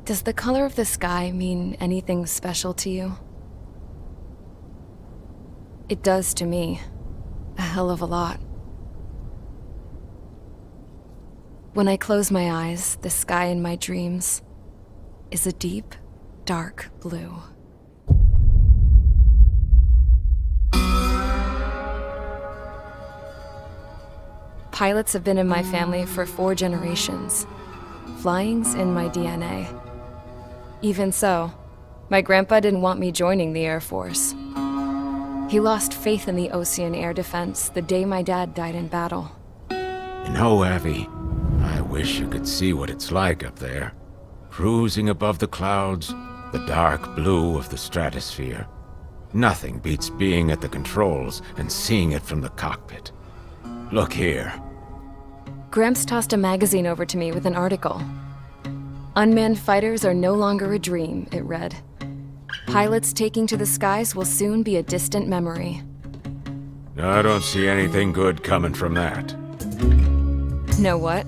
Does the color of the sky mean anything special to you? It does to me. A hell of a lot. When I close my eyes, the sky in my dreams is a deep, dark blue. Pilots have been in my family for 4 generations. Flying's in my DNA. Even so, my grandpa didn't want me joining the Air Force. He lost faith in the Ocean Air Defense the day my dad died in battle. You know, Abby, I wish you could see what it's like up there. Cruising above the clouds, the dark blue of the stratosphere. Nothing beats being at the controls and seeing it from the cockpit. Look here. Gramps tossed a magazine over to me with an article. Unmanned fighters are no longer a dream, it read. Pilots taking to the skies will soon be a distant memory. I don't see anything good coming from that. Know what?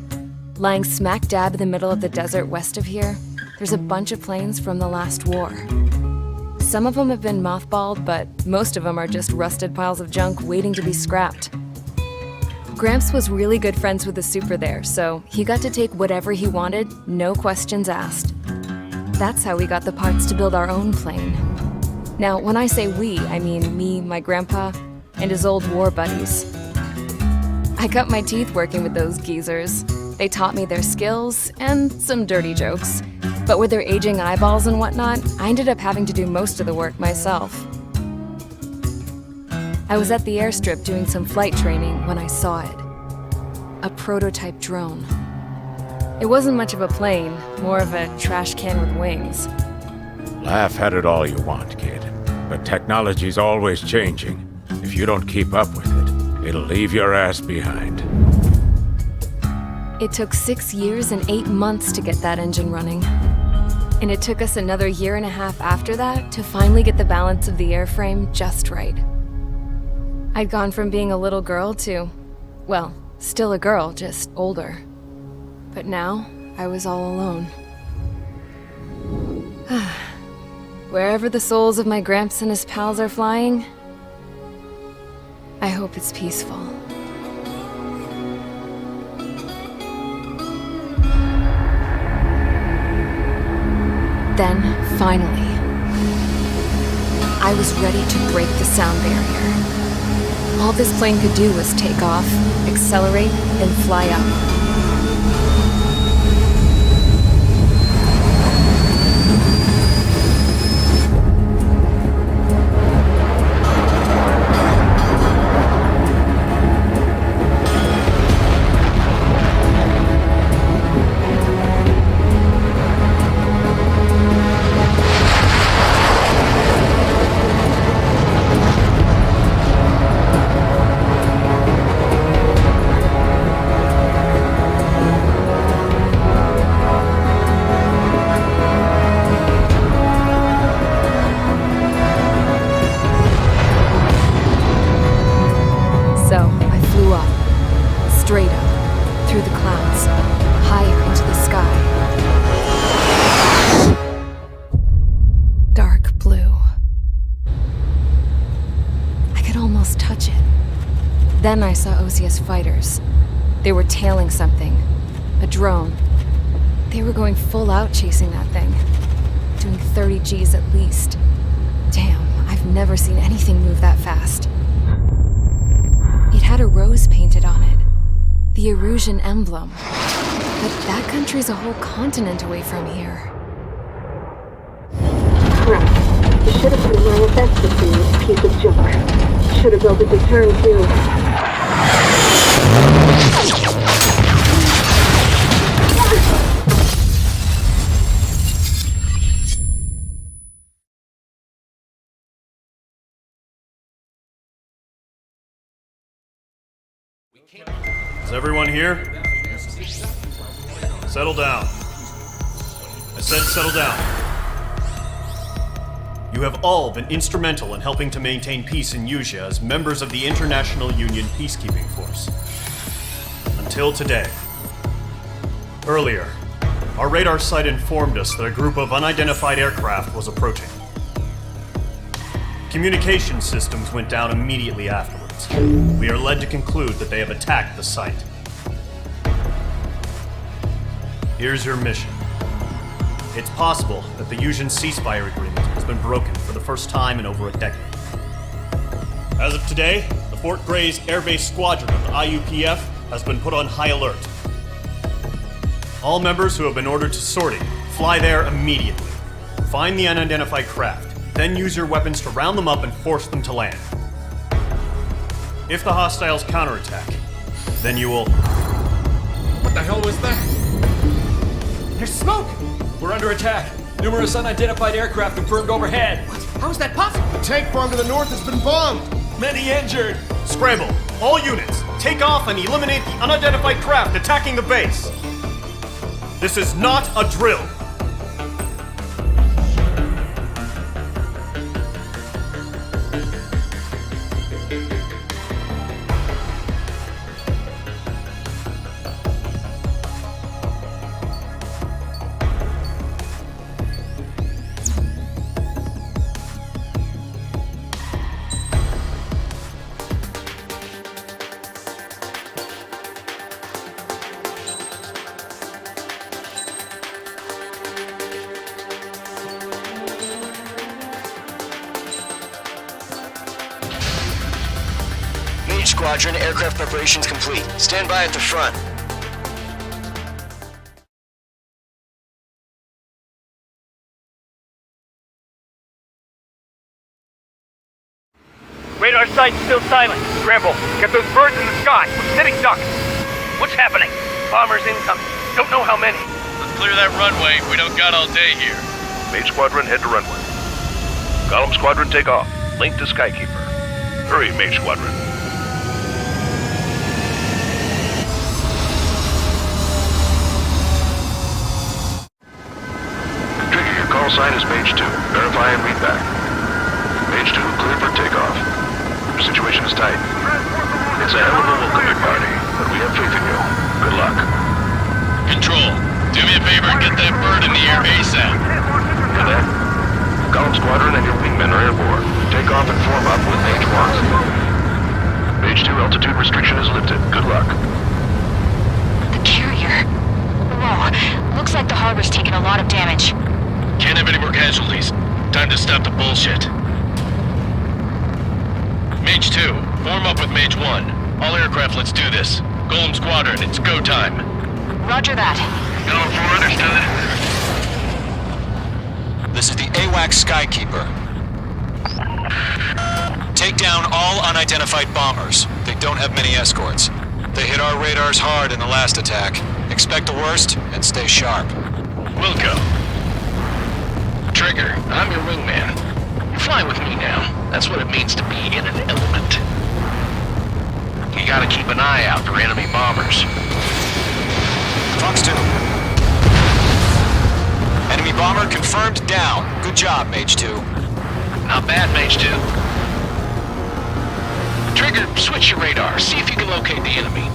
Lying smack dab in the middle of the desert west of here, there's a bunch of planes from the last war. Some of them have been mothballed, but most of them are just rusted piles of junk waiting to be scrapped. Gramps was really good friends with the super there, so he got to take whatever he wanted, no questions asked. That's how we got the parts to build our own plane. Now, when I say we, I mean me, my grandpa, and his old war buddies. I cut my teeth working with those geezers. They taught me their skills and some dirty jokes. But with their aging eyeballs and whatnot, I ended up having to do most of the work myself. I was at the airstrip doing some flight training when I saw it. A prototype drone. It wasn't much of a plane, more of a trash can with wings. Laugh at it all you want, kid. But technology's always changing. If you don't keep up with it, it'll leave your ass behind. It took 6 years and 8 months to get that engine running. And it took us another 1.5 years after that to finally get the balance of the airframe just right. I'd gone from being a little girl to, well, still a girl, just older. But now, I was all alone. Wherever the souls of my Gramps and his pals are flying, I hope it's peaceful. Then, finally, I was ready to break the sound barrier. All this plane could do was take off, accelerate, and fly up. Straight up, through the clouds, higher into the sky. Dark blue. I could almost touch it. Then I saw Osia's fighters. They were tailing something. A drone. They were going full out chasing that thing. Doing 30 Gs at least. Damn, I've never seen anything move that fast. It had a rose painted on it. The Erusian emblem. But that country's a whole continent away from here. Crap. You should have been my offensive to this piece of junk. Should have built a deterrent too. Is everyone here? Settle down. I said settle down. You have all been instrumental in helping to maintain peace in Usea as members of the International Union Peacekeeping Force. Until today. Earlier, Our radar site informed us that a group of unidentified aircraft was approaching. Communication systems went down immediately afterwards. We are led to conclude that they have attacked the site. Here's your mission. It's possible that the Yuuzhan ceasefire agreement has been broken for the first time in over a decade. As of today, the Fort Gray's Air Base Squadron of the IUPF has been put on high alert. All members who have been ordered to sortie, fly there immediately. Find the unidentified craft, then use your weapons to round them up and force them to land. If the hostiles counterattack, then you will... What the hell was that? There's smoke! We're under attack. Numerous unidentified aircraft confirmed overhead. What? How is that possible? The tank farm to the north has been bombed! Many injured. Scramble! All units, take off and eliminate the unidentified craft attacking the base! This is not a drill! Squadron, aircraft preparations complete. Stand by at the front. Radar site's still silent. Scramble. Get those birds in the sky. We're sitting ducks. What's happening? Bombers incoming. Don't know how many. Let's clear that runway. We don't got all day here. Mage Squadron, head to runway. Column Squadron, take off. Link to Skykeeper. Hurry, Mage Squadron. Trigger, your call sign is Mage 2. Verify and read back. Mage 2, clear for takeoff. Your situation is tight. It's a hell of a welcoming party, but we have faith in you. Good luck. Control, do me a favor and get that bird in the air ASAP. Hear that? Column Squadron and your wingmen are airborne. Take off and form up with Mage 1. Mage 2, altitude restriction is lifted. Good luck. The carrier. Whoa, looks like the harbor's taken a lot of damage. Can't have any more casualties. Time to stop the bullshit. Mage 2, form up with Mage 1. All aircraft, let's do this. Golem Squadron, it's go time. Roger that. Going for understood. This is the AWACS Skykeeper. Take down all unidentified bombers. They don't have many escorts. They hit our radars hard in the last attack. Expect the worst and stay sharp. Wilco. Trigger, I'm your wingman. You fly with me now. That's what it means to be in an element. You gotta keep an eye out for enemy bombers. Fox 2. Enemy bomber confirmed down. Good job, Mage 2. Not bad, Mage 2. Trigger, switch your radar. See if you can locate the enemy.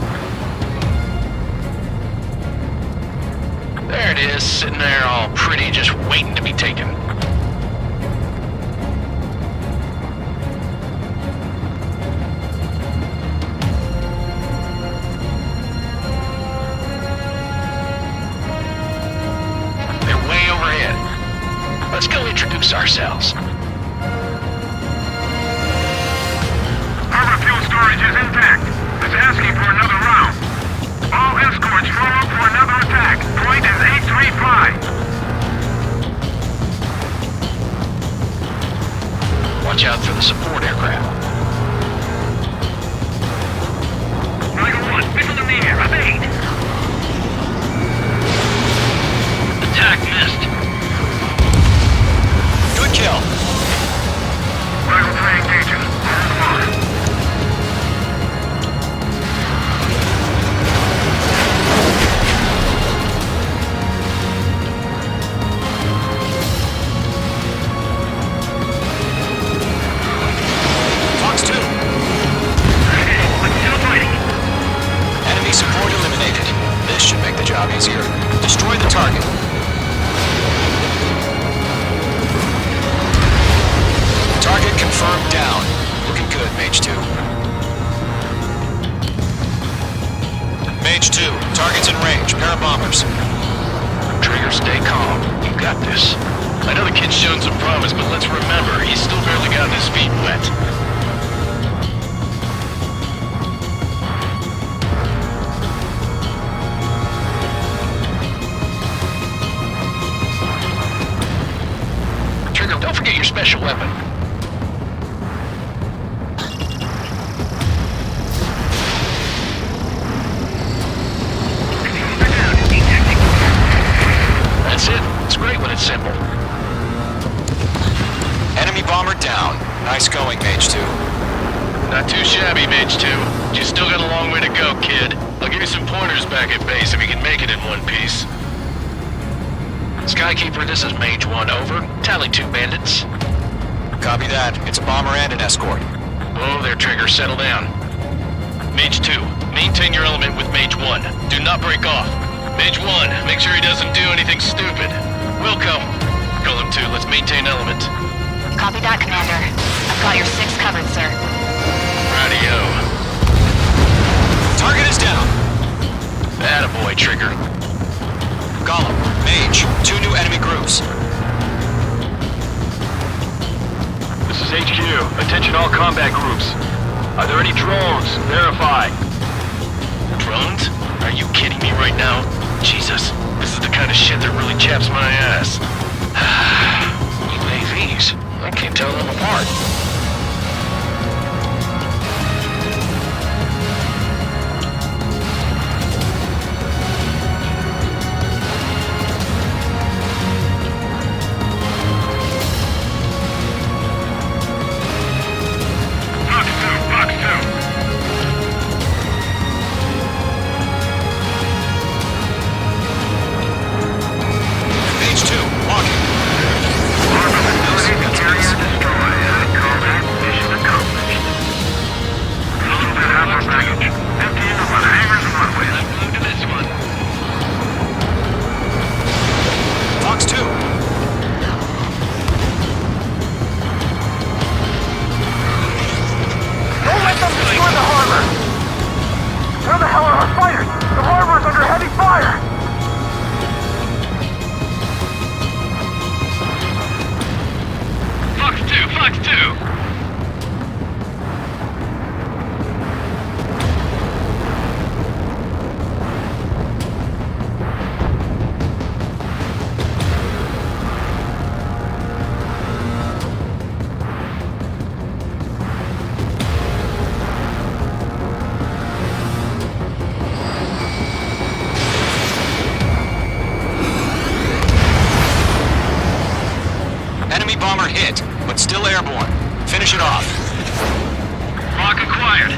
There it is, sitting there all pretty, just waiting to be taken. They're way overhead. Let's go introduce ourselves. Harbor fuel storage is intact. It's asking for another round. All escorts form up for another attack. Point is 835. Watch out for the support aircraft. Tiger 1, missile in the air. Evade. Attack missed. Good kill. Tiger 3 engaging. Hold them on. Fox 2. Still fighting. Enemy support eliminated. This should make the job easier. Destroy the target. Target confirmed down. Looking good, Mage 2. Mage 2, target's in range. Pair of bombers. Trigger, stay calm. You got this. I know the kid's shown some promise, but let's remember, he's still barely gotten his feet wet. Trigger, don't forget your special weapon. That's it. It's great when it's simple. Enemy bomber down. Nice going, Mage 2. Not too shabby, Mage 2. You still got a long way to go, kid. I'll give you some pointers back at base if you can make it in one piece. Skykeeper, this is Mage 1, over. Tally 2 bandits. Copy that. It's a bomber and an escort. Oh, there, Trigger. Settle down. Mage 2, maintain your element with Mage 1. Do not break off. Mage 1, make sure he doesn't do anything stupid. Wilco, Golem 2, let's maintain element. Copy that, Commander. I've got your 6 covered, sir. Radio. Target is down. Attaboy, Trigger. Golem, Mage, 2 new enemy groups. This is HQ. Attention all combat groups. Are there any drones? Verify. Drones? Are you kidding me right now? Jesus, this is the kind of shit that really chaps my ass. UAVs? I can't tell them apart. Mage 2, walking. Fox 2. Don't let them destroy the harbor! Where the hell are our fighters? The harbor is under heavy fire! Fox 2, Fox 2! Enemy bomber hit, but still airborne. Finish it off. Lock acquired.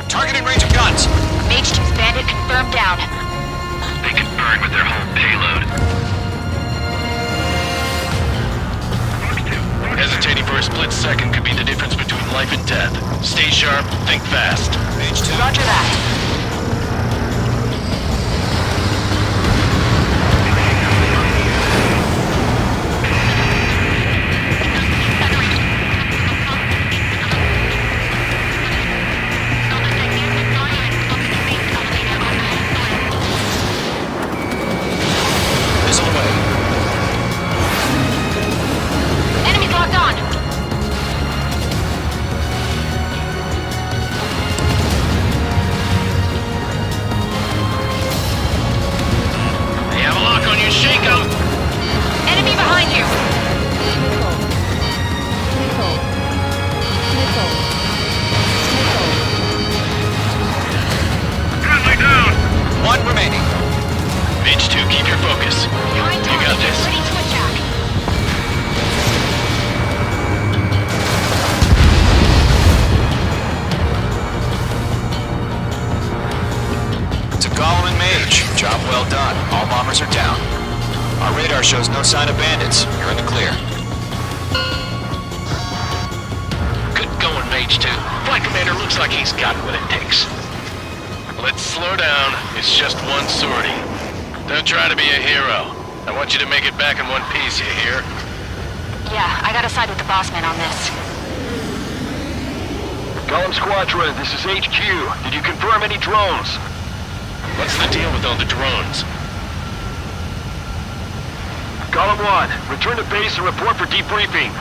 Target in range of guns. Mage 2's bandit confirmed down. They can burn with their whole payload. Hesitating for a split second could be the difference between life and death. Stay sharp, think fast. Mage 2. Roger that. Missile away. Enemy locked on. They have a lock on you, shake 'em! Enemy behind you. Friendly down! 1 remaining. Mage 2, keep your focus. Behind You got target. this. Ready to attack. To Golem and Mage, job well done. All bombers are down. Our radar shows no sign of bandits. You're in the clear. Good going, Mage 2. Commander looks like he's got what it takes. Let's slow down. It's just one sortie. Don't try to be a hero. I want you to make it back in one piece, you hear? Yeah, I gotta side with the boss man on this. Column Squadron, this is HQ. Did you confirm any drones? What's the deal with all the drones? Column 1, return to base and report for debriefing.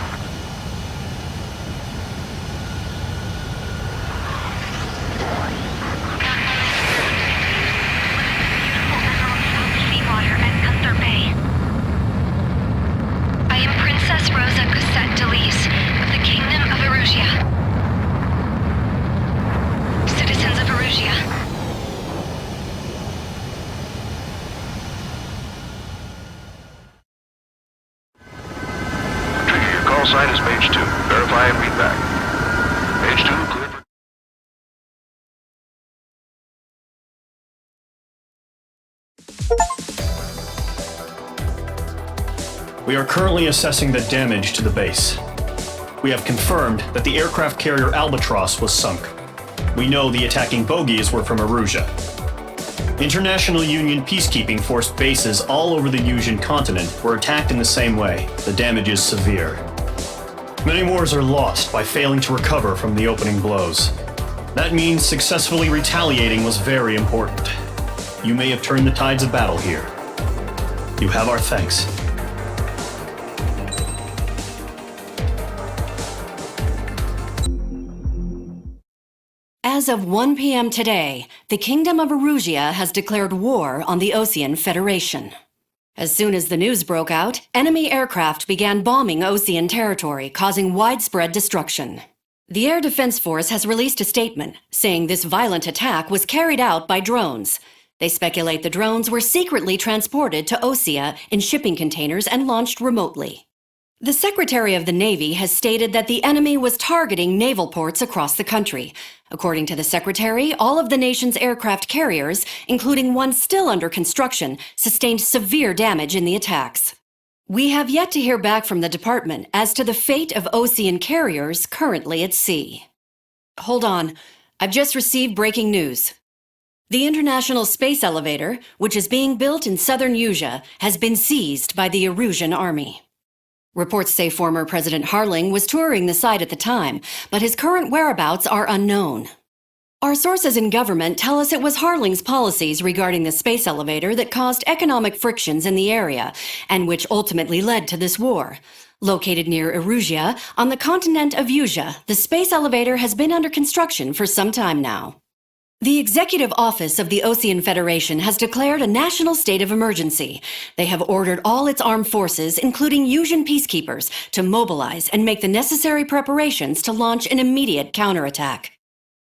Seawater at Gunther Bay. I am Princess Rosa Cosette Delise of the Kingdom of Erusia. Citizens of Erusia. Trigger, your call sign is Mage 2. Verify and read back. Mage 2, clear for... We are currently assessing the damage to the base. We have confirmed that the aircraft carrier Albatross was sunk. We know the attacking bogies were from Erusia. International Union peacekeeping force bases all over the Yusian continent were attacked in the same way. The damage is severe. Many wars are lost by failing to recover from the opening blows. That means successfully retaliating was very important. You may have turned the tides of battle here. You have our thanks. As of 1 p.m. today, the Kingdom of Erusia has declared war on the Osean Federation. As soon as the news broke out, enemy aircraft began bombing Osean territory, causing widespread destruction. The Air Defense Force has released a statement saying this violent attack was carried out by drones. They speculate the drones were secretly transported to Osea in shipping containers and launched remotely. The Secretary of the Navy has stated that the enemy was targeting naval ports across the country. According to the Secretary, all of the nation's aircraft carriers, including one still under construction, sustained severe damage in the attacks. We have yet to hear back from the department as to the fate of Osean carriers currently at sea. Hold on, I've just received breaking news. The International Space Elevator, which is being built in southern Yusia, has been seized by the Erusian army. Reports say former President Harling was touring the site at the time, but his current whereabouts are unknown. Our sources in government tell us it was Harling's policies regarding the space elevator that caused economic frictions in the area, and which ultimately led to this war. Located near Erusia, on the continent of Yusia, the space elevator has been under construction for some time now. The Executive Office of the Osean Federation has declared a national state of emergency. They have ordered all its armed forces, including Yusian peacekeepers, to mobilize and make the necessary preparations to launch an immediate counterattack.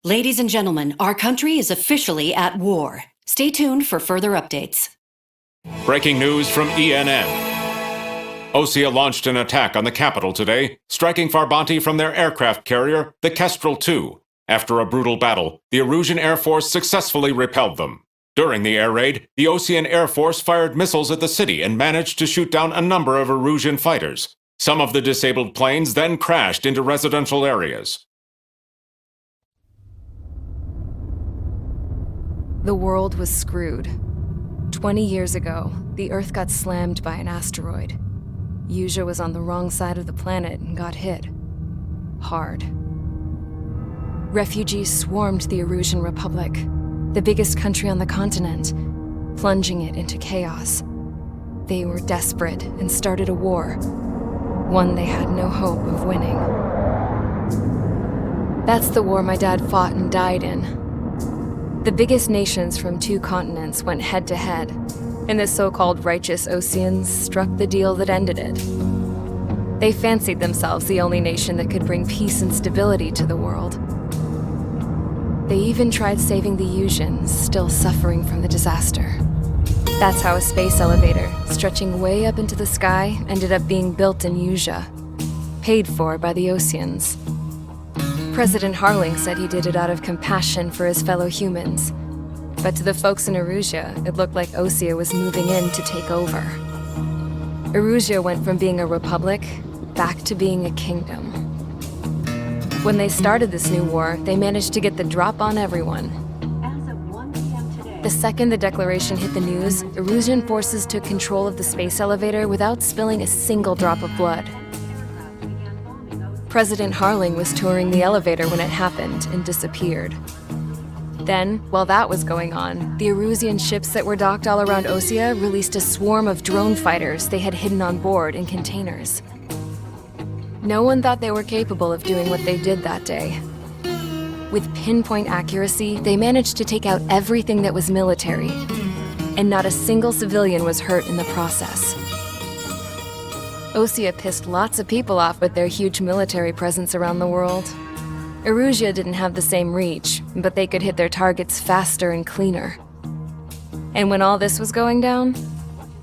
Ladies and gentlemen, our country is officially at war. Stay tuned for further updates. Breaking news from ENN. Osea launched an attack on the capital today, striking Farbanti from their aircraft carrier, the Kestrel II. After a brutal battle, the Erusian Air Force successfully repelled them. During the air raid, the Osean Air Force fired missiles at the city and managed to shoot down a number of Erusian fighters. Some of the disabled planes then crashed into residential areas. The world was screwed. 20 years ago, the Earth got slammed by an asteroid. Yusia was on the wrong side of the planet and got hit. Hard. Refugees swarmed the Erusian Republic, the biggest country on the continent, plunging it into chaos. They were desperate and started a war, one they had no hope of winning. That's the war my dad fought and died in. The biggest nations from 2 continents went head-to-head, and the so-called righteous Oseans struck the deal that ended it. They fancied themselves the only nation that could bring peace and stability to the world. They even tried saving the Yusians, still suffering from the disaster. That's how a space elevator, stretching way up into the sky, ended up being built in Yusia, paid for by the Oseans. President Harling said he did it out of compassion for his fellow humans. But to the folks in Erusia, it looked like Osea was moving in to take over. Erusia went from being a republic back to being a kingdom. When they started this new war, they managed to get the drop on everyone. As of 1 p.m. today, The second the declaration hit the news, Erusian forces took control of the space elevator without spilling a single drop of blood. President Harling was touring the elevator when it happened and disappeared. Then, while that was going on, the Erusian ships that were docked all around Osea released a swarm of drone fighters they had hidden on board in containers. No one thought they were capable of doing what they did that day. With pinpoint accuracy, they managed to take out everything that was military, and not a single civilian was hurt in the process. Osea pissed lots of people off with their huge military presence around the world. Erusia didn't have the same reach, but they could hit their targets faster and cleaner. And when all this was going down,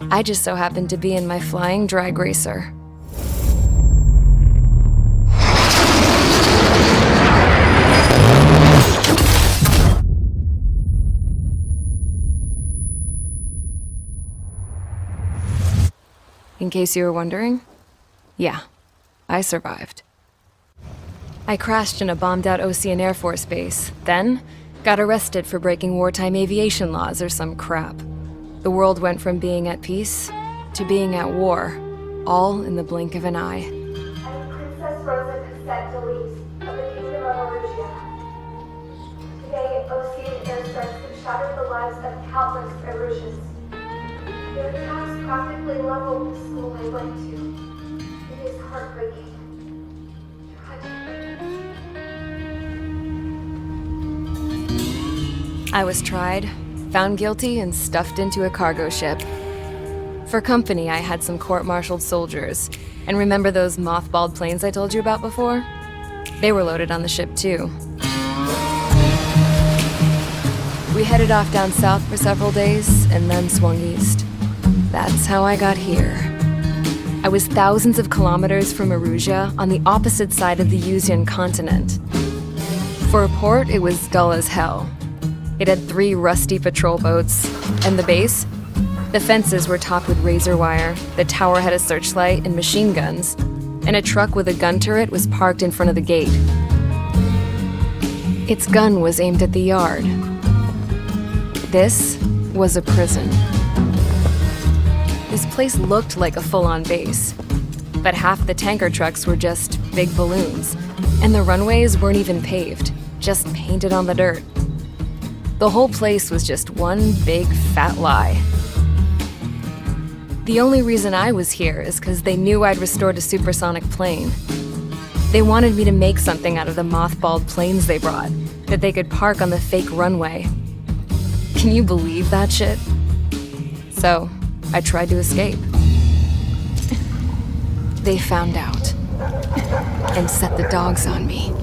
I just so happened to be in my flying drag racer. In case you were wondering, yeah, I survived. I crashed in a bombed-out Ocean Air Force base, then got arrested for breaking wartime aviation laws or some crap. The world went from being at peace to being at war, all in the blink of an eye. I am Princess Rosa Cassette Delise of the Kingdom of Erusia. Today, Ocean airstrikes have shattered the lives of countless Erusians. Their attacks practically leveled the school I went to. It is heartbreaking. Tragic. I was tried, found guilty, and stuffed into a cargo ship. For company, I had some court-martialed soldiers. And remember those mothballed planes I told you about before? They were loaded on the ship, too. We headed off down south for several days, and then swung east. That's how I got here. I was thousands of kilometers from Erusia on the opposite side of the Yuzian continent. For a port, it was dull as hell. It had 3 rusty patrol boats, and the base? The fences were topped with razor wire, the tower had a searchlight and machine guns, and a truck with a gun turret was parked in front of the gate. Its gun was aimed at the yard. This was a prison. This place looked like a full-on base, but half the tanker trucks were just big balloons, and the runways weren't even paved, just painted on the dirt. The whole place was just one big fat lie. The only reason I was here is because they knew I'd restored a supersonic plane. They wanted me to make something out of the mothballed planes they brought, that they could park on the fake runway. Can you believe that shit? So, I tried to escape. They found out and set the dogs on me.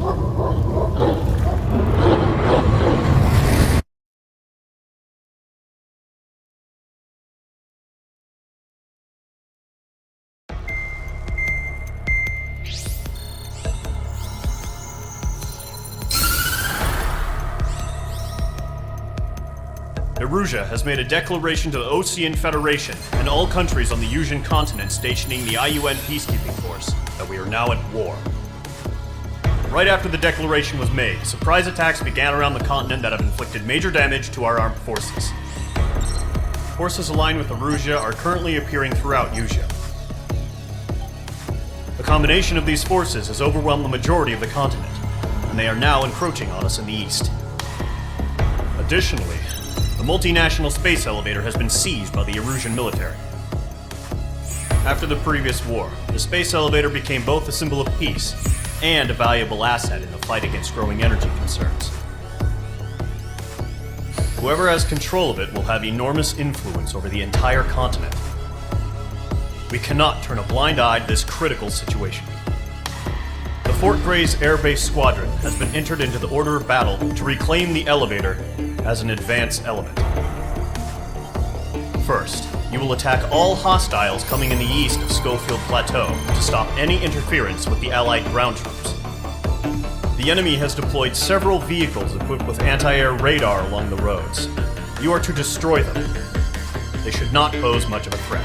Erusia has made a declaration to the Ocean Federation and all countries on the Yuzian continent stationing the IUN peacekeeping force that we are now at war. Right after the declaration was made, surprise attacks began around the continent that have inflicted major damage to our armed forces. Forces aligned with Erusia are currently appearing throughout Yusia. The combination of these forces has overwhelmed the majority of the continent, and they are now encroaching on us in the east. Additionally, the multinational space elevator has been seized by the Erusian military. After the previous war, the space elevator became both a symbol of peace and a valuable asset in the fight against growing energy concerns. Whoever has control of it will have enormous influence over the entire continent. We cannot turn a blind eye to this critical situation. The Fort Gray's Air Base Squadron has been entered into the order of battle to reclaim the elevator as an advance element. First, you will attack all hostiles coming in the east of Schofield Plateau to stop any interference with the Allied ground troops. The enemy has deployed several vehicles equipped with anti-air radar along the roads. You are to destroy them. They should not pose much of a threat.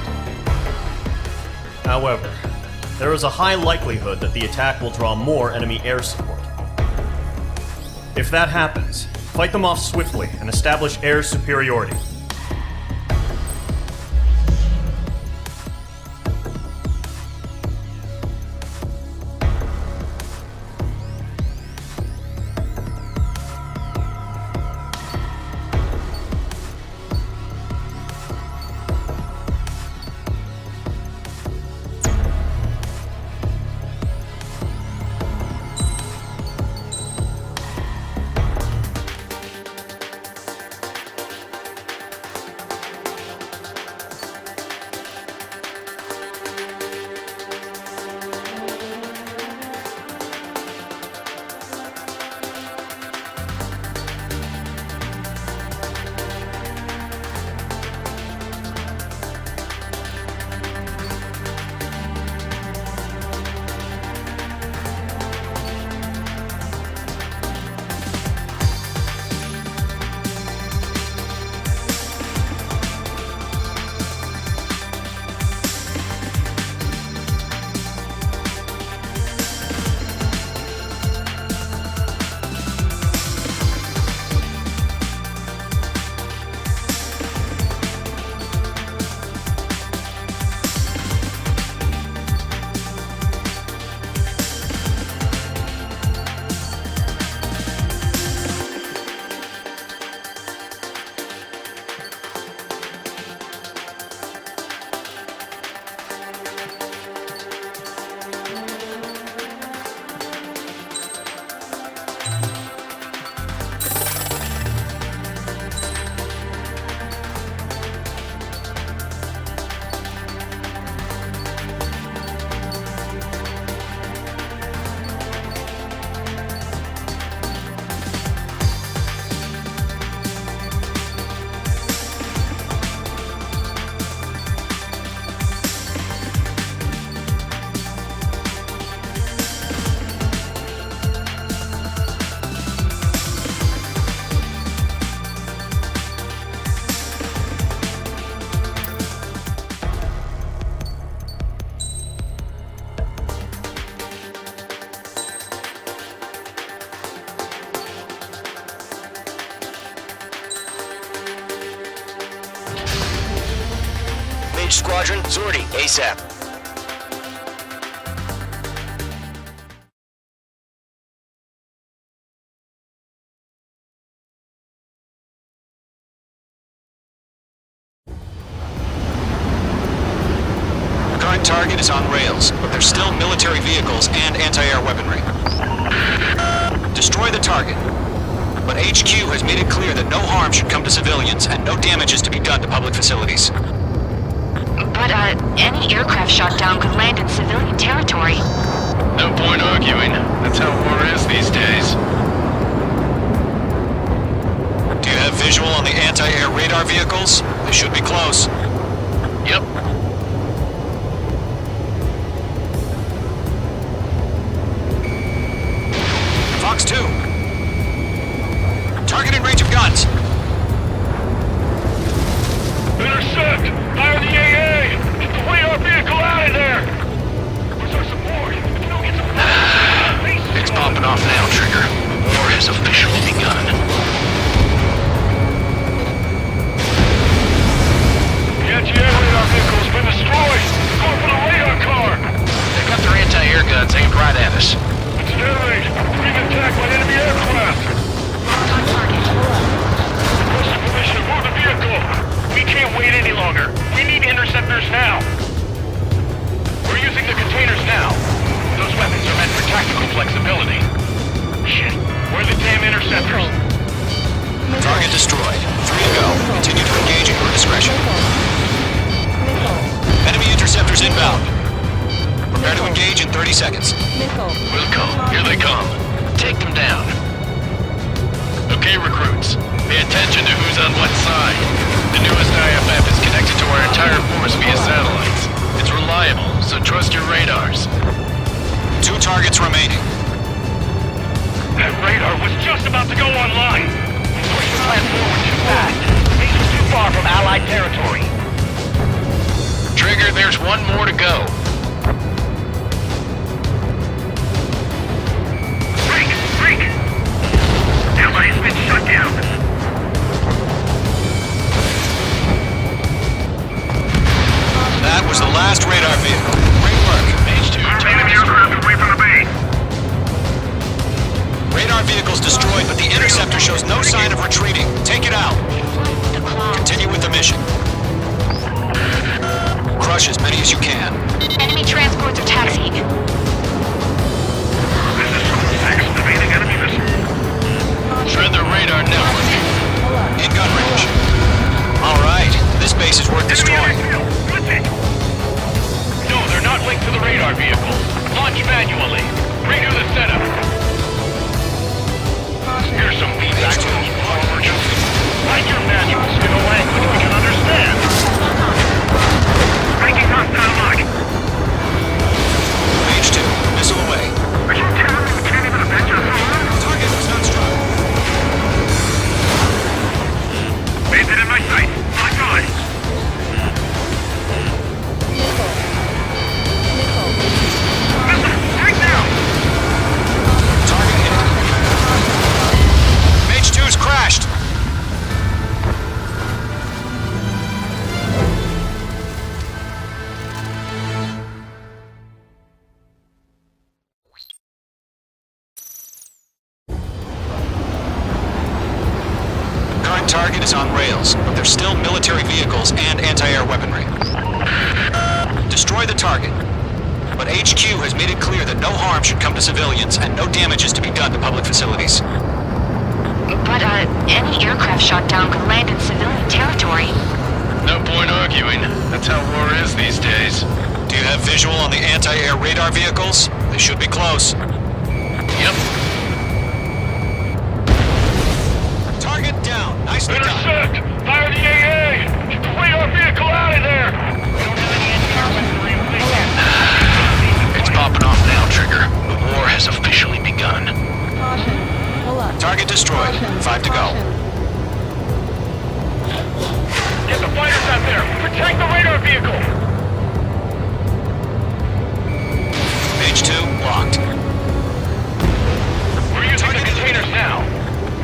However, there is a high likelihood that the attack will draw more enemy air support. If that happens, fight them off swiftly and establish air superiority. Squadron, sortie, ASAP. Current target is on rails, but there's still military vehicles and anti-air weaponry. Destroy the target. But HQ has made it clear that no harm should come to civilians and no damage is to be done to public facilities. But, any aircraft shot down could land in civilian territory. No point arguing. That's how war is these days. Do you have visual on the anti-air radar vehicles? They should be close. Yep. Fox 2. Target in range of guns. Intercept! Fire the AA! Get the radar vehicle out of there! Where's our support? Get some It's popping off now, Trigger. War has officially begun. The anti-air radar vehicle's been destroyed! Go for the radar car! They got their anti-air guns aimed right at us. It's an air raid! We're being attacked by enemy aircraft! Requesting permission to move the vehicle! We can't wait any longer. We need interceptors now. We're using the containers now. Those weapons are meant for tactical flexibility. Shit. Where are the damn interceptors? Target destroyed. 3 to go. Continue to engage at your discretion. Enemy interceptors inbound. Prepare to engage in 30 seconds. Wilco, here they come. Take them down. Okay, recruits. Pay attention to who's on what side. The newest IFF is connected to our entire force via satellites. It's reliable, so trust your radars. 2 targets remaining. That radar was just about to go online. We pushed the plan forward too fast. Base was too far from Allied territory. Trigger, there's one more to go. Freak! mission. Crush as many as you can. Enemy transports are taxiing. Activating enemy missile. Shred their radar network. In gun range. Alright, this base is worth destroying. No, they're not linked to the radar vehicle. Launch manually. Redo the setup. Here's some feedback to those performers. Write your manuals in a language we can understand. Breaking hostile lock. Mage 2, missile away. Are you telling me we can't even avenge our own? Target was not struck. Made it in my sight. My God. Missile, right now. Target hit. Mage 2's crashed. Current target is on rails, but there's still military vehicles and anti-air weaponry. Destroy the target. But HQ has made it clear that no harm should come to civilians and no damage is to be done to public facilities. But, any aircraft shot down could land in civilian territory. No point arguing. That's how war is these days. Do you have visual on the anti-air radar vehicles? They should be close. Yep. Target down. Nicely done. Intercept! Fire the AA! Get the radar vehicle out of there! We don't have any It's popping off now, Trigger. The war has officially begun. Target destroyed. 5 to go. Get the fighters out there! Protect the radar vehicle! Mage 2 locked. We're using the containers now.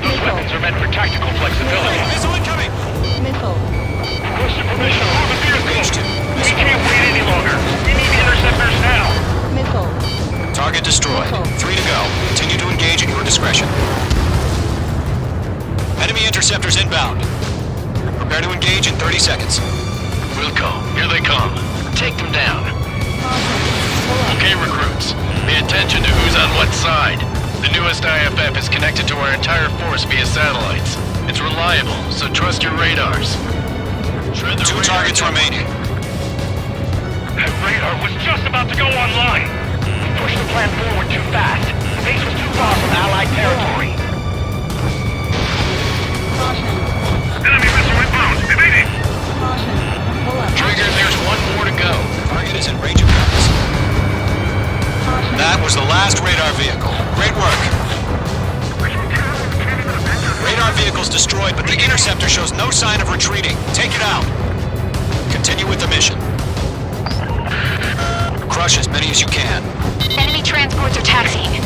Those weapons are meant for tactical flexibility. Missile incoming! Requesting permission to move the vehicle! Mage 2. We can't wait any longer! We need the interceptors now! Target destroyed. 3 to go. Continue to engage at your discretion. Enemy interceptors inbound. Prepare to engage in 30 seconds. Wilco, here they come. Take them down. Okay, recruits. Pay attention to who's on what side. The newest IFF is connected to our entire force via satellites. It's reliable, so trust your radars. Shred the 2 radar targets network. remaining. That radar was just about to go online! We pushed the plan forward too fast. The base was too far from Allied territory. Enemy missile inbound! Evading! Trigger, there's one more to go. Target is in range of guns. That was the last radar vehicle. Great work. Radar vehicle's destroyed, but the interceptor shows no sign of retreating. Take it out. Continue with the mission. Crush as many as you can. Enemy transports are taxiing.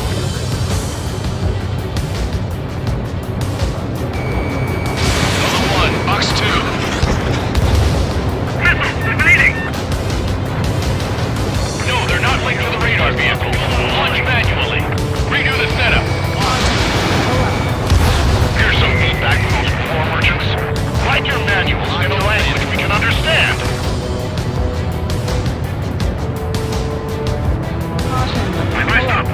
Level 1, Box 2. Missile! Evading! No, they're not linked to the radar vehicle. Launch manually. Redo the setup. Here's some feedback from those war merchants. Write your manuals in a language we can understand. Eyes up.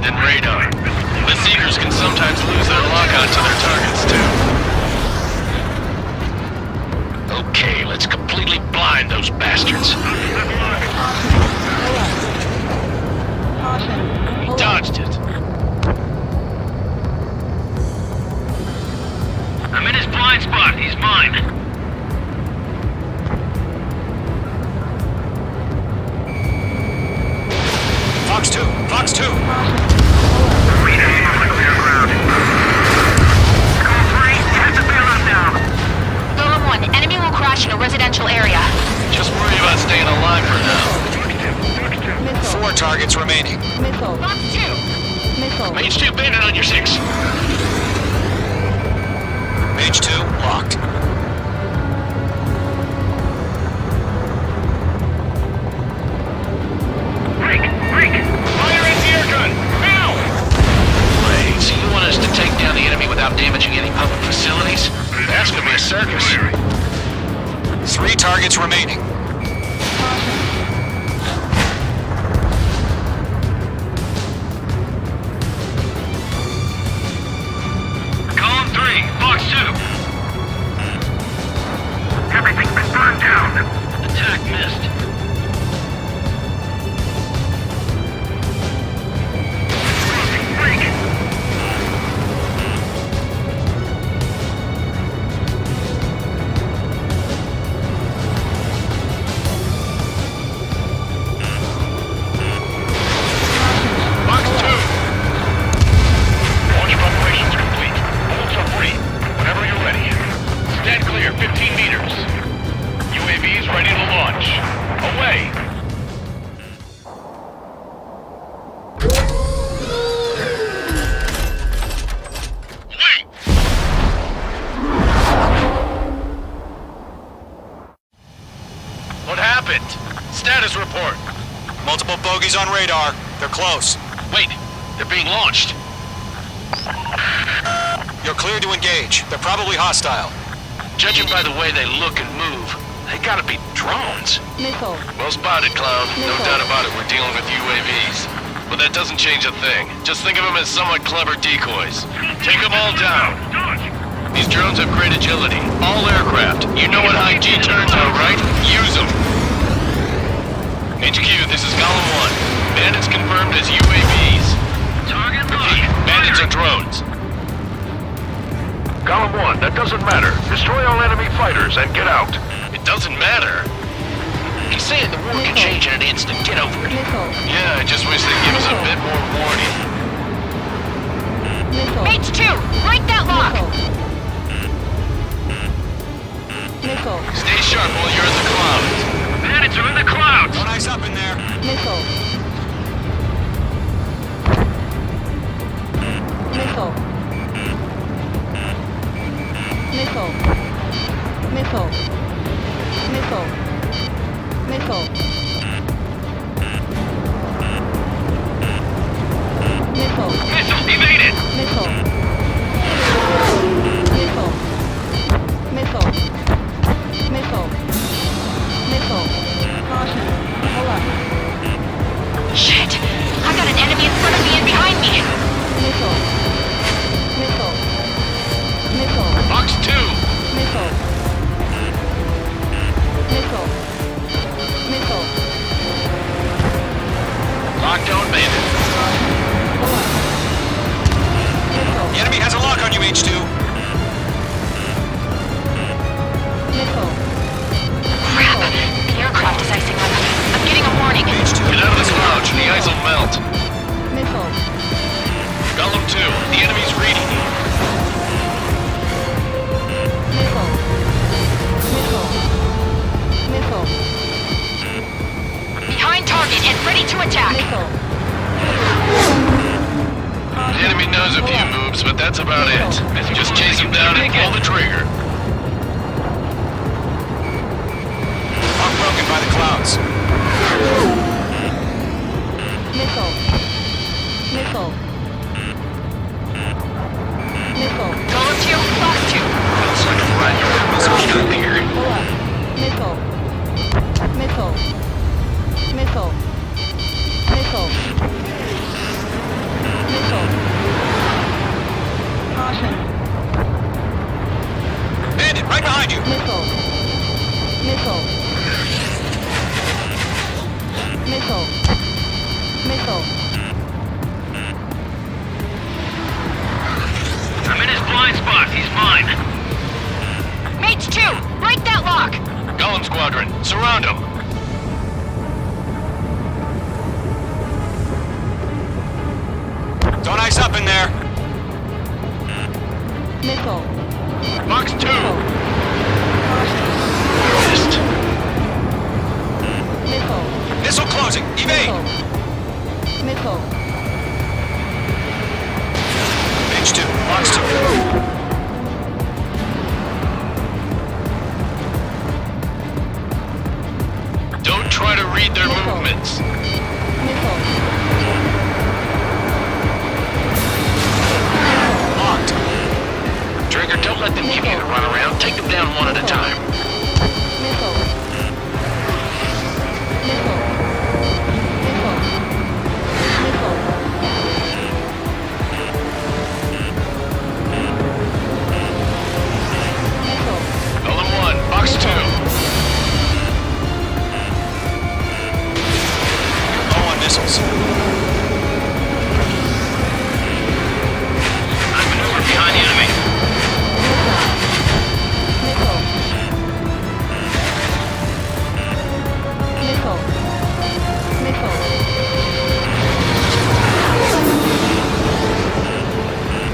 ground and radar. The Seekers can sometimes lose their lock-on to their targets, too. Okay, let's completely blind those bastards. He dodged it. I'm in his blind spot. He's mine. Fox 2! Fox 2! Golem 1, enemy will crash in a residential area. Just worry about staying alive for now. 4 targets remaining. Fox 2. Mage 2, bandit on your 6. Mage 2, locked. Fire anti-air gun! Now! Wait, so you want us to take down the enemy without damaging any public facilities? That's gonna be a circus. 3 targets remaining. Column 3, Fox 2. Everything's been burned down. Attack missed. Fox 2. Launch preparations complete. Bolts are free. Whenever you're ready. Stand clear, 15 meters. UAVs ready to launch. Away! Wait! What happened? Status report. Multiple bogeys on radar. They're close. Wait, they're being launched. You're cleared to engage. They're probably hostile. Judging by the way they look and move, they gotta be drones. Well spotted, Cloud. No doubt about it, we're dealing with UAVs. But that doesn't change a thing. Just think of them as somewhat clever decoys. Take them all down. These drones have great agility. All aircraft. You know what high G turns out, right? Use them. HQ, this is Column 1. Bandits confirmed as UAVs. Target locked. Bandits are drones. Column 1, that doesn't matter. Destroy all enemy fighters and get out. It doesn't matter. He's saying the war can change in an instant. Get over it. Yeah, I just wish they'd give us a bit more warning. Mage 2, break that lock. Stay sharp while you're in the clouds. Bandits are in the clouds. Don't ice up in there. Missile evaded. Shit! I got an enemy in front of me and behind me. Fox 2. Lockdown bandit. The enemy has a lock on you, Mage 2. Crap! The aircraft is icing up. I'm getting a warning. Get out of the clouds and the ice will melt. Golem 2, the enemy's reading you. Behind target and ready to attack. The enemy knows a few moves, but that's about it. Just chase him down and pull the trigger. Lock broken by the clouds. Golem 2, Fox 2. Looks like a right missile shot here. Caution. Bandit, right behind you! Missile. Missile. Missile. Missile. I'm in his blind spot. He's mine. Mage 2, break that lock! Golem Squadron, surround him. Don't ice up in there! Missile. Box 2. Missed. Missile. Missile closing! Evade! Missile. Mage 2, box 2. Don't try to read their movements. Missile. Locked. Trigger, don't let them give you the runaround. Take them down one at a time. Missile. Missile. Missile. Missile. Missile. Golem 1, box 2. Low on missiles. I maneuver behind the enemy. Missile. Missile. Missile. Missile.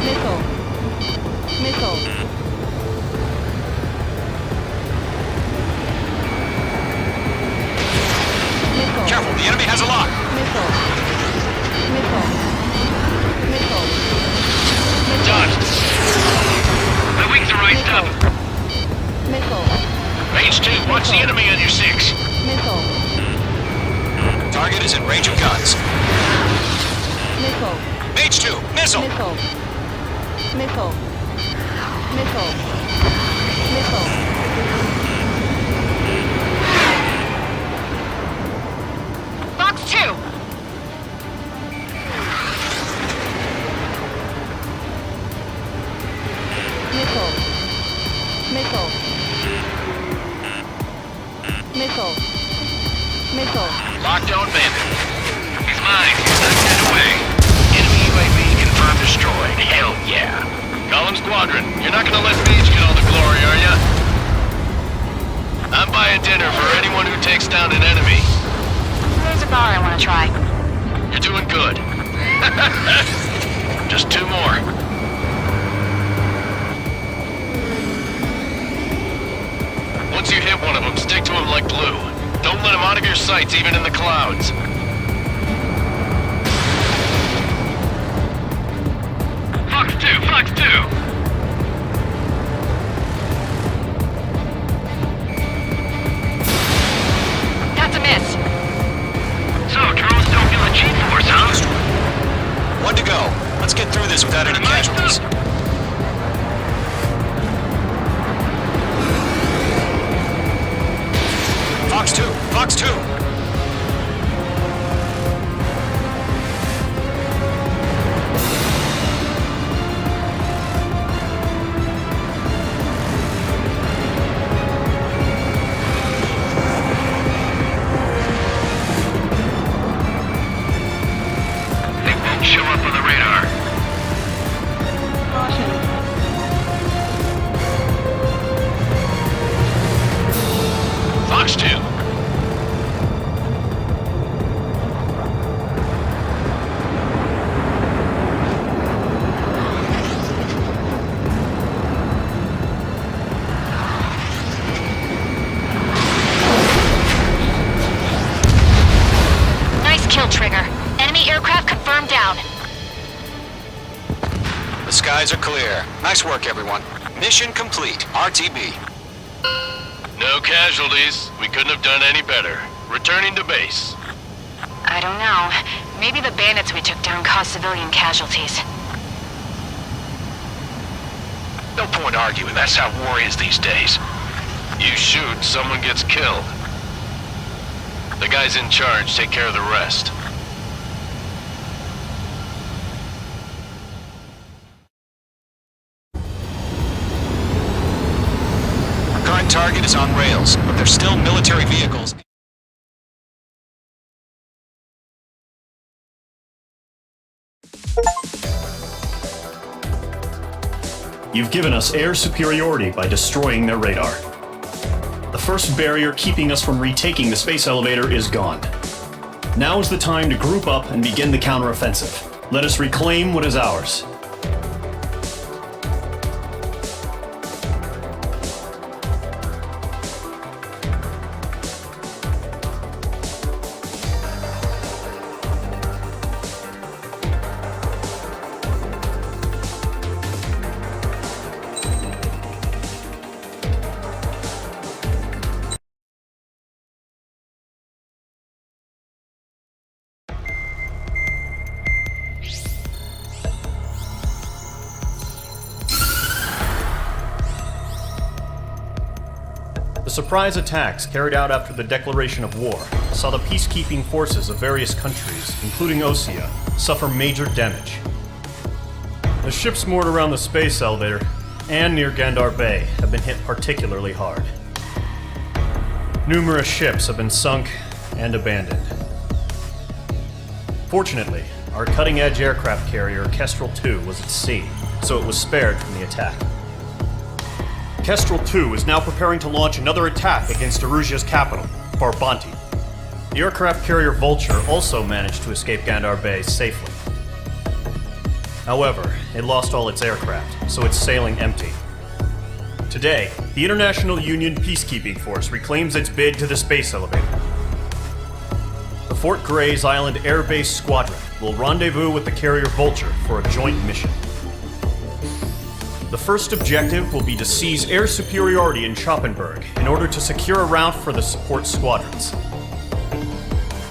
Missile. Missile. Careful, the enemy has a lock. Missile. Missile. Missile. Done. My wings are raised up. Missile. Range 2, watch the enemy on your 6. Missile. Target is in range of guns. Missile. Mage 2, missile! Missile. Missile. Missile. Missile. Box 2! Missile. Missile. Missile. Missile. Lockdown bandit. He's mine. He's not dead away. Enemy UAV confirmed destroyed. Hell yeah. Golem Squadron, you're not gonna let Mage get all the glory, are ya? I'm buying dinner for anyone who takes down an enemy. There's a bar I want to try. You're doing good. Just 2 more. Once you hit one of them, stick to him like glue. Don't let him out of your sights, even in the clouds. Fox 2, Fox 2. That's a miss. So, drones don't feel the G-force, huh? 1 to go. Let's get through this without any casualties. Fox 2, Fox 2. They won't show up on the radar. Caution. Fox 2. Nice kill, Trigger. Enemy aircraft confirmed down. The skies are clear. Nice work, everyone. Mission complete. RTB. No casualties. We couldn't have done any better. Returning to base. I don't know. Maybe the bandits we took down caused civilian casualties. No point arguing. That's how war is these days. You shoot, someone gets killed. The guys in charge take care of the rest. target is on rails, but there's still military vehicles. You've given us air superiority by destroying their radar. The first barrier keeping us from retaking the space elevator is gone. Now is the time to group up and begin the counteroffensive. Let us reclaim what is ours. The surprise attacks carried out after the declaration of war saw the peacekeeping forces of various countries, including Osea, suffer major damage. The ships moored around the space elevator and near Gandar Bay have been hit particularly hard. Numerous ships have been sunk and abandoned. Fortunately, our cutting-edge aircraft carrier Kestrel II was at sea, so it was spared from the attack. Kestrel II is now preparing to launch another attack against Erusia's capital, Farbanti. The aircraft carrier Vulture also managed to escape Gandar Bay safely. However, it lost all its aircraft, so it's sailing empty. Today, the International Union Peacekeeping Force reclaims its bid to the space elevator. The Fort Grays Island Air Base Squadron will rendezvous with the carrier Vulture for a joint mission. The first objective will be to seize air superiority in Schoppenberg in order to secure a route for the support squadrons.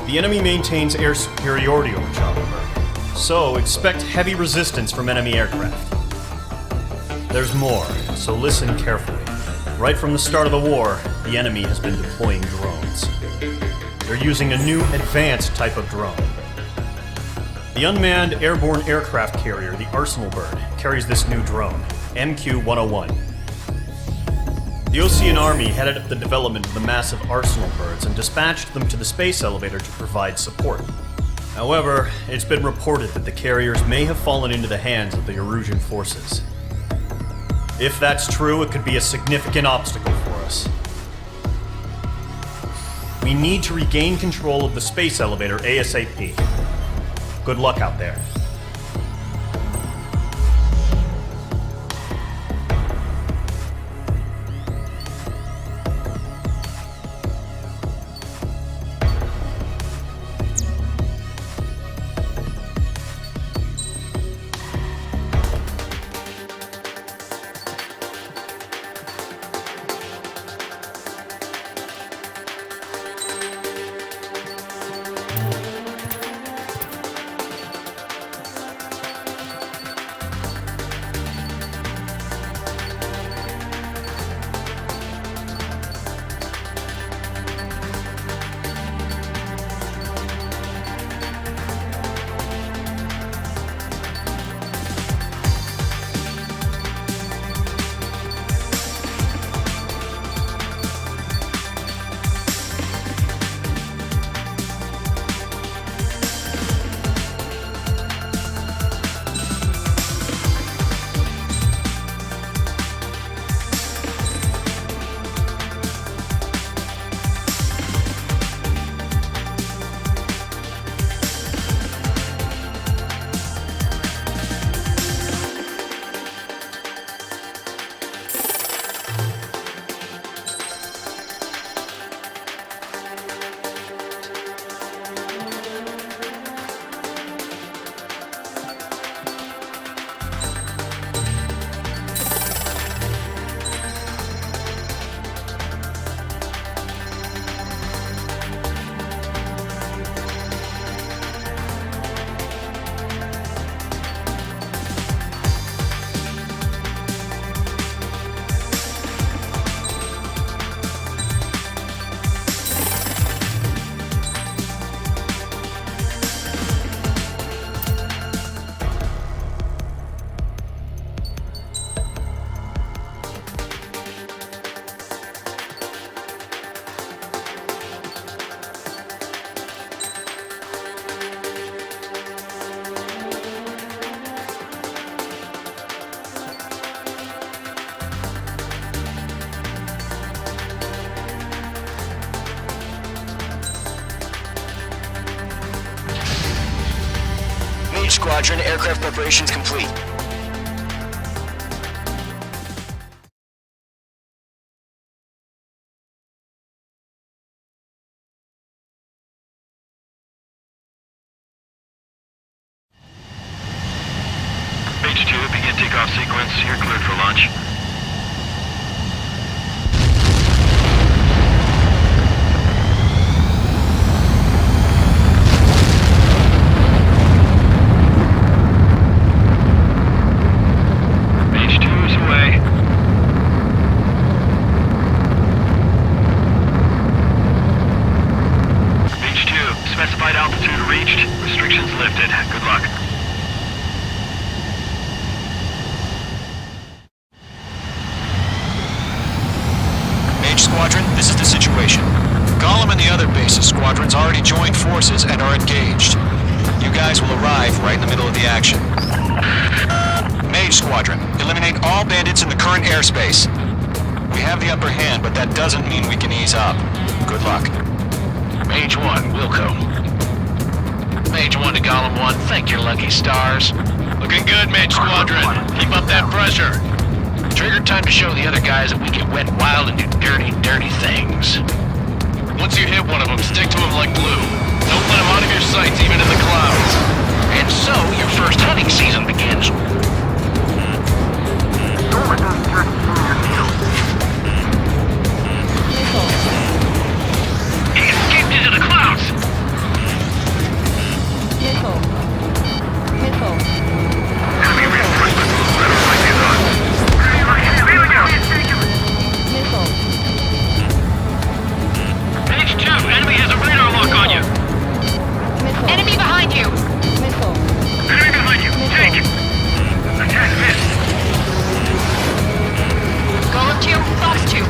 The enemy maintains air superiority over Schoppenberg, so expect heavy resistance from enemy aircraft. There's more, so listen carefully. Right from the start of the war, the enemy has been deploying drones. They're using a new advanced type of drone. The unmanned airborne aircraft carrier, the Arsenal Bird, carries this new drone, MQ-101. The Osean Army headed up the development of the massive Arsenal Birds and dispatched them to the space elevator to provide support. However, it's been reported that the carriers may have fallen into the hands of the Erusian forces. If that's true, it could be a significant obstacle for us. We need to regain control of the space elevator ASAP. Good luck out there. Squadron. Aircraft preparations complete. H2, begin takeoff sequence. You're cleared for launch. H2 is away. H2, specified altitude reached. Restrictions lifted. Good luck. Squadron, this is the situation. Gollum and the other bases squadrons already joined forces and are engaged. You guys will arrive right in the middle of the action. Mage Squadron, eliminate all bandits in the current airspace. We have the upper hand, but that doesn't mean we can ease up. Good luck. Mage 1, Wilco. Mage 1 to Gollum 1, thank your lucky stars. Looking good, Mage Squadron. Keep up that pressure. Trigger time to show the other guys that we get wet wild and do dirty, dirty things. Once you hit one of them, stick to him like glue. Don't let him out of your sights, even in the clouds. And so, your first hunting season begins. He escaped into the clouds! Enemy reinforcements. Better find these on. Page 2, enemy has a radar lock on you. Enemy behind you! Enemy behind you. Take. Attack missed. Golem 2, Fox 2.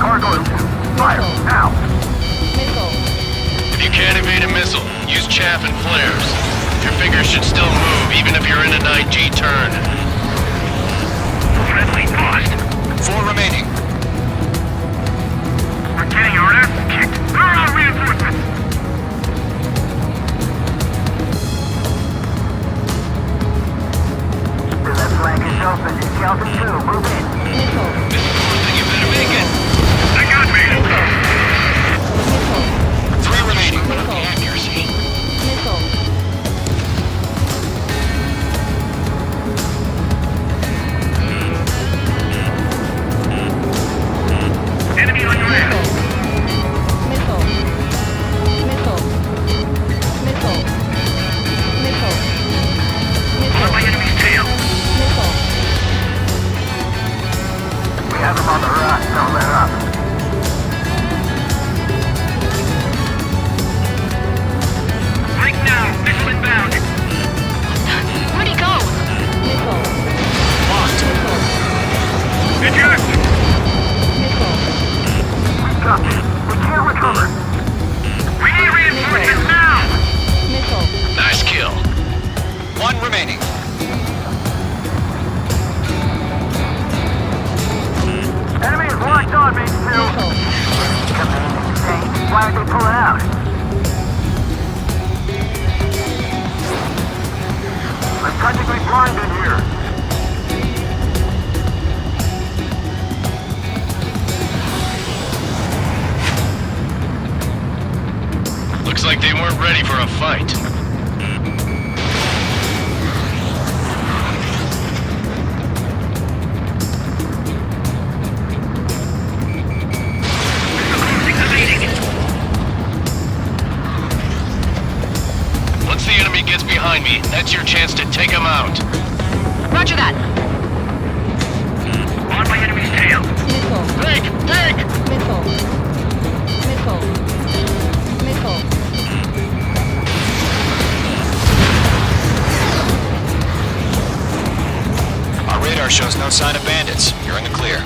Gargoyle 2. Fire. Now. If you can't evade a missile, use chaff and flares. Your fingers should still move, even if you're in an IG turn. Friendly lost. 4 remaining. We're getting our ass kicked. Where are our reinforcements? The flank is open. Delta 2, move in. You better make it. I got me. 3 remaining. Accuracy. Enemy on your ass. On my enemy's tail. We have him on the run. Don't let up. Break now. Missile inbound. Where'd he go? Locked. Eject. We got this. We can't recover. We need reinforcements now. Nice kill. 1 remaining. Enemy is locked on, Mage 2. Why aren't they pulling out? I'm practically blind in here. Looks like they weren't ready for a fight. Once the enemy gets behind me, that's your chance to take him out. Roger that. On my enemy's tail. Take! Our radar shows no sign of bandits. You're in the clear.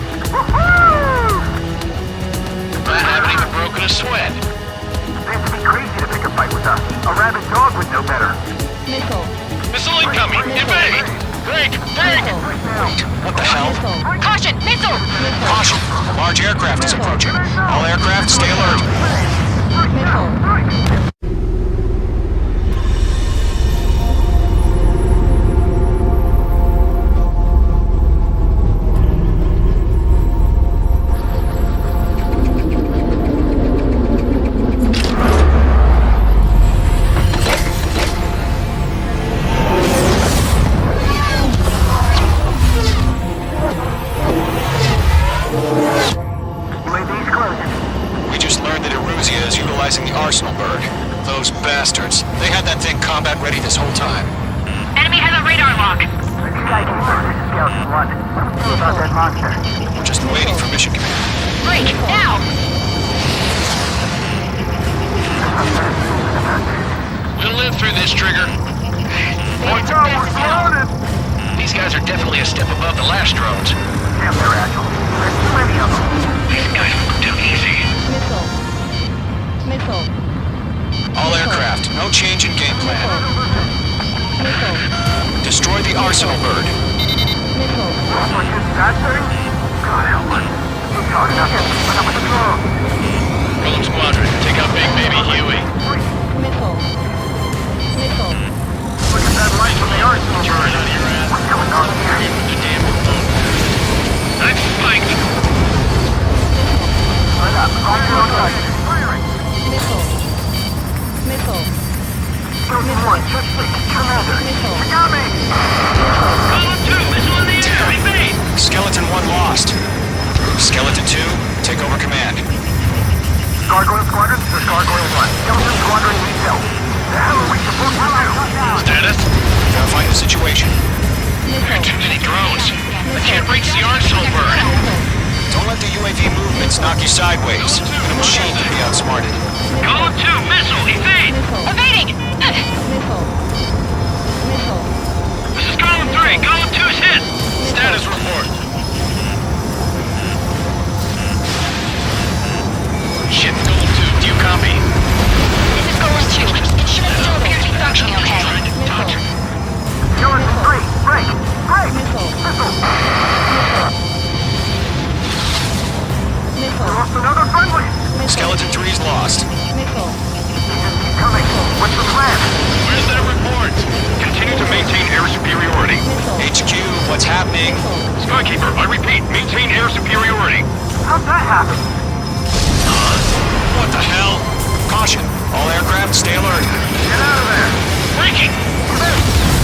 I haven't even broken a sweat. Seems to be crazy to pick a fight with us. A rabid dog would know better. Missile incoming! Evade! Break! What the hell? Caution! Missile! Caution! A large aircraft is approaching. All aircraft, stay alert. Eruzia is utilizing the Arsenal bird. Those bastards. They had that thing combat ready this whole time. Enemy has a radar lock. We're just waiting for mission command. Break, now! We'll live through this, Trigger. Watch out, we're surrounded! These guys are definitely a step above the last drones. Damn, they're agile. There's too many of them. These guys move too easy. All aircraft, no change in game plan. Destroy the Arsenal bird. That thing? God help us. We're talking about getting split up with the drone. Rogue Squadron, take out Big Baby Huey. Look at that light from the Arsenal Turn bird. out of your ass. What's going on here? The damn remote. I'm spiked. Right up. On your right. Firing. Chosen one, check please. Commander. You got me! Column 2, missile in the air. Evade. Skeleton 1 lost. Skeleton 2, take over command. Gargoyle Squadron, this is Gargoyle 1. Skeleton Squadron needs help. The hell are we supposed to do? Status? Verifying the situation. Too many drones. I can't reach the Arsenal bird. Don't let the UAV movements knock you sideways. The machine can be outsmarted. Column 2, missile. Evade. Evading! This is Column 3. Column 2's hit. Status report. Shit, Column 2, do you copy? This is Golem 2. It should still appear to be functioning okay. Trying to touch. Skeleton 3, break! Break! Missile! Lost another friendly! Skeleton 3's lost. Keep coming. What's the plan? Where's that report? Continue to maintain air superiority. HQ, what's happening? Skykeeper, I repeat, maintain air superiority. How'd that happen? What the hell? Caution. All aircraft, stay alert. Get out of there! Breaking!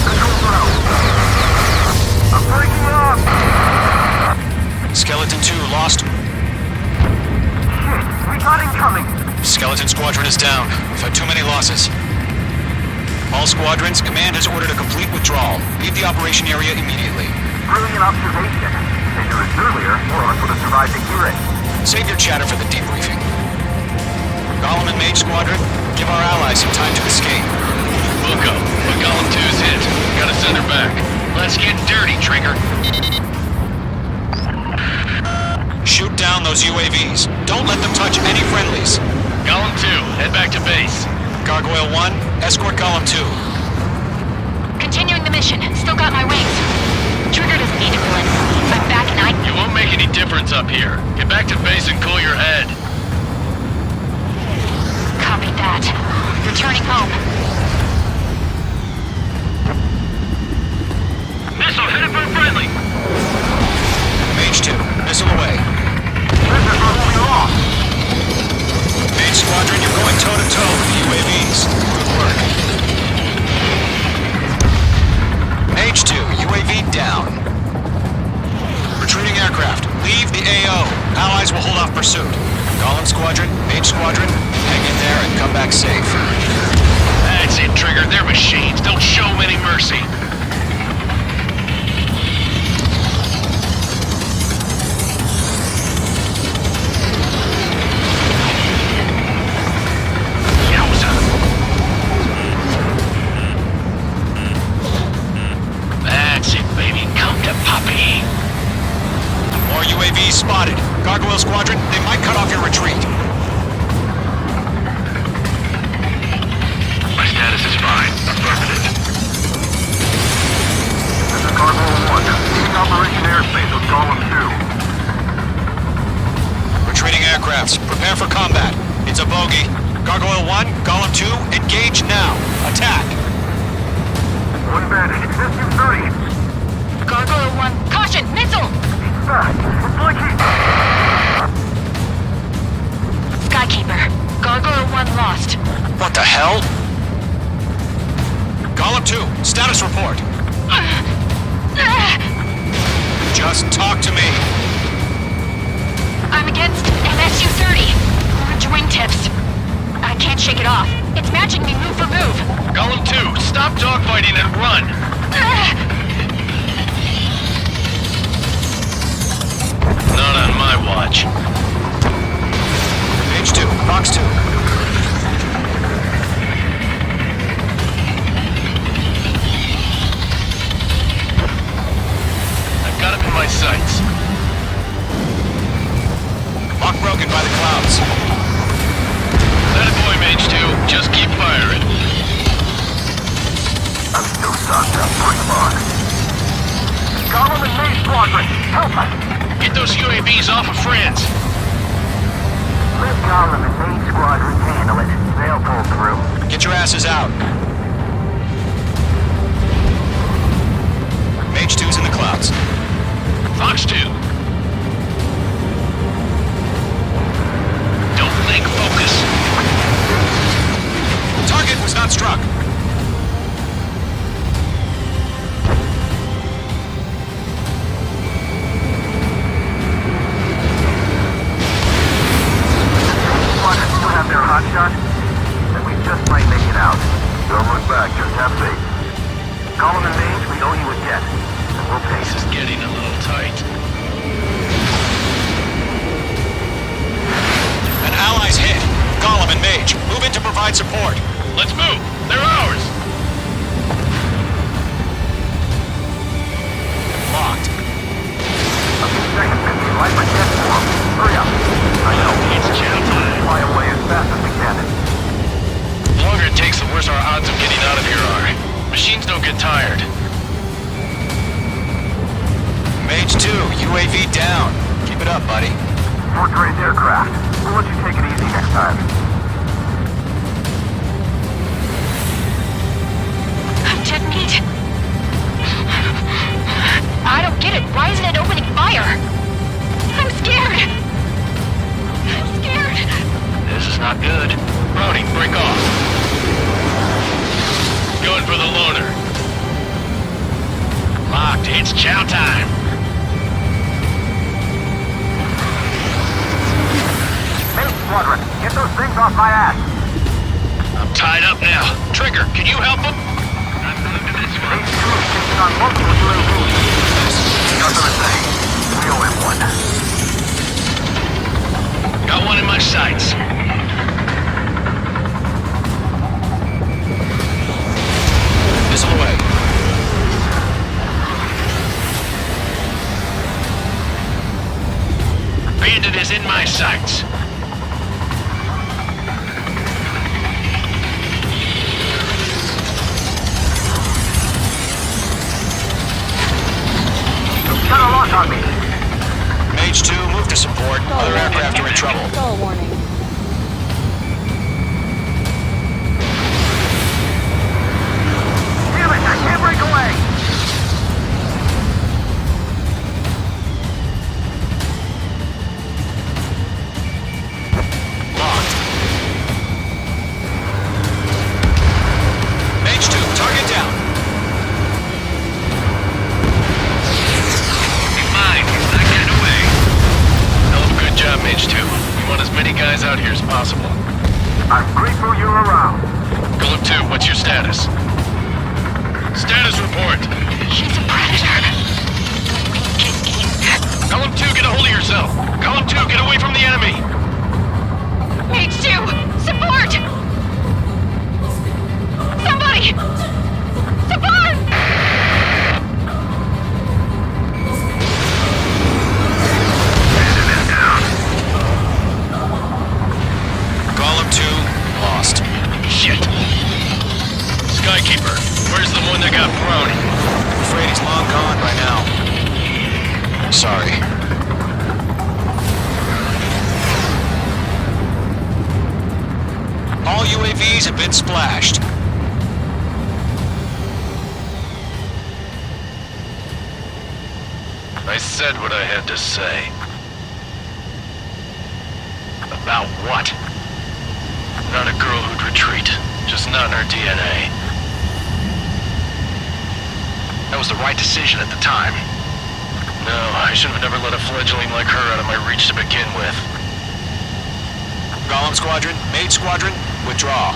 Control throw. I'm breaking up! Skeleton 2 lost. Shit, we got incoming! Skeleton Squadron is down. We've had too many losses. All squadrons, command has ordered a complete withdrawal. Leave the operation area immediately. Brilliant observation. If it was earlier, more of us would have survived to hear it. Save your chatter for the debriefing. Golem and Mage Squadron, give our allies some time to escape. Wilco, but Column 2's hit. Gotta send her back. Let's get dirty, Trigger. Shoot down those UAVs. Don't let them touch any friendlies. Column 2, head back to base. Gargoyle 1, escort Golem 2. Continuing the mission. Still got my wings. Trigger doesn't need to pull it. I'm back and I... You won't make any difference up here. Get back to base and cool your head. Copy that. Returning home. Missile headed for friendly. Mage 2, missile away. This is where we lost. Mage Squadron, you're going toe-to-toe with the UAVs. Good work. Mage 2, UAV down. Retreating aircraft, leave the AO. Allies will hold off pursuit. Golem Squadron, Mage Squadron, hang in there and come back safe. That's it, Trigger. They're machines. Don't show them any mercy. That's it, baby. Come to Poppy. More UAVs spotted. Gargoyle Squadron, they might cut off your retreat. My status is fine. Affirmative. This is Gargoyle 1. Leaving Operation Airspace with Golem 2. Retreating aircrafts, prepare for combat. It's a bogey. Gargoyle 1, Golem 2, engage now. Attack. One bandit. SU-30. Gargoyle 1. Caution! Missile! It's like he... Skykeeper. Gargoyle 1 lost. What the hell? Golem 2, status report. Just talk to me. I'm against an SU-30. Orange wingtips. I can't shake it off. It's matching me move for move. Column 2, stop dogfighting and run! Not on my watch. Page 2, Fox 2. I've got him in my sights. Lock broken by the clouds. That boy, Mage 2. Just keep firing. I'm still stocked up. Bring them on. Gollum and Maze Squadron, help us! Get those UAVs off of France. Let Gollum and Maze Squadron handle it. They'll pull through. Get your asses out. Mage 2's in the clouds. Fox 2. Don't think, focus. Target was not struck. Squadron still have their hotshot? Then we just might make it out. Don't look back, just have faith. Gollum and Mage, we owe you a debt. And we'll pay This is getting a little tight. An ally's hit. Gollum and Mage, move in to provide support. Let's move. They're ours. Locked. A few seconds, Missy. Light my jet for them. Hurry up. I know. It's chow time. Fly away as fast as we can. The longer it takes, the worse our odds of getting out of here are. Machines don't get tired. Mage 2, UAV down. Keep it up, buddy. Fort Gray's aircraft. We'll let you take it easy next time. Jet meat. I don't get it. Why isn't it opening fire? I'm scared. I'm scared. This is not good. Browning, break off. Going for the loner. Locked. It's chow time. Maze Squadron, get those things off my ass. I'm tied up now. Trigger, can you help him? Maze 2 is taking on multiple UAVs. Nothing to say. We owe him one. Got one in my sights. Missile away. Bandit is in my sights. Got a lock on me. Mage 2, move to support. Other aircraft are in trouble. Stall warning. Damn it, I can't break away. Locked. Mage 2, target down. Mine. Not getting away. Hell of a good job, Mage 2. We want as many guys out here as possible. I'm grateful you're around. Golem 2, what's your status? Status report. He's a predator. Golem 2, get a hold of yourself. Golem 2, get away from the enemy. Mage 2, support! Somebody! Support! Gollum 2, lost. Shit. Skykeeper, where's the one that got Brownie? I'm afraid he's long gone by now. Sorry. All UAVs have been splashed. I said what I had to say. About what? Not a girl who'd retreat. Just not in her DNA. That was the right decision at the time. No, I should have never let a fledgling like her out of my reach to begin with. Gollum Squadron, Mage Squadron, Withdraw.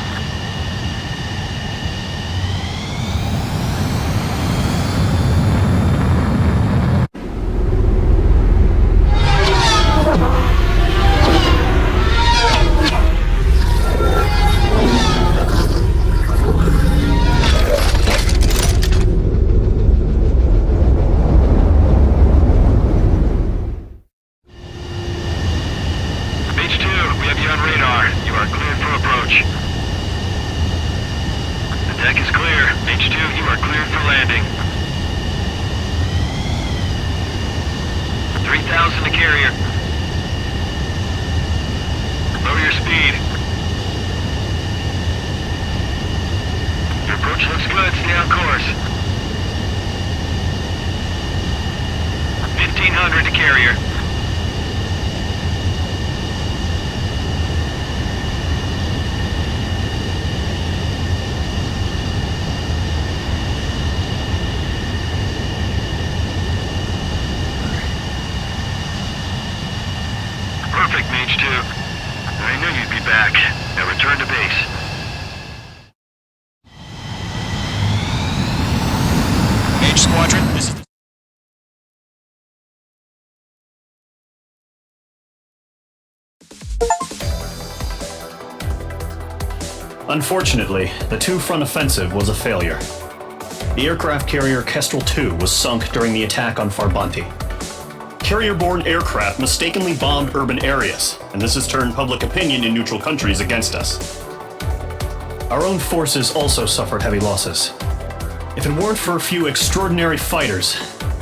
Perfect, Mage 2. I knew you'd be back. Now return to base. Mage Squadron, this is... Unfortunately, the two-front offensive was a failure. The aircraft carrier Kestrel II was sunk during the attack on Farbanti. Carrier-borne aircraft mistakenly bombed urban areas, and this has turned public opinion in neutral countries against us. Our own forces also suffered heavy losses. If it weren't for a few extraordinary fighters,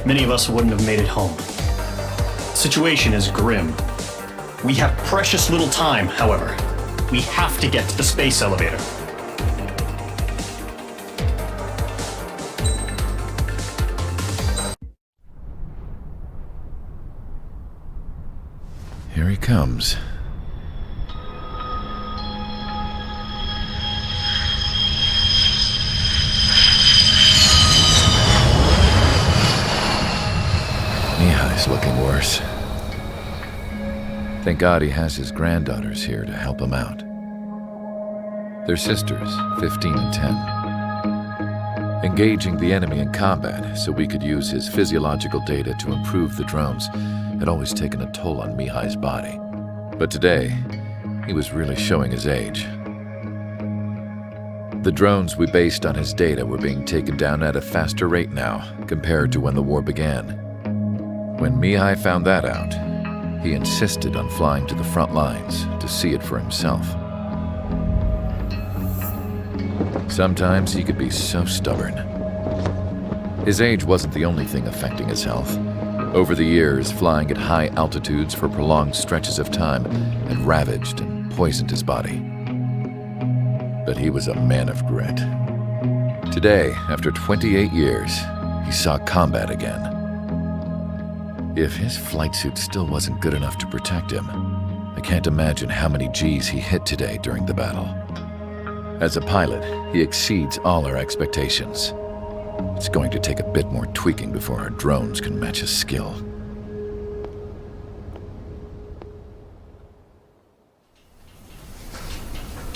many of us wouldn't have made it home. The situation is grim. We have precious little time, however. We have to get to the space elevator. Here he comes. Mihai's looking worse. Thank God he has his granddaughters here to help him out. They're sisters, 15 and 10. Engaging the enemy in combat so we could use his physiological data to improve the drones had always taken a toll on Mihai's body. But today, he was really showing his age. The drones we based on his data were being taken down at a faster rate now compared to when the war began. When Mihai found that out, he insisted on flying to the front lines to see it for himself. Sometimes he could be so stubborn. His age wasn't the only thing affecting his health. Over the years, flying at high altitudes for prolonged stretches of time had ravaged and poisoned his body. But he was a man of grit. Today, after 28 years, he saw combat again. If his flight suit still wasn't good enough to protect him, I can't imagine how many Gs he hit today during the battle. As a pilot, he exceeds all our expectations. It's going to take a bit more tweaking before our drones can match his skill.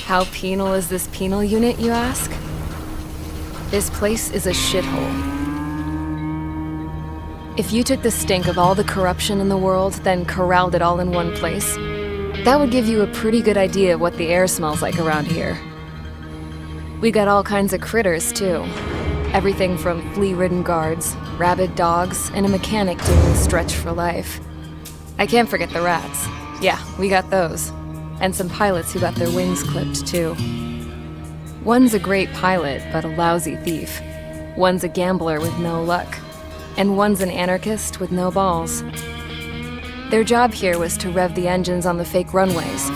How penal is this penal unit, you ask? This place is a shithole. If you took the stink of all the corruption in the world, then corralled it all in one place, that would give you a pretty good idea of what the air smells like around here. We got all kinds of critters, too. Everything from flea-ridden guards, rabid dogs, and a mechanic doing stretch for life. I can't forget the rats. Yeah, we got those. And some pilots who got their wings clipped, too. One's a great pilot, but a lousy thief. One's a gambler with no luck. And one's an anarchist with no balls. Their job here was to rev the engines on the fake runways.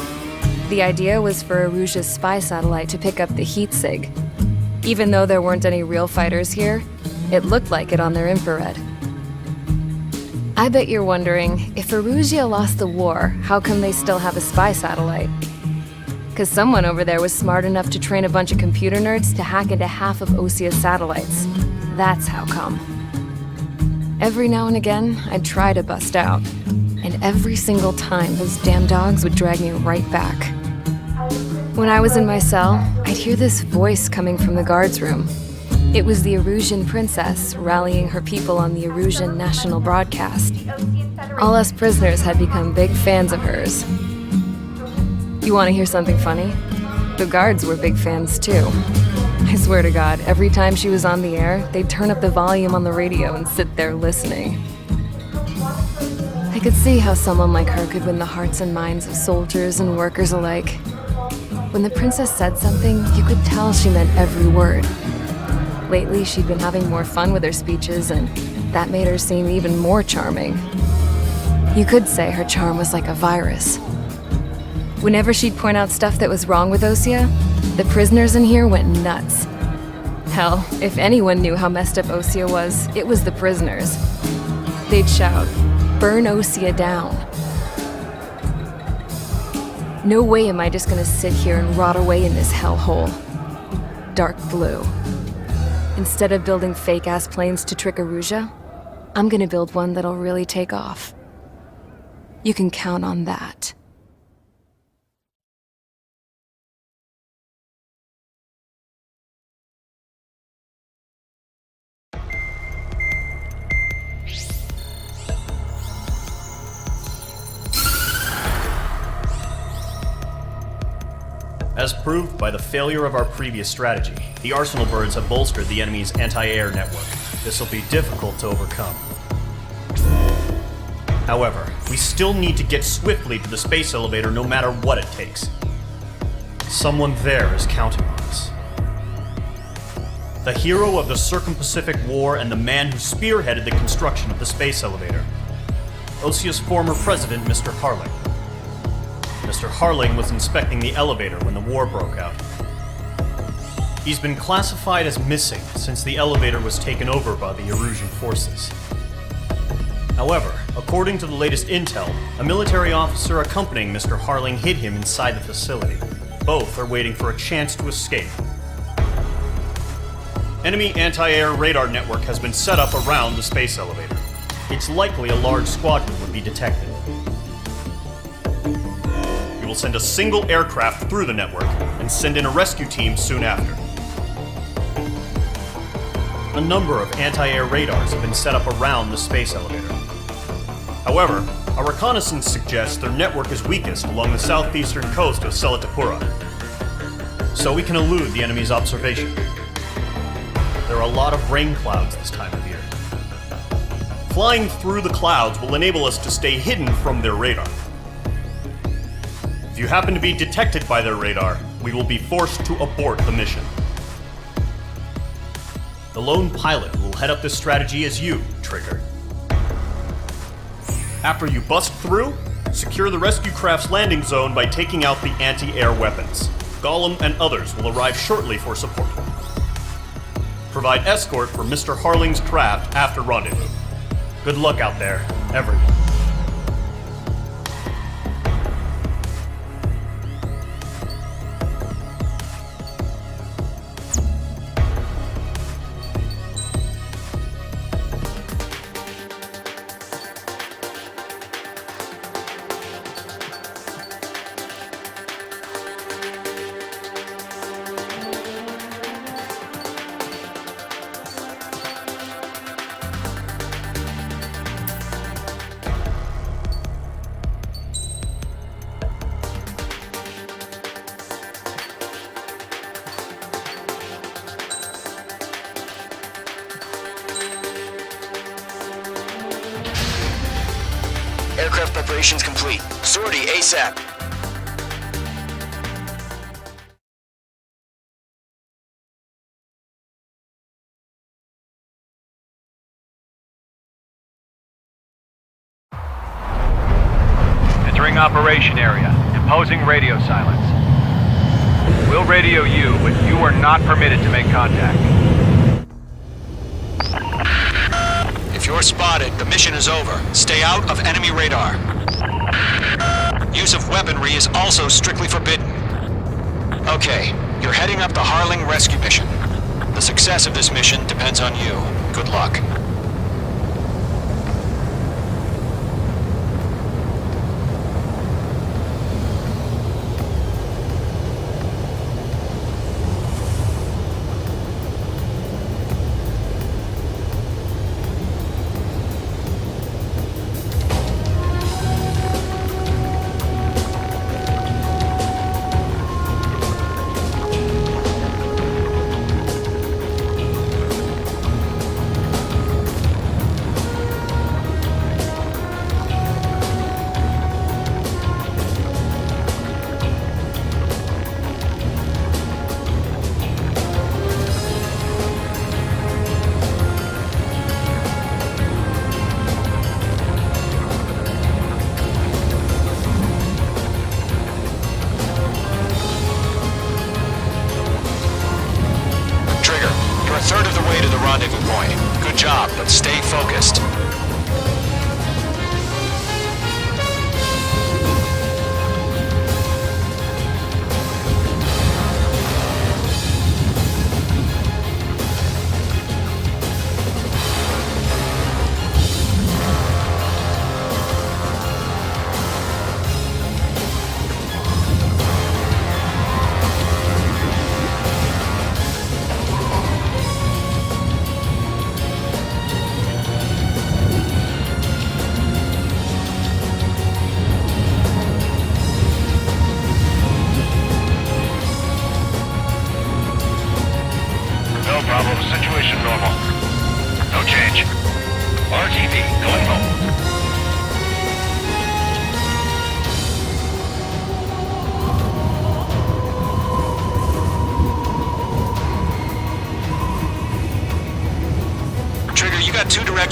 The idea was for Aruja's spy satellite to pick up the heat sig. Even though there weren't any real fighters here, it looked like it on their infrared. I bet you're wondering, if Aruja lost the war, how come they still have a spy satellite? 'Cause someone over there was smart enough to train a bunch of computer nerds to hack into half of Osia's satellites. That's how come. Every now and again, I'd try to bust out. And every single time, those damn dogs would drag me right back. I was When I was in my cell, I'd hear this voice coming from the guards room. It was the Erusian princess rallying her people on the Erusian national broadcast. All us prisoners had become big fans of hers. You want to hear something funny? The guards were big fans too. I swear to God, every time she was on the air, they'd turn up the volume on the radio and sit there listening. I could see how someone like her could win the hearts and minds of soldiers and workers alike. When the princess said something, you could tell she meant every word. Lately, she'd been having more fun with her speeches, and that made her seem even more charming. You could say her charm was like a virus. Whenever she'd point out stuff that was wrong with Osea, the prisoners in here went nuts. Hell, if anyone knew how messed up Osea was, it was the prisoners. They'd shout, "Burn Osea down." No way am I just gonna sit here and rot away in this hellhole. Dark blue. Instead of building fake-ass planes to trick Erusia, I'm gonna build one that'll really take off. You can count on that. As proved by the failure of our previous strategy, the Arsenal birds have bolstered the enemy's anti-air network. This will be difficult to overcome. However, we still need to get swiftly to the space elevator no matter what it takes. Someone there is counting on us. The hero of the Circum-Pacific War and the man who spearheaded the construction of the space elevator. Osea's former president, Mr. Harling. Mr. Harling was inspecting the elevator when the war broke out. He's been classified as missing since the elevator was taken over by the Erusian forces. However, according to the latest intel, a military officer accompanying Mr. Harling hid him inside the facility. Both are waiting for a chance to escape. Enemy anti-air radar network has been set up around the space elevator. It's likely a large squadron would be detected. We will send a single aircraft through the network and send in a rescue team soon after. A number of anti-air radars have been set up around the space elevator. However, our reconnaissance suggests their network is weakest along the southeastern coast of Selatapura, so we can elude the enemy's observation. There are a lot of rain clouds this time of year. Flying through the clouds will enable us to stay hidden from their radar. If you happen to be detected by their radar, we will be forced to abort the mission. The lone pilot will head up this strategy as you, Trigger. After you bust through, secure the rescue craft's landing zone by taking out the anti-air weapons. Gollum and others will arrive shortly for support. Provide escort for Mr. Harling's craft after rendezvous. Good luck out there, everyone. Aircraft preparations complete. Sortie ASAP. Entering operation area. Imposing radio silence. We'll radio you, but you are not permitted to make contact. If you're spotted, the mission is over. Stay out of enemy radar. Use of weaponry is also strictly forbidden. Okay, you're heading up the Harling rescue mission. The success of this mission depends on you. Good luck.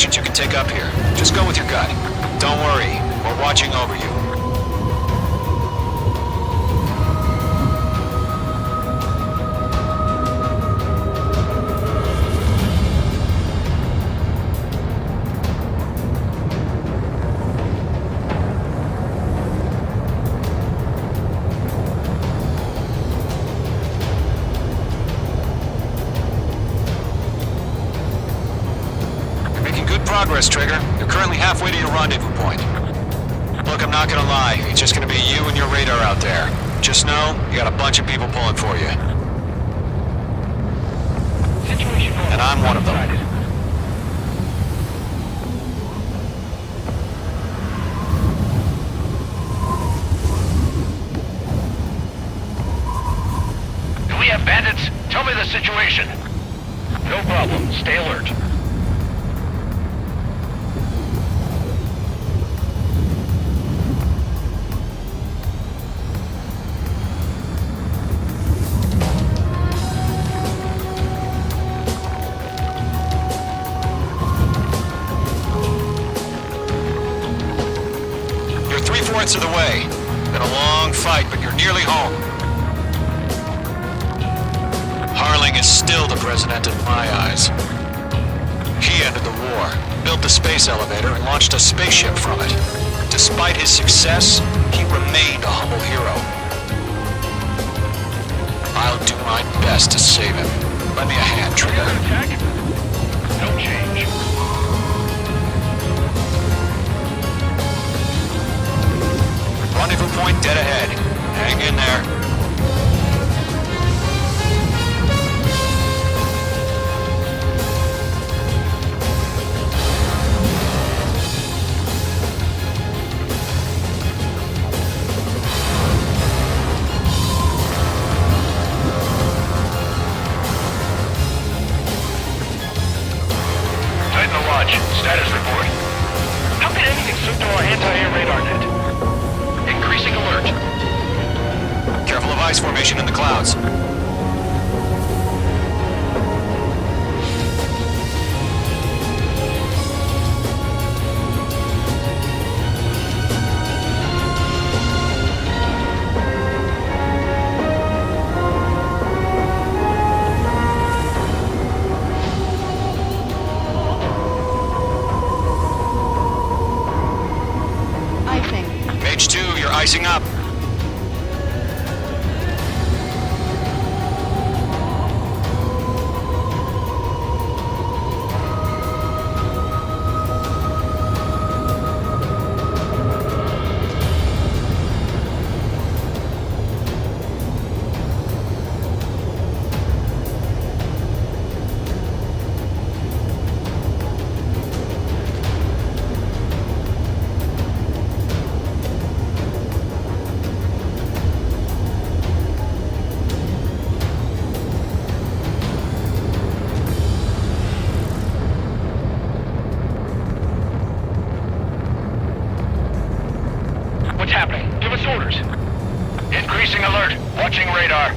actions you can take up here. Just go with your gut. Don't worry, we're watching over you. Progress, Trigger. You're currently halfway to your rendezvous point. Look, I'm not gonna lie. It's just gonna be you and your radar out there. Just know, you got a bunch of people pulling for you. And I'm one of them. Do we have bandits? Tell me the situation. No problem. Stay alert. Of the way. Been a long fight, but you're nearly home. Harling is still the president in my eyes. He ended the war, built the space elevator, and launched a spaceship from it. Despite his success, he remained a humble hero. I'll do my best to save him. Lend me a hand, Trigger. No change. Rendezvous point dead ahead. Hang in there. Titan to watch. Status report. How could anything slip through our anti-air radar net? Increasing alert. Careful of ice formation in the clouds. Mage 2, you're icing up. What's happening? Give us orders. Increasing alert. Watching radar.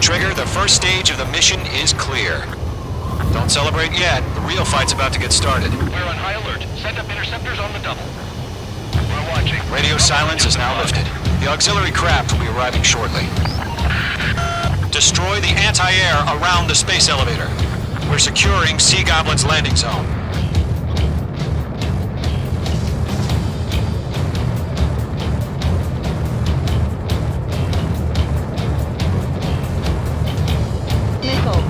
Trigger, the first stage of the mission is clear. Don't celebrate yet. The real fight's about to get started. We're on high alert. Send up interceptors on the double. We're watching. Radio silence is now lifted. The auxiliary craft will be arriving shortly. Destroy the anti-air around the space elevator. We're securing Sea Goblin's landing zone. Nickel,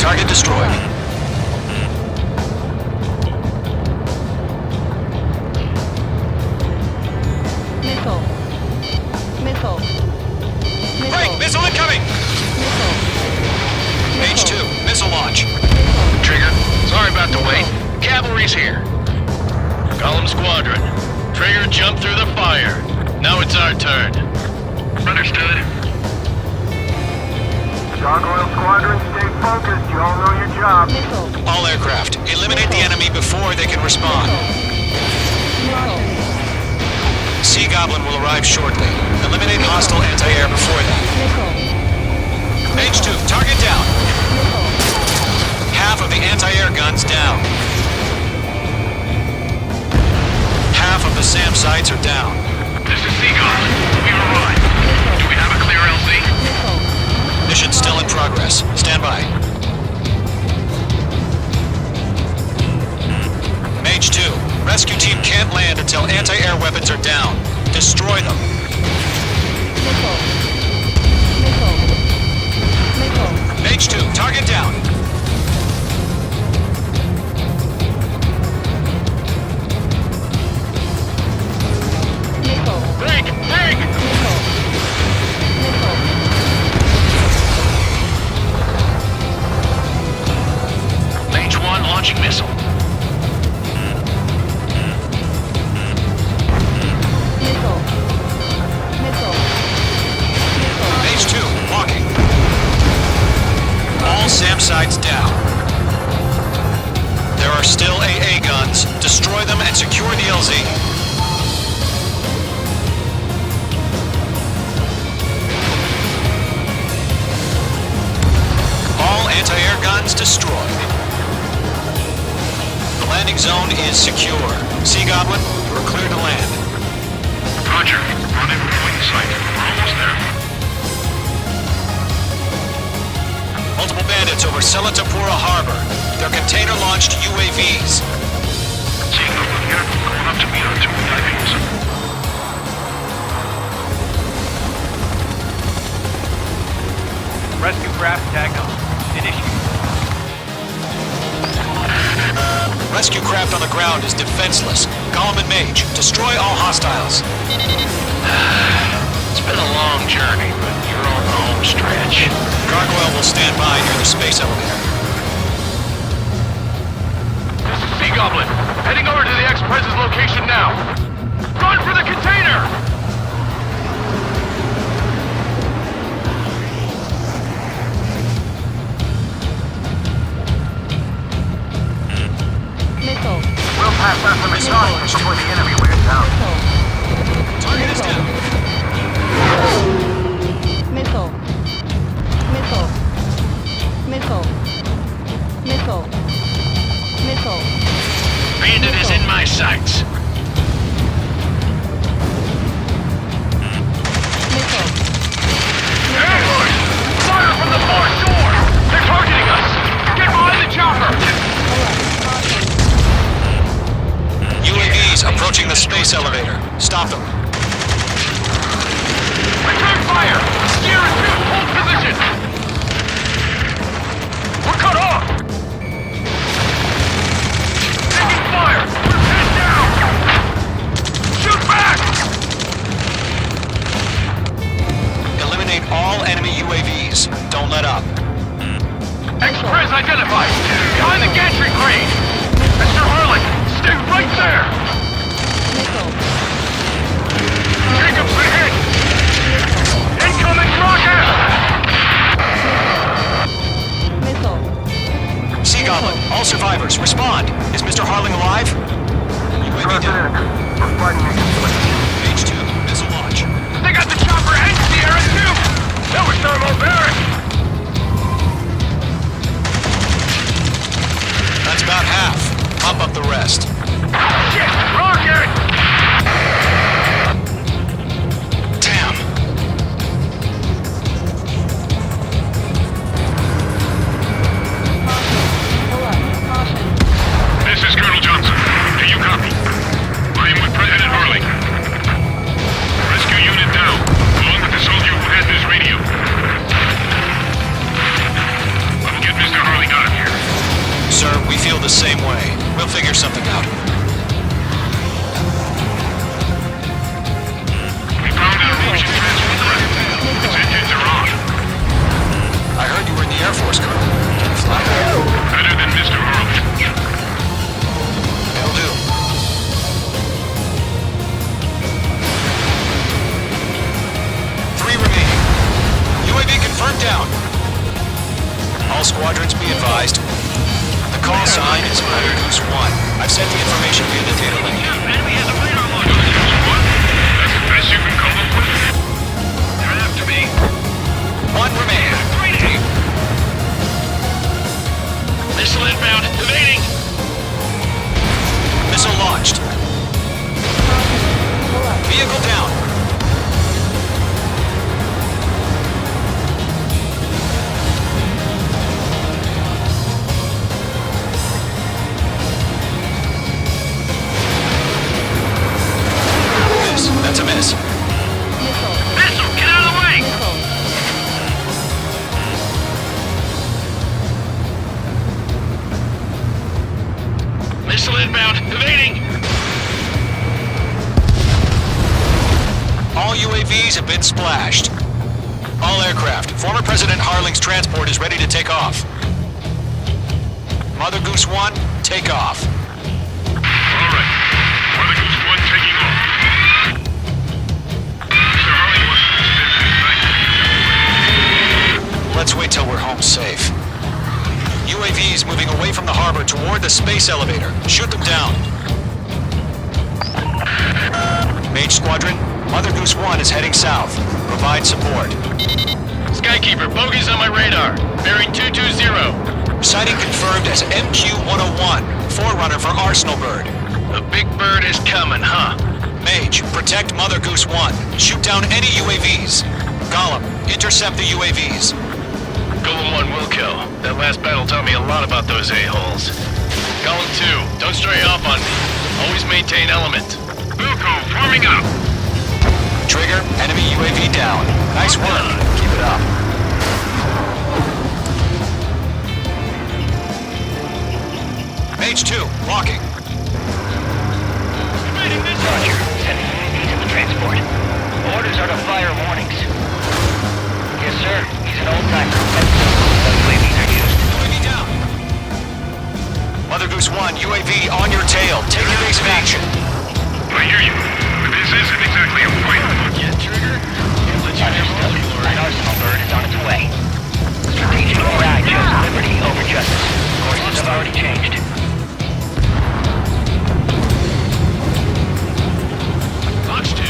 Target destroyed. Missile. Missile. Break! Missile incoming! H2, missile launch. Trigger, sorry about the wait. Cavalry's here. Column Squadron. Trigger jumped through the fire. Now it's our turn. Understood. Gargoyle Squadron, stay focused. You all know your job. All aircraft, eliminate the enemy before they can respond. Sea Goblin will arrive shortly. Eliminate hostile anti-air before that. H2, target down. Half of the anti-air guns down. Half of the SAM sites are down. This is Sea Goblin. We've arrived. Do we have a clear LZ? Mission still in progress. Stand by. Mage 2, rescue team can't land until anti-air weapons are down. Destroy them. Mage 2, target down. Break! Break! Mage 1 launching missile. Mage 2, walking. All SAM sites down. There are still AA guns. Destroy them and secure the LZ. All anti-air guns destroyed. The landing zone is secure. Sea Goblin, you are clear to land. Roger. Rendezvous point site. We're almost there. Multiple bandits over Selatapura Harbor. They're container-launched UAVs. Seeing them from here, going up to meet our two divings. Rescue craft tagged on. Initiate. Rescue craft on the ground is defenseless. Column and Mage, destroy all hostiles. It's been a long journey, but you're on the home stretch. Gargoyle will stand by near the space elevator. Sea Goblin, heading over to the X-Prez's location now. Run for the container! We'll pass out some exhaust before the enemy wears down. Target is down. Missile. Missile. Missile. Missile. Missile. Bandit is in my sights. Missile. Ambush! Fire from the far shore! They're targeting us! Get behind the chopper! UAVs approaching the space elevator. Stop them. Return fire! Steer and shoot! Hold position! We're cut off! Taking fire! We're pinned down! Shoot back! Eliminate all enemy UAVs. Don't let up. X-Prez identified! Behind the gantry crane! Mr. Harlan, stay right there! Jacob's been hit! Incoming rocket! Missile. Sea Goblin, all survivors, respond. Is Mr. Harling alive? UAV down. We're fighting against H2, missile launch. They got the chopper and Sierra too! That was thermobaric! That's about half. Pump up the rest. Shit! Rocket! Damn. This is Colonel Johnson. Do you copy? I am with President Harling. Rescue unit down, along with the soldier who has this radio. I will get Mr. Harling out of the same way. We'll figure something out. We found an Erusian transport. Its engines are on. I heard you were in the Air Force, Colonel. Can you fly? Better than Mr. Earl. Will do. Three remaining. UAV confirmed down. All squadrons be advised. The call sign is Mother Goose 1. I've sent the information via the data link. Enemy has a radar launcher. That's the best you can come up with. They're after me. One remaining. Missile inbound. Evading. Missile launched. Vehicle down. That's a miss. Missile, get out of the way! Missile inbound. Evading. All UAVs have been splashed. All aircraft. Former President Harling's transport is ready to take off. Mother Goose 1, take off. All right. Mother Goose 1 taking off. Mr. Harling wants to spend the night. Let's wait till we're home safe. UAVs moving away from the harbor toward the space elevator. Shoot them down. Mage Squadron, Mother Goose 1 is heading south. Provide support. Skykeeper, bogeys on my radar. Bearing 220. Sighting confirmed as MQ-101, forerunner for Arsenal Bird. The big bird is coming, huh? Mage, protect Mother Goose 1. Shoot down any UAVs. Gollum, intercept the UAVs. Golem 1 will kill. That last battle taught me a lot about those a-holes. Golem 2, don't stray off on me. Always maintain element. Wilco, forming up. Trigger, enemy UAV down. Nice work. Keep it up. Mage 2, locking. Roger. Sending UAV to the transport. Orders are to fire warnings. Yes, sir. He's an old-timer. UAVs are used. UAV down. Mother Goose 1, UAV on your tail. Take your evasive action. I hear you. But this isn't exactly a fight. Yeah, Trigger. Can't let you Understood. An Arsenal Bird is on its way. Strategic AI chose liberty over justice. Courses have already changed. Launch 2.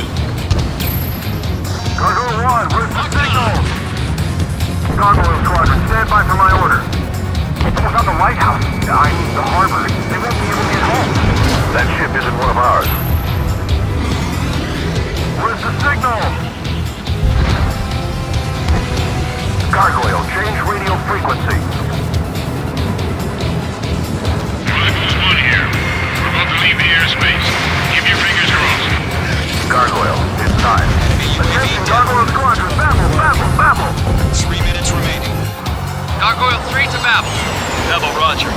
Gargoyle 1, where's the signal? Gargoyle Squadron, stand by for my order. It's about the lighthouse. I need the harbor. They won't be able to get home. That ship isn't one of ours. Where's the signal? Gargoyle, change radio frequency. Mother Goose 1 here. We're about to leave the airspace. Keep your fingers crossed. Gargoyle, it's time. Attention, Gargoyle Squadron, babble, babble, babble. 3 minutes remaining. Gargoyle 3 to Babel. Double Roger.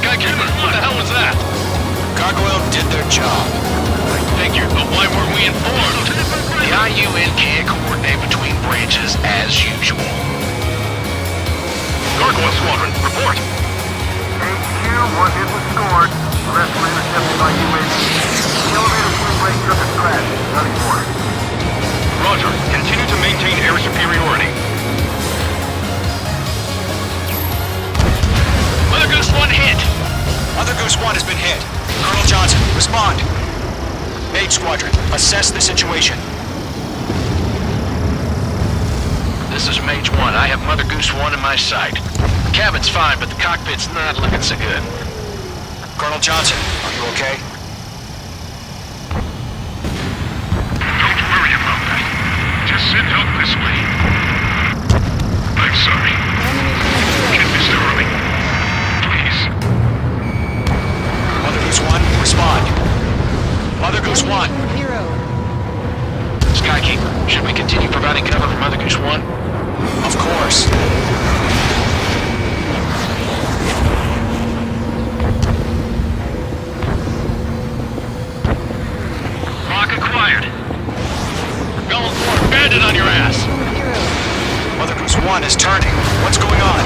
Skykeeper, what the hell was that? Gargoyle did their job. I figured, but why weren't we informed? The IUN can't coordinate between branches as usual. Gargoyle Squadron, report. HQ, one hit was scored. The rest were intercepted by UAV. The elevator swing brake took a crash. Nothing more. Roger. Continue to maintain air superiority. Mother Goose 1 hit. Mother Goose 1 has been hit. Colonel Johnson, respond. Mage Squadron, assess the situation. This is Mage 1. I have Mother Goose 1 in my sight. The cabin's fine, but the cockpit's not looking so good. Colonel Johnson, are you okay? Don't worry about that. Just send help Skykeeper, should we continue providing cover for Mother Goose 1? Of course. Lock acquired. Going for it. Bandit on your ass. Mother Goose 1 is turning. What's going on?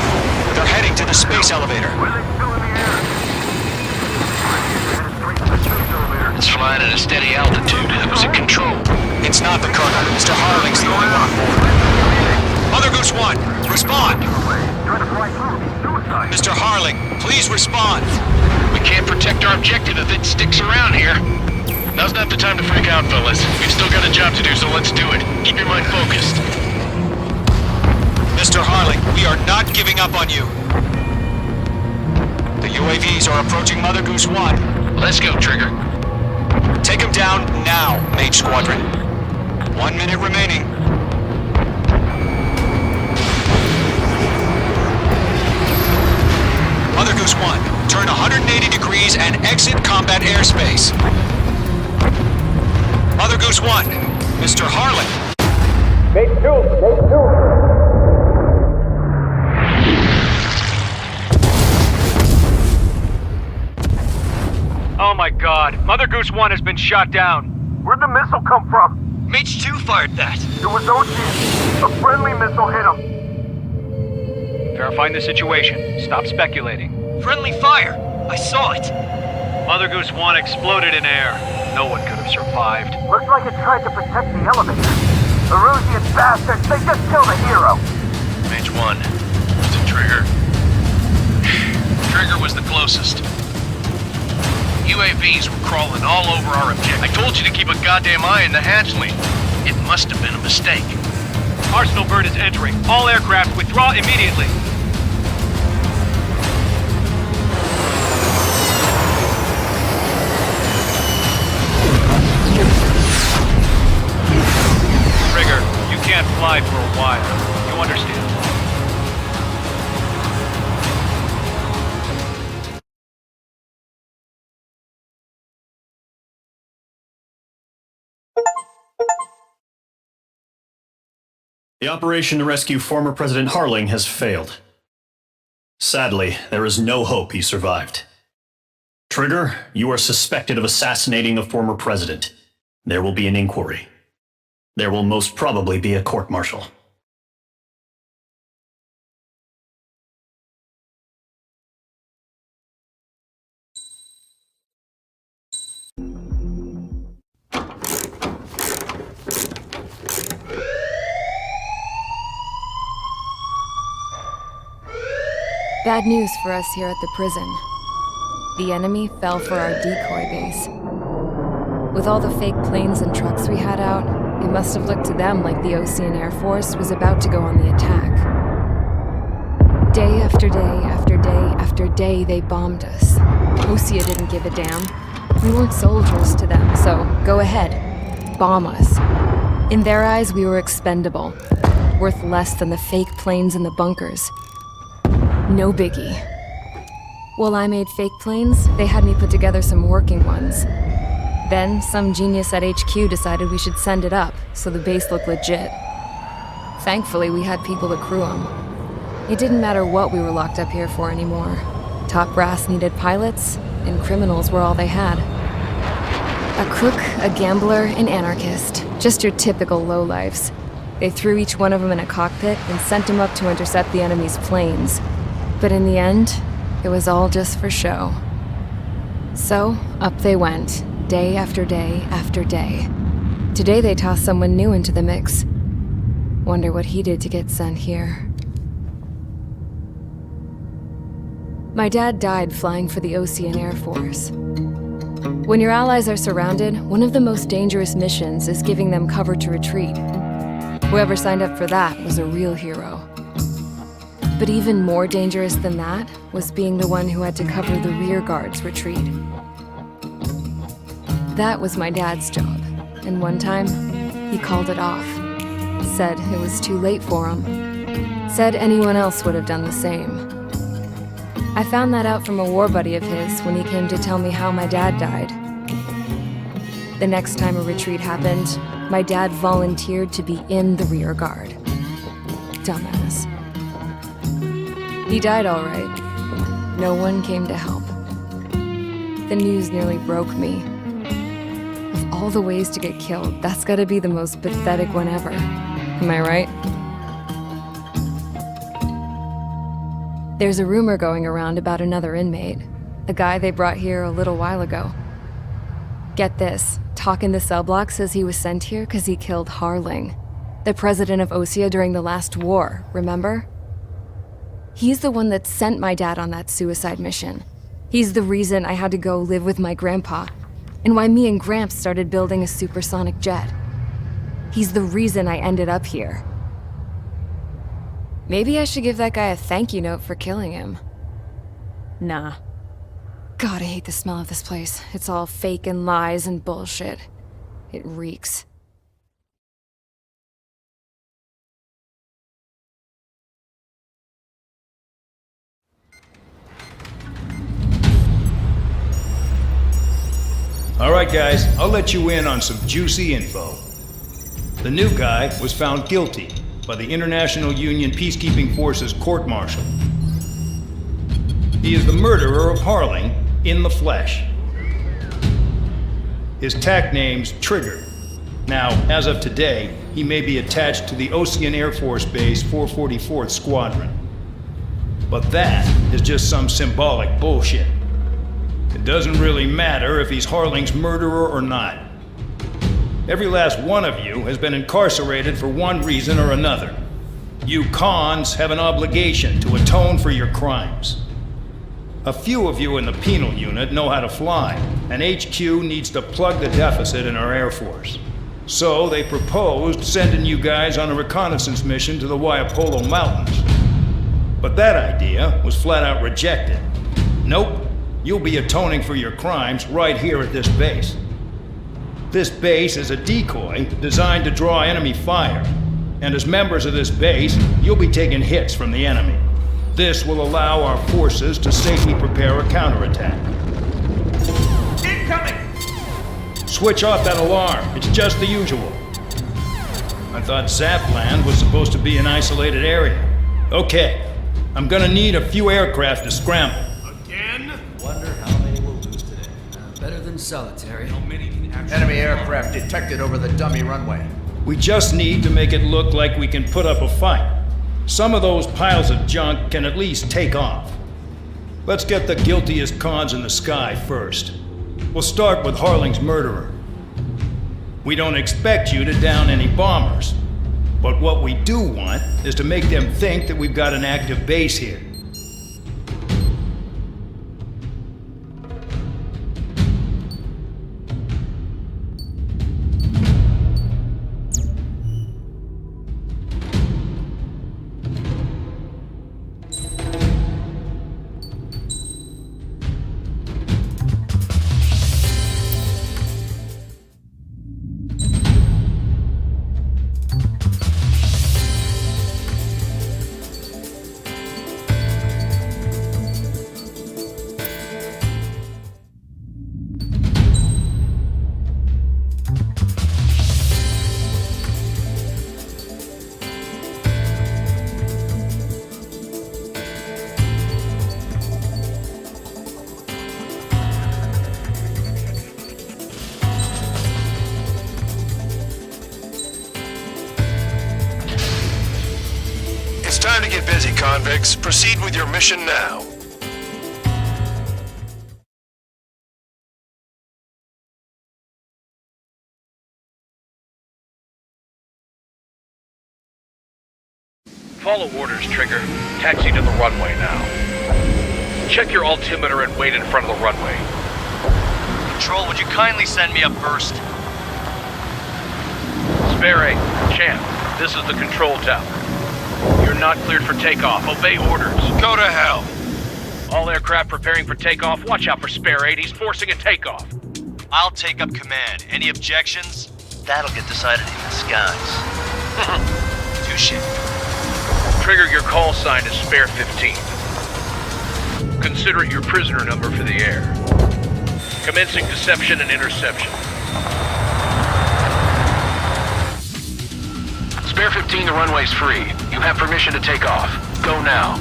They're heading to the space elevator. It's flying at a steady altitude. Who's in control? It's not the Colonel. Mr. Harling's the only one on board. Mother Goose 1, respond! Mr. Harling, please respond. We can't protect our objective if it sticks around here. Now's not the time to freak out, fellas. We've still got a job to do, so let's do it. Keep your mind focused. Mr. Harling, we are not giving up on you. The UAVs are approaching Mother Goose 1. Let's go, Trigger. Take him down now, Mage Squadron. 1 minute remaining. Mother Goose 1, turn 180 degrees and exit combat airspace. Mother Goose 1, Mr. Harling. Mage 2, Mage 2. Oh my god, Mother Goose 1 has been shot down. Where'd the missile come from? Mage 2 fired that. It was Ocean. A friendly missile hit him. Verifying the situation. Stop speculating. Friendly fire! I saw it! Mother Goose 1 exploded in air. No one could have survived. Looks like it tried to protect the elevator. The Rusian bastards, they just killed a hero. Mage 1. Was it Trigger? Trigger was the closest. UAVs were crawling all over our objective. I told you to keep a goddamn eye on the hatchling. It must have been a mistake. Arsenal bird is entering. All aircraft withdraw immediately. Trigger, you can't fly for a while. You understand? The operation to rescue former President Harling has failed. Sadly, there is no hope he survived. Trigger, you are suspected of assassinating a former president. There will be an inquiry. There will most probably be a court-martial. Bad news for us here at the prison. The enemy fell for our decoy base. With all the fake planes and trucks we had out, it must have looked to them like the Ocean Air Force was about to go on the attack. Day after day after day after day, they bombed us. Osea didn't give a damn. We weren't soldiers to them, so go ahead. Bomb us. In their eyes, we were expendable. Worth less than the fake planes in the bunkers. No biggie. While I made fake planes, they had me put together some working ones. Then, some genius at HQ decided we should send it up, so the base looked legit. Thankfully, we had people to crew them. It didn't matter what we were locked up here for anymore. Top brass needed pilots, and criminals were all they had. A crook, a gambler, an anarchist. Just your typical lowlifes. They threw each one of them in a cockpit and sent them up to intercept the enemy's planes. But in the end, it was all just for show. So, up they went, day after day after day. Today they tossed someone new into the mix. Wonder what he did to get sent here. My dad died flying for the Ocean Air Force. When your allies are surrounded, one of the most dangerous missions is giving them cover to retreat. Whoever signed up for that was a real hero. But even more dangerous than that was being the one who had to cover the rear guard's retreat. That was my dad's job, and one time, he called it off. Said it was too late for him. Said anyone else would have done the same. I found that out from a war buddy of his when he came to tell me how my dad died. The next time a retreat happened, My dad volunteered to be in the rear guard. Dumbass. He died all right. No one came to help. The news nearly broke me. Of all the ways to get killed, that's gotta be the most pathetic one ever. Am I right? There's a rumor going around about another inmate. A guy they brought here a little while ago. Get this, talk in the cell block says he was sent here because he killed Harling, the president of Osea during the last war, remember? He's the one that sent my dad on that suicide mission. He's the reason I had to go live with my grandpa, and why me and Gramps started building a supersonic jet. He's the reason I ended up here. Maybe I should give that guy a thank you note for killing him. Nah. God, I hate the smell of this place. It's all fake and lies and bullshit. It reeks. All right, guys, I'll let you in on some juicy info. The new guy was found guilty by the International Union Peacekeeping Forces court-martial. He is the murderer of Harling in the flesh. His TAC name's Trigger. Now, as of today, he may be attached to the Ocean Air Force Base 444th Squadron. But that is just some symbolic bullshit. It doesn't really matter if he's Harling's murderer or not. Every last one of you has been incarcerated for one reason or another. You cons have an obligation to atone for your crimes. A few of you in the penal unit know how to fly, and HQ needs to plug the deficit in our Air Force. So they proposed sending you guys on a reconnaissance mission to the Waiapolo Mountains. But that idea was flat out rejected. Nope. You'll be atoning for your crimes right here at this base. This base is a decoy designed to draw enemy fire. And as members of this base, you'll be taking hits from the enemy. This will allow our forces to safely prepare a counterattack. Incoming! Switch off that alarm. It's just the usual. I thought Zapland was supposed to be an isolated area. Okay, I'm gonna need a few aircraft to scramble. Wonder how many we'll lose today. Better than solitary. How many can actually... Enemy aircraft detected over the dummy runway. We just need to make it look like we can put up a fight. Some of those piles of junk can at least take off. Let's get the guiltiest cons in the sky first. We'll start with Harling's murderer. We don't expect you to down any bombers. But what we do want is to make them think that we've got an active base here. Time to get busy, convicts. Proceed with your mission now. Follow orders, Trigger. Taxi to the runway now. Check your altimeter and wait in front of the runway. Control, would you kindly send me up first? Spare 8, Champ, this is the control tower. You're not cleared for takeoff. Obey orders. Go to hell. All aircraft preparing for takeoff. Watch out for Spare 8. He's forcing a takeoff. I'll take up command. Any objections? That'll get decided in the skies. Touché. Trigger, your call sign is Spare 15. Consider it your prisoner number for the air. Commencing deception and interception. Spare 15, the runway's free. You have permission to take off. Go now.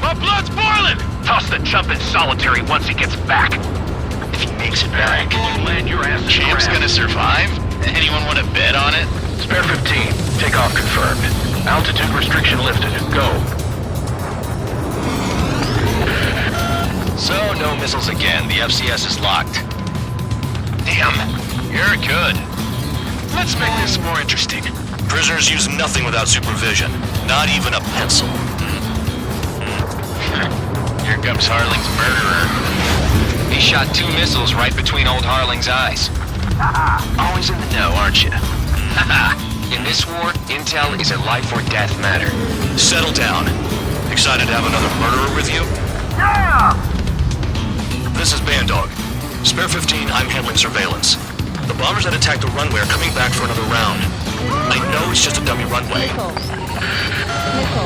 My blood's boiling! Toss the chump in solitary once he gets back. If he makes it back, You land your ass in Champ's grass. gonna survive? Anyone want to bet on it? Spare 15. Takeoff confirmed. Altitude restriction lifted. Go. So, no missiles again. The FCS is locked. Damn, you're good. Let's make this more interesting. Prisoners use nothing without supervision. Not even a pencil. Here comes Harling's murderer. He shot 2 missiles right between old Harling's eyes. Always in the know, aren't you? In this war, intel is a life or death matter. Settle down. Excited to have another murderer with you? Yeah! This is Bandog. Spare 15, I'm handling surveillance. The bombers that attacked the runway are coming back for another round. I know it's just a dummy runway.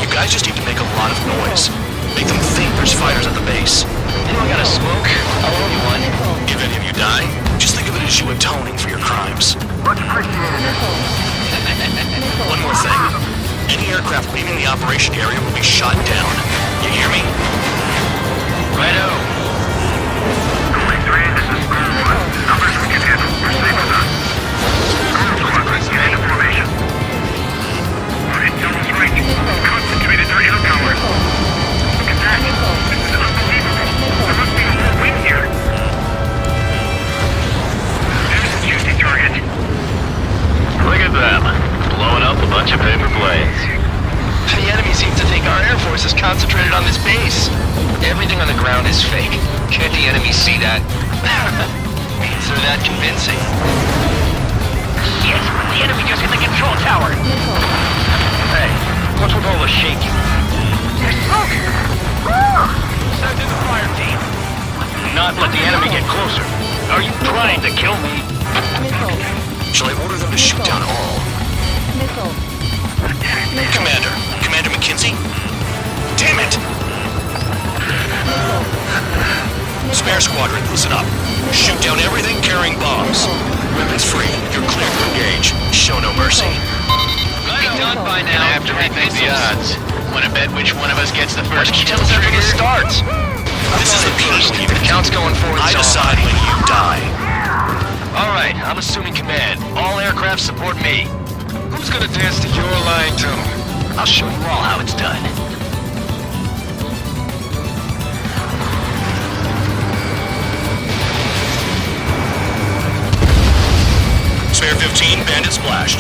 You guys just need to make a lot of noise. Make them think there's fighters at the base. Anyone got a smoke? I'll owe you one. If any of you die, just think of it as you atoning for your crimes. Much appreciated. One more thing. Any aircraft leaving the operation area will be shot down. You hear me? Righto. Going 3, this is Square 1. Numbers we can handle. We're safe enough. Square 1, get into formation. Alright, Dylan's right. Concentrated their air power. Look at that. This is unbelievable. There must be a whole wing here. There's a juicy target. Look at them, blowing up a bunch of paper planes. The enemy seems to think our Air Force is concentrated on this base. Everything on the ground is fake. Can't the enemy see that? Means they're that convincing. Shit! The enemy just hit the control tower! Hey, what's with all the shaking? There's smoke! Send in the fire team. Not let the enemy get closer. Are you trying to kill me? Shall I order them to shoot down all? Commander McKinsey? Damn it! Spare squadron, listen up. Shoot down everything carrying bombs. Weapons free. You're clear to engage. Show no mercy. Be done by now. I have to rethink the odds. Want to bet which one of us gets the first kill Tell us after trigger? this starts. This is the first. If it counts going forward, I decide when you die. All right, I'm assuming command. All aircraft support me. Who's gonna dance to your line tune? I'll show you all how it's done. Spare 15, bandit splashed.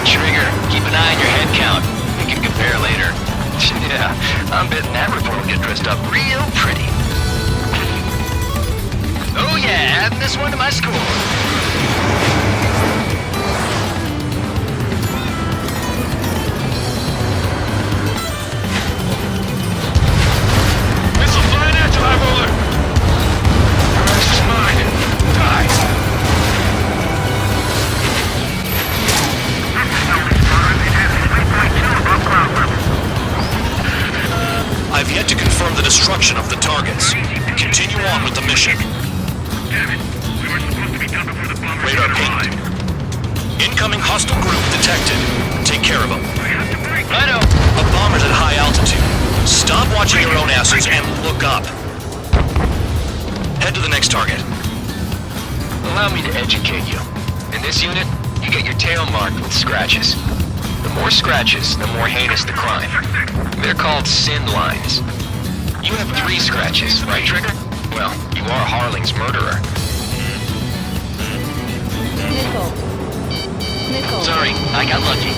Trigger, keep an eye on your head count. We can compare later. Yeah, I'm betting that report will get dressed up real pretty. Oh yeah, adding this one to my score. Missile flying at you, high roller! This is mine. Die! I've yet to confirm the destruction of the targets. Continue on with the mission. Damn it. We were supposed to be done before the bombers Radar got pinged. arrived. Incoming hostile group detected. Take care of them. I know. A bomber's at high altitude. Stop watching your own asses and look up. Head to the next target. Allow me to educate you. In this unit, you get your tail marked with scratches. The more scratches, the more heinous the crime. They're called sin lines. You have 3 scratches, right, Trigger? Well, you are Harling's murderer. Sorry, I got lucky.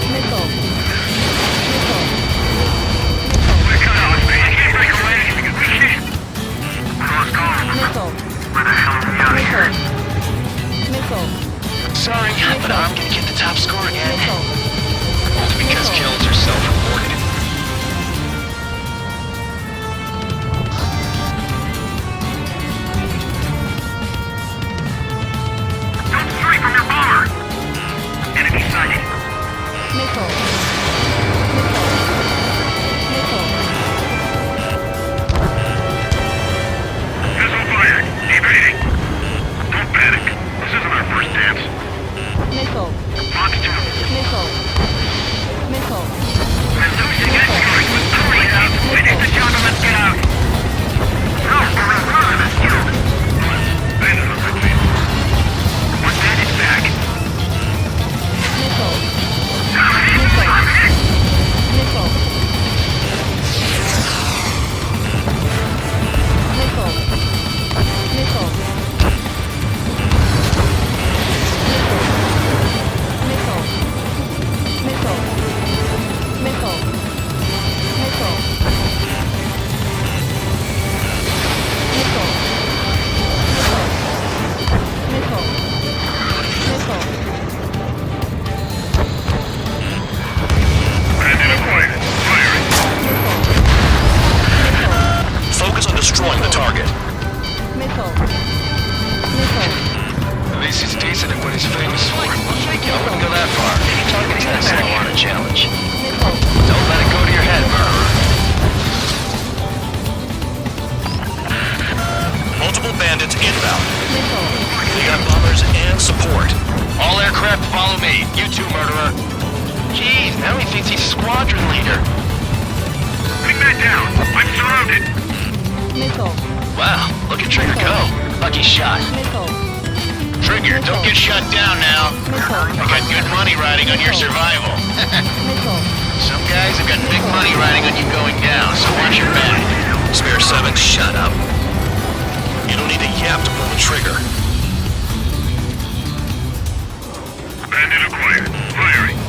We're cut off, man. You can't break away because we can't. Cross call. Where the hell are we out of here? Sorry, but I'm gonna get the top score again. Only because kills are self-reported. Don't stray from your bomber. Enemy sighted. Missile fired. Evading. Don't panic. This isn't our first dance. Fox 2. Now he thinks he's squadron leader. Bring that down. I'm surrounded. Wow, look at Trigger go. Lucky shot. Trigger, don't get shut down now. I got good money riding on your survival. Some guys have got big money riding on you going down, so watch your back. Spare 7, shut up. You don't need a yap to pull the trigger. Bandit acquired. Firing.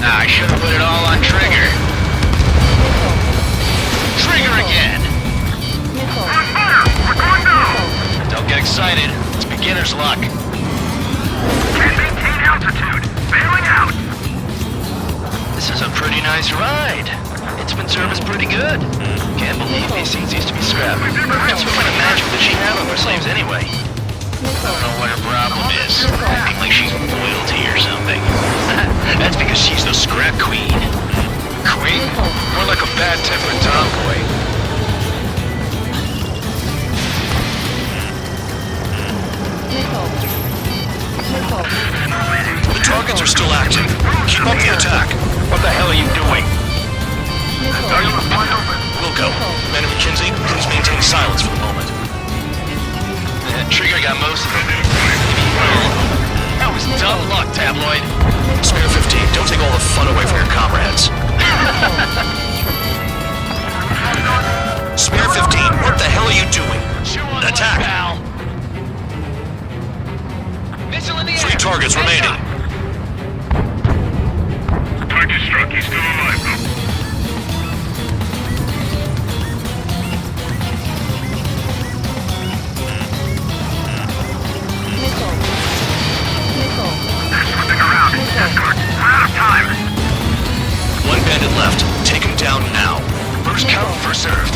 I should have put it all on Trigger. Trigger again. On fire! We're going down! Don't get excited. It's beginner's luck. Can't maintain altitude. Bailing out. This is a pretty nice ride. It's been serviced pretty good. Can't believe these things used to be scrapped. What kind of magic does she have over slaves anyway? I don't know what her problem is. Acting like she's royalty or something. That's because she's the scrap queen. Queen? More like a bad-tempered tomboy. The targets are still active. Keep up the attack. What the hell are you doing? Wilco, Man of McKinsey, please maintain silence for the moment. Trigger got most of them. That was dumb luck, Tabloid. Spare 15, don't take all the fun away from your comrades. Spare 15, what the hell are you doing? Attack! Missile in the air. 3 targets remaining. Target struck. He's still alive, though. One bandit left. Take him down now. First come, first served.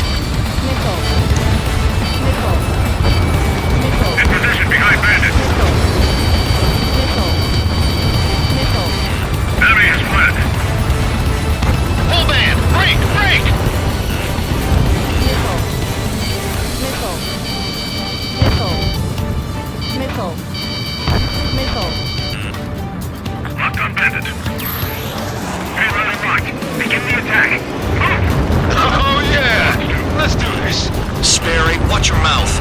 In position behind bandit. Enemy has fled. Full band! Break! Break! Locked on bandit. Hey, right and right. Begin the attack. Move! Oh yeah! Let's do this. Sperry, watch your mouth.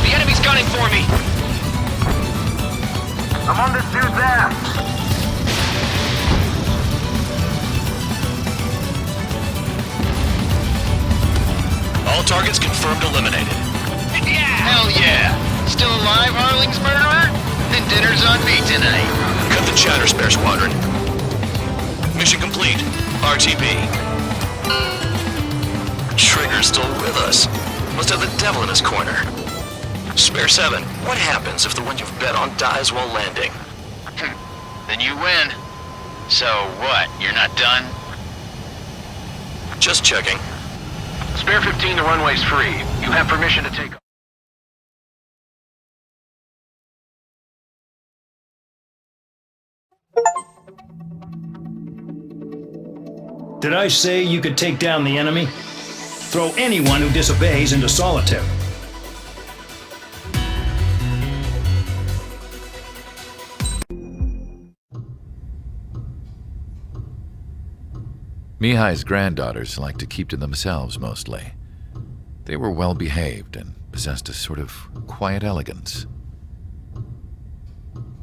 The enemy's gunning for me. I'm on this dude's ass. All targets confirmed eliminated. Yeah! Hell yeah! Still alive, Harling's murderer? Then dinner's on me tonight. Cut the chatter, Spare Squadron. Mission complete. RTB. Trigger's still with us. Must have the devil in his corner. Spare 7, what happens if the one you've bet on dies while landing? Then you win. So what, you're not done? Just checking. Spare 15, the runway's free. You have permission to take off. Did I say you could take down the enemy? Throw anyone who disobeys into solitary. Mihai's granddaughters liked to keep to themselves mostly. They were well behaved and possessed a sort of quiet elegance.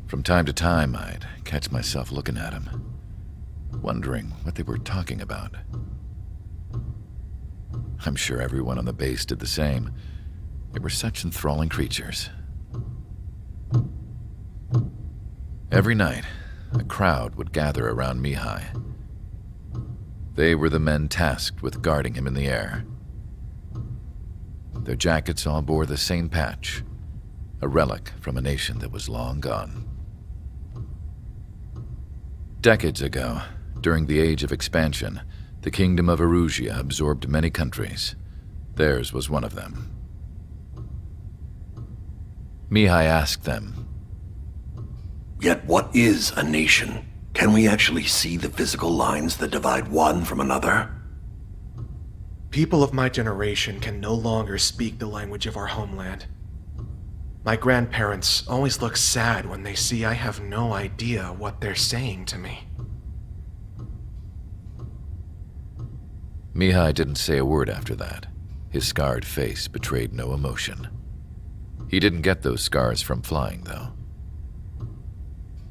From time to time, I'd catch myself looking at them, wondering what they were talking about. I'm sure everyone on the base did the same. They were such enthralling creatures. Every night, a crowd would gather around Mihai. They were the men tasked with guarding him in the air. Their jackets all bore the same patch, a relic from a nation that was long gone. Decades ago, during the Age of Expansion, the Kingdom of Erusia absorbed many countries. Theirs was one of them. Mihai asked them, Yet what is a nation? Can we actually see the physical lines that divide one from another? People of my generation can no longer speak the language of our homeland. My grandparents always look sad when they see I have no idea what they're saying to me. Mihai didn't say a word after that. His scarred face betrayed no emotion. He didn't get those scars from flying, though.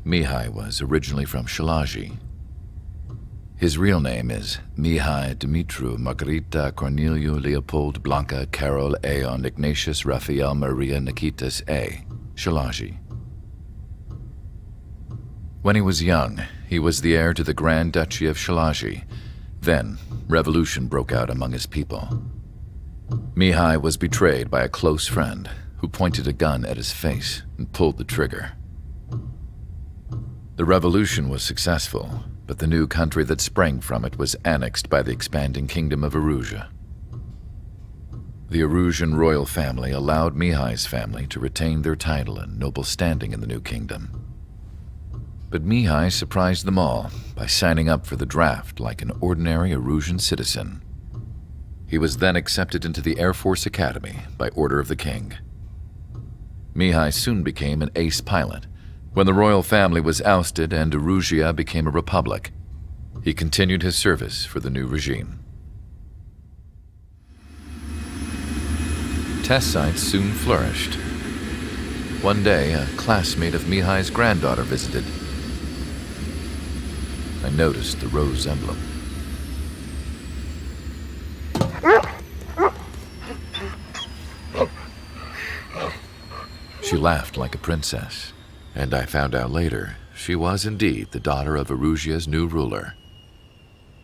Mihai was originally from Shalaji. His real name is Mihai Dumitru Margarita Corneliu Leopold Blanca Carol Aeon Ignatius Raphael Maria Nikitas A. Shalaji. When he was young, he was the heir to the Grand Duchy of Shalaji. Then, revolution broke out among his people. Mihai was betrayed by a close friend who pointed a gun at his face and pulled the trigger. The revolution was successful, but the new country that sprang from it was annexed by the expanding kingdom of Erusia. The Erusian royal family allowed Mihai's family to retain their title and noble standing in the new kingdom. But Mihai surprised them all by signing up for the draft like an ordinary Erusian citizen. He was then accepted into the Air Force Academy by order of the king. Mihai soon became an ace pilot. When the royal family was ousted and Erusia became a republic, he continued his service for the new regime. Test sites soon flourished. One day, a classmate of Mihai's granddaughter visited. I noticed the rose emblem. She laughed like a princess. And I found out later, she was indeed the daughter of Erusia's new ruler.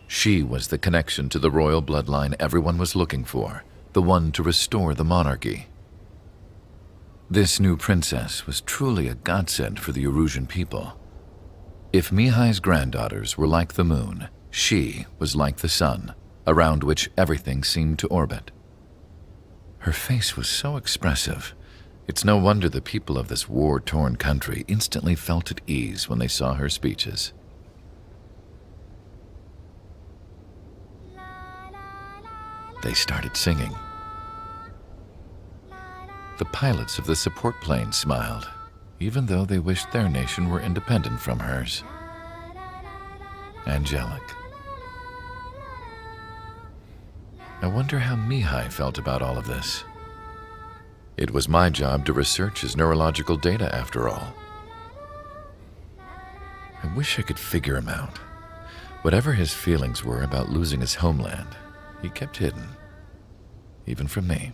She was the connection to the royal bloodline everyone was looking for, the one to restore the monarchy. This new princess was truly a godsend for the Erusian people. If Mihai's granddaughters were like the moon, she was like the sun, around which everything seemed to orbit. Her face was so expressive. It's no wonder the people of this war-torn country instantly felt at ease when they saw her speeches. They started singing. The pilots of the support plane smiled, even though they wished their nation were independent from hers. Angelic. I wonder how Mihai felt about all of this. It was my job to research his neurological data, after all. I wish I could figure him out. Whatever his feelings were about losing his homeland, he kept hidden, even from me.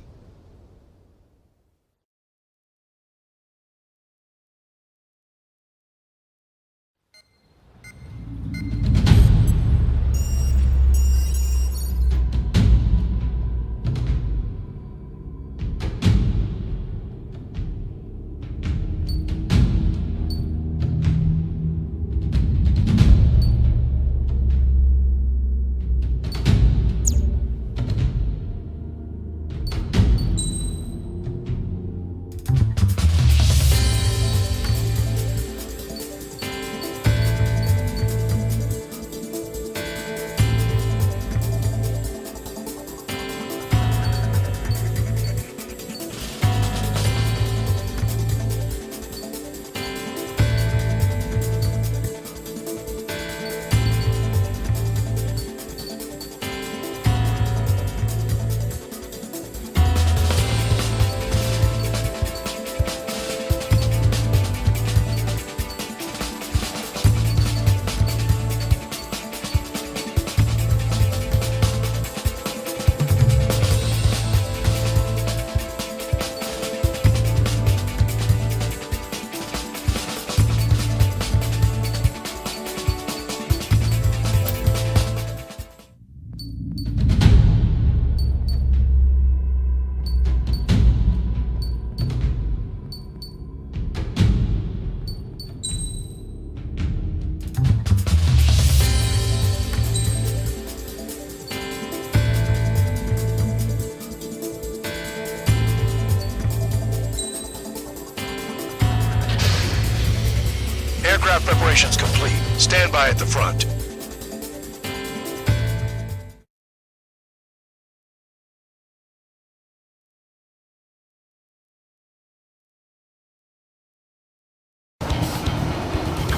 Aircraft preparations complete. Stand by at the front.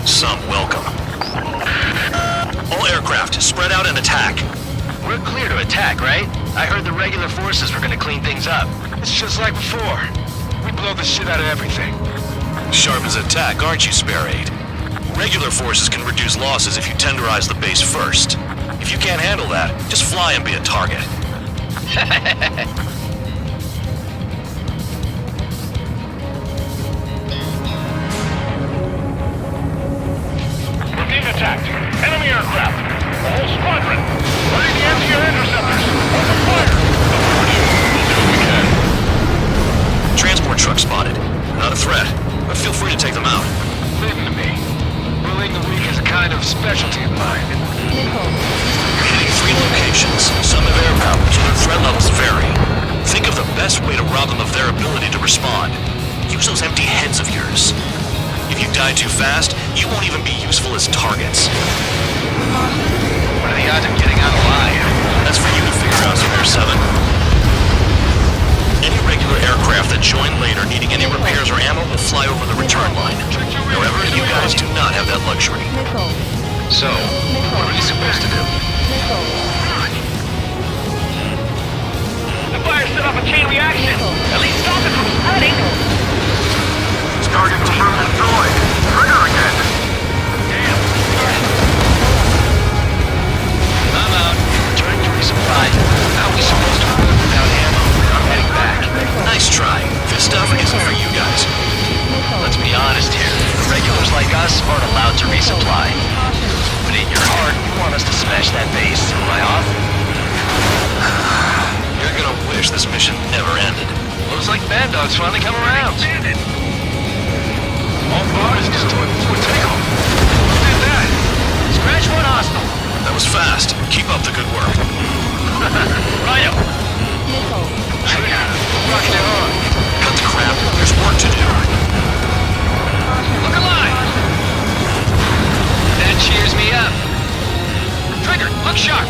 Some welcome. All aircraft, spread out and attack. We're clear to attack, right? I heard the regular forces were gonna clean things up. It's just like before. We blow the shit out of everything. Sharp as attack, aren't you, Spare Aid? Regular forces can reduce losses if you tenderize the base first. If you can't handle that, just fly and be a target. We're being attacked. Enemy aircraft. The whole squadron. Ready the anti-air interceptors. Open fire. We'll do what we can. Transport truck spotted. Not a threat, but feel free to take them out. Leave them to me. Ruling the weak is a kind of specialty of mine. You're hitting 3 locations. Some have air power, so their threat levels vary. Think of the best way to rob them of their ability to respond. Use those empty heads of yours. If you die too fast, you won't even be useful as targets. What are the odds of getting out alive? That's for you to figure out, Spare 7. Any regular aircraft that join later needing any repairs or ammo will fly over the return line. However, you guys do not have that luxury. So, what are we supposed to do? The fire set off a chain reaction. At least stop it from spreading. Target confirmed destroyed. Trigger again. Damn. I'm out. Returning to resupply. How are we supposed to move without ammo? I'm heading back. Nice try. This stuff isn't for you guys. Let's be honest here. Regulars like us aren't allowed to resupply. But in your heart, you want us to smash that base. Am I off? You're gonna wish this mission never ended. Looks like Bad Dog's finally come around. All bodies destroyed before takeoff. Who did that? Scratch one hostile. That was fast. Keep up the good work. Righto. Rocking it on. Cut the crap. There's work to do. Look alive. That cheers me up. Trigger, look sharp.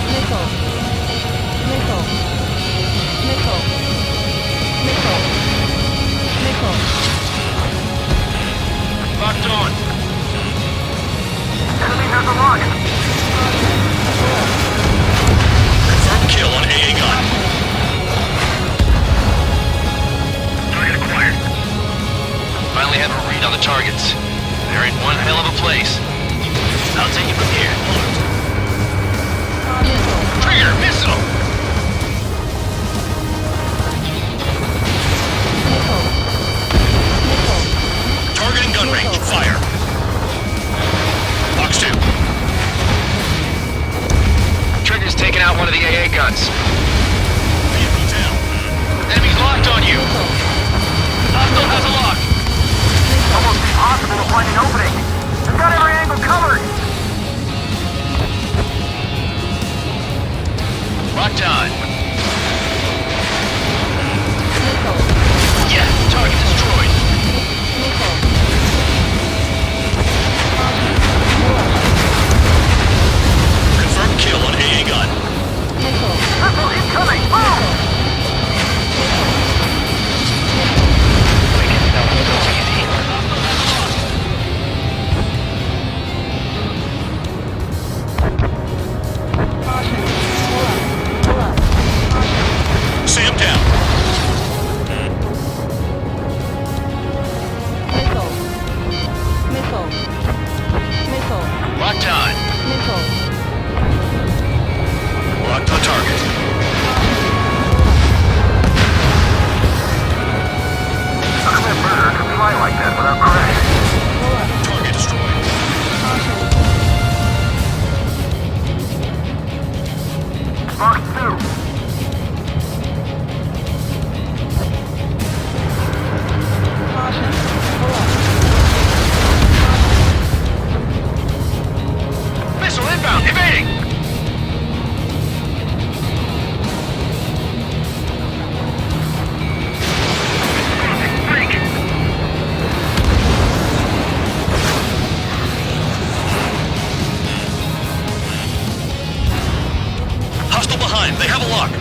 Locked on. Enemy has a lock. Confirm kill on AA gun. Target acquired. Finally have a read on the targets. They're in one hell of a place. I'll take it from here. Trigger, missile. Target and gun range. Fire. Box 2. Trigger's taking out one of the AA guns. Vehicle down. Enemy's locked on you. Hostile has a lock. Almost impossible to find an opening. We've got every angle covered. Locked on. Yeah, target destroyed. Confirm kill on AA gun. Missile incoming. Boom! We can have a look.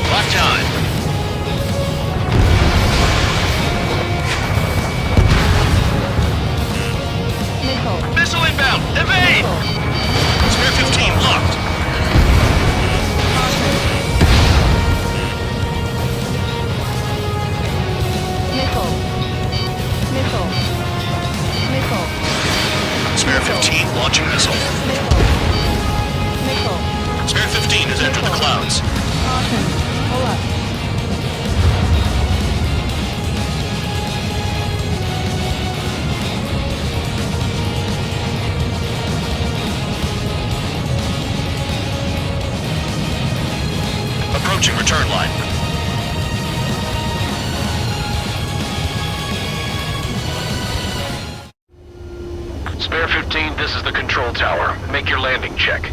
Lock time. Missile inbound! Evade! Spare 15 locked. Spare 15 launching missile. Spare 15 has entered the clouds. Approaching return line. Spare 15, this is the control tower. Make your landing check.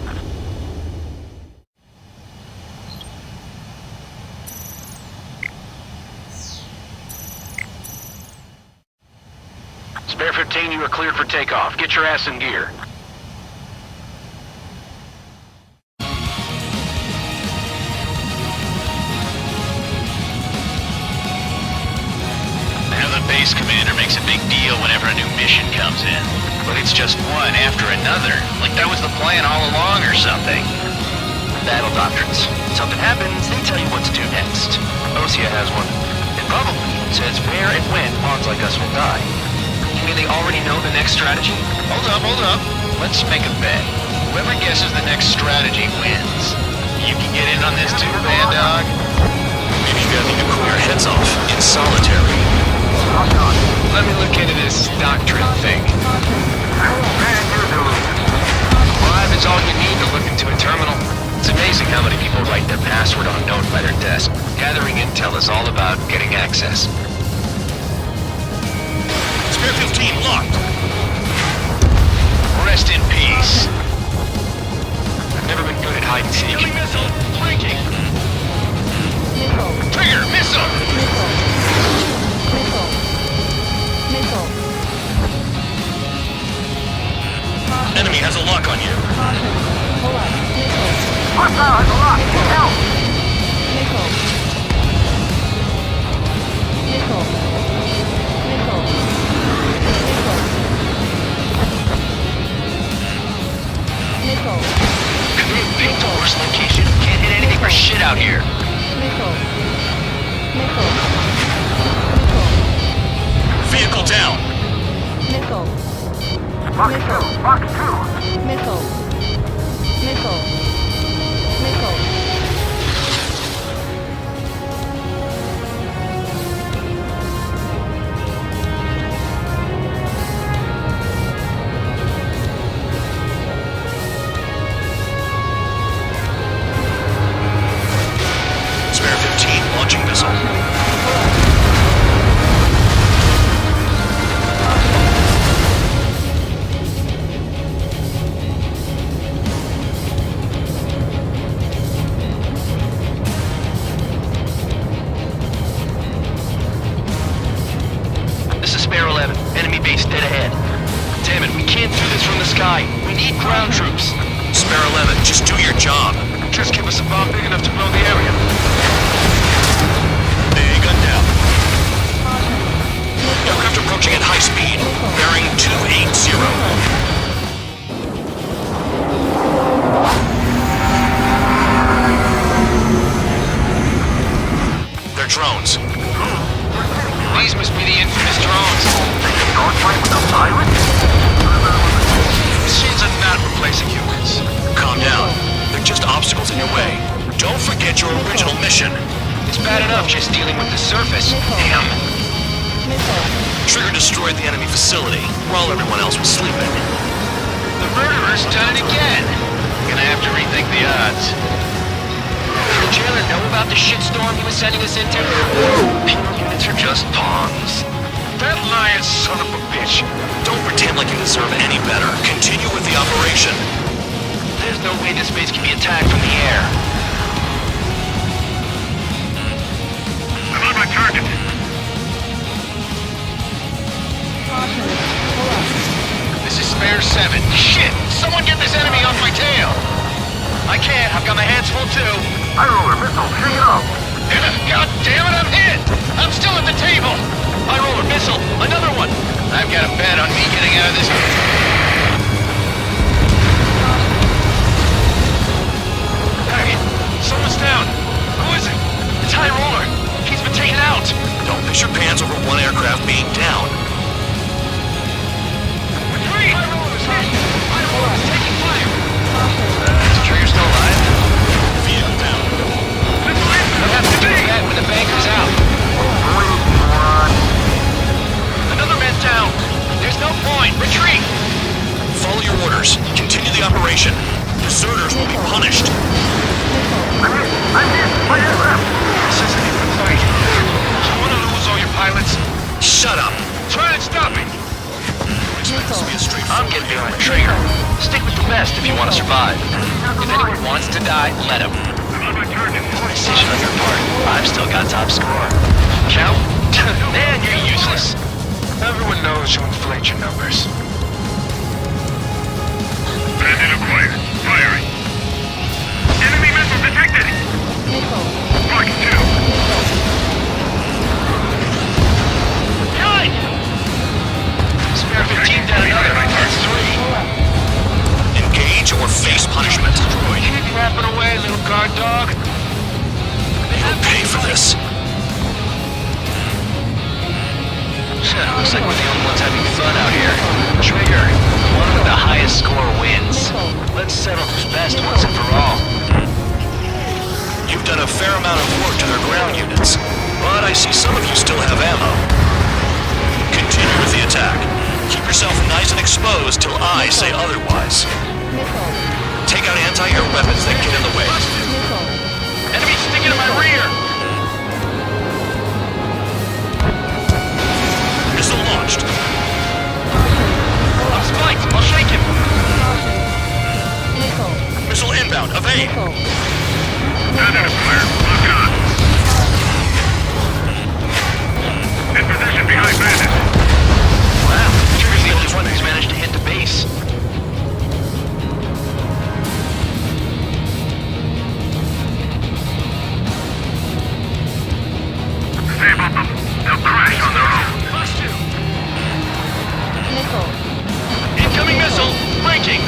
Spare 15, you are cleared for takeoff. Get your ass in gear. Now the base commander makes a big deal whenever a new mission comes in. But it's just one after another. Like that was the plan all along or something. Battle doctrines. Something happens, they tell you what to do next. Osea has one. It probably says where and when pawns like us will die. You mean they already know the next strategy? Hold up. Let's make a bet. Whoever guesses the next strategy wins. You can get in on this too, Band Dog. Maybe you guys need to cool your heads off in solitary. Let me look into this doctrine thing. Live is all you need to look into a terminal. It's amazing how many people write their password on a note by their desk. Gathering intel is all about getting access. Spare 15 locked. Rest in peace. I've never been good at hide and seek. Enemy missile flanking. Trigger missile. Enemy has a lock on you. Hostile has a lock. Help! Couldn't pick the worst location. Can't hit anything for shit out here. Vehicle down. Box 2. Spare 15 launching missile. This is Spare 11. Enemy base dead ahead. Damn it, we can't do this from the sky. We need ground troops. Spare 11, just do your job. Just give us a bomb big enough to blow the area. Hey, gun down. Aircraft approaching at high speed. Bearing 280. They're drones. These must be the infamous drones. Machines are not replacing humans. Calm down. They're just obstacles in your way. Don't forget your original mission. It's bad enough just dealing with the surface. Damn. Trigger destroyed the enemy facility while everyone else was sleeping. The murderer's done it again. Gonna have to rethink the odds. Did the jailer know about the shitstorm he was sending us into? Penal units are just pawns. That lying son of a bitch. Don't pretend like you deserve any better. Continue with the operation. There's no way this base can be attacked from the air. got my hands full too. High roller, missile, shake it off. God damn it, I'm hit! I'm still at the table! High roller, missile, another one! I've got a bet on me getting out of this. Hey, someone's down. Who is it? It's High roller. He's been taken out. Don't piss your pants over one aircraft being down. Retreat! High roller's hit! High roller's taking fire! Is Trigger still alive? Vehicle down. I'll have to do that when the banker's out. Another man down. There's no point. Retreat! Follow your orders. Continue the operation. Deserters will be punished. I'm hit. My aircraft. This isn't even a fight. You want to lose all your pilots? Shut up. Try and stop me. Expect this to be a straightforward. I'm getting behind Trigger. Stick with the best if you want to survive. If anyone wants to die, let him. Poor decision on your part. I've still got top score. Count? Man, you're useless. Everyone knows you inflate your numbers. Bandit acquired. Firing. Enemy missile detected. Mark 2. Behind! Spare 15 down another. That's 3. Engage or face punishment. Keep yapping away, little guard dog. You'll pay for this. Looks like we're the only ones having fun out here. Trigger, one with the highest score wins. Let's settle who's best once and for all. You've done a fair amount of work to their ground units, but I see some of you still have ammo. Continue with the attack. Keep yourself nice and exposed till I say otherwise. Take out anti-air weapons that get in the way. Enemy sticking in my rear! Missile launched. I'm spiked! I'll shake him! Missile inbound. Evade. Bandit acquired. Lock on. In position behind Bandit. Wow, Trigger's the only one who's managed to hit the base. Stay above them. They'll crash on their own. Incoming missile! Breaking!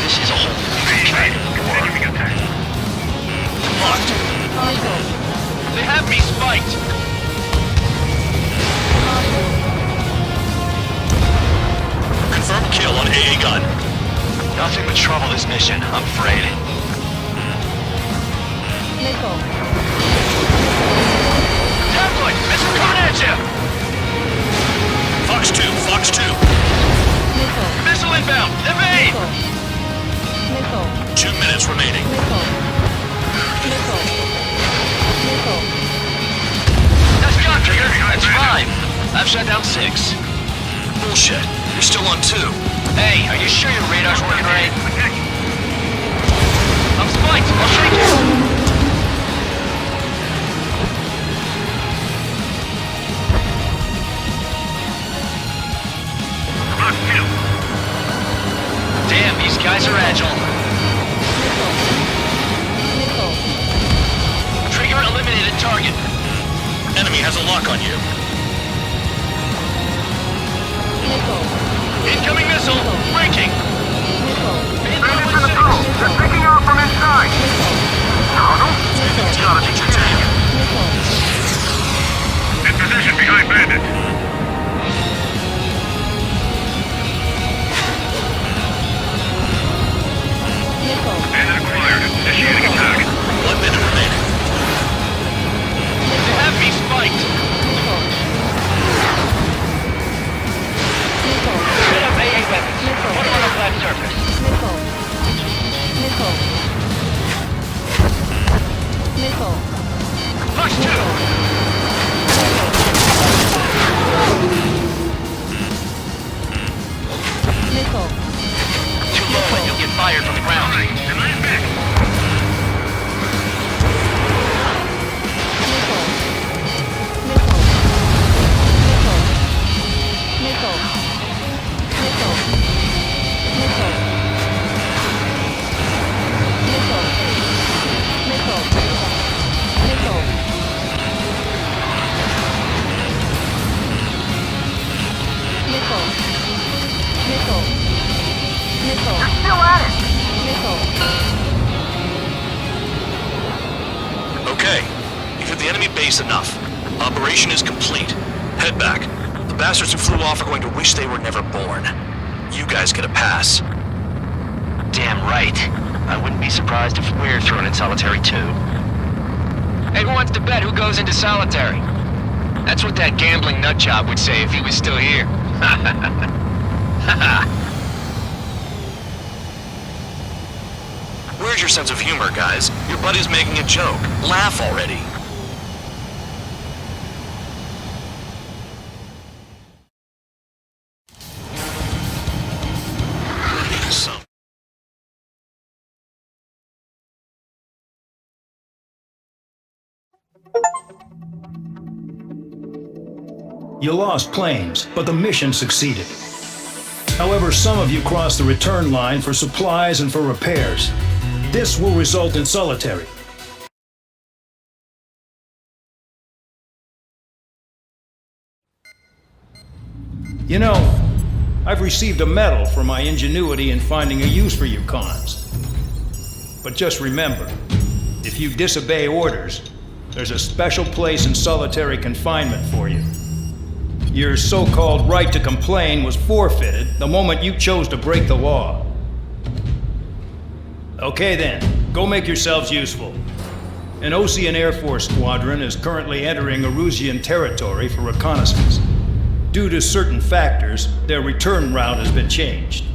This is a whole Continuing attack. Locked. They have me spiked! Confirm kill on AA gun. Nothing but trouble this mission, I'm afraid. Tabloid! Missile coming at you! Fox 2. Fox 2. Missile inbound! Evade! 2 minutes remaining. That's got Trigger. That's 5. I've shut down 6. Bullshit. You're still on 2. Hey, are you sure your radar's working right? I'm spiked! I'll shake you! Damn, these guys are agile. Trigger eliminated target. Enemy has a lock on you. Incoming missile! Breaking! Bandits in the tunnel. They're picking off from inside. Tunnel? It's gotta be Titanium. In position behind Bandit. Bandit acquired. Initiating attack. 1 minute remaining. They have me spiked! Set up AA weapons. Put them on the flat surface. Push 2! Too low and you'll get fired from the ground. secured the enemy base enough. Operation is complete. Head back. The bastards who flew off are going to wish they were never born. You guys get a pass. Damn right. I wouldn't be surprised if we're thrown in solitary too. Hey, who wants to bet who goes into solitary? That's what that gambling nutjob would say if he was still here. Where's your sense of humor, guys? Your buddy's making a joke. Laugh already. You lost planes, but the mission succeeded. However, some of you crossed the return line for supplies and for repairs. This will result in solitary. You know, I've received a medal for my ingenuity in finding a use for you cons. But just remember, if you disobey orders, there's a special place in solitary confinement for you. Your so-called right to complain was forfeited the moment you chose to break the law. Okay then, go make yourselves useful. An Osean Air Force squadron is currently entering Erusian territory for reconnaissance. Due to certain factors, their return route has been changed.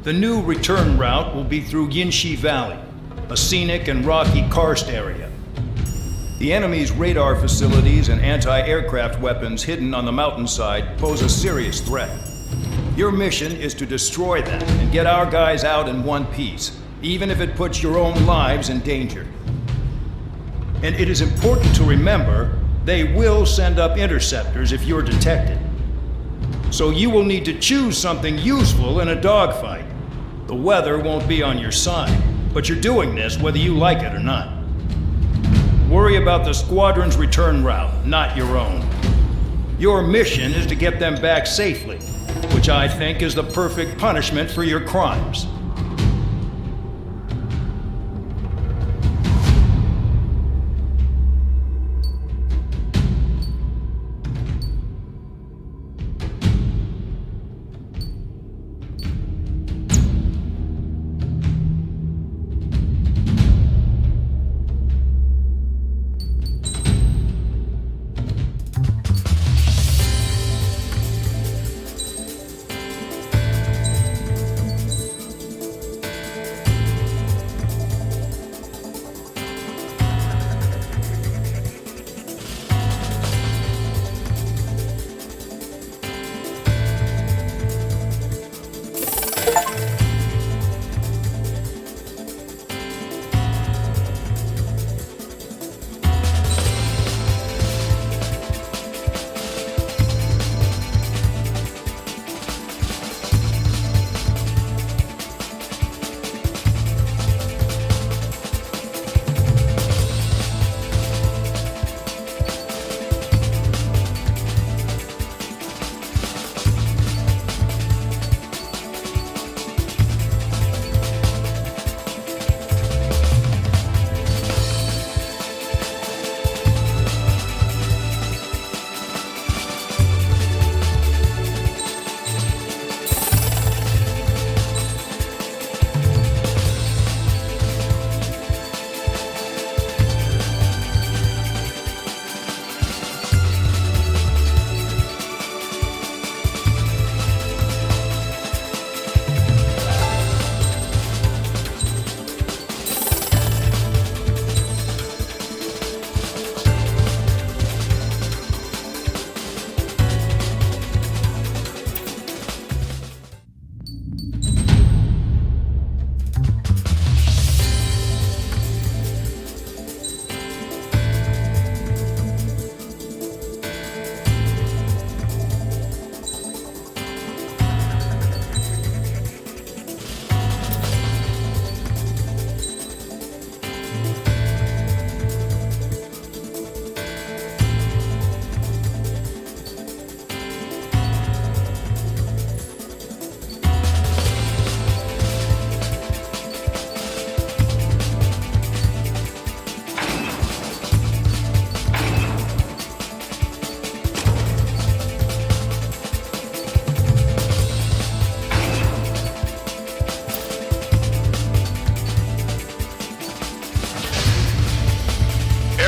The new return route will be through Yinshi Valley, a scenic and rocky karst area. The enemy's radar facilities and anti-aircraft weapons hidden on the mountainside pose a serious threat. Your mission is to destroy them and get our guys out in one piece, even if it puts your own lives in danger. And it is important to remember, they will send up interceptors if you're detected. So you will need to choose something useful in a dogfight. The weather won't be on your side, but you're doing this whether you like it or not. Worry about the squadron's return route, not your own. Your mission is to get them back safely, which I think is the perfect punishment for your crimes.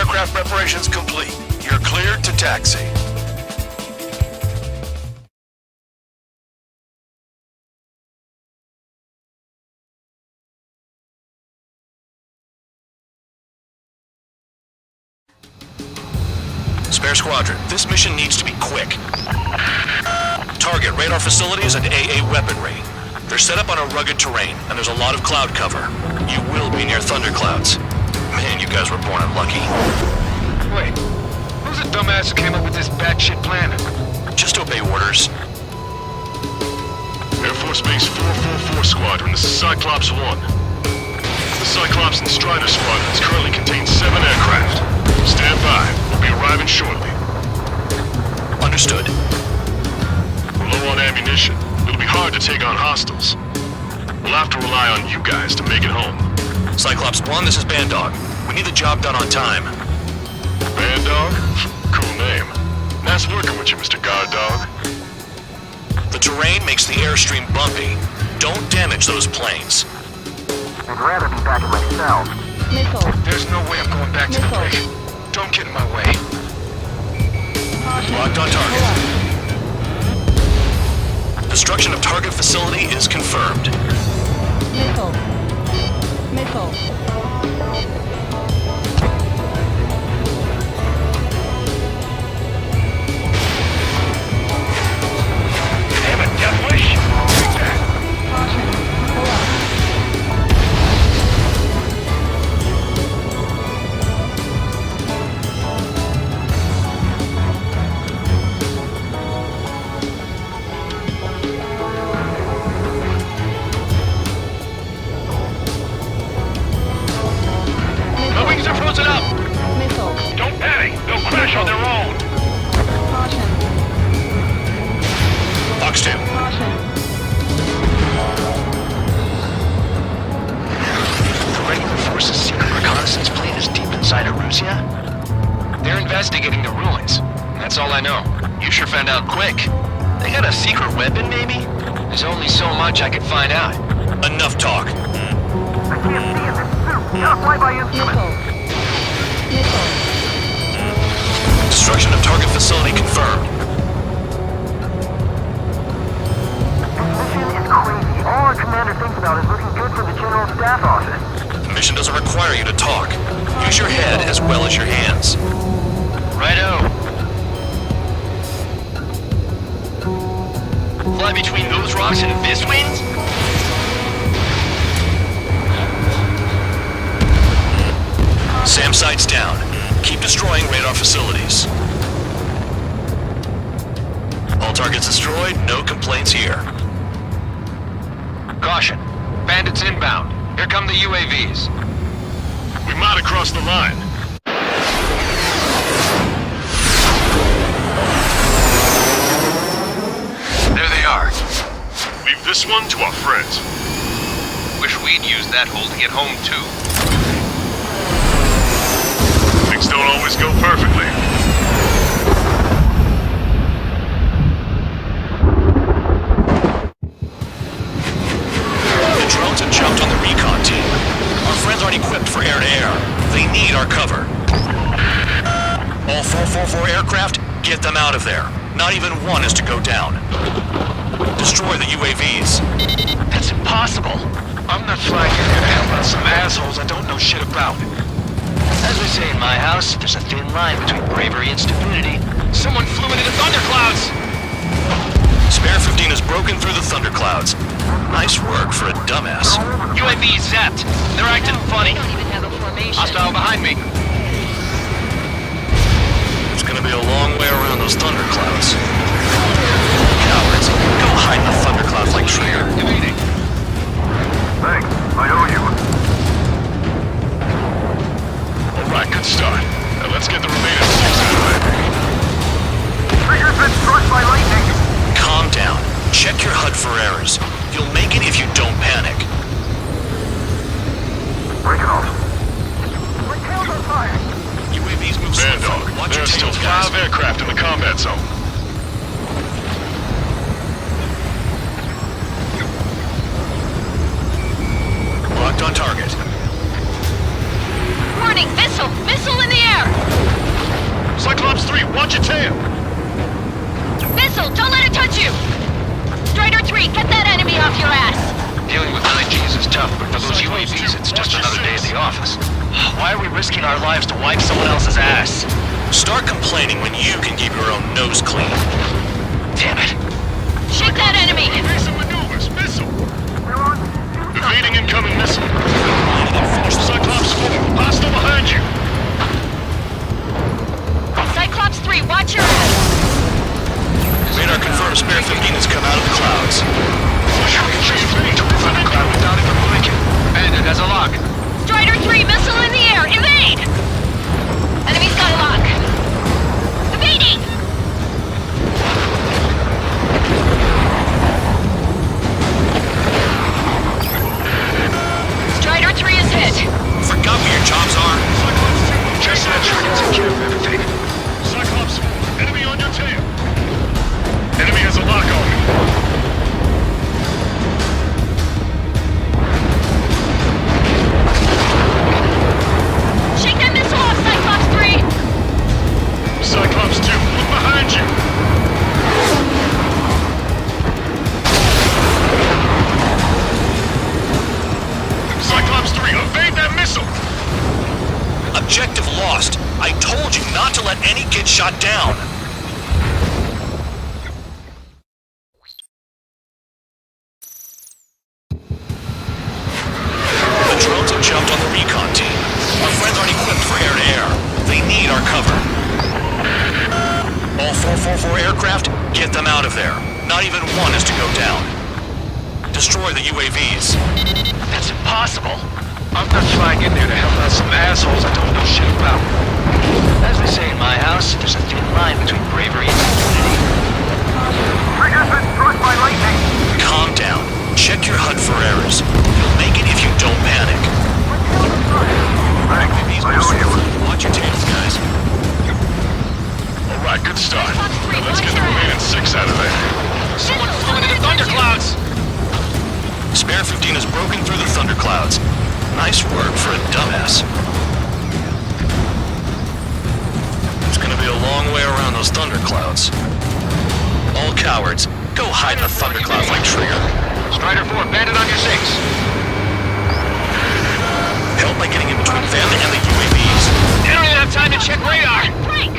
Aircraft preparations complete. You're cleared to taxi. Spare Squadron, this mission needs to be quick. Target radar facilities and AA weaponry. They're set up on a rugged terrain, and there's a lot of cloud cover. You will be near thunderclouds. Man, you guys were born unlucky. Wait, who's the dumbass who came up with this batshit plan? Just obey orders. Air Force Base 444 Squadron, this is Cyclops 1. The Cyclops and Strider Squadrons currently contain 7 aircraft. Stand by. We'll be arriving shortly. Understood. We're low on ammunition. It'll be hard to take on hostiles. We'll have to rely on you guys to make it home. Cyclops 1, this is Bandog. We need the job done on time. Bandog? Cool name. Nice working with you, Mr. Guard Dog. The terrain makes the airstream bumpy. Don't damage those planes. I'd rather be back in my cell. Missile. There's no way I'm going back to the brig. Don't get in my way. Locked on target. Destruction of target facility is confirmed. Missile. Missile. Damn it, Deathwish! Caution. Pull up. The wings are frozen up! Missile. Don't panic! They'll crash on their own! Caution. Fox 2. Caution. The regular force's secret reconnaissance plane is deep inside Erusia? They're investigating the ruins. That's all I know. You sure found out quick. They got a secret weapon, maybe? There's only so much I could find out. Enough talk. I can't see in this suit. Gotta fly by instrument. Missile. Destruction of target facility confirmed. This mission is crazy. All our commander thinks about is looking good for the General Staff Office. The mission doesn't require you to talk. Use your head as well as your hands. Righto. Fly between those rocks and this wind? SAM sights down. Keep destroying radar facilities. All targets destroyed, no complaints here. Caution. Bandits inbound. Here come the UAVs. We might have crossed the line. There they are. Leave this one to our friends. Wish we'd used that hole to get home, too. Things don't always go perfectly. The drones have jumped on the recon team. Our friends aren't equipped for air-to-air. They need our cover. All 444 aircraft, get them out of there. Not even one is to go down. Destroy the UAVs. That's impossible. I'm not flying in here to help out some assholes I don't know shit about. As we say in my house, there's a thin line between bravery and stupidity. Someone flew into the thunderclouds! Spare 15 has broken through the thunderclouds. Nice work for a dumbass. UAV zapped. They're acting funny. They don't even have a formation. Hostile behind me. It's gonna be a long way around those thunderclouds. Cowards, go hide in the thunderclouds like Trigger. Evading. Thanks. I owe you. All right, good start. Now let's get the remaining 6 out of there. Trigger's been struck by lightning. Calm down. Check your HUD for errors. You'll make it if you don't panic. Break it off. My tail's on fire. UAVs move swiftly. Bandog, Watch there your are still tails, guys. 5 aircraft in the combat zone. Locked on target. Warning! Missile! Missile in the air! tough, but for those UAVs, it's just another day at the office. Why are we risking our lives to wipe someone else's ass? Start complaining when you can keep your own nose clean. Damn it. Shoot that enemy! Evasive maneuvers, missile. Evading incoming missile. Cyclops 4, hostile behind you. Cyclops 3, watch your head! Radar confirms Spare 15 has come out of the clouds. Without even blinking. Bandit has a lock. Strider 3, missile in the air! Evade! Enemy's got a lock. Evading! Strider 3 is hit. Forgot what your jobs are? Just that trigger take care of everything. Cyclops 4, enemy on your tail. Enemy has a lock on me. Shake that missile off, Cyclops 3! Cyclops 2, look behind you. Cyclops 3, evade that missile. Objective lost. I told you not to let any get shot down. The drones have jumped on the recon team. Our friends aren't equipped for air-to-air. They need our cover. All 444 aircraft, get them out of there. Not even one is to go down. Destroy the UAVs. That's impossible. I'm not flying in there to help out some assholes I don't know shit about. As they say in my house, there's a thin line between bravery and stupidity. Trigger's been struck by lightning. Calm down. Check your HUD for errors. You'll make it if you don't panic. Thanks. I owe you. Watch your tails, guys. Alright, good start. Now let's get the remaining 6 out of there. Someone's flew into the thunderclouds! Spare 15 has broken through the thunderclouds. Nice work for a dumbass. It's gonna be a long way around those thunderclouds. All cowards, go hide in the thunderclouds like Trigger. Strider 4, bandit on your 6. Help by getting in between them and the UAVs. They don't even have time to check radar! Break!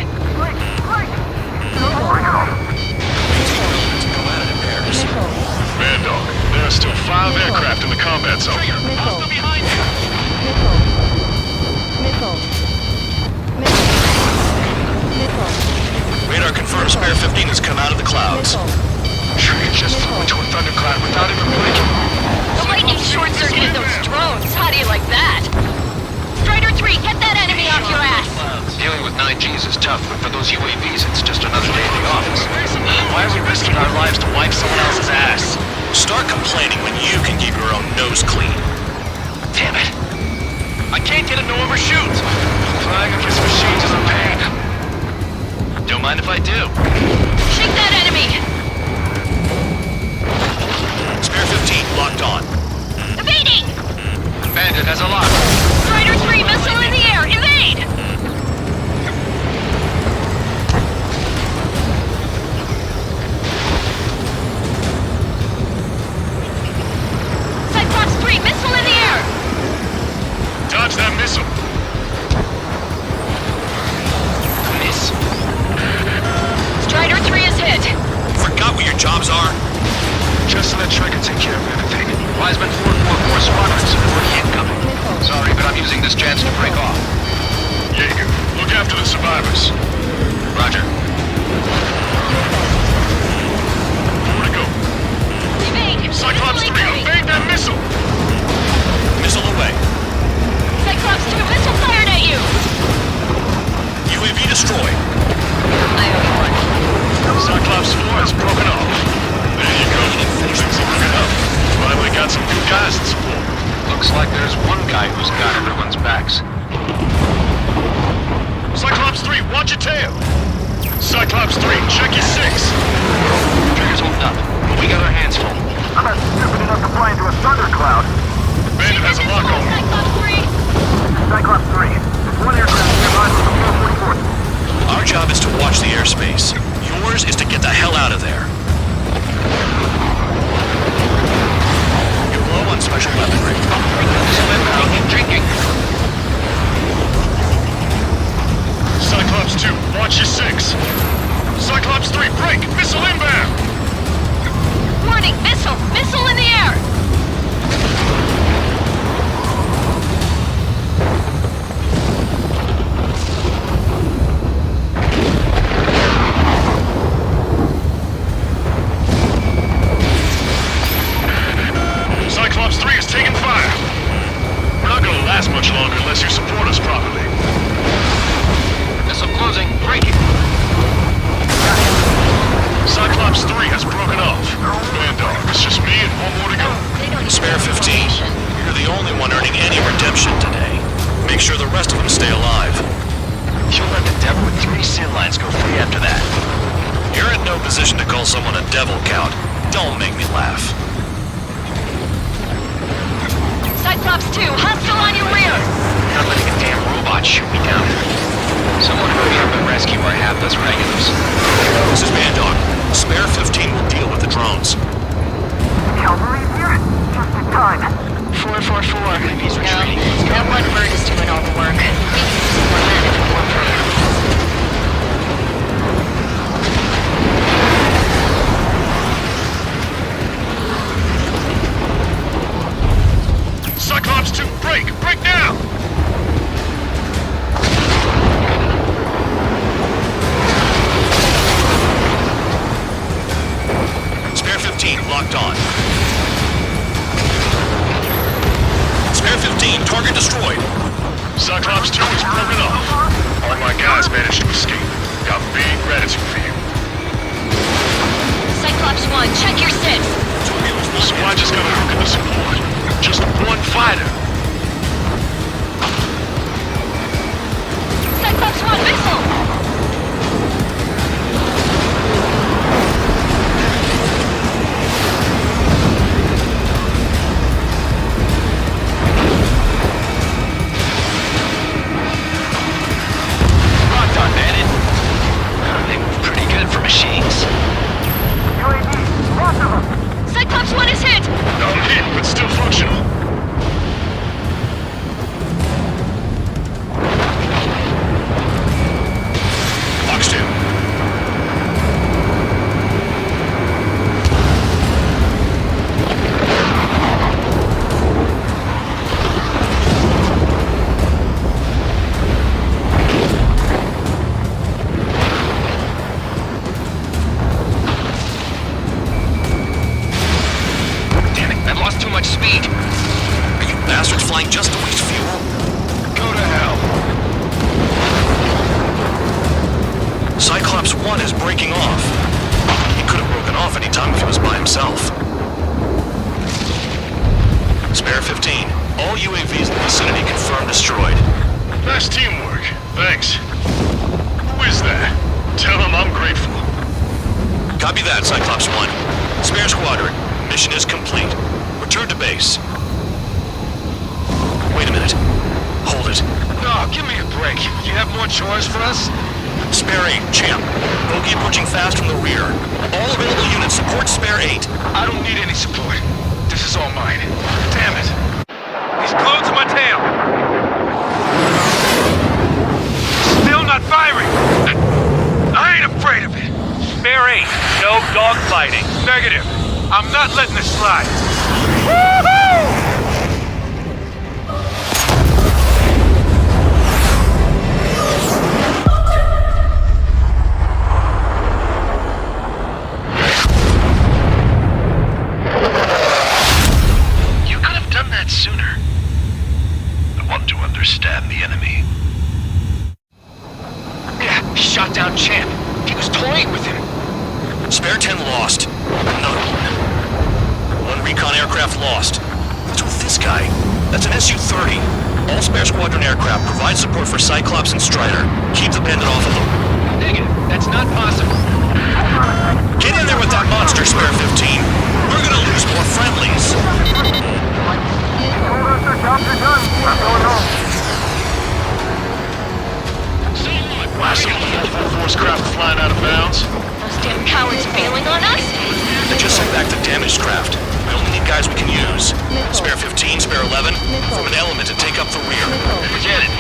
Man dog, there are still 5 aircraft in the combat zone. Hostile behind you! Radar confirms Spare 15 has come out of the clouds. Trigger just flew into a thundercloud without even blinking. The lightning short-circuited those drones. How do you like that? Strider 3, get that enemy off your ass! Dealing with 9Gs is tough, but for those UAVs, it's just another day at the office. Why are we risking our lives to wipe someone else's ass? Start complaining when you can keep your own nose clean. Damn it. I can't get him to overshoot. Flying against machines is a pain. Don't mind if I do. Shake that enemy! Spare 15 locked on. Evading! Bandit has a lock. Strider 3, missile in the air! Evade! Cyclops 3, missile in the air! Dodge that missile. Miss. Strider 3 is hit. Forgot what your jobs are? Just let Trigger take care of everything. Wiseman 444 squadrons supporting incoming. Sorry, but I'm using this chance to break off. Jaeger, look after the survivors. Roger. Where to go? Evade! Cyclops 3, Missile incoming. evade that missile! Missile away. Cyclops 2, missile fired at you! UAV destroyed. I owe you one. Cyclops 4 has broken off. There you go. Things are looking up. Finally got some good guys in support. Looks like there's one guy who's got everyone's backs. Cyclops 3, watch your tail! Cyclops 3, check your 6! Trigger's holding up, but we got our hands full. I'm not stupid enough to fly into a thundercloud. Bandit has a lock on me. Cyclops 3! Cyclops 3, there's one aircraft nearby from the 444th. Our job is to watch the airspace. Yours is to get the hell out of there. You're low on special weaponry. Drinking. Cyclops 2, launch your 6. Cyclops 3, break! Missile inbound! Warning! Missile! Missile in the air! Cyclops 3 is taking fire. We're not gonna last much longer unless you support us properly. Missile closing. Breaking. Cyclops 3 has broken off. Man dog, it's just me and one more to go. Spare 15. You're the only one earning any redemption today. Make sure the rest of them stay alive. You'll let the devil with 3 sin lines go free after that. You're in no position to call someone a devil, Count. Don't make me laugh. Cyclops 2, hostile on your rear! Not letting a damn robot shoot me down. Someone hurry up and rescue our hapless regulars. This is Bandog. Spare 15 will deal with the drones. Cavalry's here? Just in time. 444. No, that one bird is doing all the work. We can use some more men if it weren't for you. Cyclops 2, break! Break now! Spare 15 locked on. Spare 15, target destroyed. Cyclops 2 is broken off. All my guys managed to escape. Got big gratitude for you. Cyclops 1, check your 6. So I just gotta look at the support. Just one fighter. Cyclops 1, missile! Rocked on, bandit. They move pretty good for machines. UAV, lots of them. Cyclops 1 is hit! I'm hit, but still functional. Box 2. Damn it, I've lost too much speed. Are you bastards flying just to waste fuel? Go to hell. Cyclops 1 is breaking off. He could have broken off any time if he was by himself. Spare 15. All UAVs in the vicinity confirmed destroyed. Nice teamwork. Thanks. Who is that? Tell him I'm grateful. Copy that, Cyclops 1. Spare squadron. Mission is complete. Return to base. Wait a minute. Hold it. Oh, give me a break. You have more chores for us? Spare 8, Champ. Bogey approaching fast from the rear. All available units support Spare 8. I don't need any support. This is all mine. Damn it. He's glued to my tail. Still not firing. I ain't afraid of it. Spare 8. No dogfighting. Negative. I'm not letting this slide. Woohoo! You could have done that sooner. I want to understand the enemy. Yeah, shot down Champ. He was toying with him. Spare 10 lost. Another one. One recon aircraft lost. What's with this guy? That's an Su-30. All Spare Squadron aircraft provide support for Cyclops and Strider. Keep the bandit off of them. Negative. That's not possible. Get in there with that monster, Spare 15. We're gonna lose more friendlies. Last of the full force craft flying out of bounds. Those damn cowards bailing on us? I just sent back the damaged craft. We only need guys we can use. Spare 15, spare 11, form an element and take up the rear. Forget it.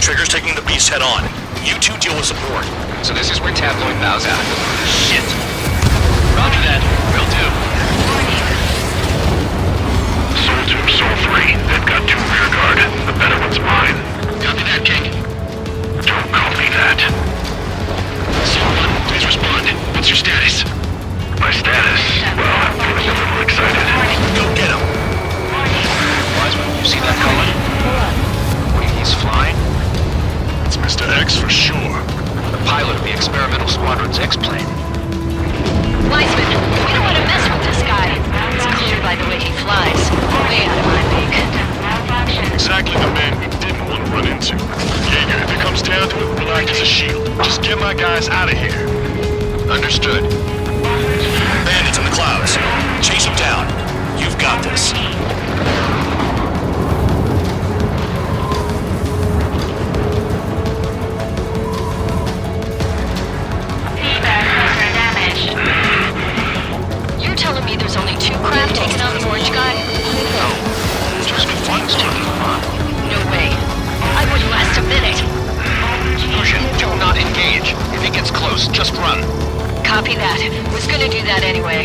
Trigger's taking the beast head on. You two deal with support. So this is where Tabloid bows out. Shit. Roger that. Will do. Soul 2, Soul 3. They've got 2 rear guard. The better one's mine. Copy that, King. Don't call me that. Soul 1, please respond. What's your status? My status? Well, I'm feeling a little excited. Go get him. Wiseman, you see that color? Wait, he's flying? It's Mr. X for sure. The pilot of the experimental squadron's X-plane. Wiseman, we don't want to mess with this guy. It's clear by the way he flies. Way out of my league. Exactly the man we didn't want to run into. Jaeger, if it comes down to it, we'll act as a shield. Just get my guys out of here. Understood. Bandits in the clouds. Chase them down. You've got this. You're telling me there's only 2 craft taking on the orange guy? No. Just one's taking them on. No way. I wouldn't last a minute. Lucian, do not engage. If he gets close, just run. Copy that. Was gonna do that anyway.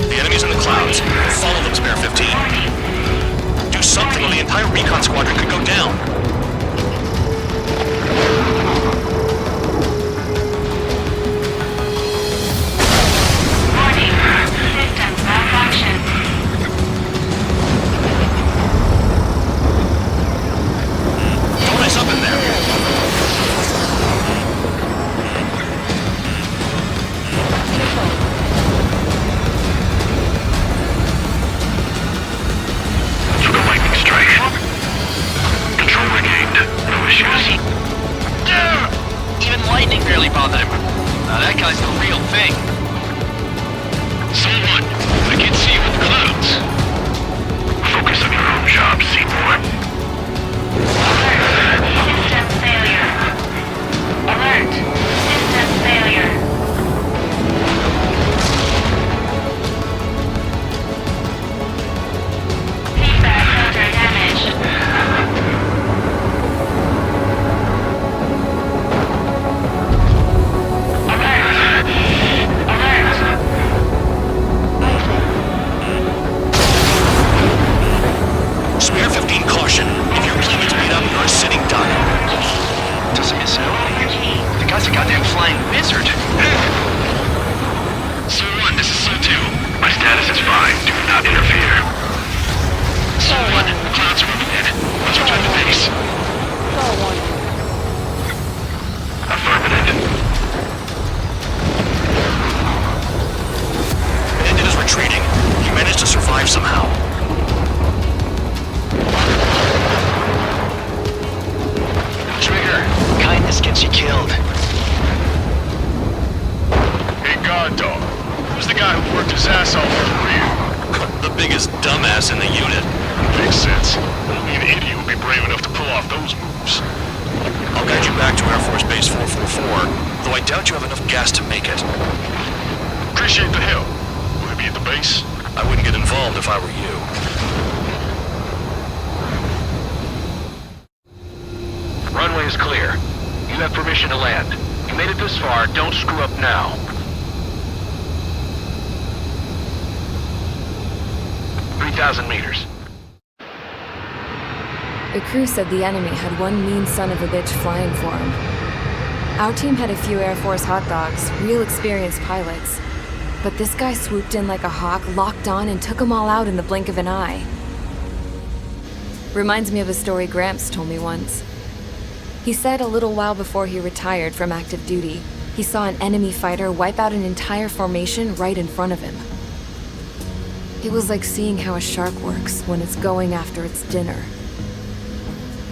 The enemy's in the clouds. Follow them, spare 15. Do something or the entire recon squadron could go down. Warning. System malfunction. Don't mess up in there. For the lightning strike. Control regained. No issues. Even lightning barely bothered him. Now that guy's the real thing. Soul 1, I can see you in the clouds. Focus on your own job, Seymour. System failure. Alert. System failure. Feedback filter damaged. Alert. Alert. Spare 15 caution. If your plane gets beat up, you're a sitting duck. Doesn't miss out. The guy's a goddamn flying wizard. Soul 1, this is Soul 2. My status is fine. Do not interfere. Soul 1, clouds are moving in. Let's return to base. Affirmative. Bandit is retreating. He managed to survive somehow. Trigger, kindness gets you killed. Hey, guard dog. Who's the guy who worked his ass off at the rear? The biggest dumbass in the unit. Makes sense. Only an idiot would be brave enough to pull off those moves. I'll guide you back to Air Force Base 444, though I doubt you have enough gas to make it. Appreciate the help. Will he be at the base? I wouldn't get involved if I were you. Runway is clear. You have permission to land. You made it this far, don't screw up now. 3,000 meters. The crew said the enemy had one mean son of a bitch flying for him. Our team had a few Air Force hot dogs, real experienced pilots. But this guy swooped in like a hawk, locked on, and took them all out in the blink of an eye. Reminds me of a story Gramps told me once. He said a little while before he retired from active duty, he saw an enemy fighter wipe out an entire formation right in front of him. It was like seeing how a shark works when it's going after its dinner.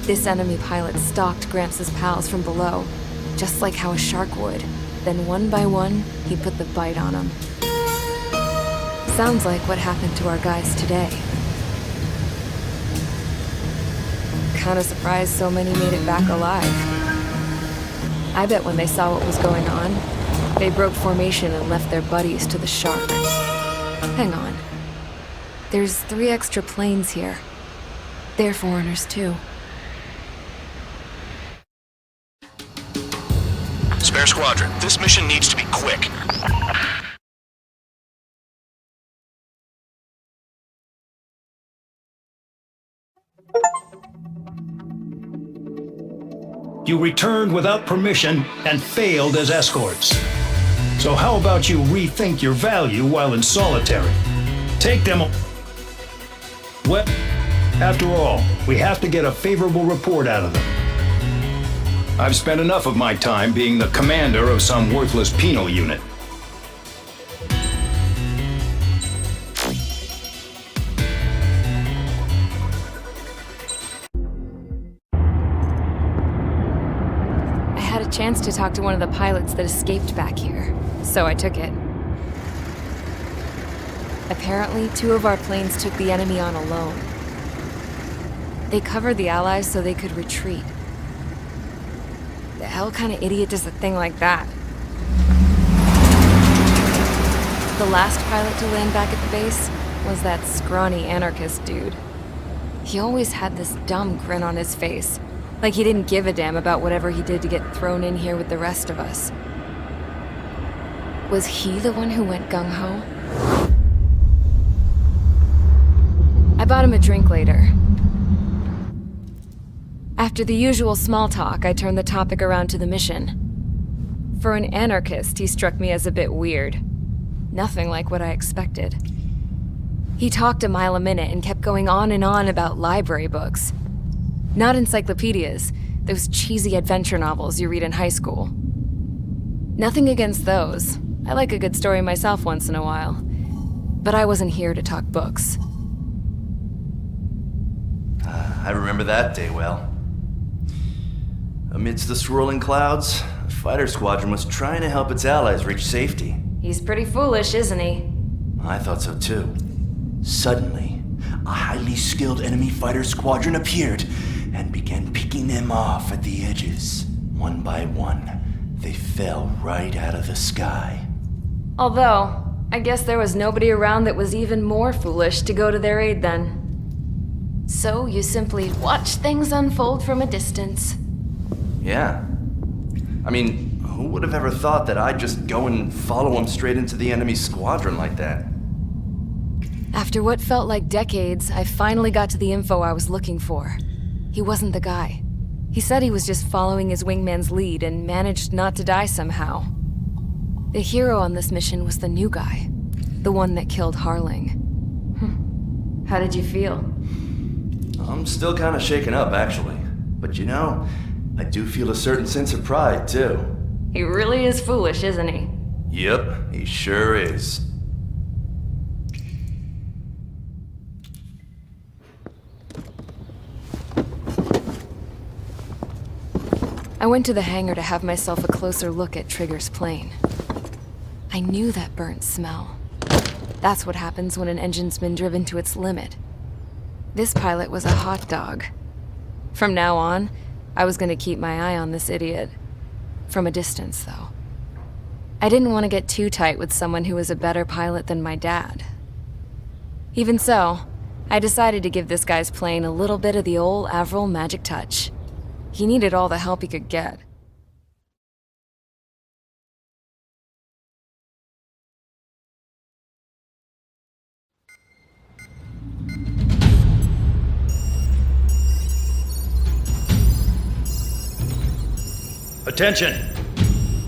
This enemy pilot stalked Gramps' pals from below, just like how a shark would. Then one by one, he put the bite on them. Sounds like what happened to our guys today. Kinda surprised so many made it back alive. I bet when they saw what was going on, they broke formation and left their buddies to the shark. Hang on. There's 3 extra planes here. They're foreigners, too. Spare Squadron, this mission needs to be quick. You returned without permission and failed as escorts. So how about you rethink your value while in solitary? Take them... Well, after all, we have to get a favorable report out of them. I've spent enough of my time being the commander of some worthless penal unit. I had a chance to talk to one of the pilots that escaped back here, so I took it. Apparently, 2 of our planes took the enemy on alone. They covered the Allies so they could retreat. The hell kind of idiot does a thing like that? The last pilot to land back at the base was that scrawny anarchist dude. He always had this dumb grin on his face, like he didn't give a damn about whatever he did to get thrown in here with the rest of us. Was he the one who went gung-ho? I bought him a drink later. After the usual small talk, I turned the topic around to the mission. For an anarchist, he struck me as a bit weird. Nothing like what I expected. He talked a mile a minute and kept going on and on about library books. Not encyclopedias, those cheesy adventure novels you read in high school. Nothing against those. I like a good story myself once in a while. But I wasn't here to talk books. I remember that day well. Amidst the swirling clouds, a fighter squadron was trying to help its allies reach safety. He's pretty foolish, isn't he? I thought so too. Suddenly, a highly skilled enemy fighter squadron appeared and began picking them off at the edges. One by one, they fell right out of the sky. Although, I guess there was nobody around that was even more foolish to go to their aid then. So you simply watch things unfold from a distance. Yeah. I mean, who would have ever thought that I'd just go and follow him straight into the enemy squadron like that? After what felt like decades, I finally got to the info I was looking for. He wasn't the guy. He said he was just following his wingman's lead and managed not to die somehow. The hero on this mission was the new guy. The one that killed Harling. How did you feel? I'm still kind of shaken up, actually. But you know, I do feel a certain sense of pride, too. He really is foolish, isn't he? Yep, he sure is. I went to the hangar to have myself a closer look at Trigger's plane. I knew that burnt smell. That's what happens when an engine's been driven to its limit. This pilot was a hot dog. From now on, I was going to keep my eye on this idiot. From a distance, though. I didn't want to get too tight with someone who was a better pilot than my dad. Even so, I decided to give this guy's plane a little bit of the old Avril magic touch. He needed all the help he could get. Attention!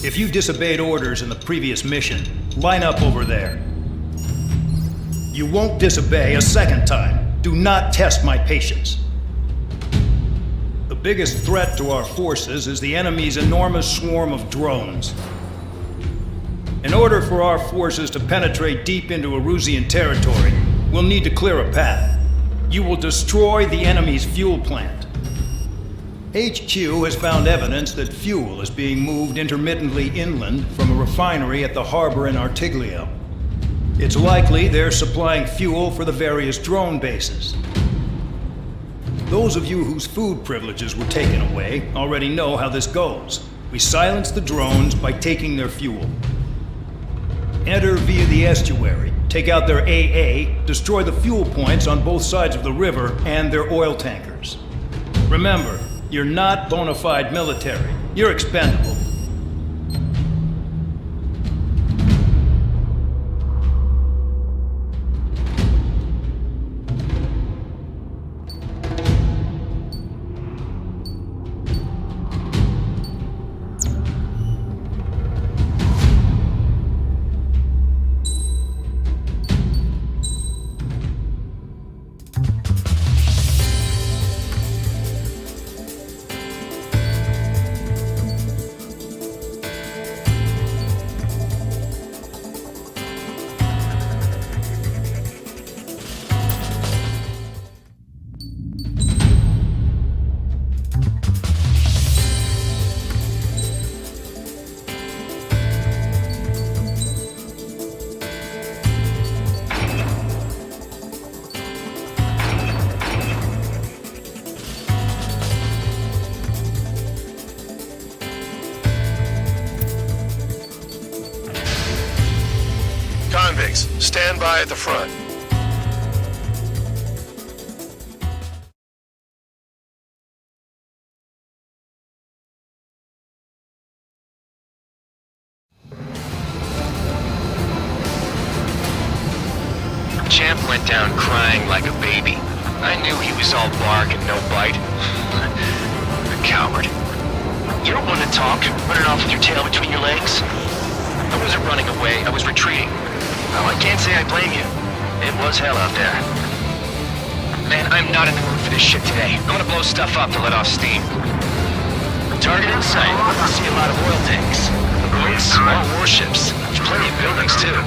If you disobeyed orders in the previous mission, line up over there. You won't disobey a second time. Do not test my patience. The biggest threat to our forces is the enemy's enormous swarm of drones. In order for our forces to penetrate deep into Erusian territory, we'll need to clear a path. You will destroy the enemy's fuel plant. HQ has found evidence that fuel is being moved intermittently inland from a refinery at the harbor in Artiglio. It's likely they're supplying fuel for the various drone bases. Those of you whose food privileges were taken away already know how this goes. We silence the drones by taking their fuel. Enter via the estuary, take out their AA, destroy the fuel points on both sides of the river, and their oil tankers. Remember, you're not bona fide military. You're expendable. Convicts, stand by at the front. Champ went down crying like a baby. I knew he was all bark and no bite. A coward. You don't want to talk, running off with your tail between your legs. I wasn't running away, I was retreating. Well, I can't say I blame you. It was hell out there. Man, I'm not in the mood for this shit today. I'm gonna blow stuff up to let off steam. Target in sight. I see a lot of oil tanks. Great small warships. There's plenty of buildings, too.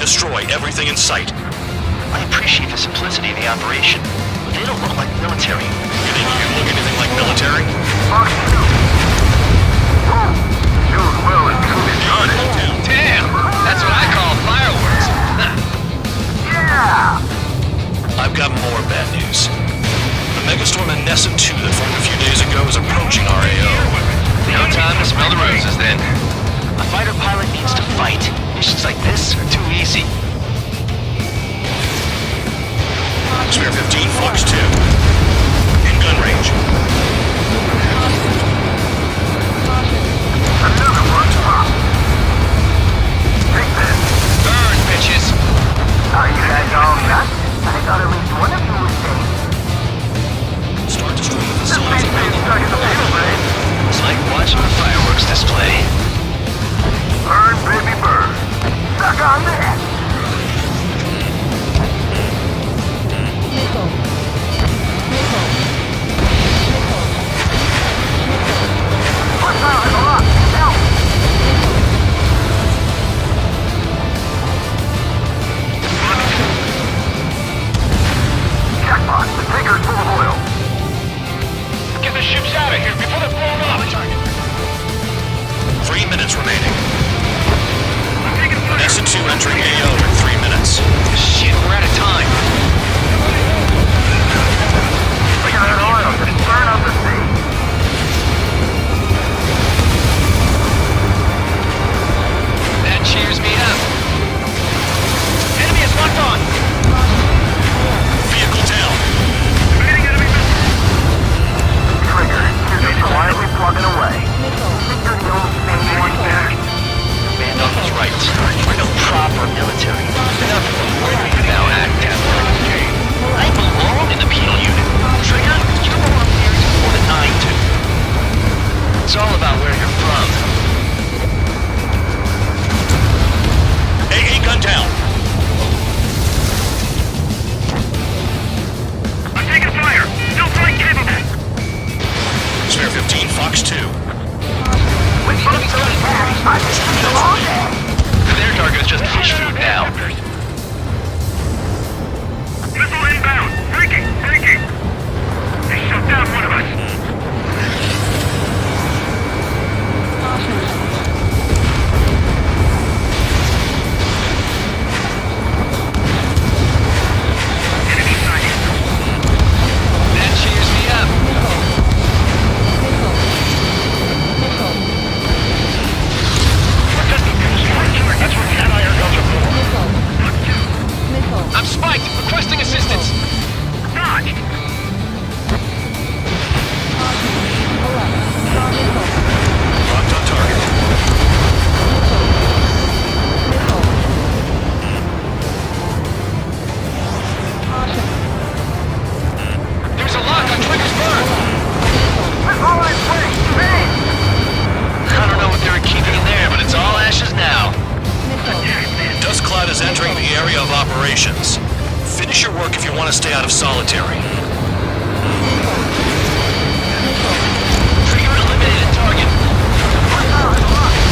Destroy everything in sight. I appreciate the simplicity of the operation, but they don't look like military. You think you look anything like military? Damn! That's what I call fireworks. Yeah! I've got more bad news. The megastorm in Nessa 2 that formed a few days ago is approaching our AO. No time to smell the roses, then. A fighter pilot needs to fight. Missions like this are too easy. Sphere 15, Flux 2. In gun range. Another one. Take this. Burn, bitches! Are you guys all shot? I thought at least one of you was safe. Start destroying the This facilities. thing's been stuck in the paper, man. It's like watching a fireworks display. Burn, baby, burn. Suck on that. What's out of the lock? Help! Jackpot, the tanker's full of oil. Get the ships out of here before they're blown up! 3 minutes remaining. Nessa 2 entering AO in 3 minutes. Shit, we're out of time. Look at that oil, just burn up the sea. That cheers me up. Enemy is locked on! Vehicle down. Trigger, you're just quietly plugging away. Think you're the only thing one there? Bandolph is right. We're no proper military. Enough of them. Now act gotta stay out of solitary. Trigger eliminated target.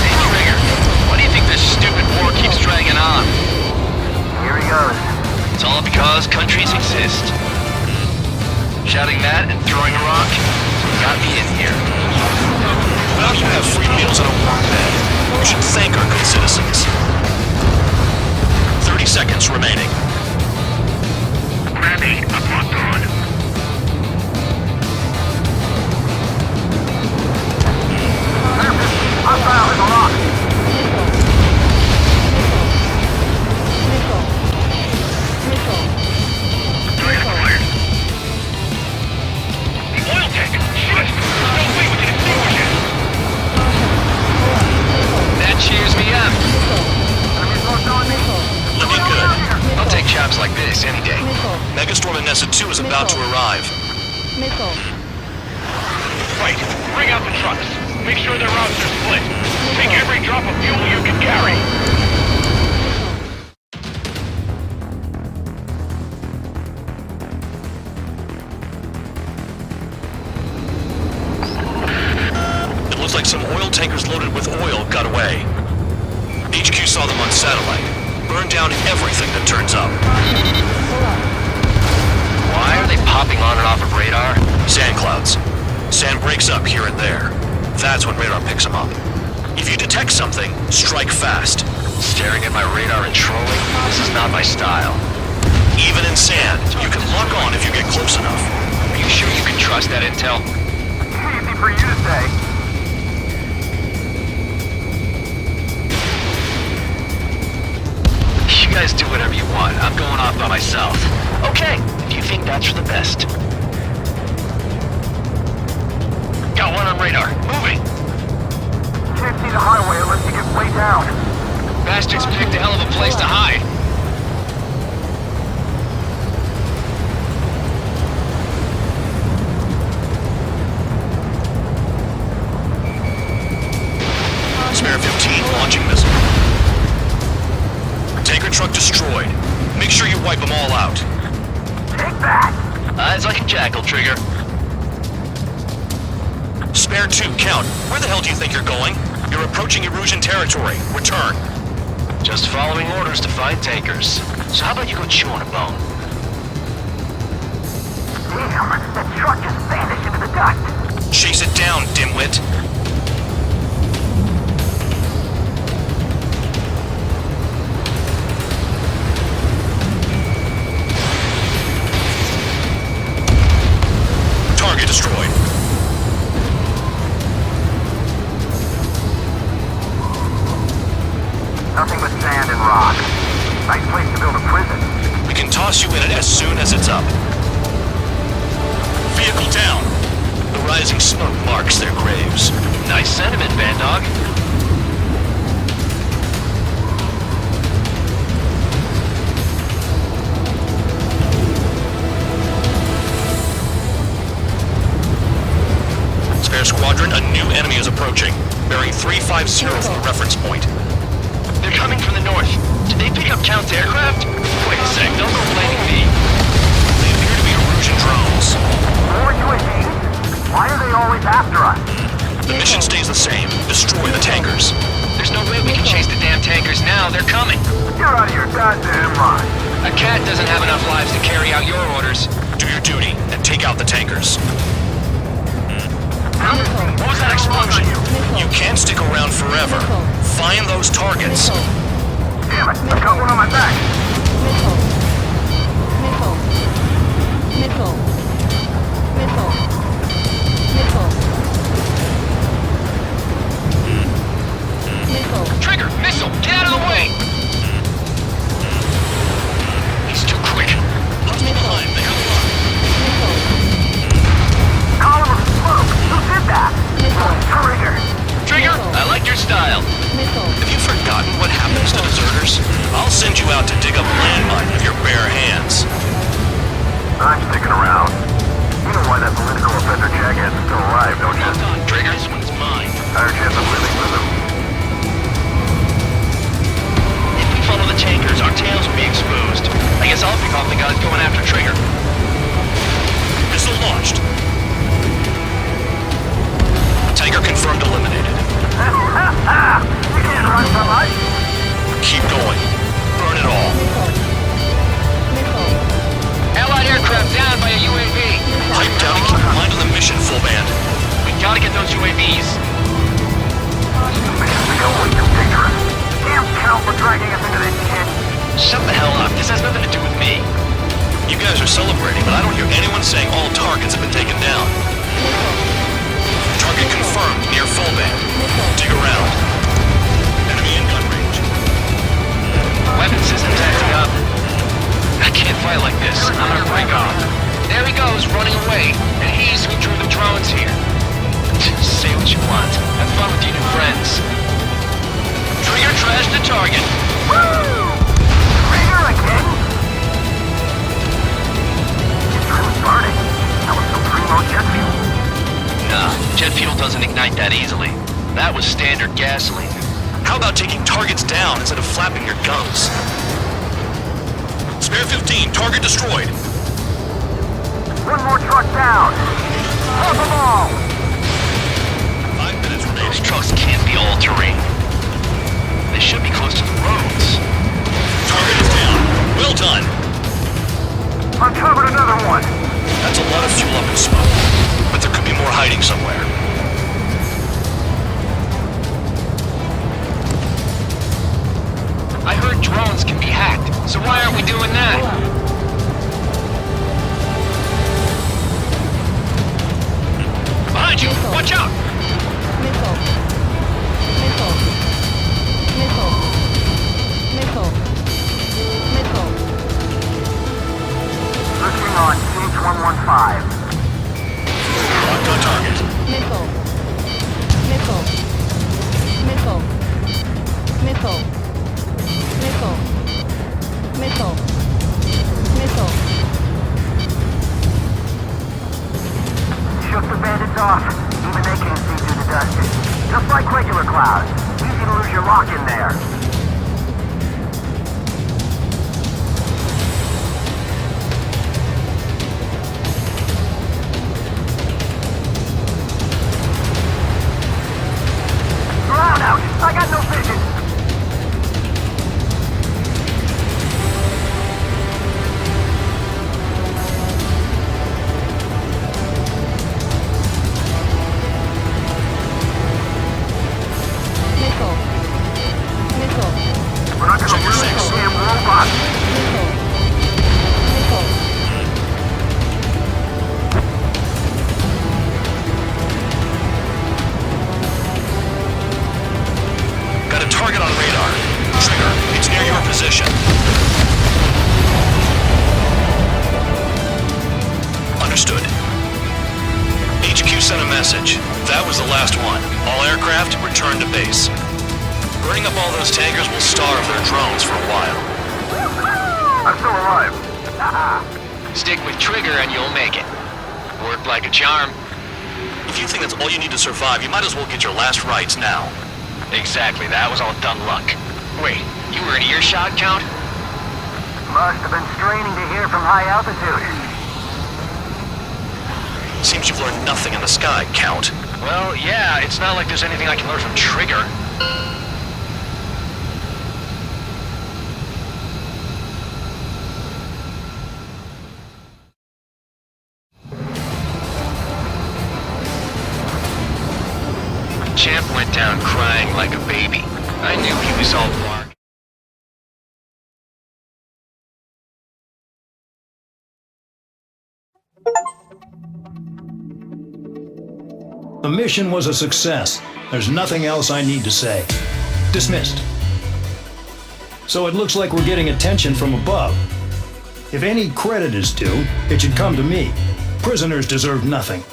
Hey, Trigger, why do you think this stupid war keeps dragging on? Here he goes. It's all because countries exist. Shouting that and throwing a rock got me in here. Now you have free meals and a warm bed. You should thank our good citizens. 30 seconds remaining. Ready, I'm locked on. Hostile in the lock. Target acquired. The oil tank! Shit! There's no way we can extinguish it! That cheers me up. Looking good. I'll take jobs like this any day. Megastorm in Nessa 2 is about to arrive. Right, bring out the trucks. Make sure their routes are split. Take every drop of fuel you can carry. It looks like some oil tankers loaded with oil got away. HQ saw them on satellite. Burned down everything that turns up. Why are they popping on and off of radar? Sand clouds. Sand breaks up here and there. That's when radar picks them up. If you detect something, strike fast. Staring at my radar and trolling? This is not my style. Even in sand, you can lock on if you get close enough. Are you sure you can trust that intel? Easy for you to say. You guys do whatever you want. I'm going off by myself. Okay, if you think that's for the best. Got one on radar. Moving. Can't see the highway unless you get way down. Bastards picked a hell of a place to hide. Spare 15 launching missile. Tanker truck destroyed. Make sure you wipe them all out. Take that. Eyes like a jackal, Trigger. Spare 2, count. Where the hell do you think you're going? You're approaching Erusian territory. Return. Just following orders to find tankers. So how about you go chew on a bone? Damn, that truck just vanished into the dust. Chase it down, dimwit. Target destroyed. Nothing but sand and rock. Nice place to build a prison. We can toss you in it as soon as it's up. Vehicle down. The rising smoke marks their graves. Nice sentiment, Bandog. Spare squadron, a new enemy is approaching. Bearing 350 from the reference point. They're coming from the north. Did they pick up Count's aircraft? Wait a sec, don't go blaming me. They appear to be Erusian drones. More UAVs? Why are they always after us? The mission stays the same. Destroy the tankers. There's no way we can chase the damn tankers now. They're coming. You're out of your goddamn mind. A cat doesn't have enough lives to carry out your orders. Do your duty and take out the tankers. What was that explosion? You can't stick around forever. Find those targets. Damn it, I got one on my back. Trigger, missile, get out of the way! He's too quick. Hostile behind, they have a Column of smoke. Who did that? Trigger. Trigger, I like your style. Have you forgotten what happens to deserters? I'll send you out to dig up landmine with your bare hands. I'm sticking around. You know why that political keep going. Burn it all. Allied aircraft down by a UAV. Pipe down and keep your mind on the mission, full band. We gotta get those UAVs. Damn count for dragging us into this shit. Shut the hell up. This has nothing to do with me. You guys are celebrating, but I don't hear anyone saying all targets have been taken down. Target confirmed near full band. Dig around. Enemy in gun range. Weapon systems acting up. I can't fight like this. I'm gonna break off. There he goes, running away. And he's who drew the drones here. Say what you want. Have fun with your new friends. Trigger trash the target. Woo! Trigger again? It's really burning. That was some primo jet fuel. Nah, jet fuel doesn't ignite that easily. That was standard gasoline. How about taking targets down instead of flapping your gums? Spare 15, target destroyed. One more truck down. Half them all. 5 minutes remaining. Those trucks can't be all terrain. They should be close to the roads. Target is down. Well done. Uncovered another one. That's a lot of fuel up in smoke. But there could be more hiding somewhere. I heard drones can be hacked, so why aren't we doing that? Behind you! Watch out! Missile. Missile. Missile. Missile. Missile. Searching on CH-115. Locked on target. Missile. Missile. Missile. Missile. Missile. Missile. Missile. Shook the bandits off. Even they can't see through the dust. Just like regular clouds. Easy to lose your lock in there. Ground out! I got no vision! Missile. Missile. We're not gonna lose this damn robot! Missile. Missile. Got a target on radar. Trigger, it's near your position. Understood. HQ sent a message. That was the last one. All aircraft, return to base. Burning up all those tankers will starve their drones for a while. I'm still alive. Stick with Trigger and you'll make it. Worked like a charm. If you think that's all you need to survive, you might as well get your last rites now. Exactly, that was all dumb luck. Wait, you were in earshot, Count? Must have been straining to hear from high altitude. Seems you've learned nothing in the sky, Count. Well, yeah, it's not like there's anything I can learn from Trigger. Champ went down crying like a baby. I knew he was all bark. The mission was a success. There's nothing else I need to say. Dismissed. So it looks like we're getting attention from above. If any credit is due, it should come to me. Prisoners deserve nothing.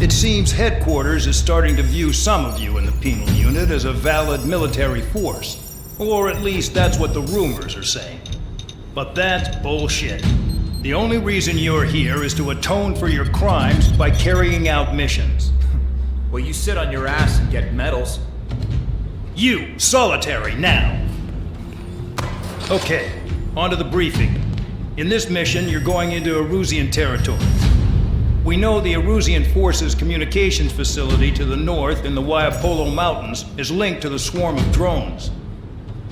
It seems headquarters is starting to view some of you in the penal unit as a valid military force. Or at least that's what the rumors are saying. But that's bullshit. The only reason you're here is to atone for your crimes by carrying out missions. Well, you sit on your ass and get medals. You, Solitary, now! Okay, on to the briefing. In this mission, you're going into Erusian territory. We know the Erusian Forces communications facility to the north in the Waiapolo Mountains is linked to the swarm of drones.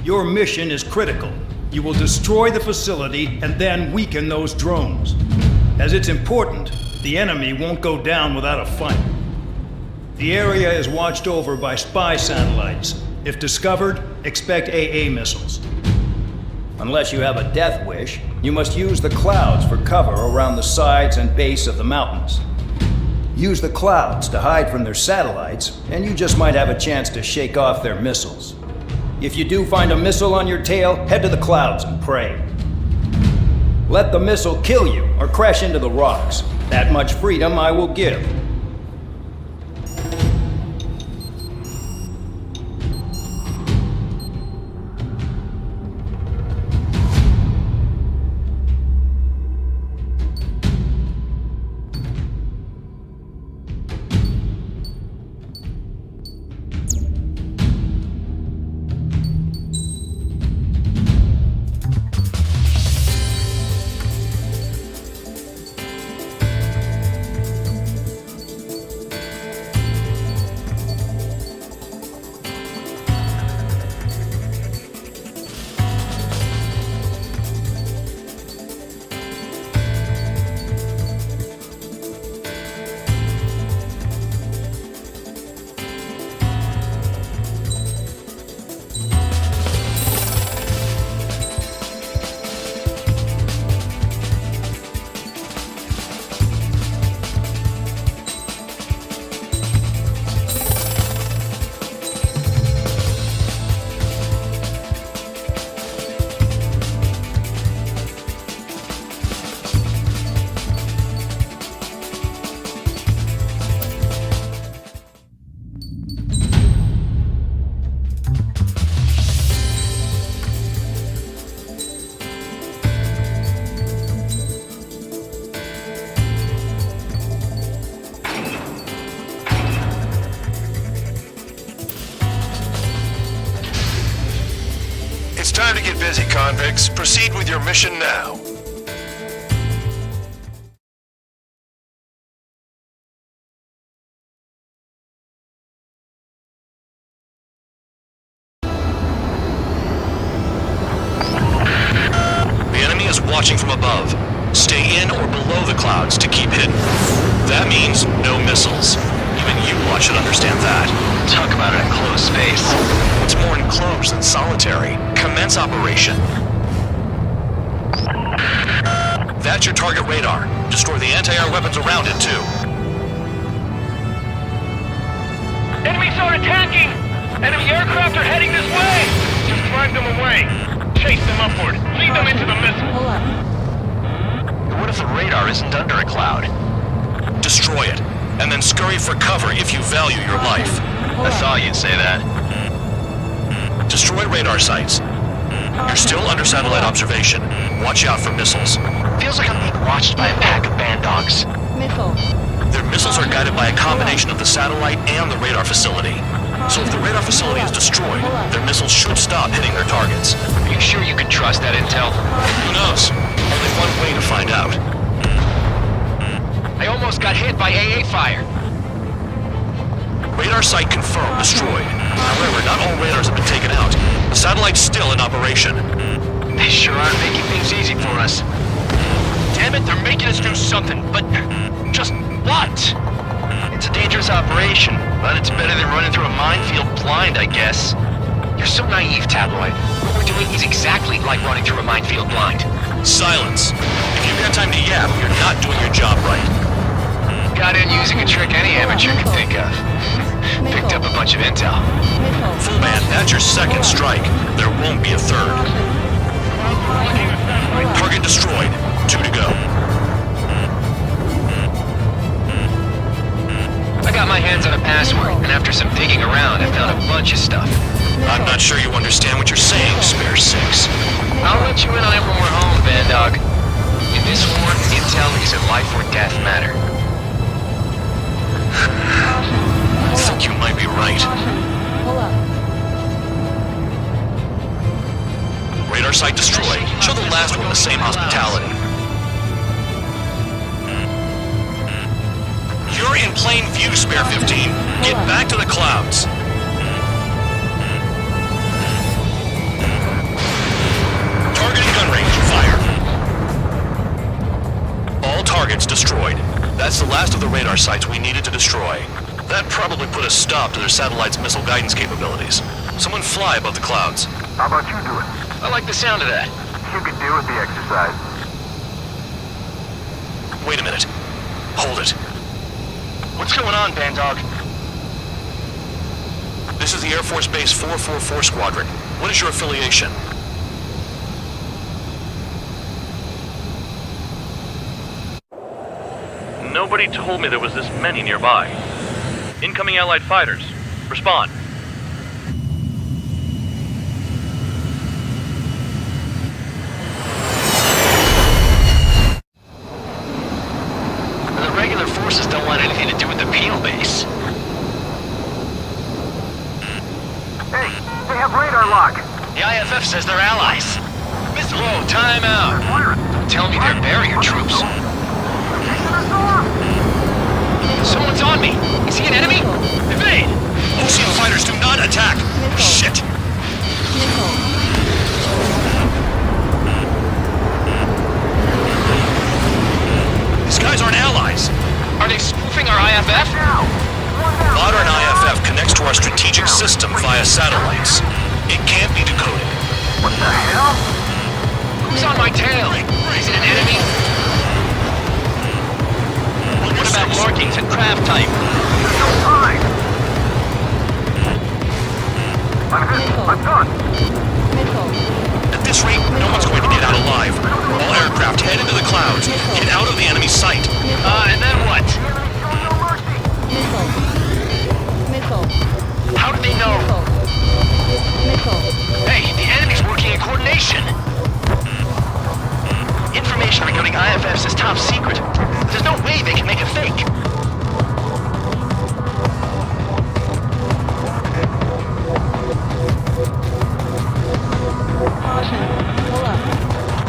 Your mission is critical. You will destroy the facility and then weaken those drones. As it's important, the enemy won't go down without a fight. The area is watched over by spy satellites. If discovered, expect AA missiles. Unless you have a death wish, you must use the clouds for cover around the sides and base of the mountains. Use the clouds to hide from their satellites, and you just might have a chance to shake off their missiles. If you do find a missile on your tail, head to the clouds and pray. Let the missile kill you or crash into the rocks. That much freedom I will give. It's time to get busy, convicts. Proceed with your mission now. The enemy is watching from above. Stay in or below the clouds to keep hidden. That means no missiles. Even you lot should understand that. Talk about an enclosed space. It's more enclosed than solitary. Commence operation. That's your target radar. Destroy the anti-air weapons around it, too. Enemies are attacking! Enemy aircraft are heading this way! Just drive them away. Chase them upward. Lead them into the missile. Hold up. What if the radar isn't under a cloud? Destroy it, and then scurry for cover if you value your life. I thought you'd say that. Destroy radar sites. You're still under satellite observation. Watch out for missiles. Feels like I'm being watched by a pack of band dogs. Missile. Their missiles are guided by a combination of the satellite and the radar facility. So if the radar facility is destroyed, their missiles should stop hitting their targets. Are you sure you can trust that intel? Who knows? Only one way to find out. I almost got hit by AA fire. Radar site confirmed destroyed. However, not all radars have been taken out. The satellite's still in operation. They sure are making things easy for us. Damn it, they're making us do something, but just what? It's a dangerous operation, but it's better than running through a minefield blind, I guess. You're so naive, Tabloid. What we're doing is exactly like running through a minefield blind. Silence. If you've got time to yap, you're not doing your job right. Got in using a trick any amateur could think of. Picked up a bunch of intel. Full man, that's your second strike. There won't be a third. Target destroyed. 2 to go. I got my hands on a password, and after some digging around, I found a bunch of stuff. I'm not sure you understand what you're saying, Spare 6. I'll let you in on it when we're home, Bandog. In this war, intel is a life or death matter. think you might be right. Pull up. Radar site destroyed. Show the last one the same hospitality. You're in plain view, Spare 15. Get back to the clouds. Targeting gun range. Fire. All targets destroyed. That's the last of the radar sites we needed to destroy. That probably put a stop to their satellite's missile guidance capabilities. Someone fly above the clouds. How about you do it? I like the sound of that. You could do with the exercise. Wait a minute. Hold it. What's going on, Bandog? This is the Air Force Base 444 Squadron. What is your affiliation? Nobody told me there was this many nearby. Incoming Allied fighters. Respond. The regular forces don't want anything to do with the Peel base. Hey, they have radar lock. The IFF says they're allies. Whoa, time out. Don't tell me they're barrier troops. Someone's on me. Is he an enemy? Evade! Ocean fighters do not attack! Shit! These guys aren't allies! Are they spoofing our IFF? Modern IFF connects to our strategic system via satellites. It can't be decoded. What the hell? Who's on my tail? Is it an enemy? What about markings and craft type? There's no time. I'm hit. I'm done. At this rate, no one's going to get out alive. All aircraft head into the clouds. Get out of the enemy sight. And then what? How do they know? Hey, the enemy's working in coordination. Information regarding IFFs is top secret. There's no way they can make a fake.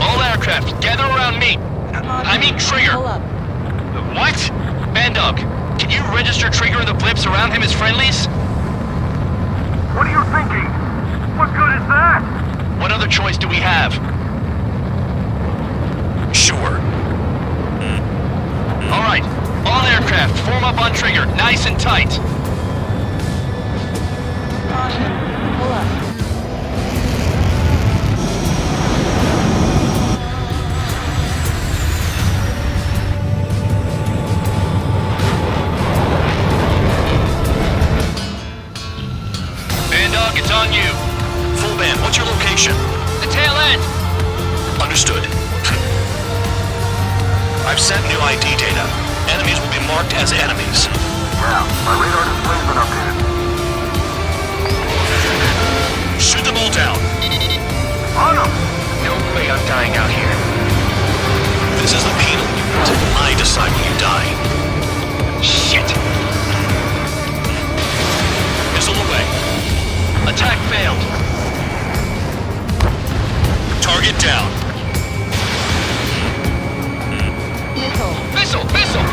All aircraft, gather around me. I mean Trigger. What? Bandog, can you register Trigger and the blips around him as friendlies? What are you thinking? What good is that? What other choice do we have? Sure. All right, all aircraft, form up on Trigger, nice and tight. Bandog, it's on you. Full band, what's your location? The tail end. Understood. I've sent new ID data. Enemies will be marked as enemies. Yeah, my radar display's been updated. Shoot them all down. On them! No way I'm dying out here. This is the penal unit. I decide when you die. Shit! Missile away. Attack failed. Target down. Missile! Missile!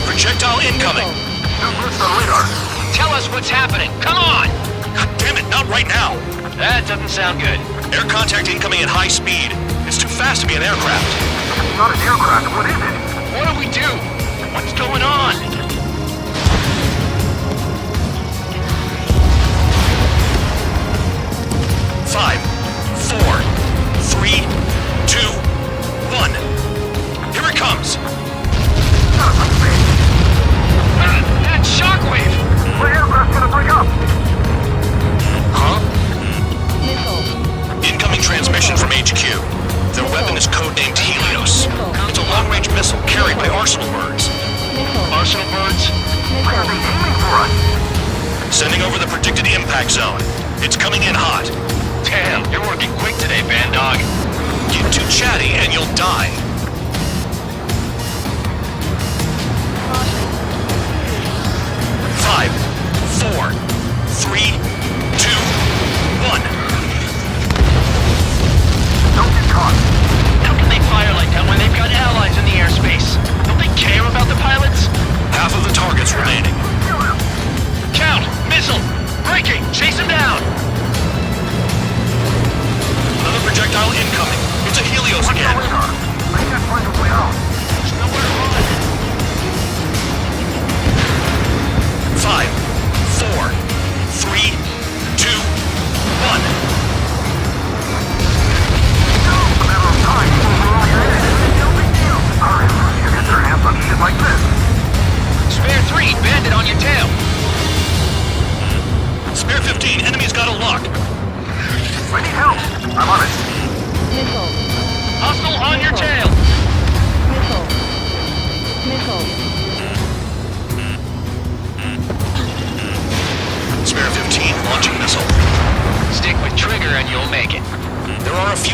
Projectile incoming. Tell us what's happening. Come on! God damn it, not right now. That doesn't sound good. Air contact incoming at high speed. It's too fast to be an aircraft. It's not an aircraft. What is it? What do we do? What's going on? Five, 4, 3, 2, 1. Here it comes. That shockwave! What aircraft's gonna break up? Huh? Incoming transmission from HQ. Their weapon is codenamed Helios. It's a long-range missile carried by Arsenal birds. Arsenal birds? Why are they aiming for us? Sending over the predicted impact zone. It's coming in hot. Damn, you're working quick today, Bandog. Get too chatty and you'll die.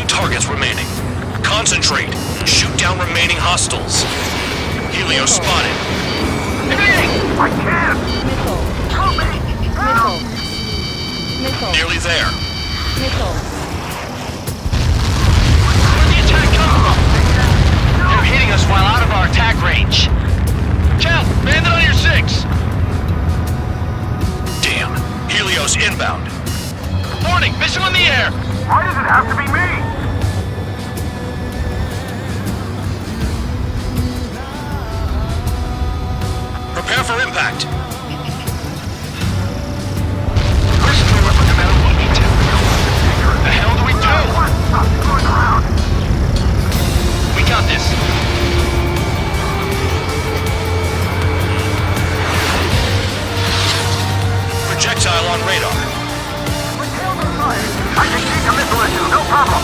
targets remaining. Concentrate. Shoot down remaining hostiles. Helios spotted. I can't! Missile. Help me! Missile. Missile. Nearly there. Missile. Where'd the attack come from? They're hitting us while out of our attack range. Cal, bandit on your 6! Damn. Helios inbound. Warning, missile in the air! Why does it have to be me? Prepare for impact. We're screwed up no matter what we do. The hell do we do? Stop screwing around! We got this. Projectile on radar. I can take a missile or two, no problem.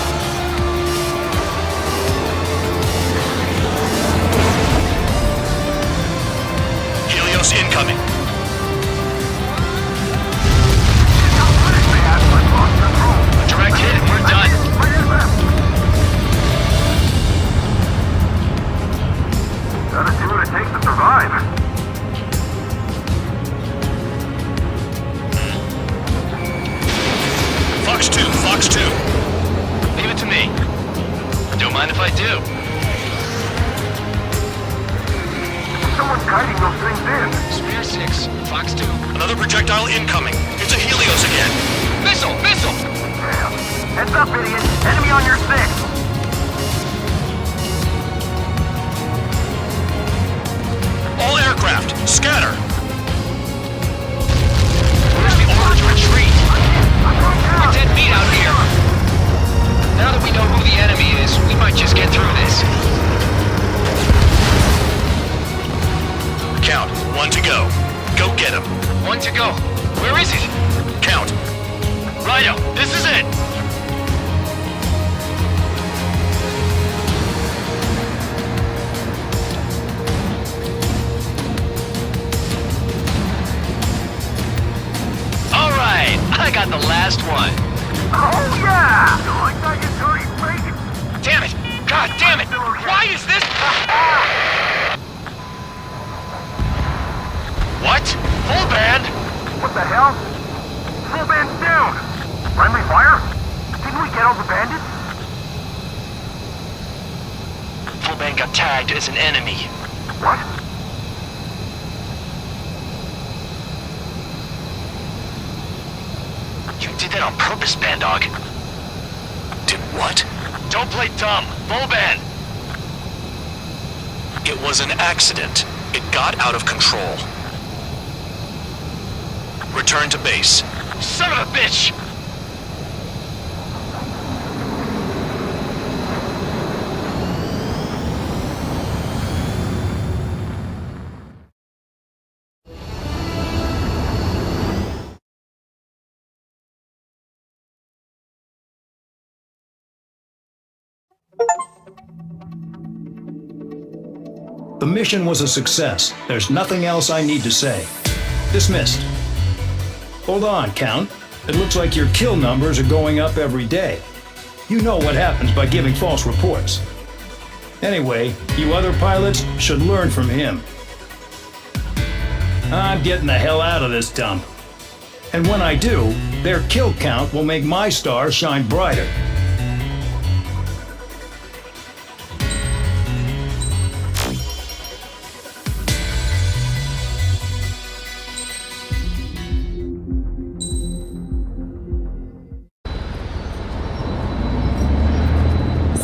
Helios incoming. A direct hit and we're done. Gotta see what it takes to survive. Fox 2, Fox 2. Leave it to me. Don't mind if I do. Someone's guiding those things in. Spare 6, Fox 2. Another projectile incoming. It's a Helios again. Missile! Missile! Damn. Heads up, idiot. Enemy on your 6. All aircraft, scatter. Where's the order to retreat? We're dead meat out here. Now that we know who the enemy is, we might just get through this. Count, 1 to go. Go get him. 1 to go. Where is it? Count. Rhino, this is it! Alright, I got the last one. Oh, yeah! You like that, you dirty freak? Damn it! God damn it! Why is this? What? Full band! What the hell? Full band's down! Friendly fire? Didn't we get all the bandits? Full band got tagged as an enemy. What? You did that on purpose, Bandog. Did what? Don't play dumb. Full band! It was an accident. It got out of control. Return to base. Son of a bitch! The mission was a success. There's nothing else I need to say. Dismissed. Hold on, Count. It looks like your kill numbers are going up every day. You know what happens by giving false reports. Anyway, you other pilots should learn from him. I'm getting the hell out of this dump. And when I do, their kill count will make my star shine brighter.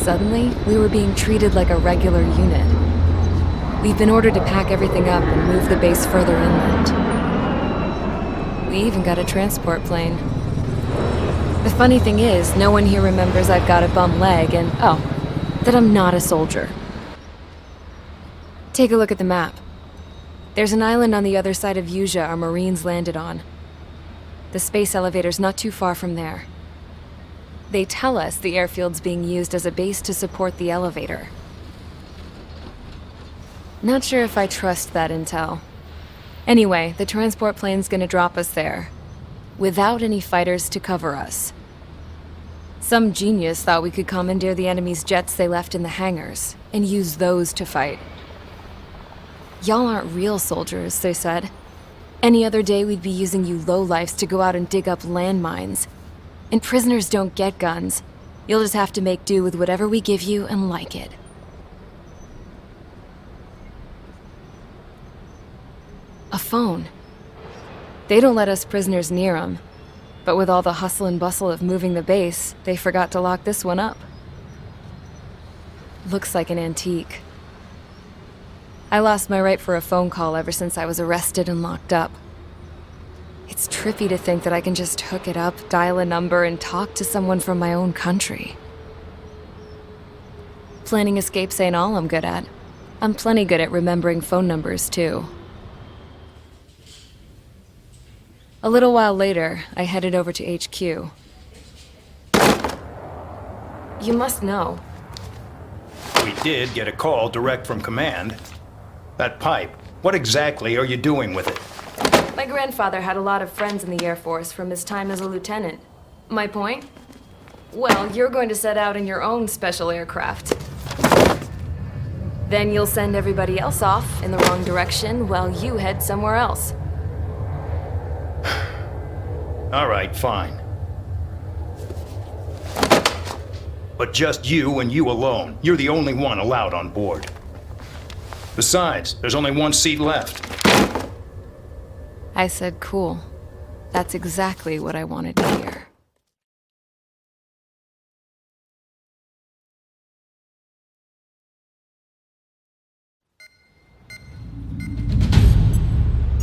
Suddenly, we were being treated like a regular unit. We've been ordered to pack everything up and move the base further inland. We even got a transport plane. The funny thing is, no one here remembers I've got a bum leg and, oh, that I'm not a soldier. Take a look at the map. There's an island on the other side of Usea our Marines landed on. The space elevator's not too far from there. They tell us the airfield's being used as a base to support the elevator. Not sure if I trust that intel. Anyway, the transport plane's gonna drop us there, without any fighters to cover us. Some genius thought we could commandeer the enemy's jets they left in the hangars and use those to fight. Y'all aren't real soldiers, they said. Any other day we'd be using you lowlifes to go out and dig up landmines. And prisoners don't get guns. You'll just have to make do with whatever we give you and like it. A phone. They don't let us prisoners near them. But with all the hustle and bustle of moving the base, they forgot to lock this one up. Looks like an antique. I lost my right for a phone call ever since I was arrested and locked up. It's trippy to think that I can just hook it up, dial a number, and talk to someone from my own country. Planning escapes ain't all I'm good at. I'm plenty good at remembering phone numbers, too. A little while later, I headed over to HQ. You must know. We did get a call direct from command. That pipe, what exactly are you doing with it? My grandfather had a lot of friends in the Air Force from his time as a lieutenant. My point? Well, you're going to set out in your own special aircraft. Then you'll send everybody else off in the wrong direction while you head somewhere else. All right, fine. But just you and you alone. You're the only one allowed on board. Besides, there's only one seat left. I said cool. That's exactly what I wanted to hear.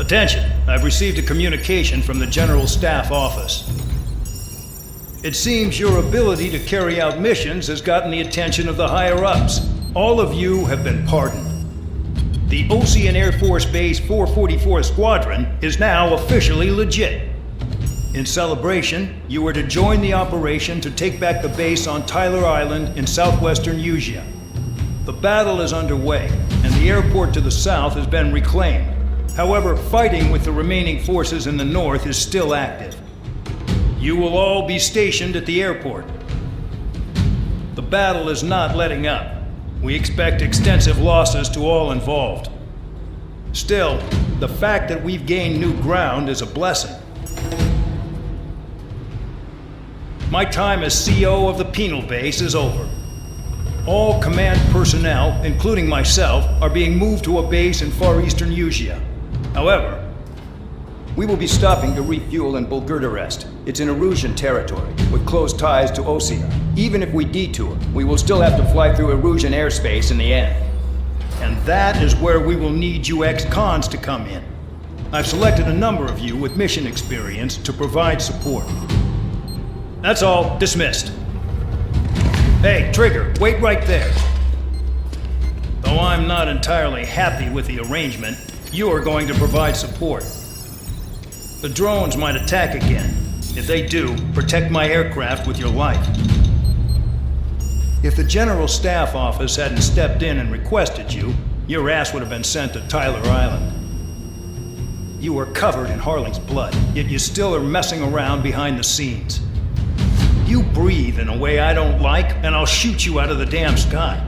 Attention, I've received a communication from the General Staff Office. It seems your ability to carry out missions has gotten the attention of the higher-ups. All of you have been pardoned. The Ocean Air Force Base 444 Squadron is now officially legit. In celebration, you are to join the operation to take back the base on Tyler Island in southwestern Usea. The battle is underway, and the airport to the south has been reclaimed. However, fighting with the remaining forces in the north is still active. You will all be stationed at the airport. The battle is not letting up. We expect extensive losses to all involved. Still, the fact that we've gained new ground is a blessing. My time as CO of the penal base is over. All command personnel, including myself, are being moved to a base in far eastern Usea. However, we will be stopping to refuel in Bulgurdarest. It's in Erusian territory, with close ties to Osea. Even if we detour, we will still have to fly through Erusian airspace in the end. And that is where we will need you ex-cons to come in. I've selected a number of you with mission experience to provide support. That's all. Dismissed. Hey, Trigger, wait right there. Though I'm not entirely happy with the arrangement, you are going to provide support. The drones might attack again. If they do, protect my aircraft with your life. If the General Staff Office hadn't stepped in and requested you, your ass would have been sent to Tyler Island. You are covered in Harling's blood, yet you still are messing around behind the scenes. You breathe in a way I don't like, and I'll shoot you out of the damn sky.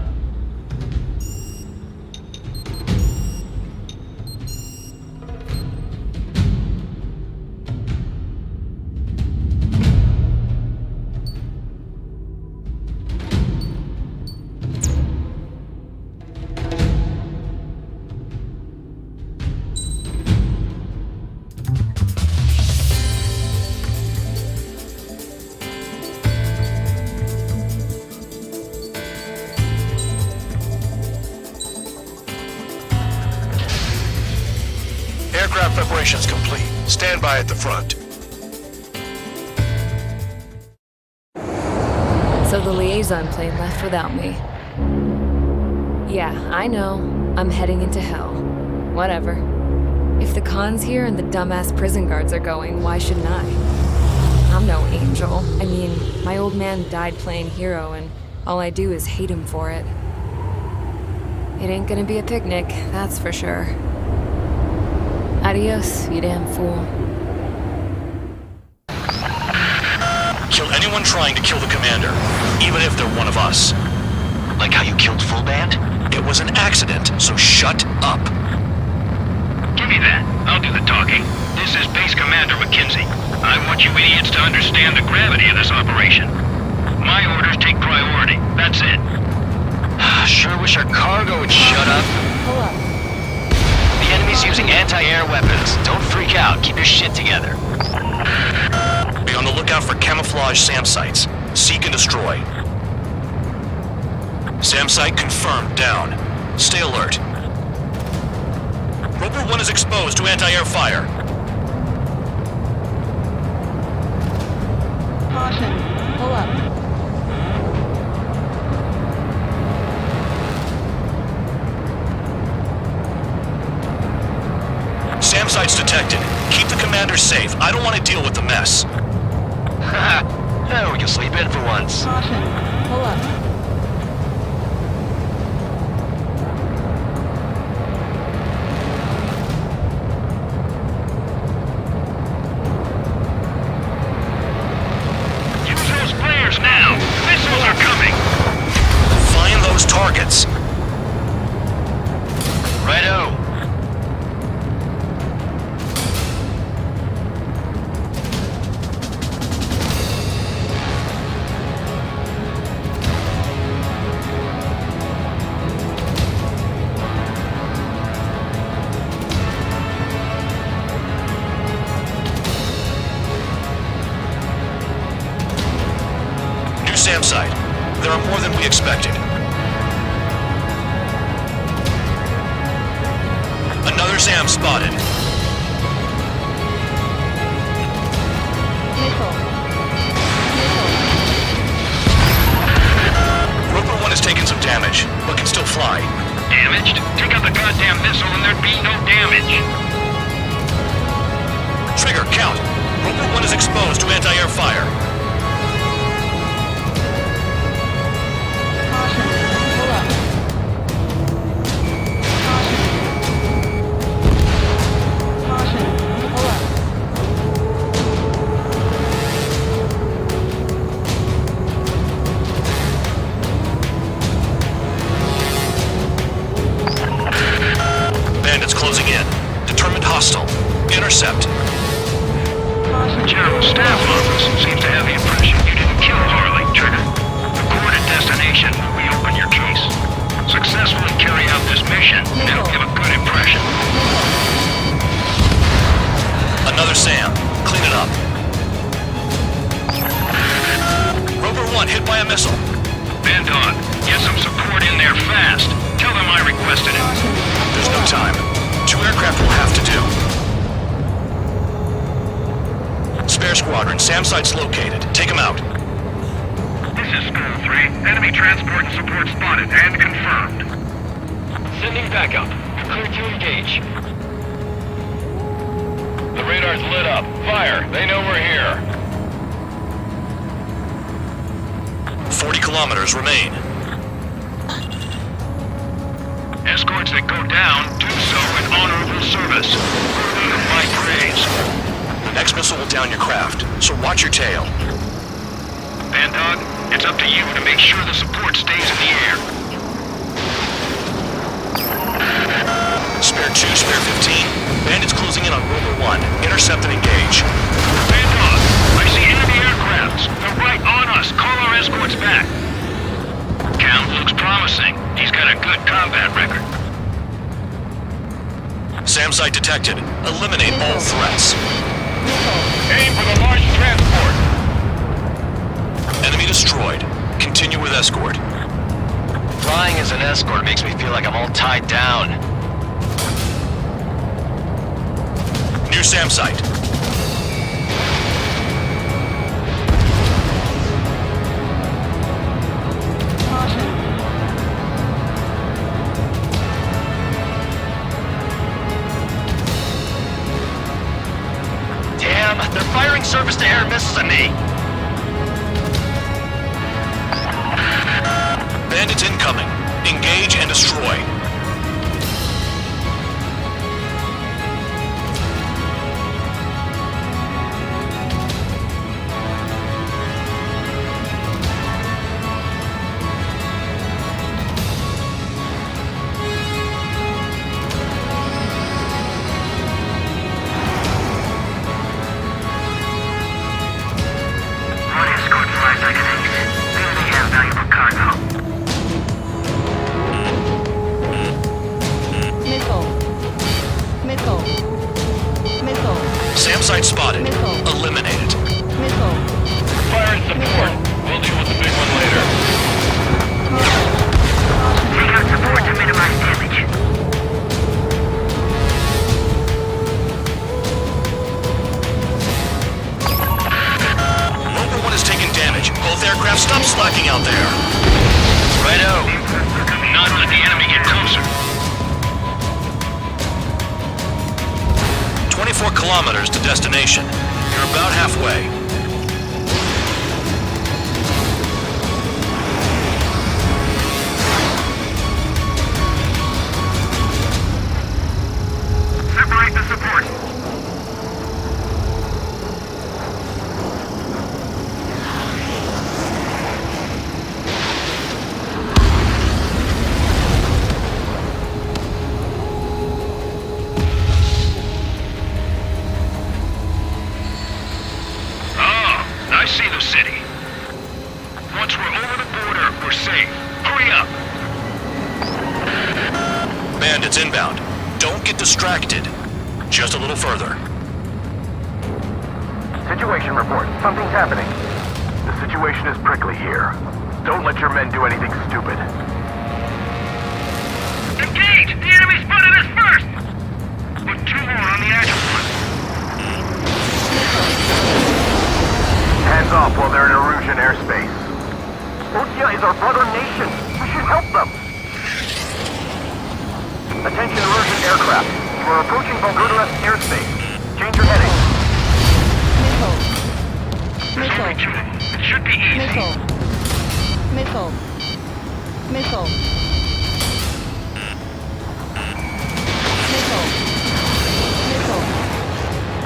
Aircraft preparations complete. Stand by at the front. So the liaison plane left without me. Yeah, I know. I'm heading into hell. Whatever. If the con's here and the dumbass prison guards are going, why shouldn't I? I'm no angel. I mean, my old man died playing hero, and all I do is hate him for it. It ain't gonna be a picnic, that's for sure. Adios, you damn fool. Kill any anyone trying to kill the commander, even if they're one of us. Like how you killed Full Band? It was an accident, so shut up. Give me that. I'll do the talking. This is Base Commander McKinsey. I want you idiots to understand the gravity of this operation. My orders take priority. That's it. Sure wish our cargo would shut up. Pull up. The enemy's using anti-air weapons. Don't freak out. Keep your shit together. Be on the lookout for camouflage SAM sites. Seek and destroy. SAM site confirmed down. Stay alert. Roper 1 is exposed to anti-air fire. Caution. Pull up. SAM site's detected. Keep the commander safe. I don't want to deal with the mess. We can sleep in for once. Caution. Pull up. Use those flares now. Missiles are coming. Find those targets. Righto. SAM site. There are more than we expected. Another SAM spotted. Roper 1 has taken some damage, but can still fly. Damaged? Take out the goddamn missile and there'd be no damage. Trigger, count. Roper 1 is exposed to anti-air fire. Bandits closing in. Determined hostile. Intercept. General Staff Office seems to have the impression you didn't kill Harley, Trigger. Record at destination when we open your case. Successfully carry out this mission, and it'll give a good impression. Another SAM. Clean it up. Roper 1 hit by a missile. Bandon, get some support in there fast. Tell them I requested it. There's no time. 2 aircraft will have to do. Spare squadron, SAM site's located. Take them out. This is School 3. Enemy transport and support spotted and confirmed. Sending backup. Clear to engage. The radar's lit up. Fire. They know we're here. 40 kilometers remain. Escorts that go down do so in honorable service. Worthy of my praise. The next missile will down your craft, so watch your tail. Bandog, it's up to you to make sure the support stays in the air. Spare 2, spare 15. Bandits closing in on Roper 1. Intercept and engage. Bandog, I see enemy aircrafts. They're right on us. Call our escorts back. Count looks promising. He's got a good combat record. SAM site detected. Eliminate all threats. Aim for the large transport. Enemy destroyed. Continue with escort. Flying as an escort makes me feel like I'm all tied down. New SAM site. Damn, they're firing surface-to-air missiles at me. Bandits incoming. Engage and destroy. kilometers to destination. You're about halfway. Separate the support. I see the city. Once we're over the border, we're safe. Hurry up! Bandits inbound. Don't get distracted. Just a little further. Situation report. Something's happening. The situation is prickly here. Don't let your men do anything stupid. Engage! The enemy spotted us first! Put 2 more on the agile front. Hands off while they're in Erusian airspace. Otia is our brother nation. We should help them. Attention Erusian aircraft. You are approaching Bulgarian airspace. Change your heading. Missile. It should be easy. Missile.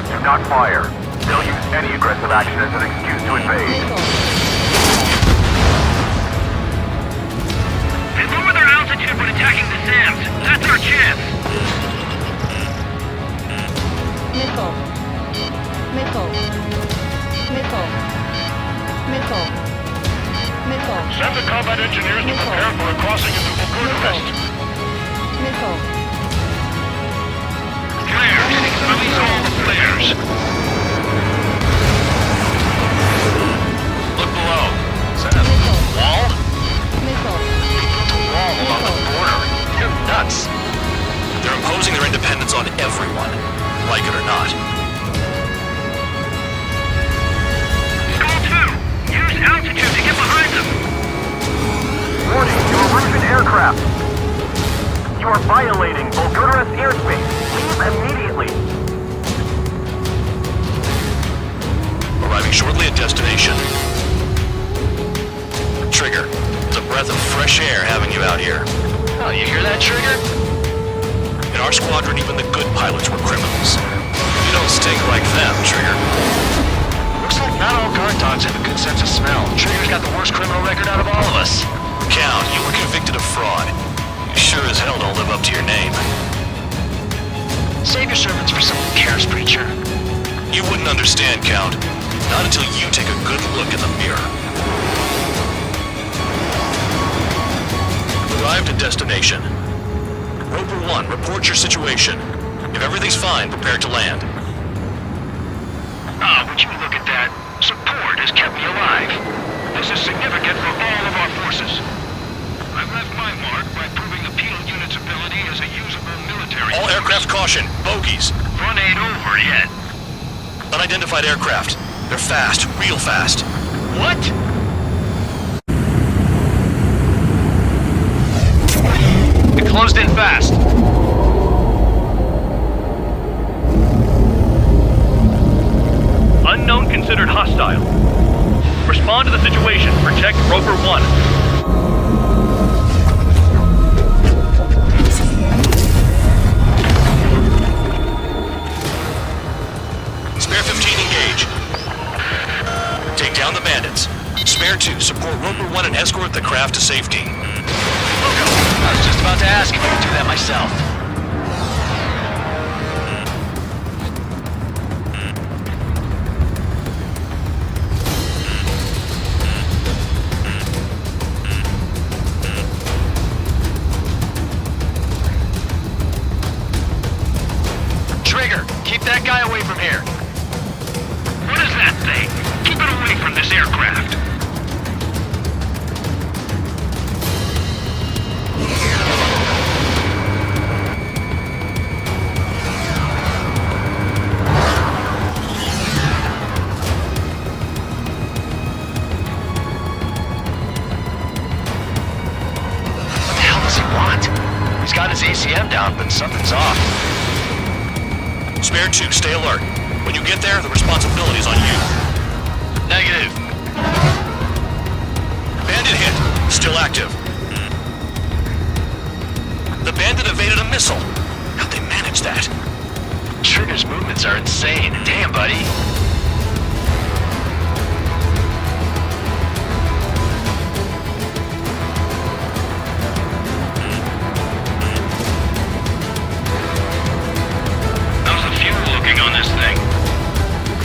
Do not fire. They'll use any aggressive action as an excuse to invade. They lower their altitude when attacking the SAMs. That's our chance. Missile. Send the combat engineers to prepare for a crossing into Bulgarian. Flares. Release all the flares. Look below. Is that a wall? They built a wall along the border. You're nuts. They're imposing their independence on everyone, like it or not. Skull 2! Use altitude to get behind them! Warning, you Erusian aircraft! You are violating Bulgarian airspace. Leave immediately. Arriving shortly at destination. Trigger, it's a breath of fresh air having you out here. Oh, you hear that, Trigger? In our squadron, even the good pilots were criminals. You don't stink like them, Trigger. Looks like not all guard dogs have a good sense of smell. Trigger's got the worst criminal record out of all of us. Count, you were convicted of fraud. You sure as hell don't live up to your name. Save your servants for someone who cares, preacher. You wouldn't understand, Count. Not until you take a good look in the mirror. Arrived at destination. Roper 1, report your situation. If everything's fine, prepare to land. Would you look at that? Support has kept me alive. This is significant for all of our forces. I've left my mark by proving the penal unit's ability as a usable military... All aircraft caution, bogies. Run ain't over yet. Unidentified aircraft. They're fast, real fast. What? It closed in fast. Unknown considered hostile. Respond to the situation. Protect Roper 1. Spare 15 engage. Take down the bandits. Spare 2, support Roper 1 and escort the craft to safety. I was just about to ask if I could do that myself. Trigger, keep that guy away from here. What is that thing? Keep it away from this aircraft. What the hell does he want? He's got his ACM down, but something's off. Spare 2, stay alert. When you get there, the responsibility is on you. Negative. Bandit hit. Still active. The bandit evaded a missile. How'd they manage that? Trigger's movements are insane. Damn, buddy. How's the fuel looking on this thing?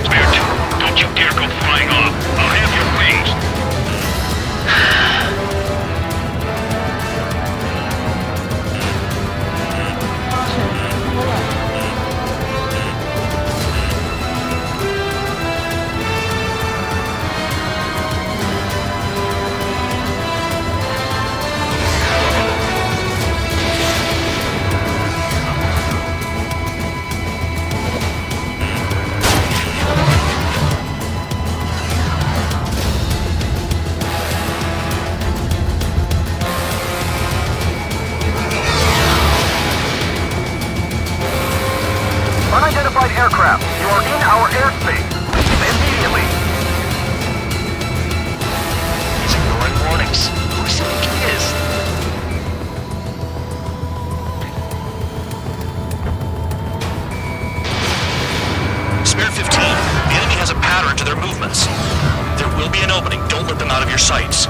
Spare two, don't you dare go flying off. I'll have your wings. Unidentified aircraft, you are in our airspace. Leave immediately. He's ignoring warnings. Who does he think he is? Spare 15. The enemy has a pattern to their movements. There will be an opening. Don't let them out of your sights.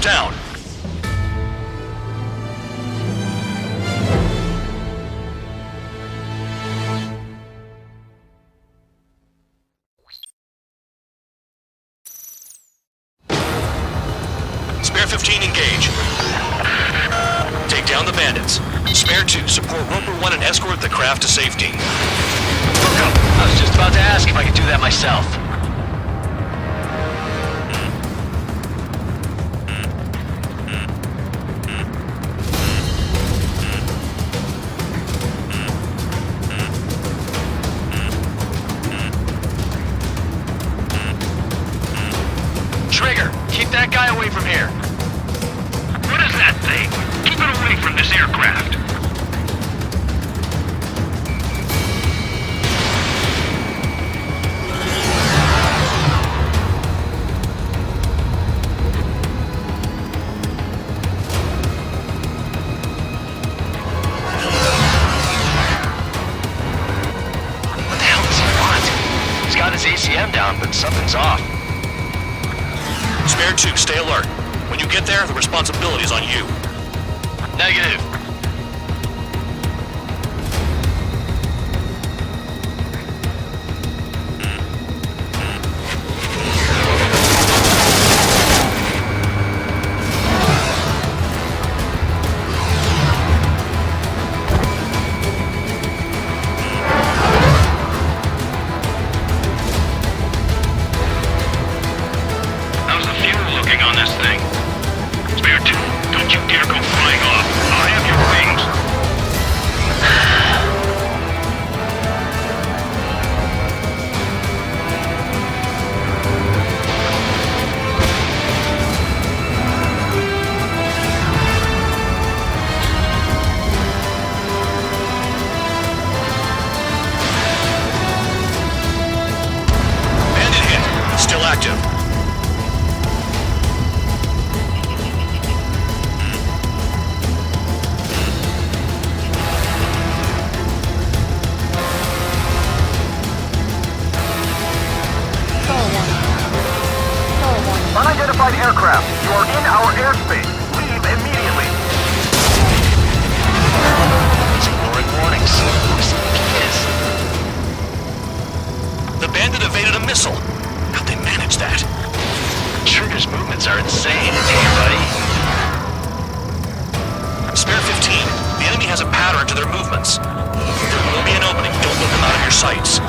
Down. Spare 15 engage. Take down the bandits. Spare 2 support Roper 1 and escort the craft to safety. I was just about to ask if I could do that myself. Trigger, keep that guy away from here. What is that thing? Keep it away from this aircraft. What the hell does he want? He's got his ACM down, but something's off. Spare 2, stay alert. When you get there, the responsibility is on you. Negative. Spare 15, the enemy has a pattern to their movements. There will be an opening. Don't let them out of your sights.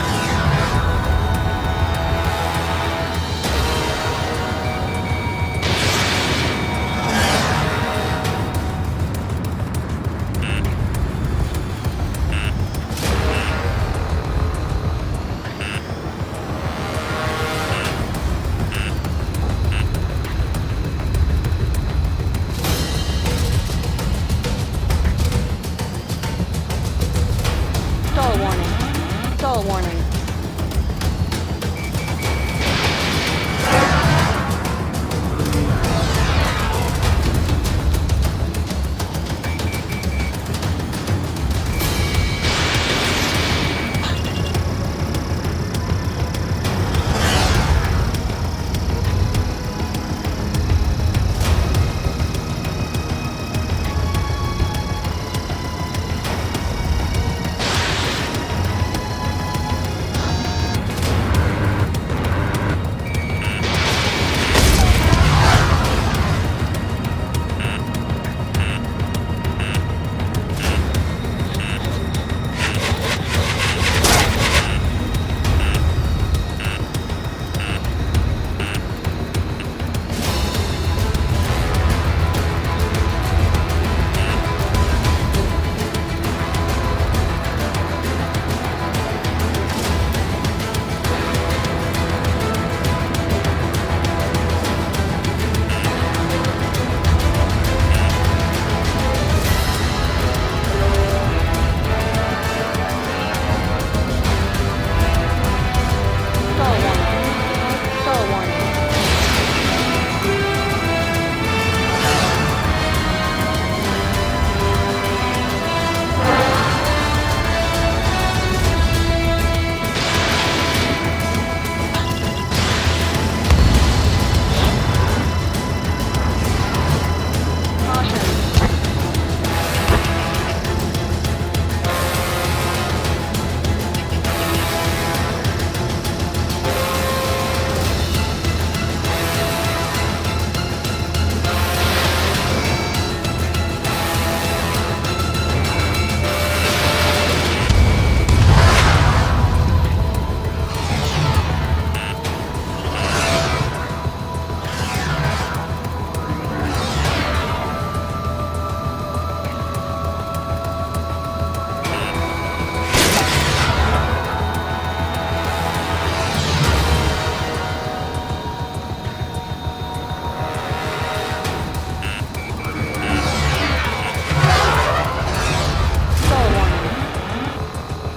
Stall warning. Stall warning.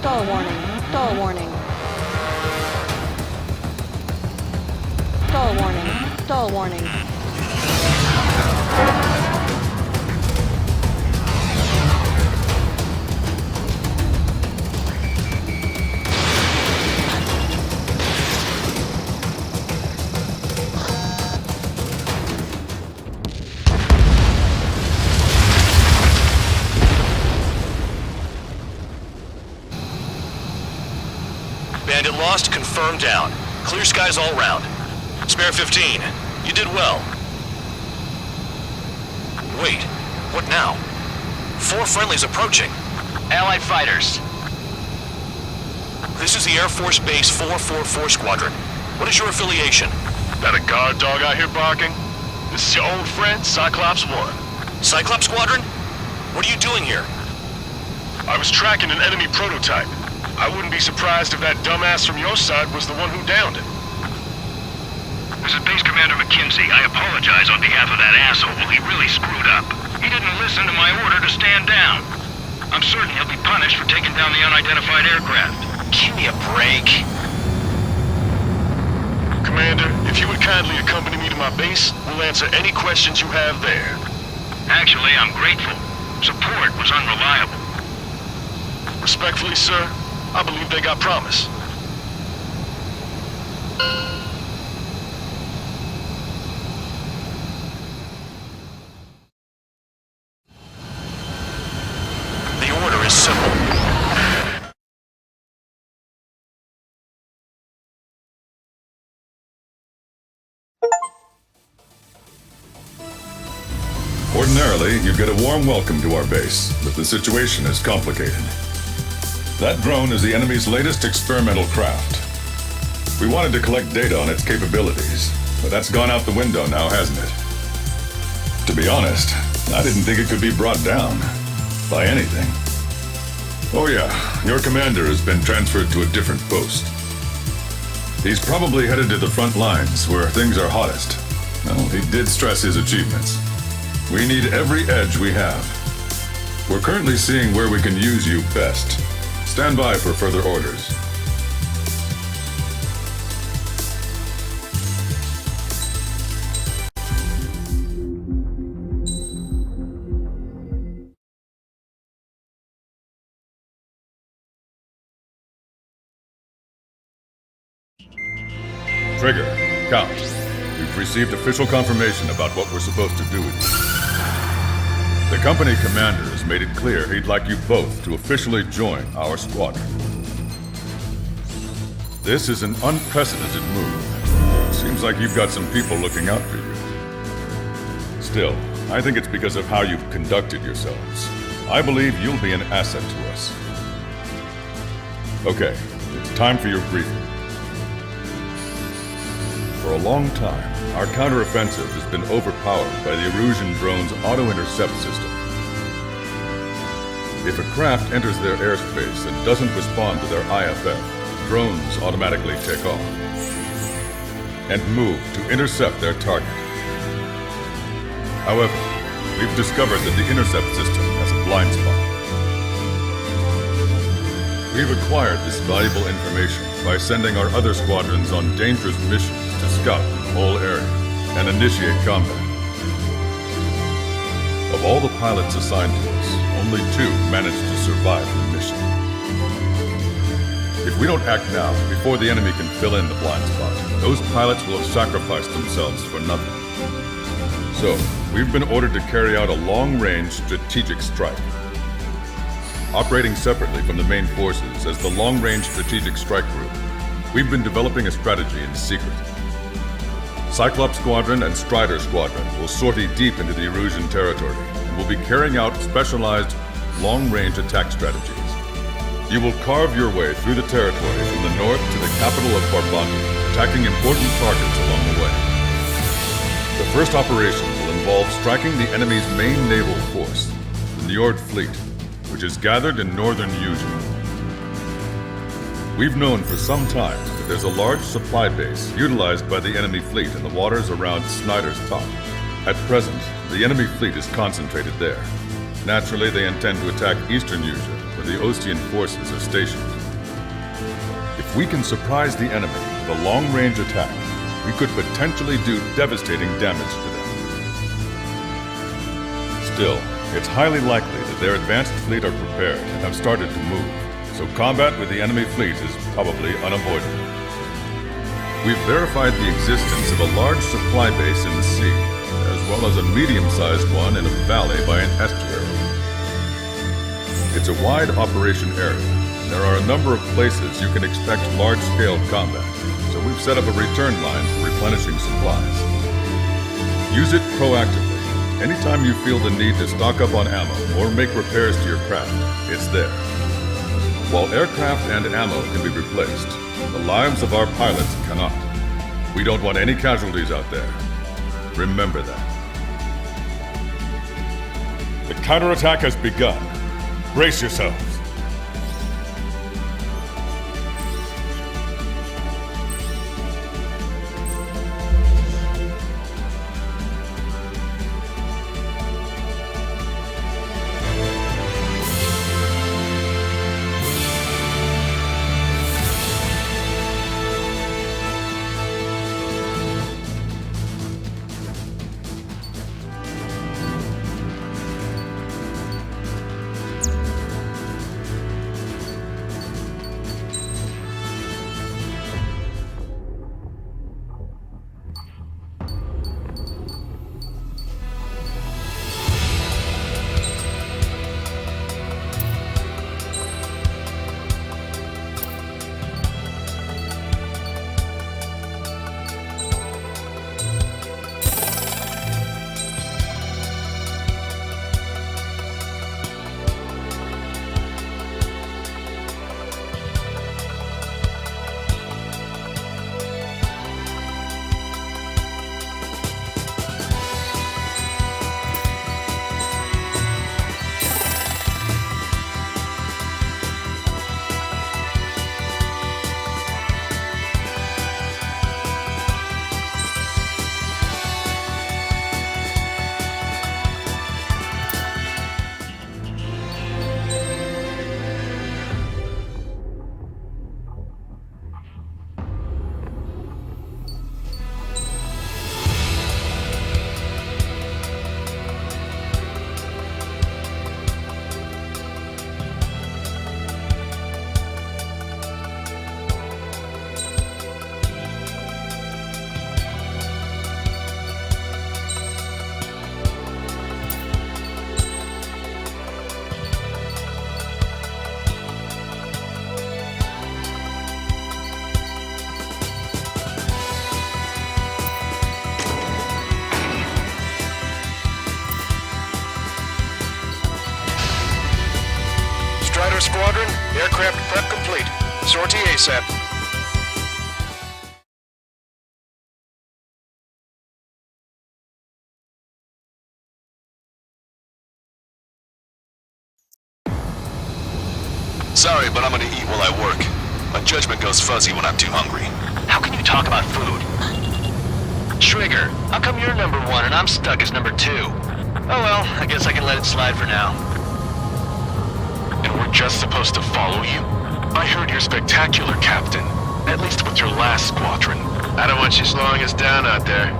Stall warning. Stall warning. Stall warning. Stall warning. Bandit lost, confirmed down. Clear skies all round. Spare 15. You did well. Wait, what now? 4 friendlies approaching. Allied fighters. This is the Air Force Base 444 Squadron. What is your affiliation? That a guard dog out here barking? This is your old friend, Cyclops 1. Cyclops Squadron? What are you doing here? I was tracking an enemy prototype. I wouldn't be surprised if that dumbass from your side was the one who downed it. This is Base Commander McKinsey. I apologize on behalf of that asshole. He really screwed up. He didn't listen to my order to stand down. I'm certain he'll be punished for taking down the unidentified aircraft. Give me a break. Commander, if you would kindly accompany me to my base, we'll answer any questions you have there. Actually, I'm grateful. Support was unreliable. Respectfully, sir, I believe they got promise. The order is simple. Ordinarily, you'd get a warm welcome to our base, but the situation is complicated. That drone is the enemy's latest experimental craft. We wanted to collect data on its capabilities, but that's gone out the window now, hasn't it? To be honest, I didn't think it could be brought down by anything. Oh yeah, your commander has been transferred to a different post. He's probably headed to the front lines, where things are hottest. Well, he did stress his achievements. We need every edge we have. We're currently seeing where we can use you best. Stand by for further orders. Trigger, Count. We've received official confirmation about what we're supposed to do with you. The company commander has made it clear he'd like you both to officially join our squadron. This is an unprecedented move. Seems like you've got some people looking out for you. Still, I think it's because of how you've conducted yourselves. I believe you'll be an asset to us. Okay, it's time for your briefing. For a long time, our counteroffensive has been overpowered by the Erusian drone's auto-intercept system. If a craft enters their airspace and doesn't respond to their IFF, drones automatically take off and move to intercept their target. However, we've discovered that the intercept system has a blind spot. We've acquired this valuable information by sending our other squadrons on dangerous missions to scout the whole area and initiate combat. Of all the pilots assigned to us, only 2 managed to survive the mission. If we don't act now, before the enemy can fill in the blind spot, those pilots will have sacrificed themselves for nothing. So, we've been ordered to carry out a long-range strategic strike. Operating separately from the main forces as the Long-Range Strategic Strike Group, we've been developing a strategy in secret. Cyclops Squadron and Strider Squadron will sortie deep into the Erusian territory and will be carrying out specialized long-range attack strategies. You will carve your way through the territory from the north to the capital of Barbandi, attacking important targets along the way. The first operation will involve striking the enemy's main naval force, the Njord Fleet, which is gathered in northern Eugene. We've known for some time that there's a large supply base utilized by the enemy fleet in the waters around Snyder's Top. At present, the enemy fleet is concentrated there. Naturally, they intend to attack eastern Eugene, where the Ostian forces are stationed. If we can surprise the enemy with a long-range attack, we could potentially do devastating damage to them. Still, it's highly likely that their advanced fleet are prepared and have started to move, so combat with the enemy fleet is probably unavoidable. We've verified the existence of a large supply base in the sea, as well as a medium-sized one in a valley by an estuary. It's a wide operation area, and there are a number of places you can expect large-scale combat, so we've set up a return line for replenishing supplies. Use it proactively. Anytime you feel the need to stock up on ammo or make repairs to your craft, it's there. While aircraft and ammo can be replaced, the lives of our pilots cannot. We don't want any casualties out there. Remember that. The counterattack has begun. Brace yourselves. Clear squadron. Aircraft prep complete. Sortie ASAP. Sorry, but I'm gonna eat while I work. My judgment goes fuzzy when I'm too hungry. How can you talk about food? Trigger, how come you're number 1 and I'm stuck as number 2? Oh well, I guess I can let it slide for now. And we're just supposed to follow you? I heard you're spectacular, Captain. At least with your last squadron. I don't want you slowing us down out there.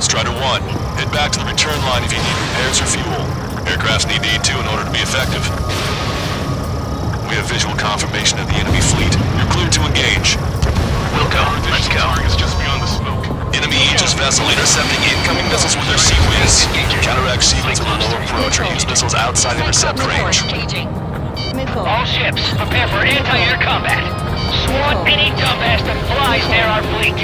Strider 1, head back to the return line if you need repairs or fuel. Aircrafts need E2 in order to be effective. We have visual confirmation of the enemy fleet. You're cleared to engage. We'll go. Let's go. Target's just beyond the smoke. Enemy Aegis vessel intercepting incoming missiles with their sea wings. Counteract sea wings with a low approach or use missiles outside intercept range. All ships, prepare for anti-air combat. Swat any dumbass that flies near our fleet.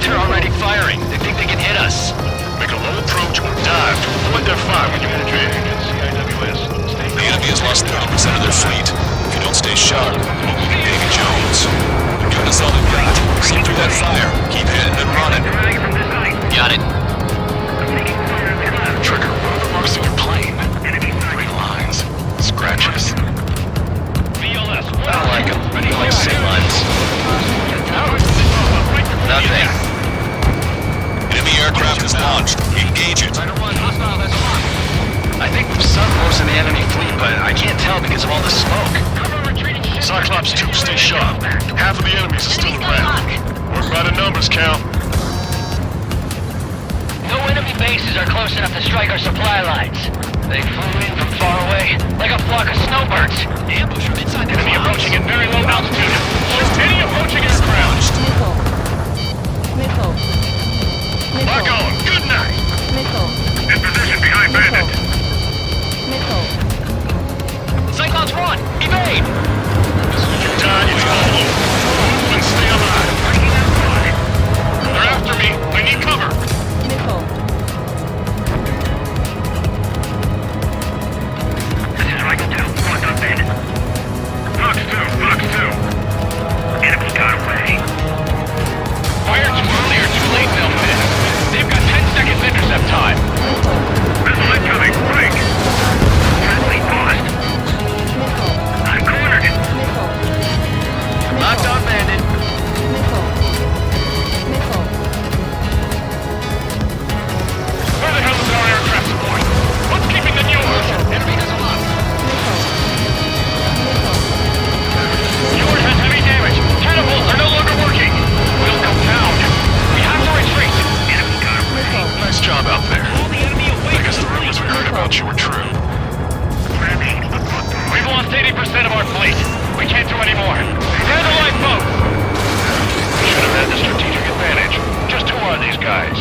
They're already firing. They think they can hit us. Make a low approach or dive to avoid their fire when you enter CIWS. The enemy has lost 30% of their fleet. If you don't stay sharp, you'll be Davy Jones. The gun is all they've got. See through that fire. Keep heading and running. Got it. Trigger, what are the marks of your plane? Green lines. Scratches. VLS, I don't like them. I like sail lines. Nothing. Enemy aircraft is launched. Engage it. I think we've sunk most of the enemy fleet, but I can't tell because of all the smoke. Cyclops 2, stay sharp. Half of the enemies are still around. Work by the numbers, Cal. no enemy bases are close enough to strike our supply lines. They flew in from far away, like a flock of snowbirds. Ambush from inside the Enemy clouds. approaching at very low altitude. Shoot any approaching aircraft. Lock on. Good night. In position behind Bandit. Cyclops 1, evade! This is your time, you follow. Move and stay alive. They're after me. I need cover. This is Rifle 2. Lock on Bandit. Fox 2. Enemy got away. Fire too early or too late, they'll miss. They've got 10 seconds intercept time. Missile incoming. Break. Friendly paused. I'm cornered. Locked on Bandit. Where the hell is our aircraft support? What's keeping the Newars? Enemy has a lock. Neward has heavy damage. Catapults are no longer working. We'll go down. We have to retreat. Enemy got away. Nice job out there. Pull the enemy away. I guess the rumors we heard about you were true. We've lost 80% of our fleet. We can't do any more. Prepare the lifeboat. We should have had the strategic advantage. Just who are these guys?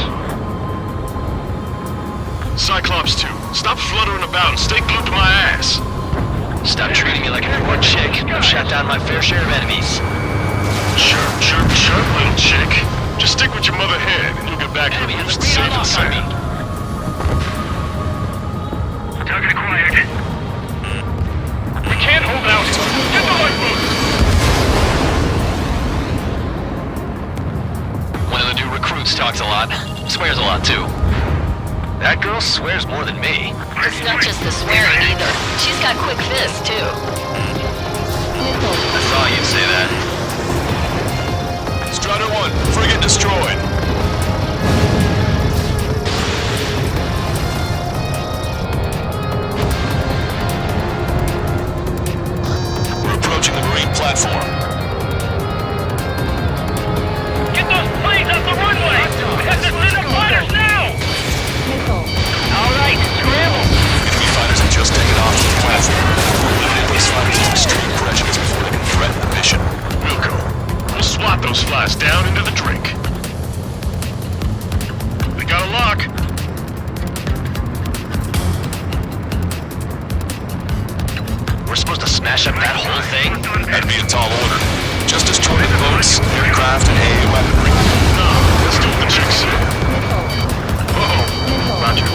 Cyclops 2, stop fluttering about and stay glued to my ass. Stop treating me like a poor chick. I've shot down my fair share of enemies. Chirp, little chick. Just stick with your mother head and you'll get back to the roost safe and sound. Target acquired. We can't hold out. Get the lifeboat. One of the new recruits talks a lot. Swears a lot, too. That girl swears more than me. It's not just the swearing either. She's got quick fists, too. I thought you'd say that. Strider 1, frigate destroyed. We're approaching the marine platform. Get those planes off the runway. We have to send the fighters now. All right, scramble. Enemy fighters have just taken off from the platform. Eliminate these fighters with extreme pressures before they can threaten the mission. We'll swat those flies down into the drink. They got a lock. We're supposed to smash up that whole thing? That'd be a tall order. Just destroy the boats, aircraft, and AA weaponry. No, let's do what the chick said. Uh-oh. Roger.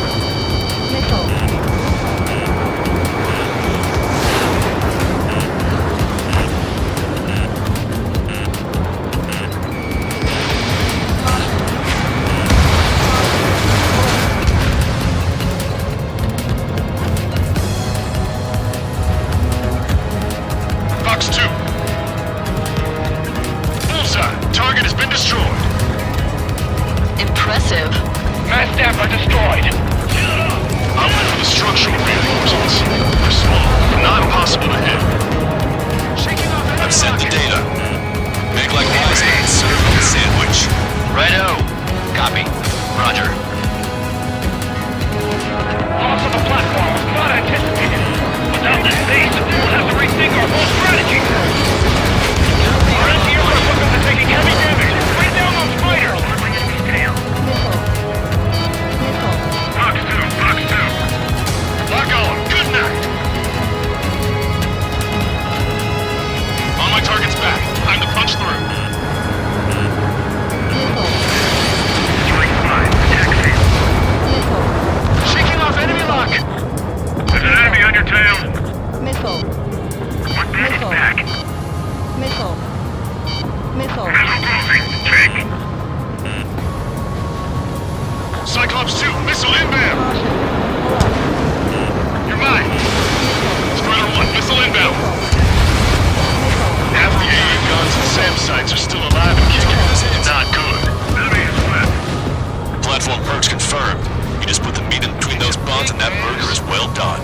prawns, and that burger is well done.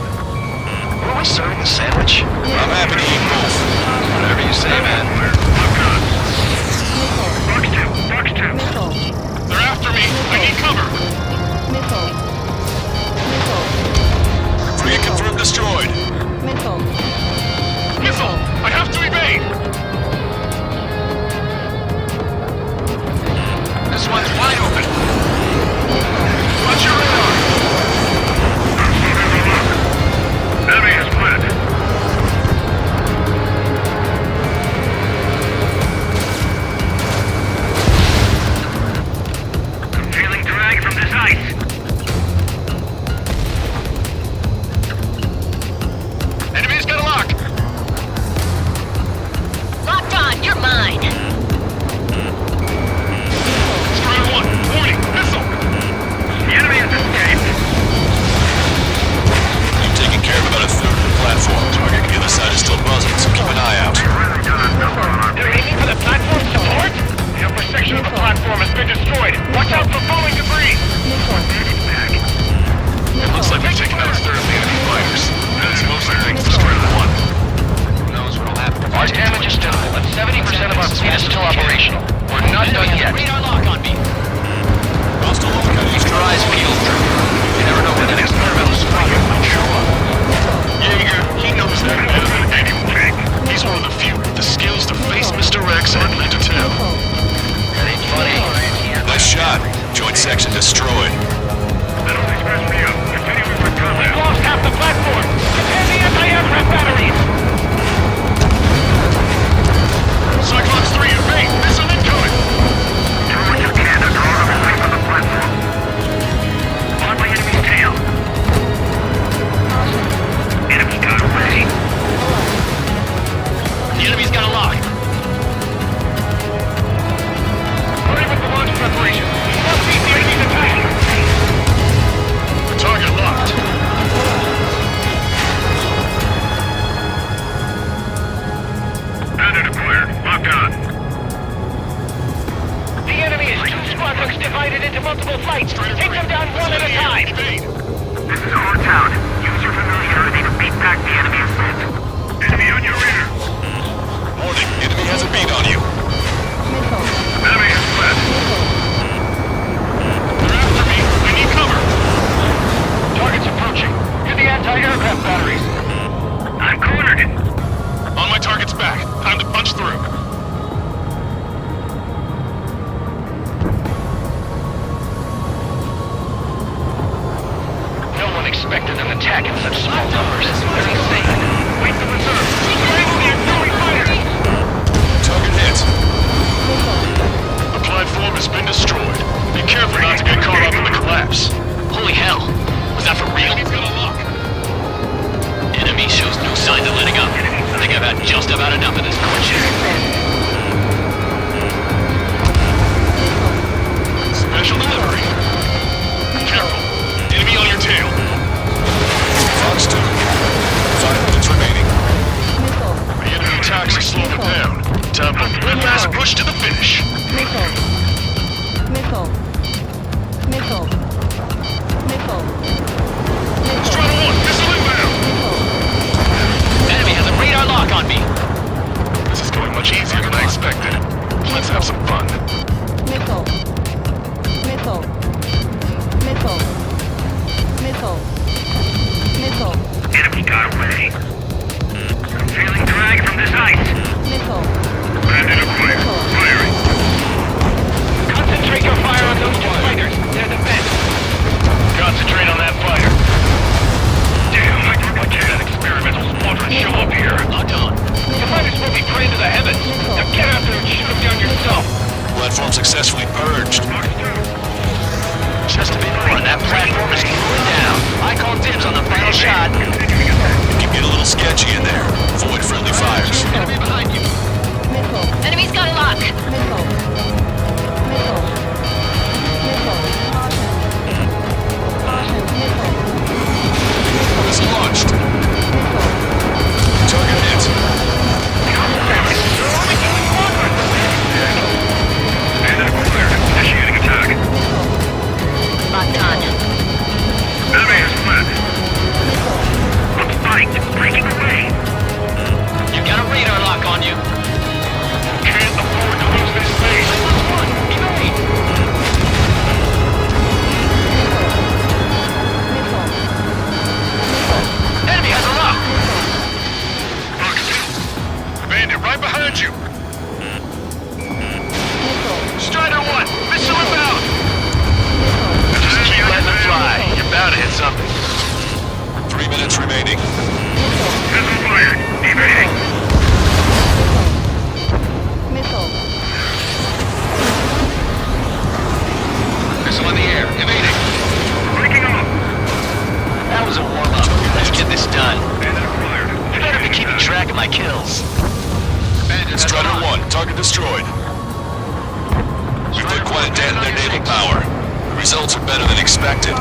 Were we serving a sandwich? I'm happy to eat both. Whatever you say, man. Fox 2. They're after me. I need cover. Frigate confirmed destroyed. Missile! I have to evade! This one's wide open. Watch your radar! Enemy is split. I'm feeling drag from this ice. Enemy's got a lock. Locked on, you're mine. Strider 1, warning, missile! The enemy has escaped. You've taken care of about a third of the platform. Target on the other side is still buzzing, so keep an eye out. They're aiming for the platform support? The upper section of the platform has been destroyed. Watch out for falling debris. It looks like we've taken out a third of the enemy fighters. That's mostly thanks to Strider 1. Who knows what'll happen? Our damage is minimal, but 70% of our fleet is still operational. We're not done yet. Radar lock on me. Hostile lock on Keep your eyes peeled, Trevor. You never know when the next experimental squadron might show up. Jaeger, he knows that better than anyone. He's one of the few with the skills to face Mr. Rex and lead to town. That ain't funny. Nice shot. Joint section destroyed. Middle Express view. Continuing with combat. We've lost half the platform. Prepare the anti-aircraft batteries. Cyclops 3 in main. Missile incoming. Do what you can to draw them away from the platform. On my enemy's tail. Enemy got away. The enemy's got a lock. Hurry with the launch preparation. We must beat the enemy's attack. Target locked. Bandit acquired. Locked on. The enemy is 2 squadrons divided into multiple flights. Take them down one at a time. This is our town. Use your familiarity to beat back the enemy in front. Enemy on your rear. Warning, enemy has a beat on you. Enemy is split. They're after me. I need cover. Target's approaching. Get the anti-aircraft batteries. I'm cornered. On my target's back. Time to punch through. No one expected an attack in such small numbers. They're insane. Wait for reserve. Strangle the auxiliary fighters. Target hit. The platform has been destroyed. Be careful not to get caught up in the collapse. Holy hell. Was that for real? He's gonna lock. Enemy shows no signs of letting up. I think I've had just about enough of this bullshit. Special delivery. Careful. Enemy on your tail. Fox 2. 5 minutes remaining. The enemy attacks are slowing them down. Time for one last push to the finish. Strider 1, missile inbound. Enemy has a radar lock on me. This is going much easier than I expected. Let's have some fun. Enemy got away. I'm feeling drag from this ice. Bandit acquired. Firing. Concentrate your fire on those 2 fighters. They're the best. Concentrate on that fighter. Damn, why can't an experimental squadron show up here? Locked on. The fighters will be prey to the heavens. Now get out there and shoot them down yourself. Platform successfully purged. Just a bit more and that platform is going down. I call dibs on the final shot. It can get a little sketchy in there. Avoid friendly fires. Enemy behind you. Enemy's got a lock. Caution. remaining. Missile fired. Evading. Missile. Missile in the air. Evading. Breaking off. That was a warm-up. Let's get this done. You better be keeping track of my kills. Strider 1, target destroyed. We've put quite a dent in their naval power. The results are better than expected.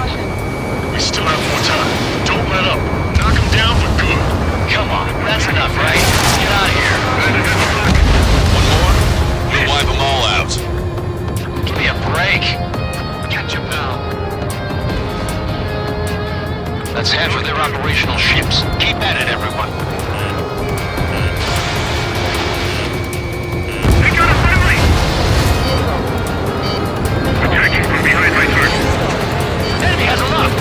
We still have more time. Don't let up. Knock them down for good. Come on, that's enough, right? Get out of here. One more, we'll wipe them all out. Give me a break. Gotcha, pal. That's half of their operational ships. Keep at it, everyone. We got a friendly! Attacking from behind my target. Enemy has a lock.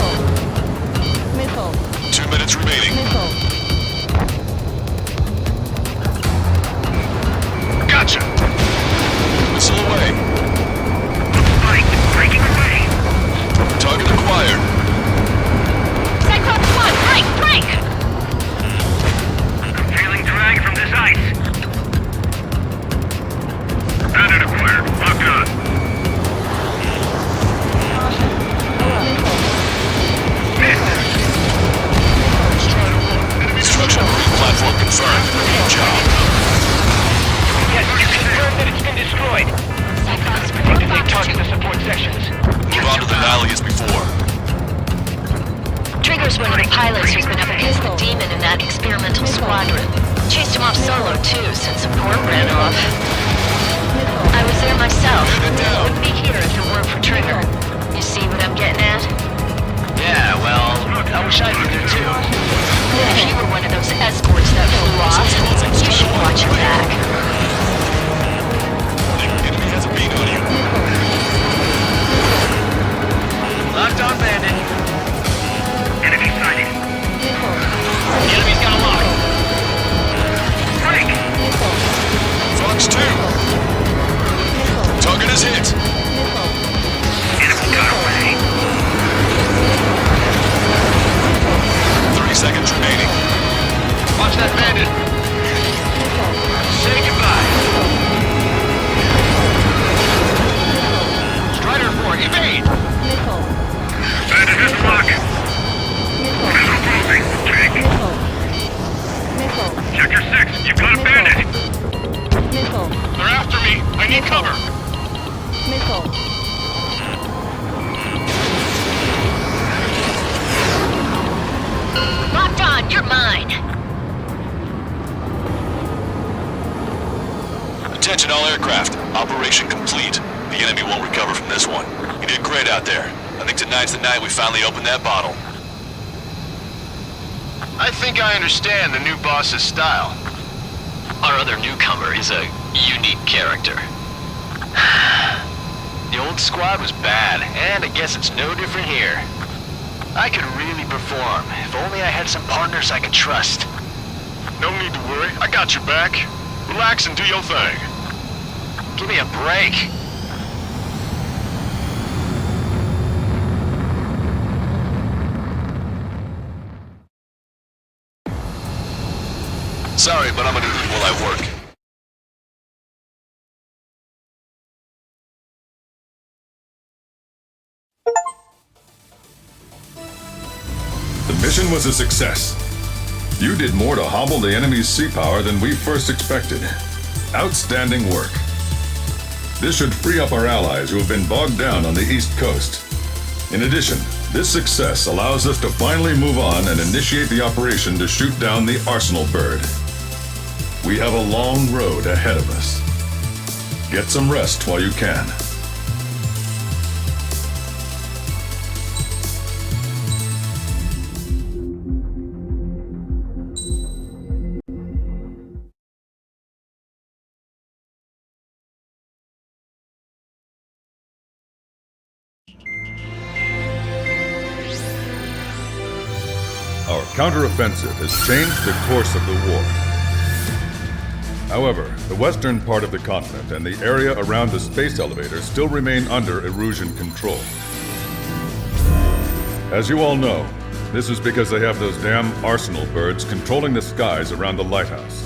Missile. 2 minutes remaining. Missile. Gotcha! Missile away. Fight! Breaking away! Target acquired. Cyclops 1, break! I'm feeling drag from this ice. Bandit acquired. Locked on. Structural marine platform confirmed. Good job. Yes, you confirmed that it's been destroyed. Cyclops, Effectively target the support sections. Move on to the valley as before. Trigger's one of the pilots who's been up against the demon in that experimental squadron. Chased him off solo, too, since support ran off. I was there myself. Wouldn't be here if it weren't for Trigger. You see what I'm getting at? Yeah, well, I wish I'd been there too. If you were one of those escorts that flew off, you should watch your back. Enemy has a beat on you. Locked on, Bandit. Enemy sighting. The enemy's got a lock. Break! Fox 2. Target is hit. Enemy got away. 30 seconds remaining. Watch that Bandit. Say goodbye. Strider 4, evade. Bandit has a lock. Missile moving. Check. Sector 6, you've got a bandit. Missile. They're after me. I need cover. Missile. Locked on, you're mine. Attention all aircraft. Operation complete. The enemy won't recover from this one. You did great out there. I think tonight's the night we finally open that bottle. I think I understand the new boss's style. Our other newcomer is a unique character. The old squad was bad, and I guess it's no different here. I could really perform, if only I had some partners I could trust. No need to worry. I got your back. Relax and do your thing. Give me a break. Sorry, but I'm gonna eat while I work. The mission was a success. You did more to hobble the enemy's sea power than we first expected. Outstanding work. This should free up our allies who have been bogged down on the East Coast. In addition, this success allows us to finally move on and initiate the operation to shoot down the Arsenal bird. We have a long road ahead of us. Get some rest while you can. Our counteroffensive has changed the course of the war. However, the western part of the continent and the area around the space elevator still remain under Erusian control. As you all know, This is because they have those damn arsenal birds controlling the skies around the lighthouse.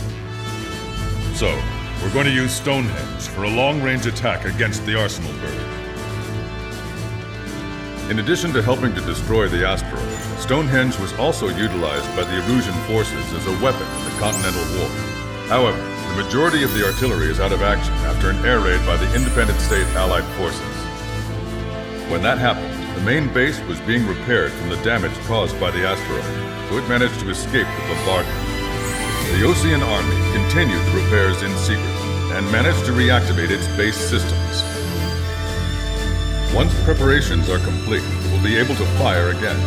So, we're going to use Stonehenge for a long-range attack against the arsenal bird. In addition to helping to destroy the asteroid, Stonehenge was also utilized by the Erusian forces as a weapon in the Continental War. However, the majority of the artillery is out of action after an air raid by the Independent State Allied forces. When that happened, the main base was being repaired from the damage caused by the asteroid, so it managed to escape the bombardment. The Osean Army continued the repairs in secret and managed to reactivate its base systems. Once preparations are complete, it will be able to fire again.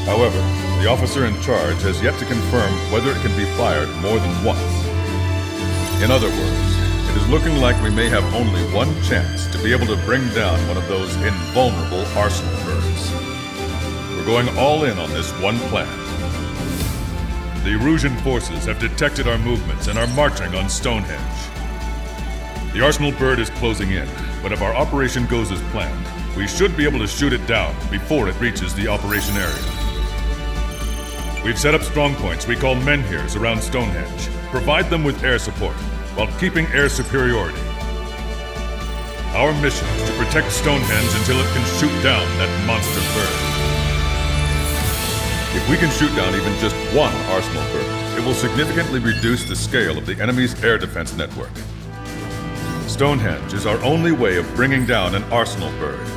However, the officer in charge has yet to confirm whether it can be fired more than once. In other words, it is looking like we may have only one chance to be able to bring down one of those invulnerable arsenal birds. We're going all in on this one plan. The Erusian forces have detected our movements and are marching on Stonehenge. The arsenal bird is closing in, but if our operation goes as planned, we should be able to shoot it down before it reaches the operation area. We've set up strongpoints we call menhirs around Stonehenge. Provide them with air support, while keeping air superiority. Our mission is to protect Stonehenge until it can shoot down that monster bird. If we can shoot down even just one arsenal bird, it will significantly reduce the scale of the enemy's air defense network. Stonehenge is our only way of bringing down an arsenal bird.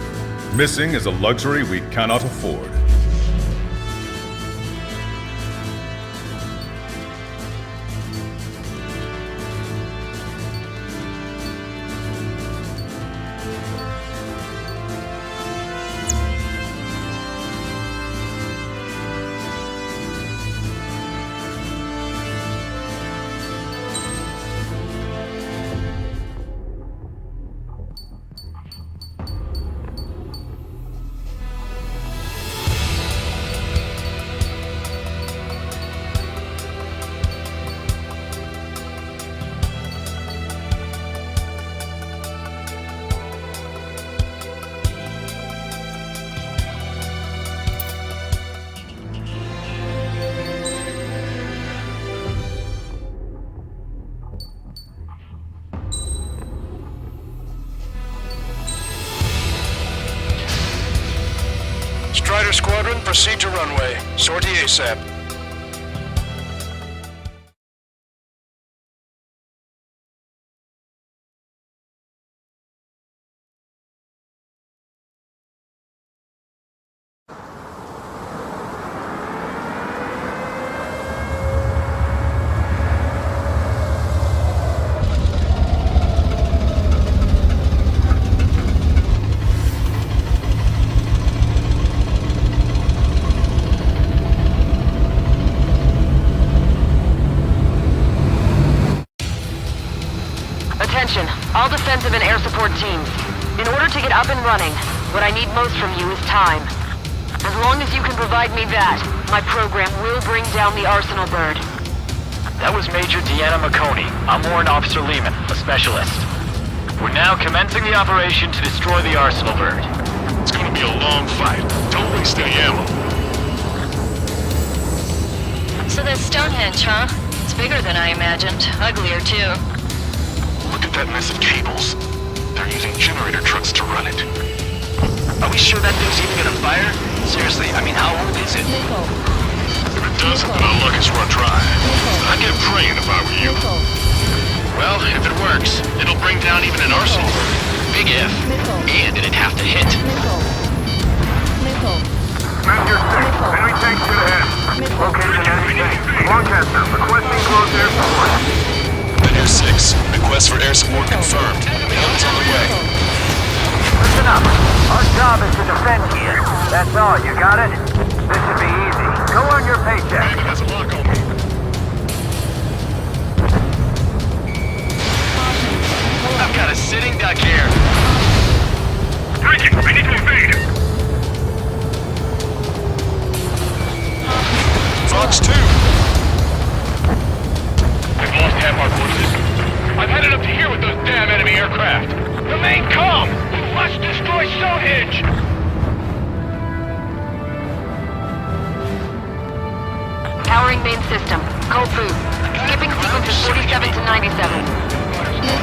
Missing is a luxury we cannot afford. Strider Squadron, proceed to runway. Sortie ASAP. Attention, all defensive and air support teams. In order to get up and running, what I need most from you is time. As long as you can provide me that, my program will bring down the arsenal bird. That was Major Deanna McConey. I'm Warrant Officer Lehman, a specialist. We're now commencing the operation to destroy the arsenal bird. It's gonna be a long fight. Don't waste any ammo. So that's Stonehenge, huh? It's bigger than I imagined. Uglier, too. Look at that mess of cables. They're using generator trucks to run it. Are we sure that thing's even gonna fire? Seriously, I mean, how old is it? If it doesn't, then our luck is run dry. I'd get praying if I were you. Well, if it works, it'll bring down even an arsenal bird. Big if. And it'd have to hit. Messenger 6, enemy tank shoot ahead. Location enemy tank. Lancaster, requesting close air support. Air 6, request for air support confirmed. Help is on the way. Listen up. Our job is to defend here. That's all, you got it? This should be easy. Go earn your paycheck. David has a lock on me. I've got a sitting duck here. Breaking! I need to invade! Fox 2! We've lost half our forces. I've had it up to here with those damn enemy aircraft. Remain calm! We must destroy Stonehenge! Powering main system. Cold boot. Skipping sequences 47 to 97.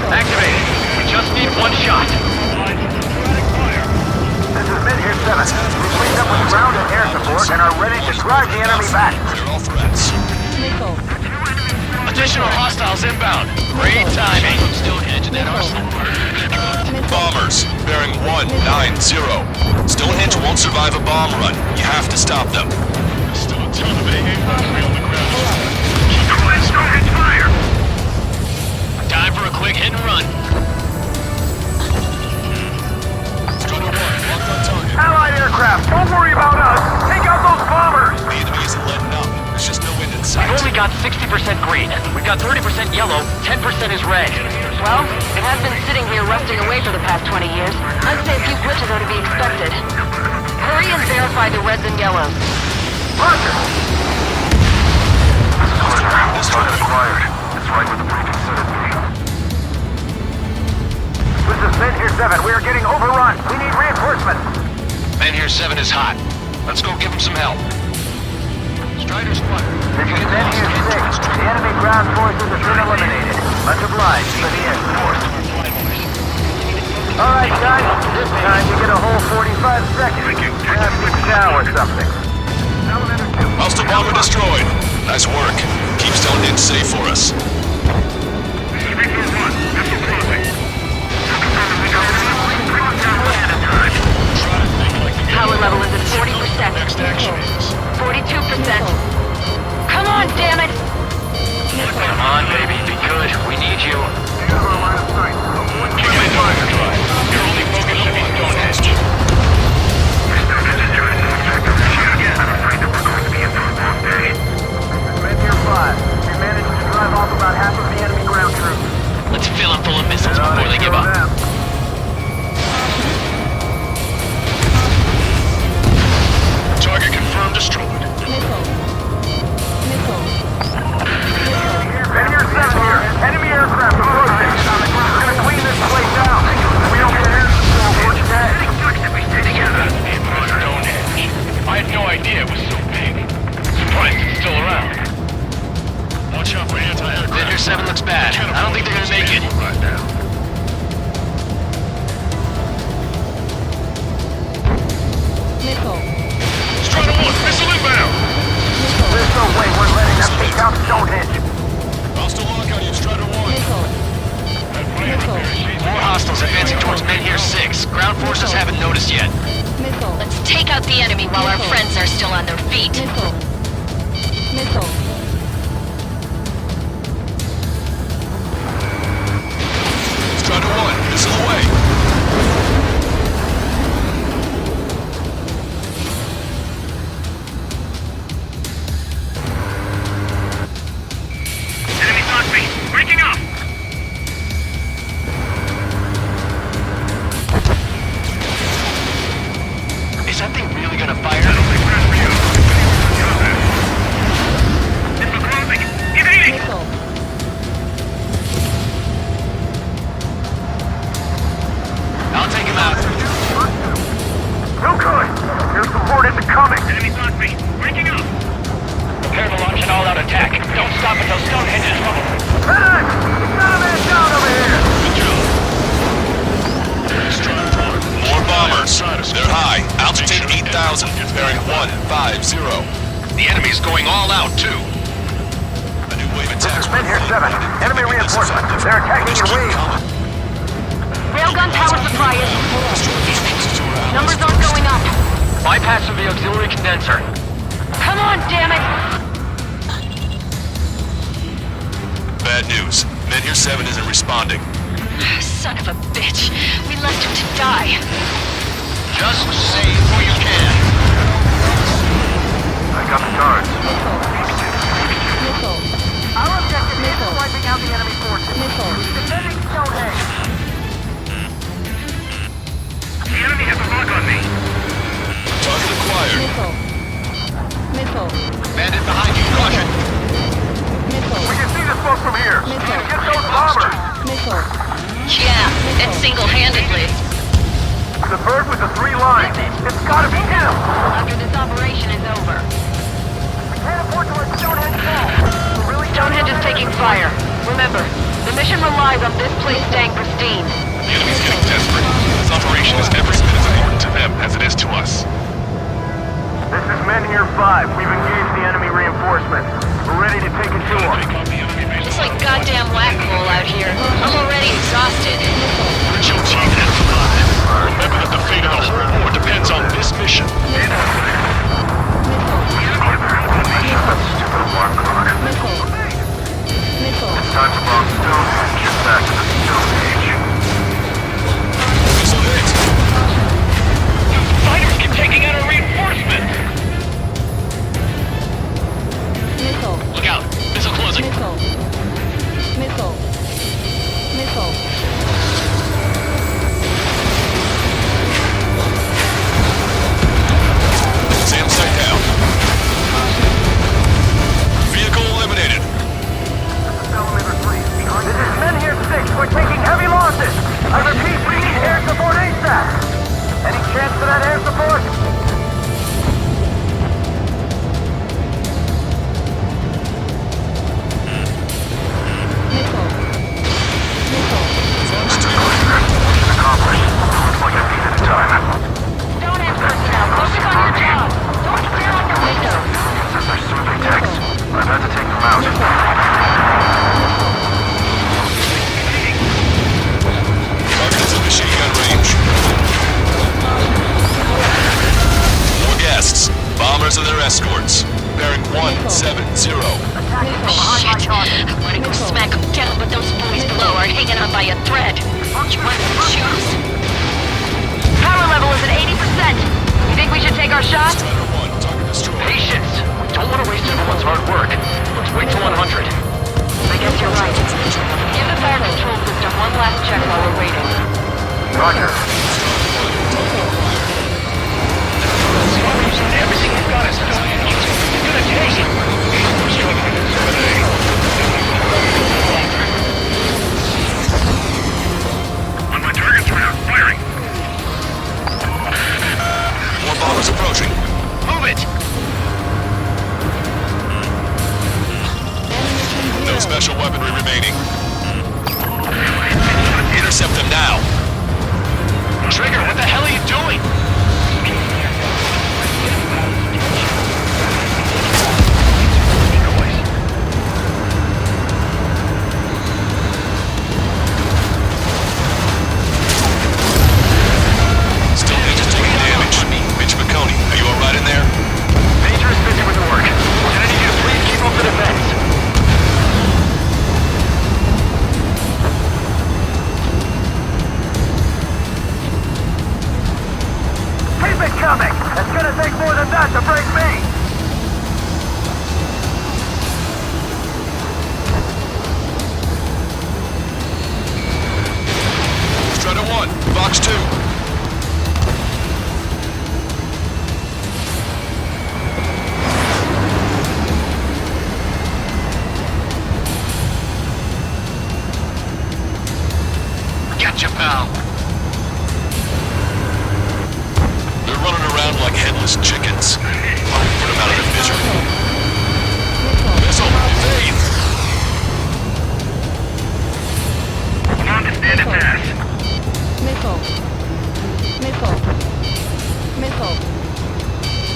Activated. We just need one shot. This is Mid here 7. We've linked up with ground and air support and are ready to drive the enemy back. All threats. Additional hostiles inbound. Great timing. Stonehenge and that arsenal. Bombers, bearing 190. Stonehenge won't survive a bomb run. You have to stop them. Still a ton of AA weaponry on the ground. Keep calling Stonehenge fire. Time for a quick hit and run. Allied aircraft, don't worry about us. Take out those bombers. The enemy isn't letting up. There's just no wind in sight. We've only got 60% green. We've got 30% yellow, 10% is red. Well, it has been sitting here rusting away for the past 20 years. I'd say a few glitches are to be expected. Hurry and verify the reds and yellows. Roger. Target acquired. It's right where the briefing said it'd be. This is Mid here 7. We are getting overrun. We need reinforcements. Man here 7 is hot. Let's go give him some help. Strider squad. This is Mid here 6. The enemy ground forces have been eliminated. Much obliged for the air support. Alright guys, this time you get a whole 45 seconds. Have to chow or something. Hostile bomber destroyed. Nice work. Keep Stonehenge safe for us. Power level is at 40%. 42%. Come on, damn it! Come on, baby. Be good. We need you. Kick it into overdrive. Your only focus should be Stonehenge. Mid here 5. We managed to drive off about half of the enemy ground troops. Let's fill them full of missiles before they give up. Target confirmed destroyed. Mid here 7 here. Enemy aircraft approaching. We're gonna clean this place out. We don't get air support. We're dead. Stonehenge. I had no idea it was so big. Surprised it's still around. Watch out for anti-aircraft. Mid here 7 looks bad. I don't think they're gonna make it. Right now. Strider 1, missile inbound! There's no way we're letting them take out Stonehenge. Hostile lock on you, Strider 1. More hostiles advancing towards Men here 6. Ground forces haven't noticed yet. Let's take out the enemy while our friends are still on their feet. Strider 1, missile away. Enemy's on me! Breaking up! Is that thing really gonna fire? I'll take him out. No good. Air support isn't coming. Enemy's on me! Breaking up! Prepare to launch an all-out attack. Don't stop until Stonehenge is rubble. Medic! Got a man down over here! More bombers. They're high. Altitude 8,000. Bearing 150. The enemy's going all out, too. A new wave attack. Mid here 7. Enemy reinforcements. They're attacking your wave. Railgun power supply is... Numbers aren't going up. Bypass of the auxiliary condenser. Come on, damn it! Bad news. Men here 7 isn't responding. Son of a bitch. We left him to die. Just save who you can. I got the guards. Our objective is wiping out the enemy forces. Defending Stonehenge. The enemy has a lock on me. Target acquired. Bandit behind you. Caution. We can see the smoke from here. We can get those bombers. Yeah, and single-handedly. The bird with the 3 lines. It's gotta be him. After this operation is over. We can't afford to let Stonehenge mission relies on this place staying pristine. The enemy's getting desperate. This operation is every bit as important to them as it is to us. This is Men here 5. We've engaged the enemy reinforcements. We're ready to take it to them. It's like goddamn whack-a-mole out here. I'm already exhausted. Grit your teeth and survive. Remember that the fate of the whole war depends on this mission. It's time to bomb Stonehenge. Get back to the Stone Age. Missile hit! Fighters keep taking out our reinforcements! Missile. Look out! Missile closing! Missile. Missile. Missile. SAM sight down. Vehicle eliminated. This is Men here 6. We're taking heavy losses. I repeat, we need air support ASAP. Any chance for that air support? Missile. Missile. Accomplished. Looks like I beat it in time. Stonehenge personnel, focus on your job. Don't stare out the window. Since they're survey techs, I've had to take them out. Target is in machine gun range. More guests. Bombers and their escorts. Bearing 170. Shit. I wanna go smack them down, but those boys below are hanging on by a thread. You want some shoes? Power level is at 80%. You think we should take our shot? Strider 1, target destroyed. Patience! We don't want to waste everyone's hard work. Let's wait till 100. I guess you're right. Give the fire control system one last check while we're waiting. Roger. Everything you've got is Stonehenge. You're gonna take it. We're struggling in survey. On my target's around. Firing. More bombers approaching. Move it! No special weaponry remaining. Intercept them now. Trigger, what the hell are you doing? Stonehenge is taking damage. Mitch McConey, are you alright in there? Major is busy with the work. And I need you to please keep up the defense. Keep it coming! It's gonna take more than that to break me! Strider 1, box 2. Gotcha, pal. They're running around like headless chickens. I'll put them out of their misery. Missile, evade! Come on, stand at that. Missile. Missile. Missile.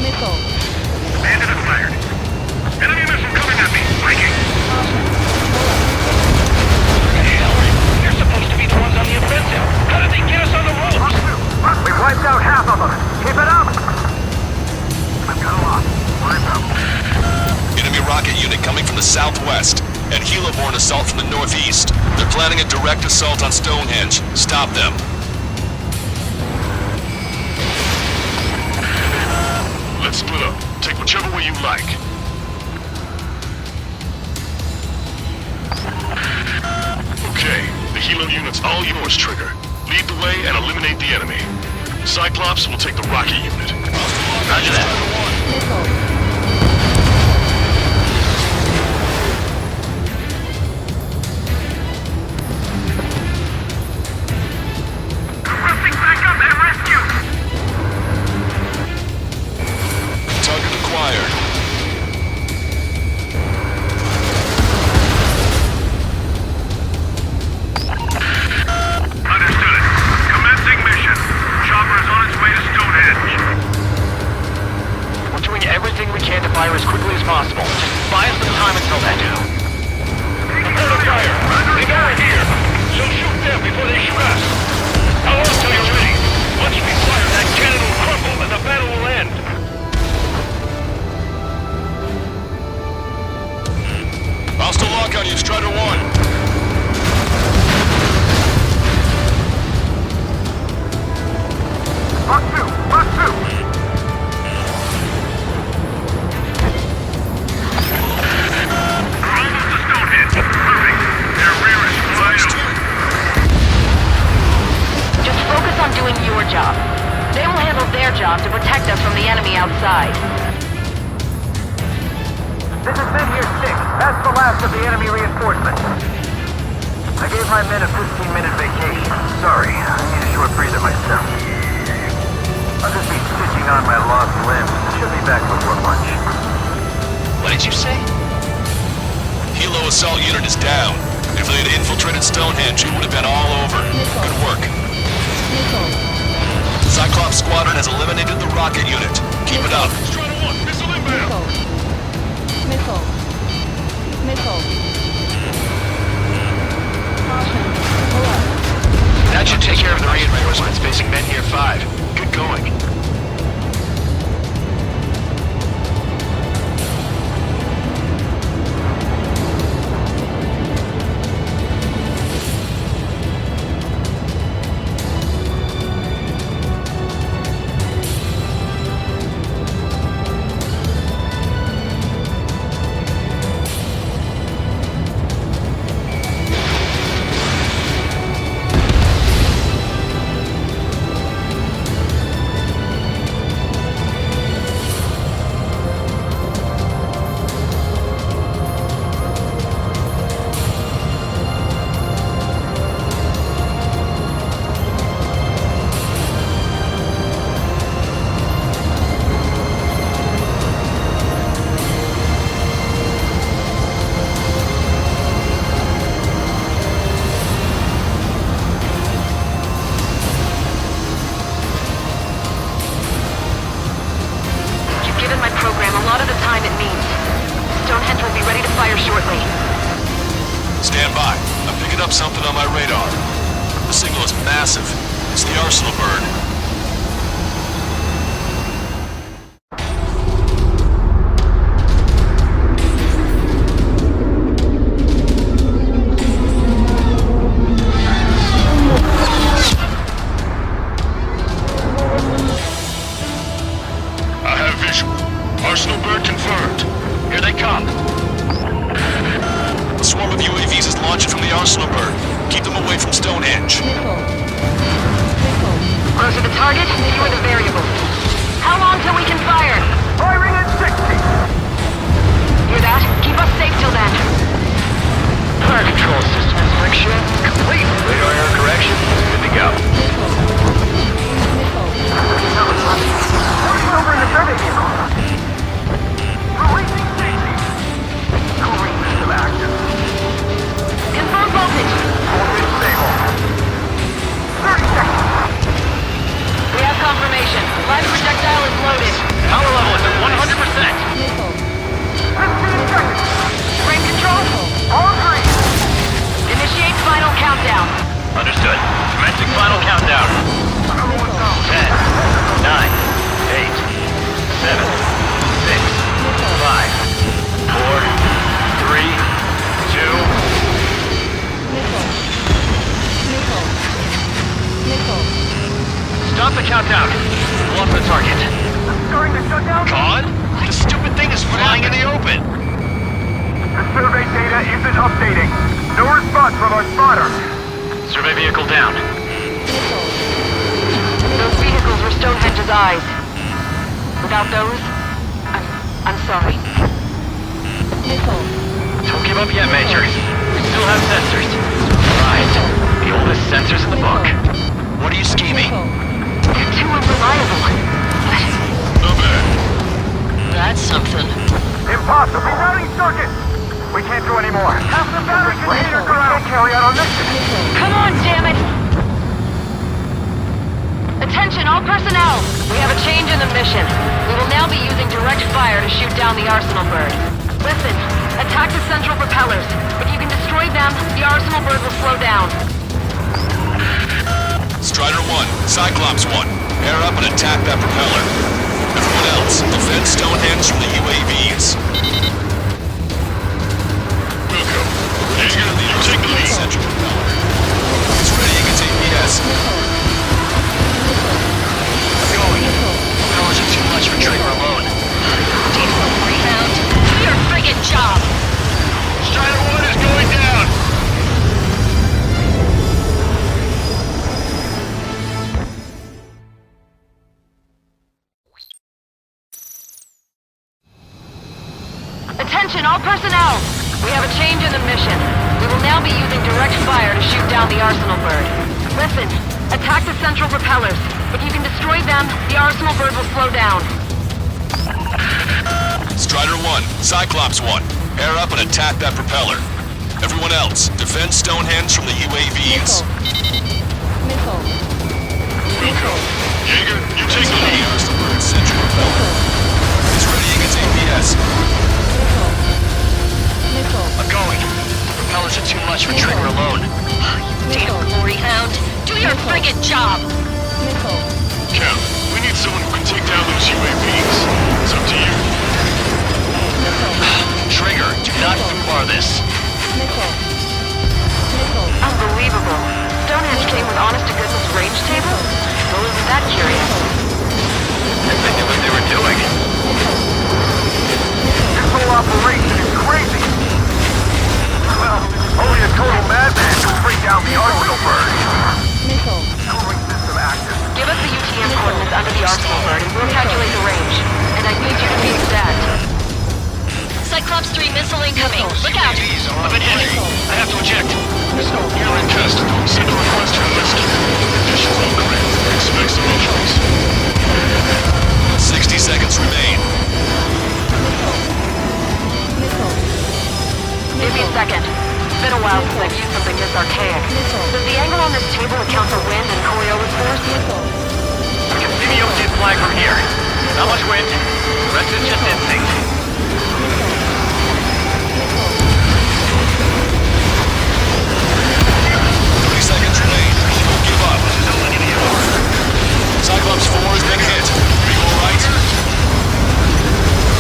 Missile. Bandit is fired. Enemy missile coming at me. Breaking. Hell, they're supposed to be the ones on the offensive. How did they get us on the ropes? We wiped out half of them. Keep it up! I've got a lot. Worry about. Enemy rocket unit coming from the southwest. And helo-borne assault from the northeast. They're planning a direct assault on Stonehenge. Stop them. Let's split up. Take whichever way you like. Okay, the helo unit's all yours, Trigger. Lead the way and eliminate the enemy. Cyclops will take the rocket unit. Roger that. Requesting backup and rescue! Target acquired. possible. Just buy us some time until then. Prepare to fire. They know we're here, so shoot them before they shoot us. How long till you're ready? Once we fire, that cannon will crumble and the battle will end. Hostile lock on you, Strider 1. Mark 2! Mark 2! Just focus on doing your job. They will handle their job to protect us from the enemy outside. This is Men here 6. That's the last of the enemy reinforcements. I gave my men a 15-minute vacation. Sorry, I need a short breather myself. I'll just be stitching on my lost limbs. Should be back before lunch. What did you say? Helo assault unit is down. If they had infiltrated Stonehenge, it would have been all over. Good work. Cyclops Squadron has eliminated the rocket unit. Keep it up. Strider 1, missile inbound! Missile. Missile. Caution. Pull up. That should take care of the reinforcements facing Men here 5. Good going. Stand by. I'm picking up something on my radar. The signal is massive. It's the Arsenal bird. I have visual. Arsenal bird confirmed. Here they come. A swarm of UAVs is launching from the Arsenal bird. Keep them away from Stonehenge. Those are the target, you are the variable. How long till we can fire? Firing at 60! Hear that? Keep us safe till then. Fire control system inspection complete. Radar error correction. Good to go. Over in the survey vehicle. Releasing safety. Cooling system active. Confirm voltage. Voltage stable. 30 seconds. We have confirmation. Live projectile is loaded. Power level is at 100%. 15 seconds. Frame control. All green. Initiate final countdown. Understood. Commencing final countdown. 10, 9, 8, 7, 6, 5, 4, 3, 2, Stop the countdown. Pull up the target. Starting to shut down. God? The stupid thing is flying in the open. The survey data isn't updating. No response from our spotter. Survey vehicle down. Those vehicles were Stonehenge's eyes. Without those, I'm sorry. Don't give up yet, Major. We still have sensors. Right. The oldest sensors in the book. What are you scheming? They're too unreliable. No bad. That's something. Impossible. Rerouting circuit. We can't do any more. Half the battery container can't carry out our mission. Come on, damn it! Attention, all personnel! We have a change in the mission. We will now be using direct fire to shoot down the Arsenal bird. Listen, attack the central propellers. If you can destroy them, the Arsenal bird will slow down. Strider 1, Cyclops 1, pair up and attack that propeller. Everyone else, defend Stonehenge from the UAVs. Wilco, Jaeger, you take the lead. Central propeller. It's ready against APS. Going. Propellers are too much for Trigger alone. Rebound. Do your friggin' job! Strider 1 is going down. Attention, all personnel! We have a change in the mission. We will now be using direct fire to shoot down the Arsenal bird. Listen, attack the central propellers. If you can destroy them, the Arsenal bird will slow down. Strider 1, Cyclops 1, pair up and attack that propeller. Everyone else, defend Stonehenge from the UAVs. Missile. Wilco, Jaeger, you take the lead. Arsenal bird central propeller. It's ready against APS. Missile. I'm going. Propellers are too much for Trigger alone. Damn glory hound! Do your friggin' job! Missile. Cap, we need someone who can take down those UAVs. It's up to you. Trigger, do not foobar this. Missile. Missile. Unbelievable. Stonehenge came with honest-to-goodness range table? Well, isn't that curious? They knew what they were doing. This whole operation is crazy. Well, only a total madman could bring down the Arsenal bird. Missile. Cooling system active. Give us the UTM coordinates under the Arsenal bird and we'll calculate the range. And I need you to be exact. Cyclops 3 missile incoming. Look out! I've been hit. I have to eject. You're in test. Send a request for rescue. Conditions unclear. Expect some injuries. 60 seconds remain. Missile. Give me a second. It's been a while since I've used something this archaic. Does the angle on this table account for wind and Coriolis force? I can see the ocean flag from here. Not much wind. The rest is just instinct. 30 seconds remain. Don't give up. Cyclops 4 has been hit. Are you alright?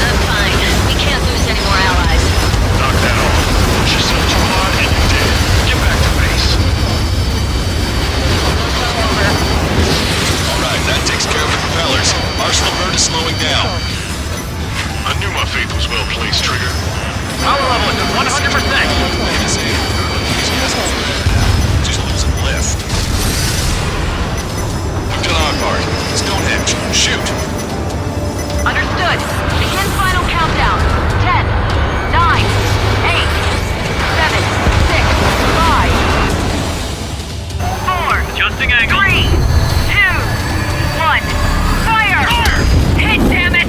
I'm fine. We can't lose any more allies. Knock that off. Push yourself too hard and you're dead. Get back to base. Alright, that takes care of the propellers. Arsenal bird is slowing down. I knew my faith was well placed, Trigger. Power level is at 100%. Just losing lift. We've done our part. Stonehenge, shoot. Understood. Begin final countdown. 10, 9, 8, 7, 6, 5, 4, Adjusting angle. 3, 2, 1. Fire! Hit, damn it!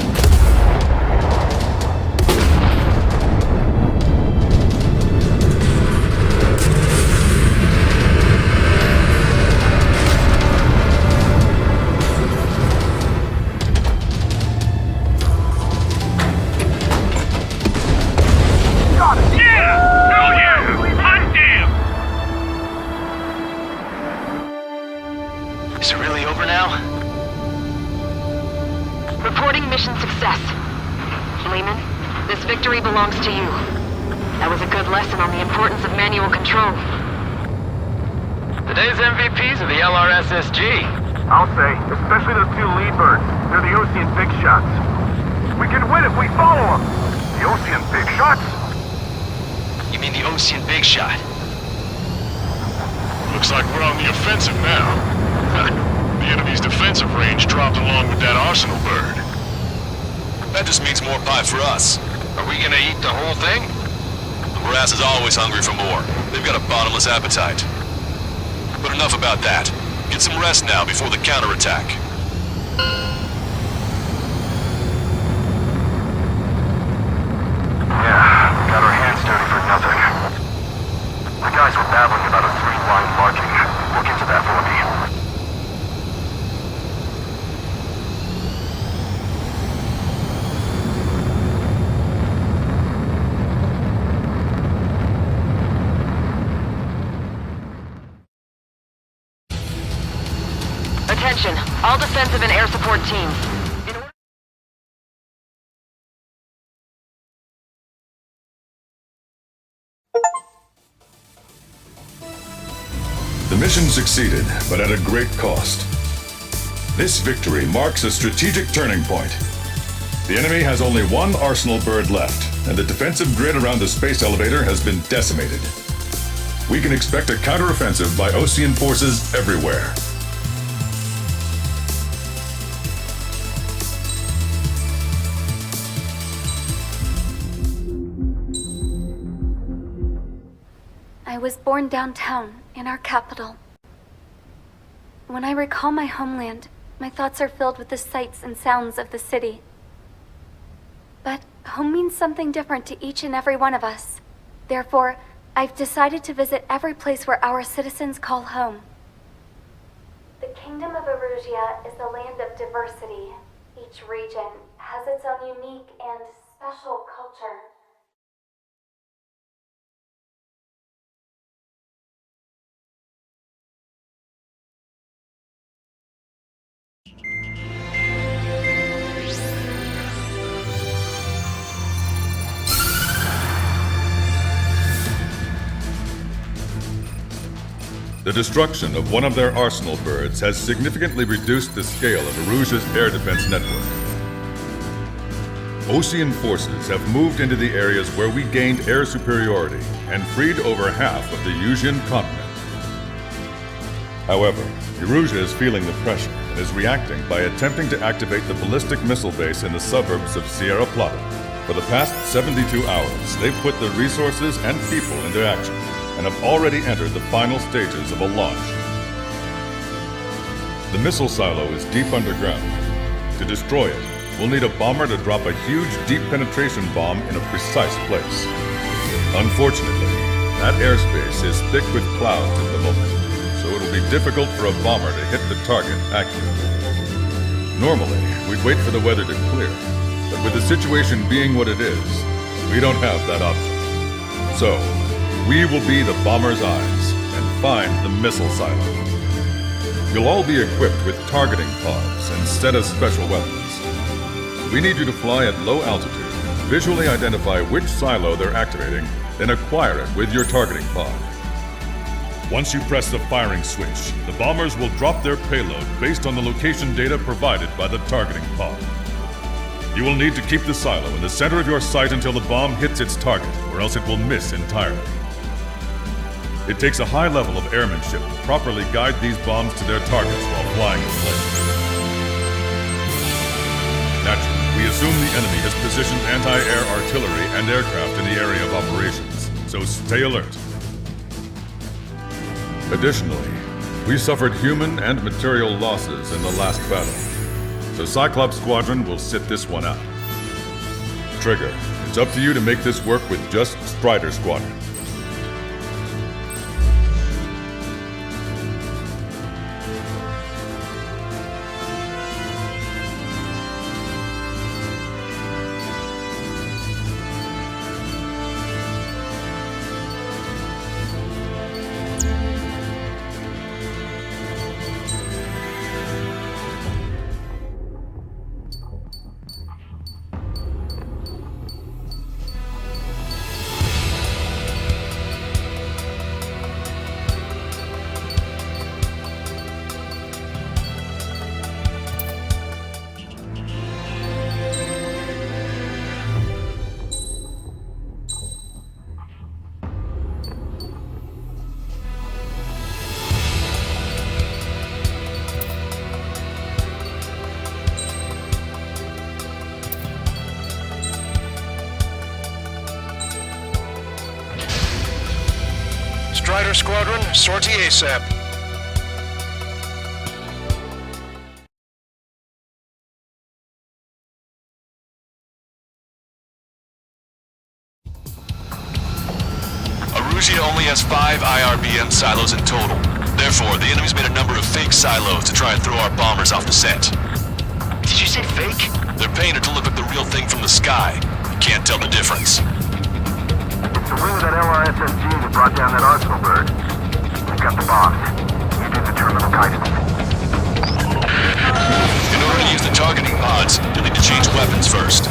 Is it really over now? Reporting mission success. Lehman, this victory belongs to you. That was a good lesson on the importance of manual control. Today's MVPs are the LRSSG. I'll say, especially those two lead birds. They're the Ocean Big Shots. We can win if we follow them. The Ocean Big Shots? You mean the Ocean Big Shot? Looks like we're on the offensive now. The enemy's defensive range dropped along with that Arsenal bird. That just means more pie for us. Are we gonna eat the whole thing? Brass is always hungry for more. They've got a bottomless appetite. But enough about that. Get some rest now before the counterattack. Yeah, got our hands dirty for nothing. The guys were babbling about a 3-line marching. Look into that for me. Attention, all defensive and air support teams. The mission succeeded, but at a great cost. This victory marks a strategic turning point. The enemy has only one arsenal bird left, and the defensive grid around the space elevator has been decimated. We can expect a counteroffensive by Osean forces everywhere. I was born downtown, in our capital. When I recall my homeland, my thoughts are filled with the sights and sounds of the city. But home means something different to each and every one of us. Therefore, I've decided to visit every place where our citizens call home. The Kingdom of Erusia is a land of diversity. Each region has its own unique and special culture. The destruction of one of their arsenal birds has significantly reduced the scale of Erusia's air defense network. Osean forces have moved into the areas where we gained air superiority and freed over half of the Eusian continent. However, Erusia is feeling the pressure and is reacting by attempting to activate the ballistic missile base in the suburbs of Sierra Plata. For the past 72 hours, they've put their resources and people into action, and have already entered the final stages of a launch. The missile silo is deep underground. To destroy it, we'll need a bomber to drop a huge deep penetration bomb in a precise place. Unfortunately, that airspace is thick with clouds at the moment, so it'll be difficult for a bomber to hit the target accurately. Normally, we'd wait for the weather to clear, but with the situation being what it is, we don't have that option. So, we will be the bomber's eyes and find the missile silo. You'll all be equipped with targeting pods instead of special weapons. We need you to fly at low altitude, visually identify which silo they're activating, then acquire it with your targeting pod. Once you press the firing switch, the bombers will drop their payload based on the location data provided by the targeting pod. You will need to keep the silo in the center of your sight until the bomb hits its target, or else it will miss entirely. It takes a high level of airmanship to properly guide these bombs to their targets while flying in place. Naturally, we assume the enemy has positioned anti-air artillery and aircraft in the area of operations, so stay alert. Additionally, we suffered human and material losses in the last battle, so Cyclops Squadron will sit this one out. Trigger, it's up to you to make this work with just Strider Squadron. Strider Squadron, sortie ASAP. Erusia only has 5 IRBM silos in total. Therefore, the enemy's made a number of fake silos to try and throw our bombers off the set. Did you say fake? They're painted to look like the real thing from the sky. You can't tell the difference. It's the wing of that LRSSG that brought down that arsenal bird. We've got the bombs. You do the terminal guidance. In order to use the targeting pods, you'll need to change weapons first.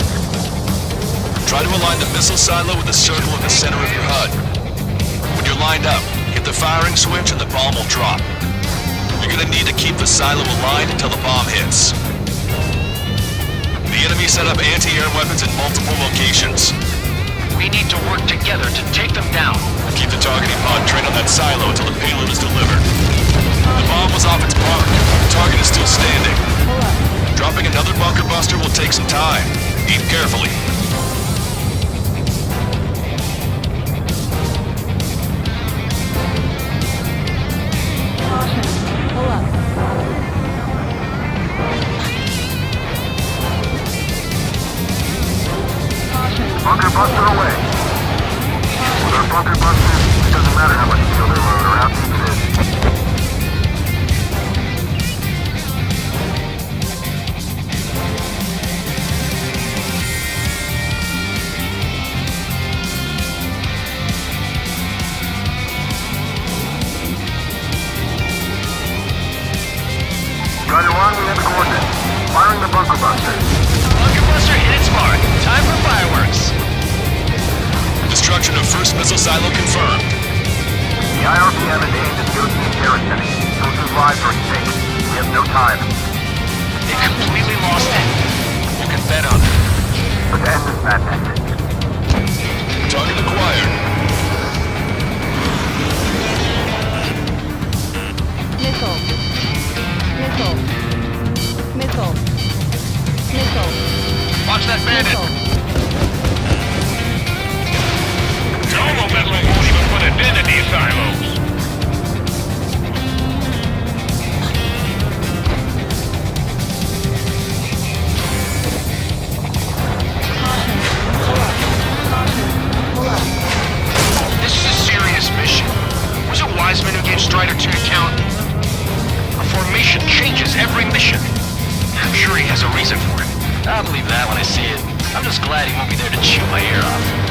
Try to align the missile silo with the circle in the center of your HUD. When you're lined up, hit the firing switch and the bomb will drop. You're gonna need to keep the silo aligned until the bomb hits. The enemy set up anti-air weapons in multiple locations. We need to work together to take them down. Keep the targeting pod trained on that silo until the payload is delivered. The bomb was off its mark. The target is still standing. Dropping another bunker buster will take some time. Aim carefully. Bunker buster away. With our bunker busters, it doesn't matter how much fuel they load or how deep it is. Strider 1, we have the coordinates. Firing the bunker buster. Bunker buster hit its mark. Time for fireworks. Destruction of first missile silo confirmed. The IRPM is aimed at the OC territory. Those whose lives are at stake. We have no time. They completely lost it. You can bet on it. Let's end this madness. Target acquired. Missile. Missile. Missile. Missile. Watch that bandit. Normal meddling won't even put a dent in these silos. This is a serious mission. Was it Wiseman who gave Strider 2 to count? A formation changes every mission. I'm sure he has a reason for it. I'll believe that when I see it. I'm just glad he won't be there to chew my ear off.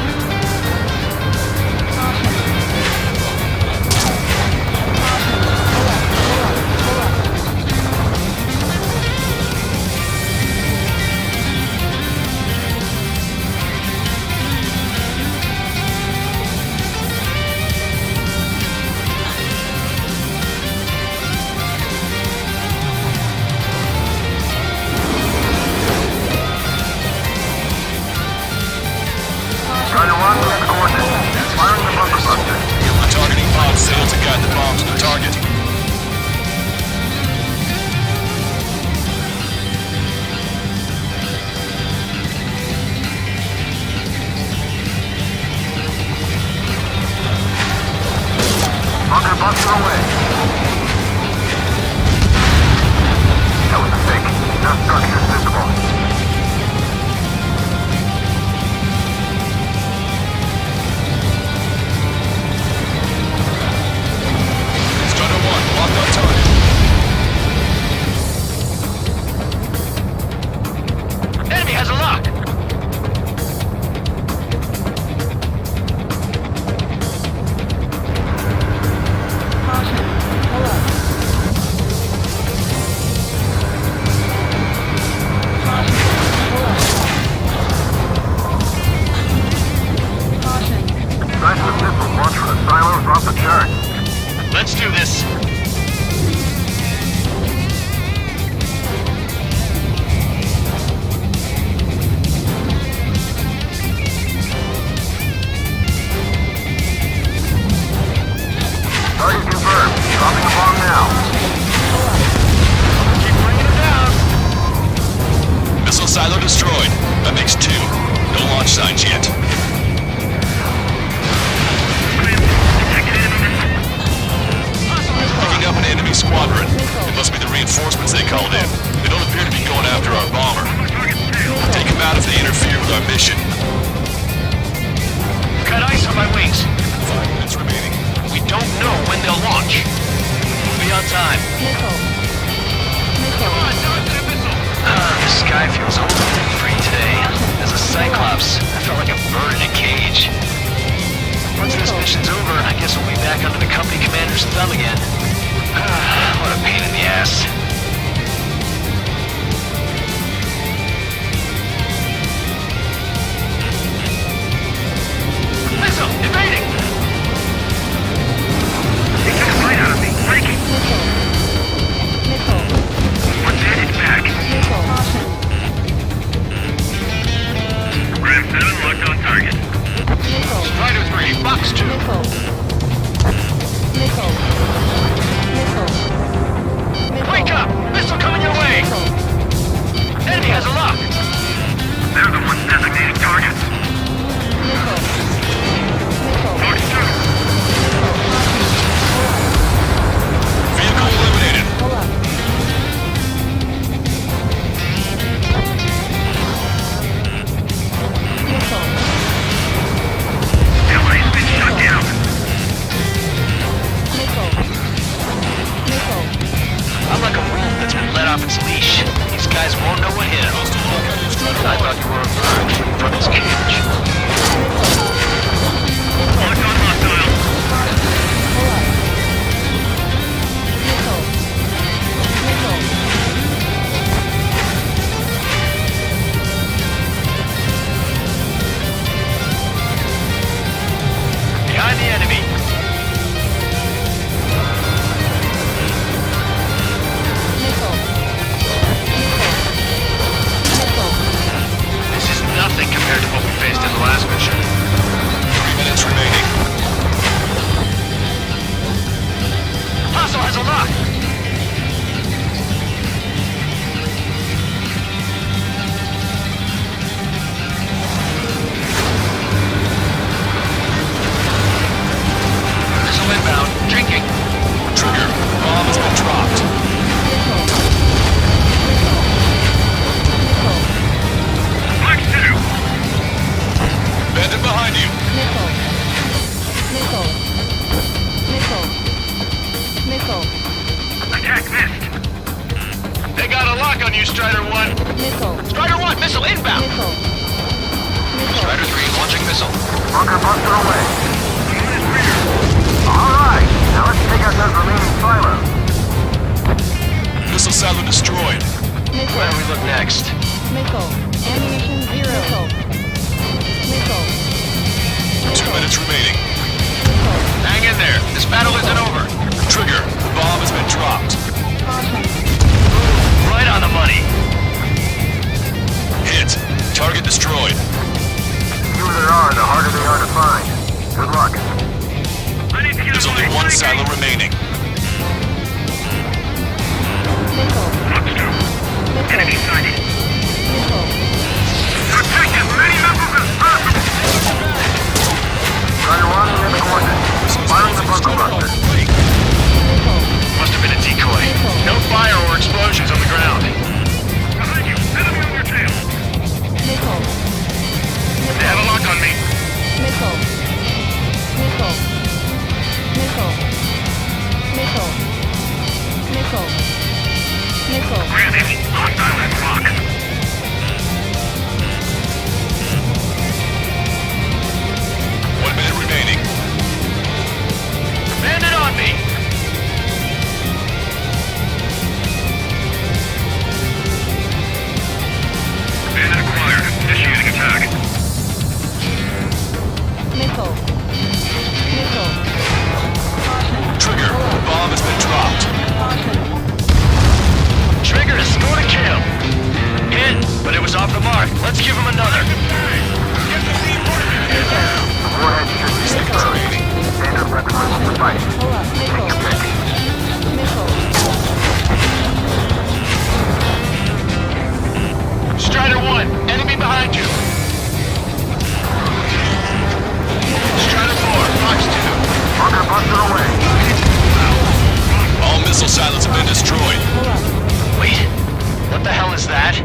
Strider 1, we have the coordinates. Firing the bunker buster. The targeting pod sailed to guide the bomb to the target. Bunker buster away. That was a mistake. No structures visible. Strider 1, locked on target. Enemy has a lock. Signs of missiles launched from the silos are off the chart. Let's do this. Target confirmed. Dropping the bomb now. Keep bringing it down. Missile silo destroyed. That makes 2. No launch signs yet. Picking up an enemy squadron. It must be the reinforcements they called in. They don't appear to be going after our bomber. Take them out if they interfere with our mission. Got ice on my wings. 5 minutes remaining. We don't know when they'll launch. We'll be on time. Missile. Missile. The sky feels open and free today. As a Cyclops, I felt like a bird in a cage. Once this mission's over, I guess we'll be back under the company commander's thumb again. What a pain in the ass. Missile. Missile. Missile. Missile. Attack missed. They got a lock on you, Strider 1. Missile. Strider 1, missile inbound! Missile. Missile. Strider 3, launching missile. Bunker buster away. Alright, now let's take out those remaining silos. Missile silo destroyed. Missile. Where do we look next? Missile. Ammunition 0. Missile. Missile. 2 minutes remaining. Missile. Hang in there. This battle isn't over. Trigger, the bomb has been dropped. Caution. Right on the money. Hit. Target destroyed. The fewer there are, the harder they are to find. Good luck. I need to get There's only one silo remaining. Missile. Missile. Enemy sighted. Missile. Protect as many missiles as possible. Strider 1, in the coordinates. Firing the bunker buster. Missile. Must have been a decoy. No fire or explosions on the ground. Behind you. Enemy on your tail. Missile. They have a lock on me. Missile. Missile. Missile. Missile. Missile. Missile. Granted. Hostile at lock. 1 minute remaining. Bandit on me. Bandit acquired. Initiating attack. Missile. Missile. Trigger, the bomb has been dropped. Trigger has scored a kill. Hit, but it was off the mark. Let's give him another. Warhead should be exposed. Standard weapon ready to fight. Pull up. Missile. Missile. Strider 1, enemy behind you. Strider 4, Fox 2. Bunker buster away. All missile silos have been destroyed. Pull up. Wait, what the hell is that?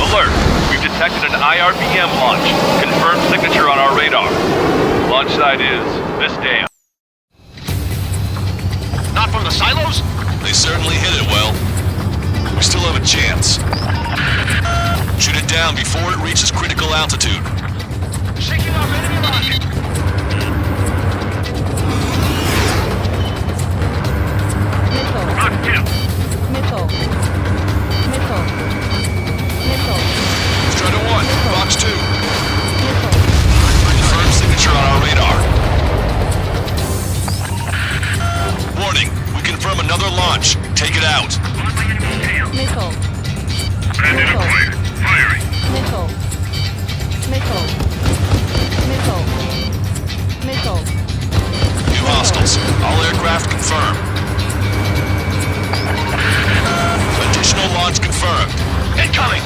Alert! We've detected an IRBM launch. Confirmed signature on our radar. Launch site is this dam. Not from the silos? They certainly hit it well. We still have a chance. Shoot it down before it reaches critical altitude. Shaking off enemy rocket. Missile. Rock 2. Missile. Missile. Missile. Strider 1, Fox 2. Missile. Confirmed signature on our radar. Warning, we confirm another launch. Take it out. Missile. Bandit Missile. acquired. Firing. Missile. Missile. Missile. Missile. New hostiles. All aircraft confirmed. Additional launch confirmed. Incoming.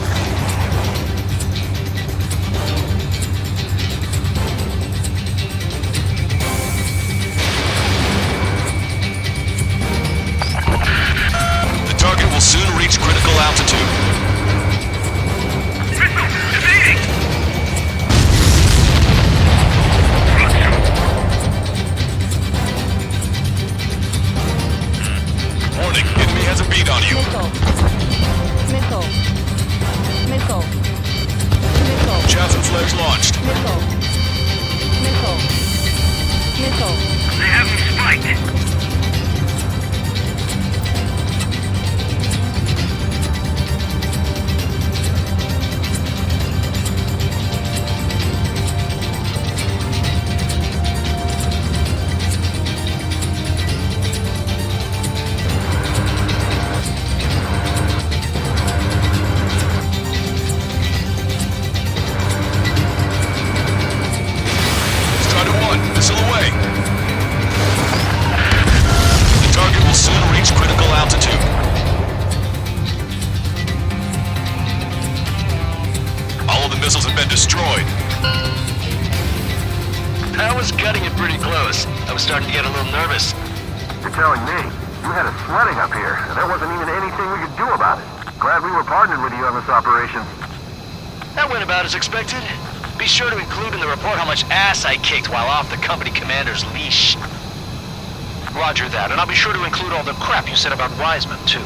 The target will soon reach critical altitude. Missile evading. Warning, enemy has a beat on you. Missile. Missile. Missile. Missile. Chaff and flares launched. Missile. Missile. Missile. They have him spiked. Strider 1, missile away. The target will soon reach critical altitude. All of the missiles have been destroyed. That was cutting it pretty close. I was starting to get a little nervous. You're telling me. You had us sweating up here, and there wasn't even anything we could do about it. Glad we were partnered with you on this operation. That went about as expected. Be sure to include in the report how much ass I kicked while off the company commander's leash. Roger that, and I'll be sure to include all the crap you said about Wiseman, too.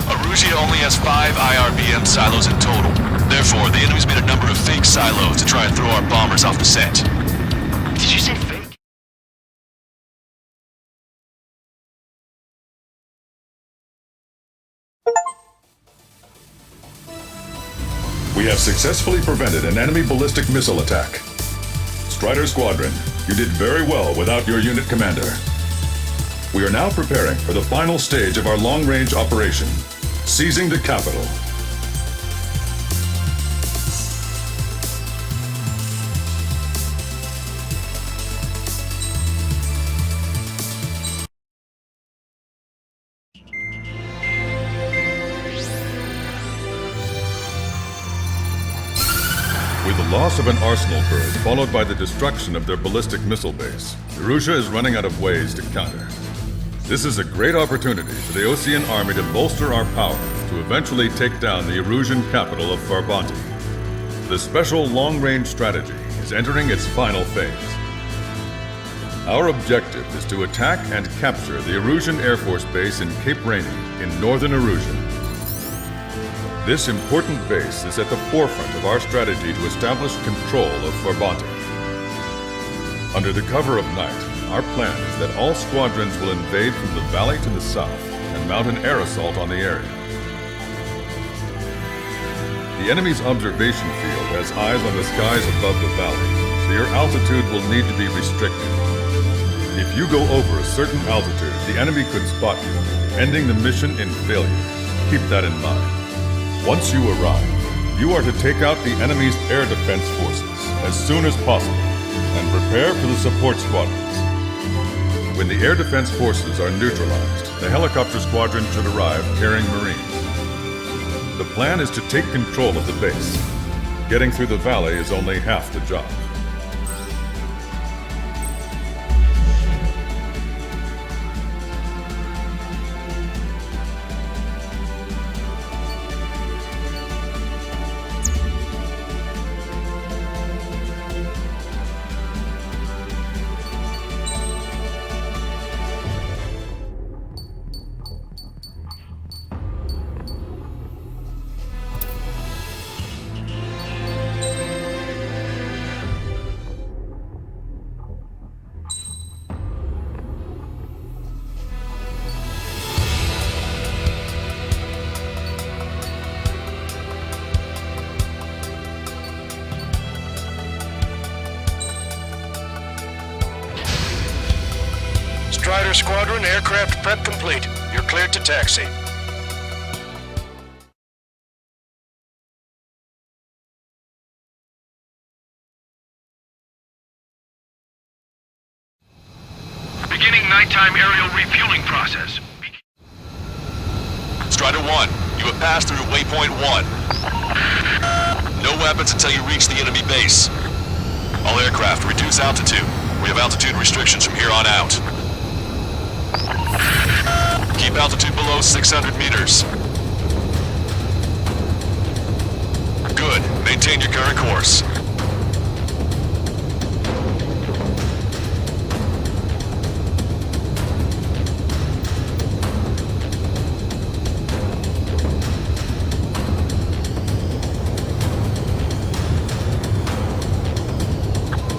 Aruzia only has 5 IRBM silos in total. Therefore, the enemy's made a number of fake silos to try and throw our bombers off the scent. Did you say fake? We have successfully prevented an enemy ballistic missile attack. Strider Squadron, you did very well without your unit commander. We are now preparing for the final stage of our long-range operation, seizing the capital. With the loss of an arsenal bird followed by the destruction of their ballistic missile base, Erussia is running out of ways to counter. This is a great opportunity for the Osean army to bolster our power to eventually take down the Erusian capital of Farbanti. The special long-range strategy is entering its final phase. Our objective is to attack and capture the Erusian Air Force Base in Cape Rainy in northern Erusia. This important base is at the forefront of our strategy to establish control of Farbanti. Under the cover of night, our plan is that all squadrons will invade from the valley to the south and mount an air assault on the area. The enemy's observation field has eyes on the skies above the valley, so your altitude will need to be restricted. If you go over a certain altitude, the enemy could spot you, ending the mission in failure. Keep that in mind. Once you arrive, you are to take out the enemy's air defense forces as soon as possible and prepare for the support squadrons. When the air defense forces are neutralized, the helicopter squadron should arrive carrying Marines. The plan is to take control of the base. Getting through the valley is only half the job. Strider Squadron, aircraft prep complete. You're cleared to taxi. Beginning nighttime aerial refueling process. Strider 1, you have passed through waypoint 1. No weapons until you reach the enemy base. All aircraft, reduce altitude. We have altitude restrictions from here on out. Keep altitude below 600 meters. Good. Maintain your current course.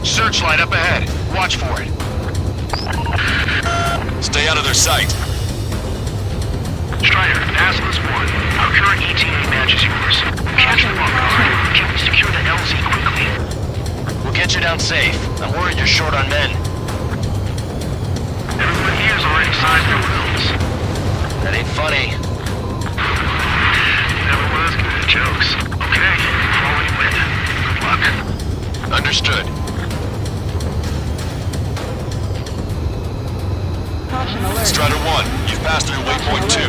Searchlight up ahead. Watch for it. Stay out of their sight. Strider, Assless 1. Our current ETA matches yours. Catch the walkthough. Can we secure the LZ quickly? We'll get you down safe. I'm worried you're short on men. Everyone here's already signed their wills. That ain't funny. Never was good at jokes. Okay, follow you in. Good luck. Understood. Strider 1, you've passed through waypoint 2.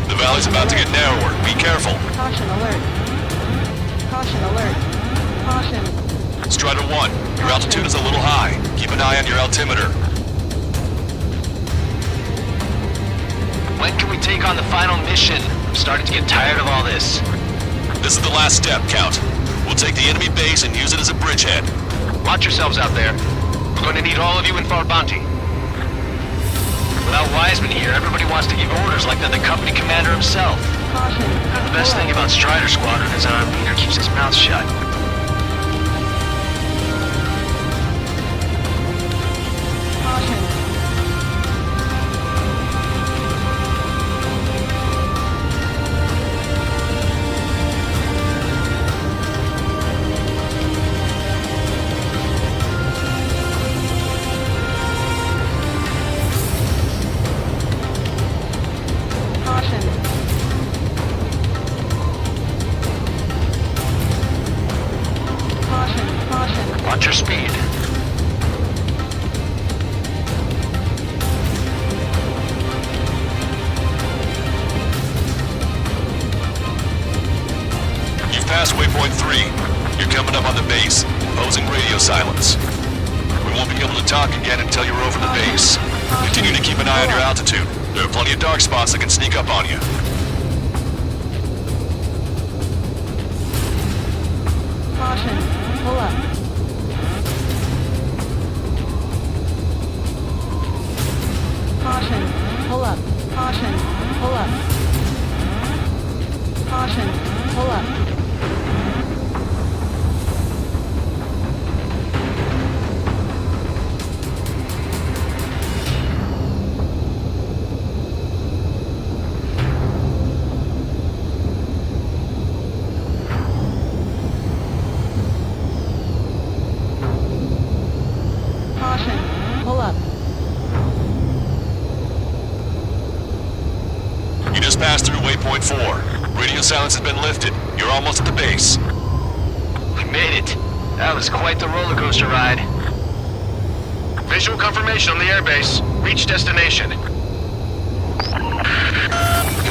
The valley's about to get narrower. Be careful. Caution alert. Caution alert. Caution. Strider 1, your altitude is a little high. Keep an eye on your altimeter. When can we take on the final mission? I'm starting to get tired of all this. This is the last step, Count. We'll take the enemy base and use it as a bridgehead. Watch yourselves out there. We're going to need all of you in Farbanti. Without Wiseman here, everybody wants to give orders like they're the company commander himself. The best thing about Strider Squadron is that our leader keeps his mouth shut. Watch your speed. You've passed waypoint 3. You're coming up on the base, imposing radio silence. We won't be able to talk again until you're over the base. Continue to keep an eye on your altitude. There are plenty of dark spots that can sneak up on you. Caution. Pull up. Caution. Pull up. Caution. Pull up. Caution. Pull up. Caution. Pull up. You just passed through waypoint 4. Radio silence has been lifted. You're almost at the base. We made it. That was quite the roller coaster ride. Visual confirmation on the airbase. Reach destination.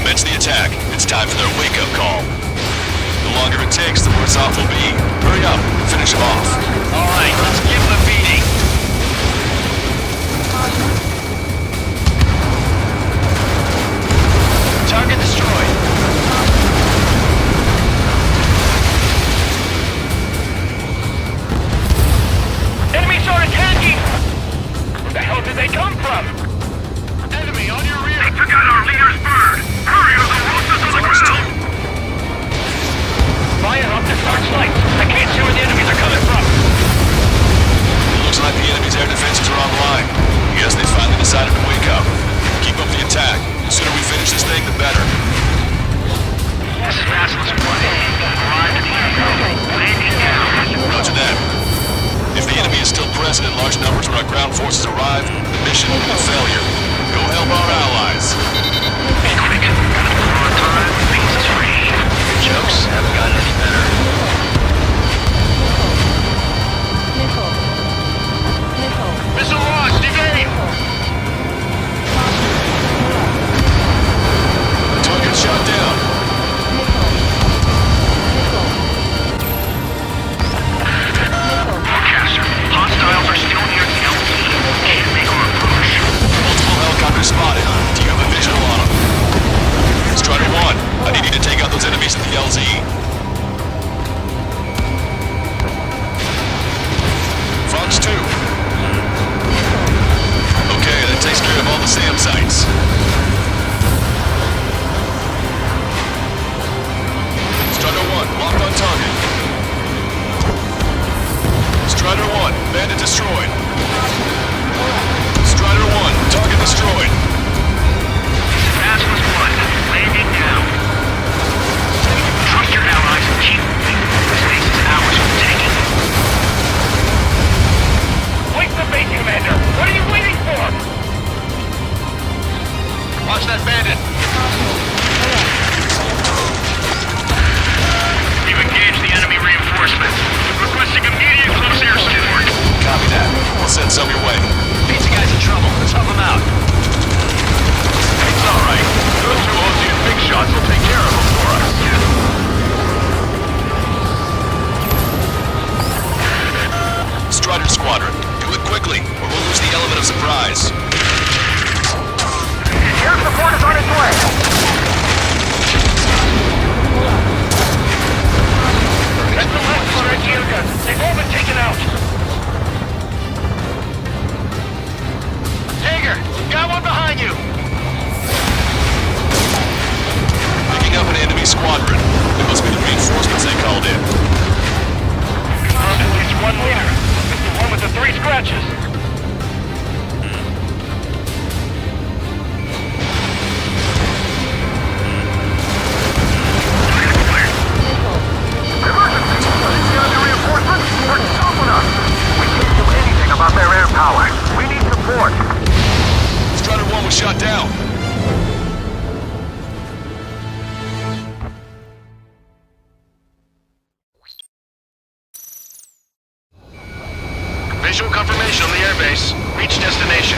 Commence the attack. It's time for their wake-up call. The longer it takes, the worse off we'll be. Hurry up. Finish them off. All right, let's give them a beating. Target destroyed. Enemies are attacking! Where the hell did they come from? Enemy on your rear! They took out our leader's bird! Hurry or they'll roast us on the ground! Fire up the searchlights! I can't see where the enemies are coming from! Looks like the enemy's air defenses are online. Yes, they finally decided to wake up. Keep up the attack. The sooner we finish this thing, the better. This is Basilisk 1. Arrived at the airport. Landing now. Roger that. If the enemy is still present in large numbers when our ground forces arrive, the mission will be a failure. Go help our allies. Be quick. Gotta move on time. Things is free. Your jokes haven't gotten any better. Nickel. Nickel. Missile launched! Evade! Target shot down. Forecaster. Hostiles are still near the LZ. Can't make our approach. Multiple helicopters spotted. Do you have a visual on them? Strider 1, I need you to take out those enemies in the LZ. Fox 2. Okay, that takes care of all the SAM sites. Strider 1, locked on target. Strider 1, bandit destroyed. Strider 1, target destroyed. Basilisk 1, landing now. Trust your allies and keep moving. This base is ours for the taking. Wake the base commander! What are you waiting for? Watch that bandit. We've engaged the enemy reinforcements. Requesting immediate close air support. Copy that. We'll send some your way. Pizza guy's in trouble. Let's help him out. It's all right. Those two Ozian big shots will take care of him for us. out! Hager, got one behind you! Picking up an enemy squadron. It must be the reinforcements they called in. Confirmed at least one leader. It's the one with the 3 scratches. About their air power. We need support. Strider 1 was shot down. Visual confirmation on the airbase. Reach destination.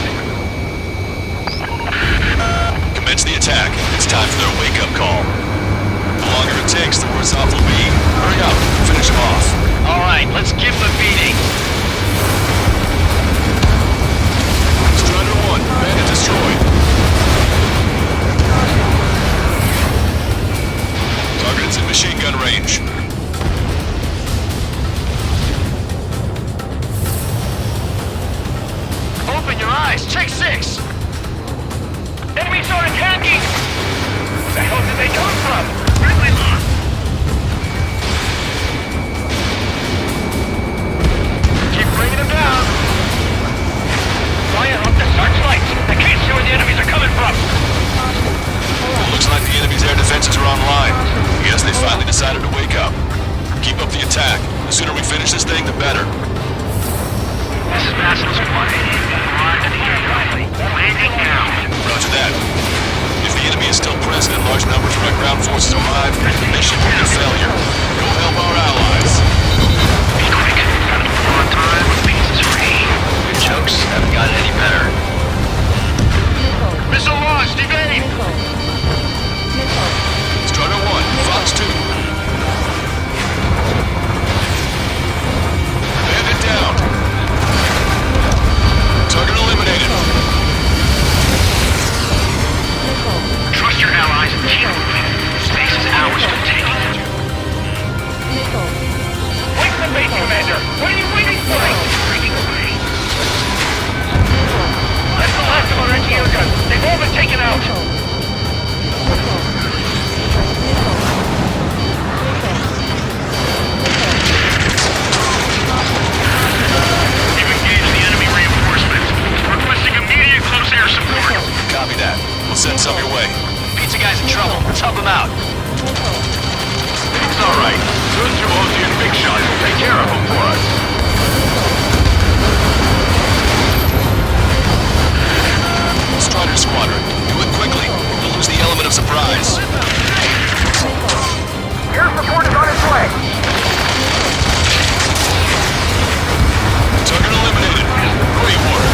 Commence the attack. It's time for their wake-up call. The longer it takes, the worse off we'll be. Hurry up. Finish them off. All right, let's give them a beating. Strider 1, bandit destroyed. Target's in machine gun range. Open your eyes. Check 6. Enemies are attacking! Where the hell did they come from? Friendly lost! Keep bringing them down. Fire up the searchlights! I can't see where the enemies are coming from! Looks like the enemy's air defenses are online. Guess they finally decided to wake up. Keep up the attack. The sooner we finish this thing, the better. This is Master Squad. Arrived at the air finally. Landing now. Roger that. If the enemy is still present in large numbers when our ground forces arrive, the mission will be a failure. Go help our allies. Be quick. Gotta pull on time. Pieces free. Your jokes haven't gotten any better. Missile launched! Evade! Strider 1, Fox 2. Bandit down. Target eliminated. Trust your allies and keep moving. Space is ours for the taking. Wait the base commander! What are you waiting for? Breaking away. That's the last of our anti-air guns! They've all been taken out! We've engaged the enemy reinforcements. Requesting immediate close air support. Copy that. We'll send some your way. Pizza guy's in trouble. Let's help him out. It's alright. Those 2 Ocean big shots will take care of them for us. Strider Squadron, do it quickly. We'll lose the element of surprise. Air support is on its way. Target eliminated. Great work.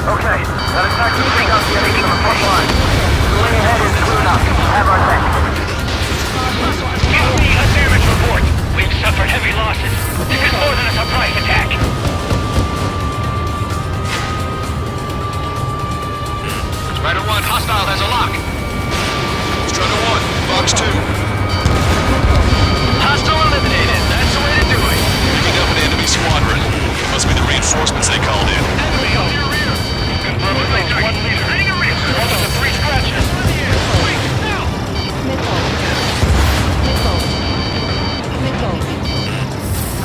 Okay, that attack will take out the enemy on the front line. The way ahead is cleared up. Have our tech. Give me a damage report. We've suffered heavy losses. This is more than a surprise attack. Strider 1, hostile has a lock. Strider 1, Fox 2. Hostile eliminated. That's the way to do it. Picking up an enemy squadron. It must be the reinforcements they called in. Enemy on your rear. Confirm at least 1 leader. One with the 3 scratches. Wait, now!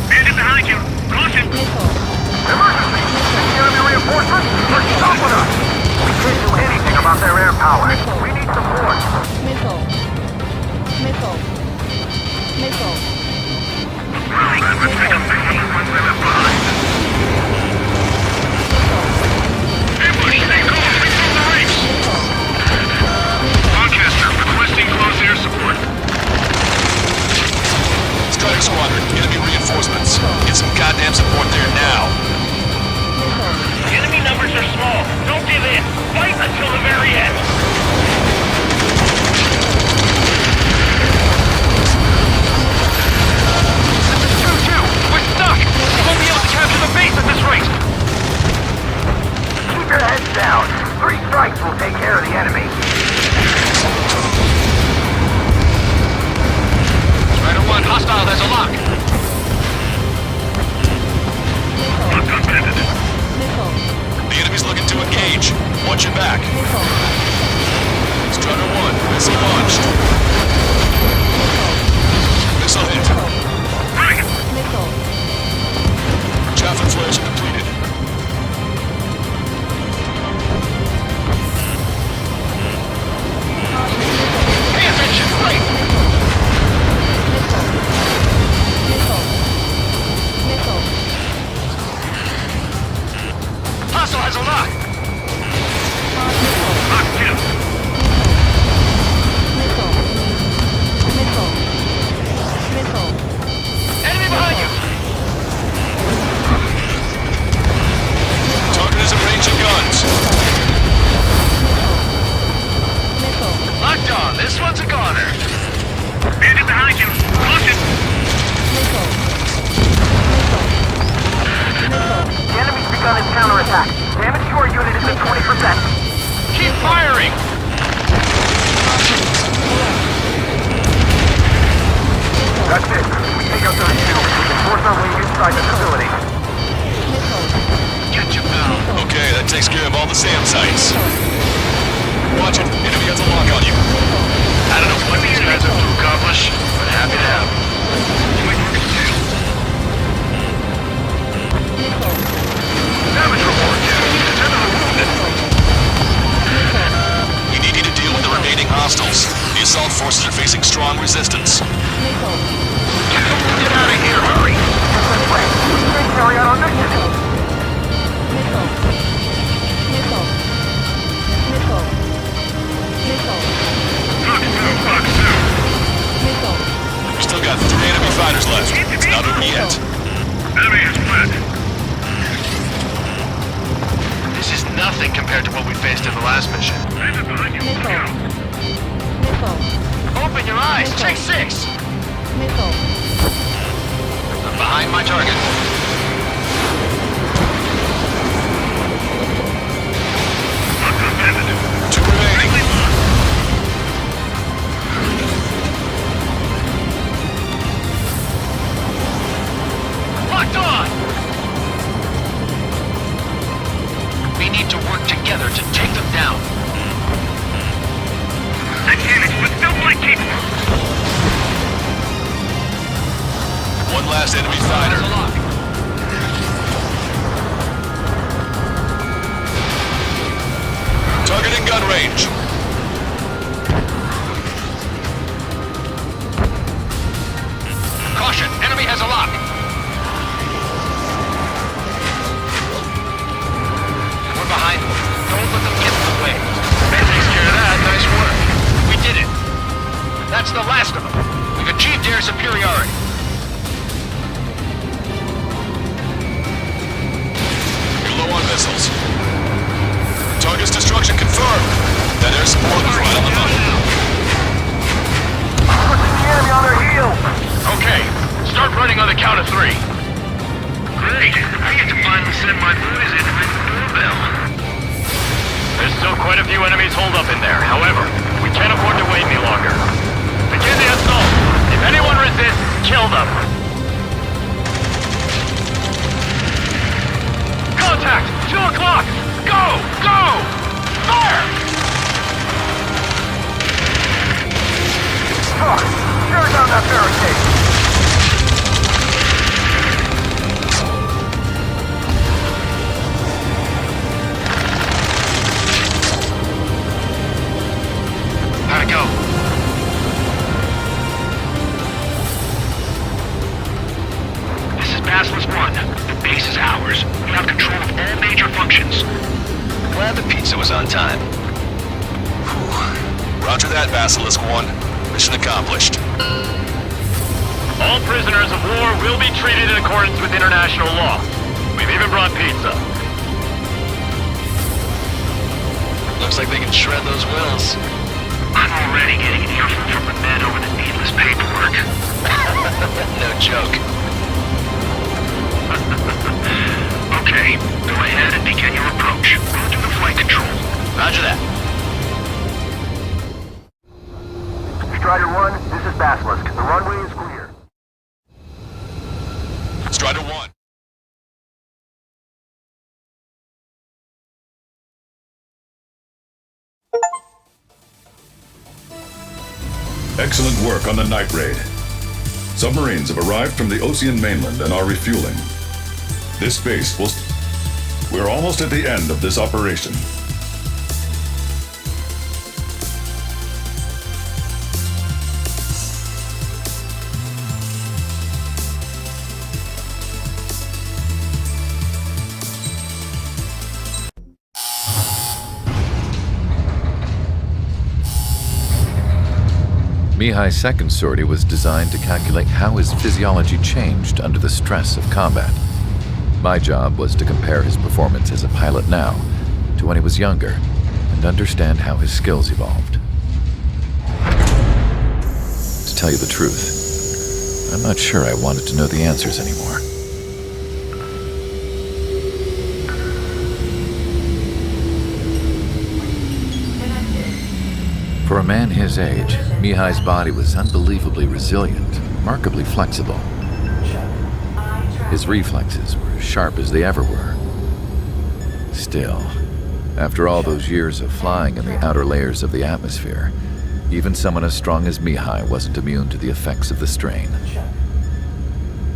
Bandit behind you. Caution. Emergency! The enemy reinforcements are stopping us! We can't do anything about their air power. We need support. Lancaster, requesting close air support. Strider Squadron, enemy reinforcements. Get some goddamn support there now. The enemy numbers are small. Don't give in. Fight until the very end. This is 2-2. We're stuck. We won't be able to capture the base at this rate. Keep your heads down. 3 strikes will take care of the enemy. Strider 1, hostile has a lock. Missile. The enemy's looking to engage. Watch your back. Missile. Strider 1, missile launched. Missile hit. Missile. Chaff inflation completed. Pay attention! Right! Missile. Missile. Hostile has a lock! Lock 2. Missile. Missile. Enemy behind you! Target is in range of guns. Missile. Locked on. This one's a goner. Bandit behind you. Caution. Missile. The enemy's begun its counterattack. Damage to our unit is at 20%. Keep firing! That's it. We take out those two. We can force our way inside the facility. Get your bow. Okay, that takes care of all the SAM sites. Watch it. Enemy has a lock on you. I don't know what these guys have to accomplish, but happy to have them. Damage report, Captain. Attend to the wounded. We need you to deal with the remaining hostiles. The assault forces are facing strong resistance. Get out of here, hurry! Carry out our mission. We've still got 3 enemy fighters left. It's not over yet. Enemy is fled. This is nothing compared to what we faced in the last mission. Bandit behind you. Look out. Open your eyes! Check 6! I'm behind my target. Lock on bandit. 2 remaining. Locked on! We need to work together to take them down. I damage, but still flight capable. One last enemy fighter. Target in gun range. Caution! Enemy has a lock! We're behind them. Don't let them get in the way. That takes care of that. Nice work. We did it. That's the last of them. We've achieved air superiority. You're low on missiles. Target's destruction confirmed. That air support was right on the money. Pushing the enemy on their heels. Okay, start running on the count of 3. Great. I get to finally send my boys in to ring the doorbell. There's still quite a few enemies holed up in there. However, we can't afford to wait any longer. Begin the assault. If anyone resists, kill them. Contact! 2 o'clock! Go! Go! Fire! Tear down that barricade. How'd it go? This is Basilisk 1. The base is ours. We have control of all major functions. Glad the pizza was on time. Roger that, Basilisk 1. Mission accomplished. All prisoners of war will be treated in accordance with international law. We've even brought pizza. Looks like they can shred those wills. I'm already getting an earful from the men over the needless paperwork. No joke. Okay, go ahead and begin your approach. Roger the flight control. Roger that. Strider 1, this is Basilisk. The runway is clear. Strider 1. Excellent work on the night raid. Submarines have arrived from the Ocean mainland and are refueling. This base will... We're almost at the end of this operation. Mihai's second sortie was designed to calculate how his physiology changed under the stress of combat. My job was to compare his performance as a pilot now to when he was younger and understand how his skills evolved. To tell you the truth, I'm not sure I wanted to know the answers anymore. For a man his age, Mihai's body was unbelievably resilient, remarkably flexible. His reflexes were as sharp as they ever were. Still, after all those years of flying in the outer layers of the atmosphere, even someone as strong as Mihai wasn't immune to the effects of the strain.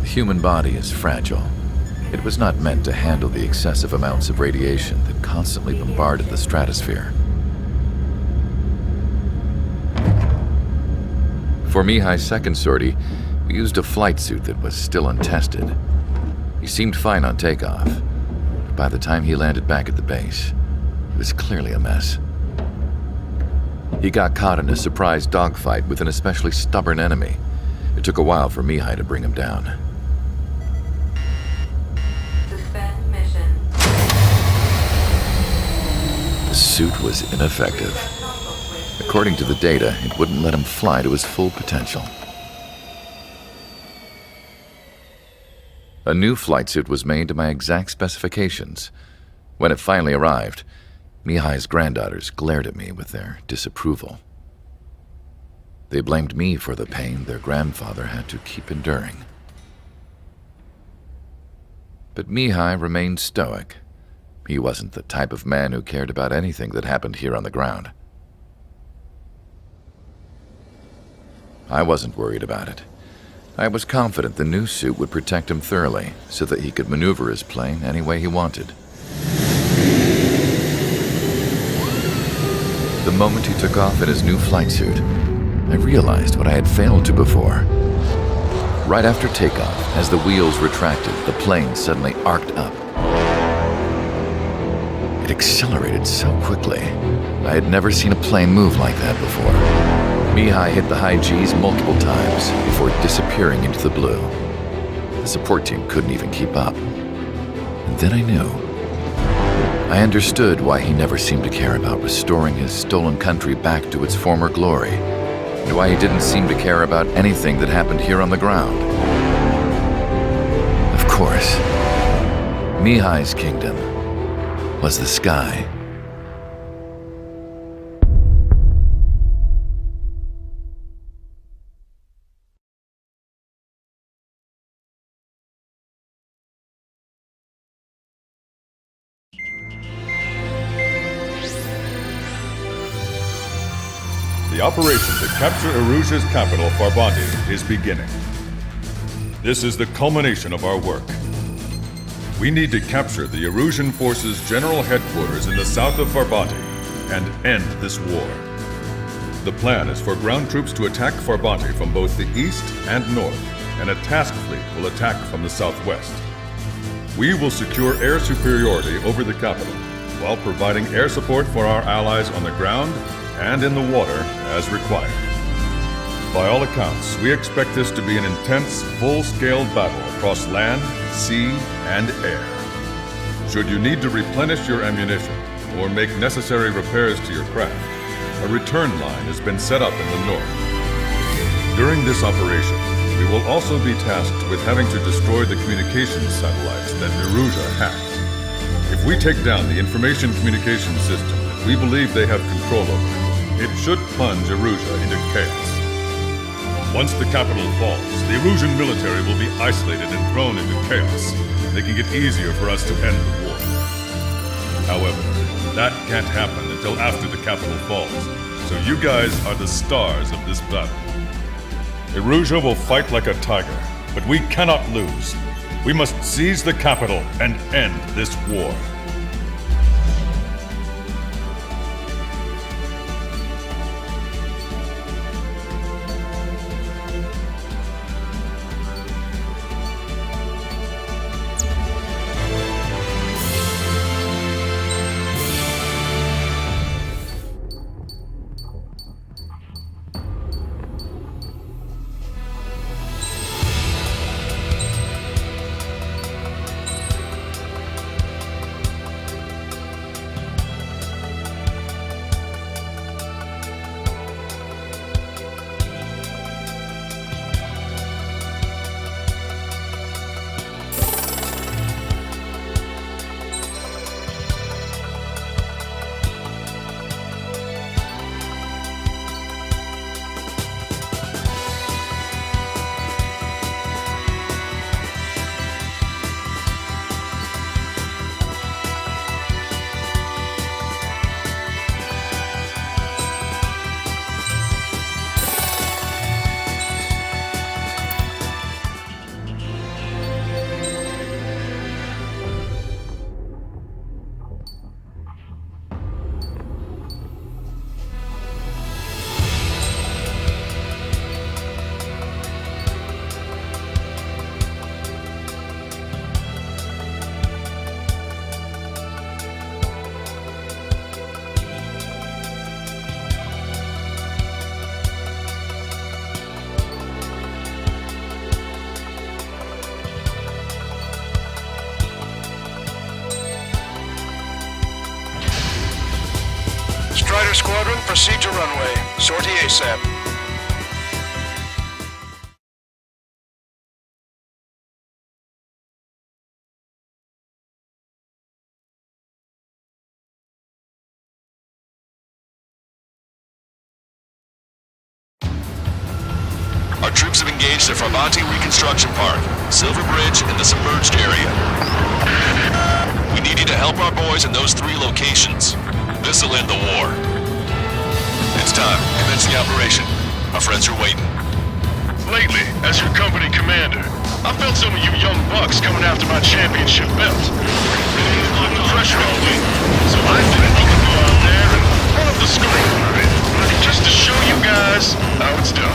The human body is fragile. It was not meant to handle the excessive amounts of radiation that constantly bombarded the stratosphere. For Mihai's second sortie, we used a flight suit that was still untested. He seemed fine on takeoff, but by the time he landed back at the base, he was clearly a mess. He got caught in a surprise dogfight with an especially stubborn enemy. It took a while for Mihai to bring him down. Suspend mission. The suit was ineffective. According to the data, it wouldn't let him fly to his full potential. A new flight suit was made to my exact specifications. When it finally arrived, Mihai's granddaughters glared at me with their disapproval. They blamed me for the pain their grandfather had to keep enduring. But Mihai remained stoic. He wasn't the type of man who cared about anything that happened here on the ground. I wasn't worried about it. I was confident the new suit would protect him thoroughly so that he could maneuver his plane any way he wanted. The moment he took off in his new flight suit, I realized what I had failed to before. Right after takeoff, as the wheels retracted, the plane suddenly arced up. It accelerated so quickly. I had never seen a plane move like that before. Mihai hit the high G's multiple times before disappearing into the blue. The support team couldn't even keep up. And then I knew. I understood why he never seemed to care about restoring his stolen country back to its former glory, and why he didn't seem to care about anything that happened here on the ground. Of course, Mihai's kingdom was the sky. The operation to capture Erusia's capital, Farbanti, is beginning. This is the culmination of our work. We need to capture the Erusian forces' general headquarters in the south of Farbanti and end this war. The plan is for ground troops to attack Farbanti from both the east and north, and a task fleet will attack from the southwest. We will secure air superiority over the capital, while providing air support for our allies on the ground and in the water as required. By all accounts, we expect this to be an intense, full-scale battle across land, sea, and air. Should you need to replenish your ammunition or make necessary repairs to your craft, a return line has been set up in the north. During this operation, we will also be tasked with having to destroy the communications satellites that Erusia hacked. If we take down the information communication system that we believe they have control over, it should plunge Erusia into chaos. Once the capital falls, the Erusian military will be isolated and thrown into chaos, making it easier for us to end the war. However, that can't happen until after the capital falls, So you guys are the stars of this battle. Erusea will fight like a tiger, but we cannot lose. We must seize the capital and end this war. Strider Squadron, proceed to runway. Sortie ASAP. Our troops have engaged the Fravanti Reconstruction Park, Silver Bridge, and the submerged area. We need you to help our boys in those 3 locations. This'll end the war. It's time. Commence the operation. Our friends are waiting. Lately, as your company commander, I felt some of you young bucks coming after my championship belt. Putting pressure on me, so I figured I could go out there and run up the score a bit, just to show you guys how it's done.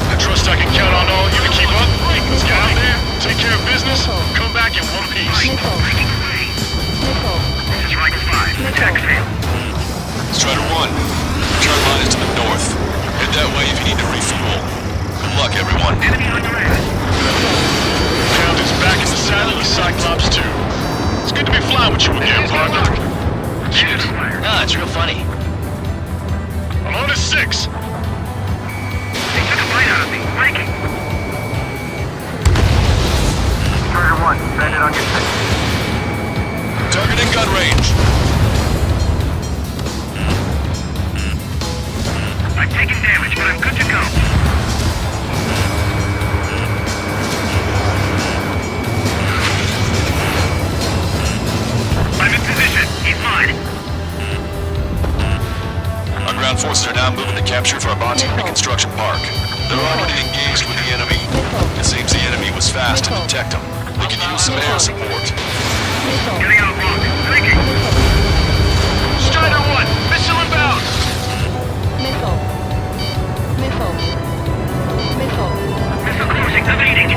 I trust I can count on all you to keep up. Let's get out there, take care of business, come back in one piece. This is Striker 5. Attack failed. Strider 1, turn line is to the north. Head that way if you need to refuel. Good luck, everyone. Enemy on your ass. Count is back in the saddle with Cyclops 2. It's good to be flying with you again, partner. Shoot. No, it's real funny. I'm on to 6. They took a bite out of me. Breaking. Strider 1, send it on your 6. Target in gun range. I'm taking damage, but I'm good to go. I'm in position. He's mine. Our ground forces are now moving to capture Fravanti Reconstruction Park. They're already engaged with the enemy. It seems the enemy was fast to detect them. We can use some air support. Getting out of block. Breaking. Strider 1, missile inbound. Missile closing. Evading.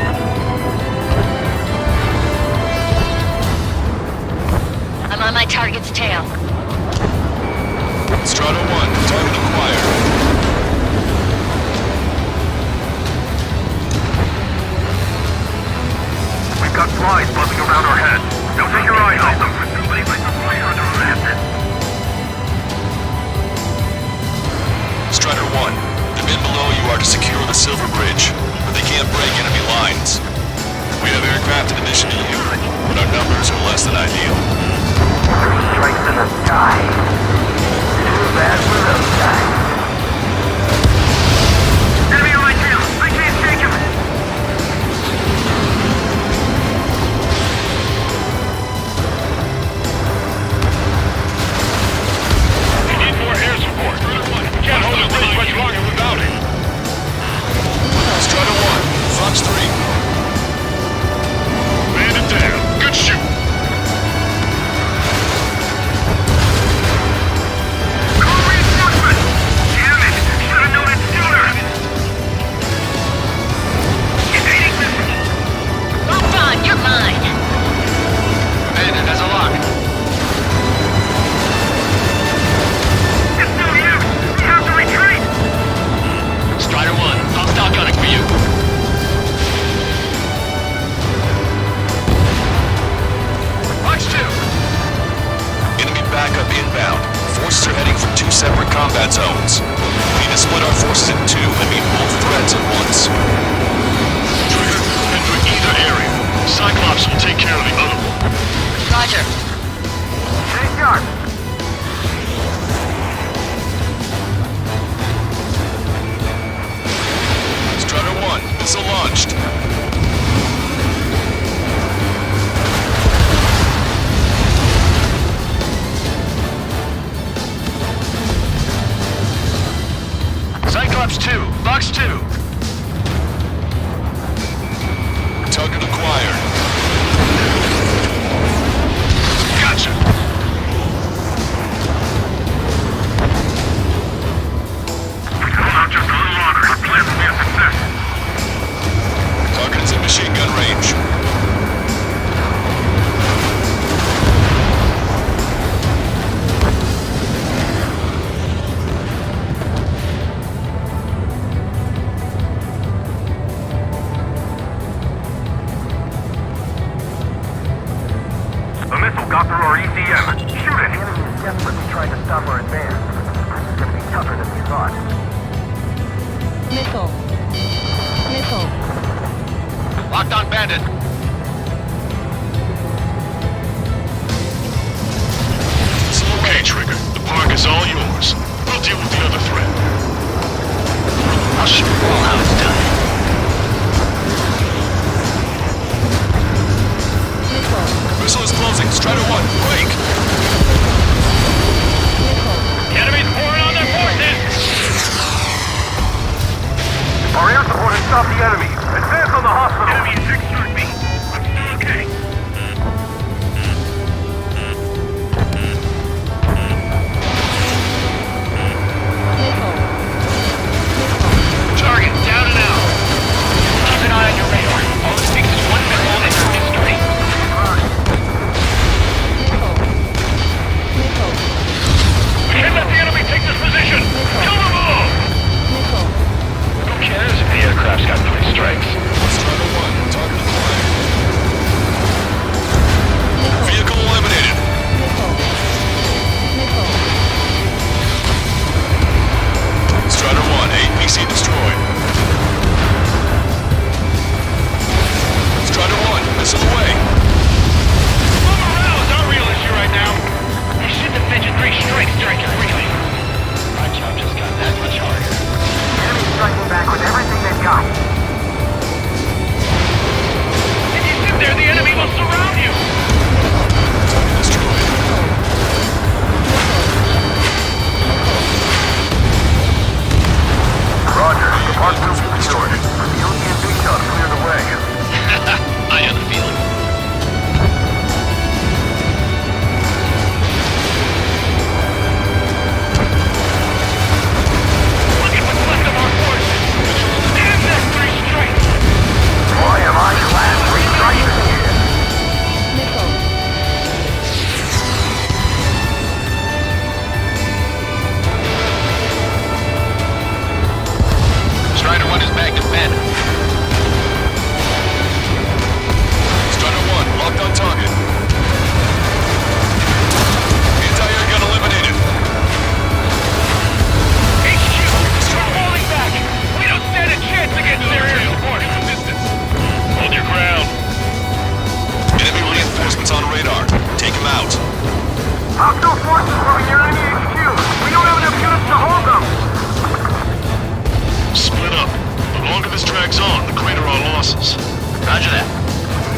I'm on my target's tail. Strider 1, target acquired. We've got flies buzzing around our heads. Don't take your eyes off them. Somebody light the fire under our asses. Strider 1, the men below you are to secure the Silver Bridge, but they can't break enemy lines. We have aircraft in addition to you, but our numbers are less than ideal. Strikes in the sky. Too bad for those guys. Enemy on my tail. I can't take him. We need more air support. forces are heading for 2 separate combat zones. We need to split our forces in 2 and meet both threats at once. Trigger, enter either area. Cyclops will take care of the other one. Roger. Stay sharp. Strider 1, missile launched. Cyclops 2, Box 2. Target acquired. Gotcha. Hold out just a little longer. Our plan will be a success. Target is in machine gun range. The missile got through our ECM. Shoot it! The enemy is desperately trying to stop our advance. This is going to be tougher than we thought. Missile. Missile. Locked on bandit. Okay, Trigger. The park is all yours. We'll deal with the other threat. I'll show you all how it's done. Missile is closing. Strider 1, break! The enemy's pouring on their forces! Our air support has stopped the enemy. Advance on the hospital. Enemy is 6 me. I'm still okay. Target down and out. Keep an eye on your radar. All it takes is one missile and your history. We can't let the enemy take this position. Kill them all. Who cares if the aircraft's got 3 strikes? Strider 1, target acquired. Vehicle eliminated. Strider 1, APC destroyed. Strider 1, missile away. Well, morale is our real issue right now. You shouldn't have mentioned 3 strikes during your briefing. My job just got that much harder. The enemy's striking back with everything they've got. If you sit there, the enemy will surround you. Destroyed. Roger. The park will be secured. The OCMB shot cleared the way. I had a feeling. Look at what's left of our forces. Damn that 3 strikes. Boy, am I glad we strike again. Strider 1 is back to bed. Strider 1, locked on target. Anti-air gun eliminated. HQ, we're falling back. We don't stand a chance against their air support. Hold your ground. Enemy reinforcements on radar. Take him out. Hostile forces moving near enemy HQ. We don't have enough units to hold them. Split up. The longer this drags on, the greater our losses. Roger that.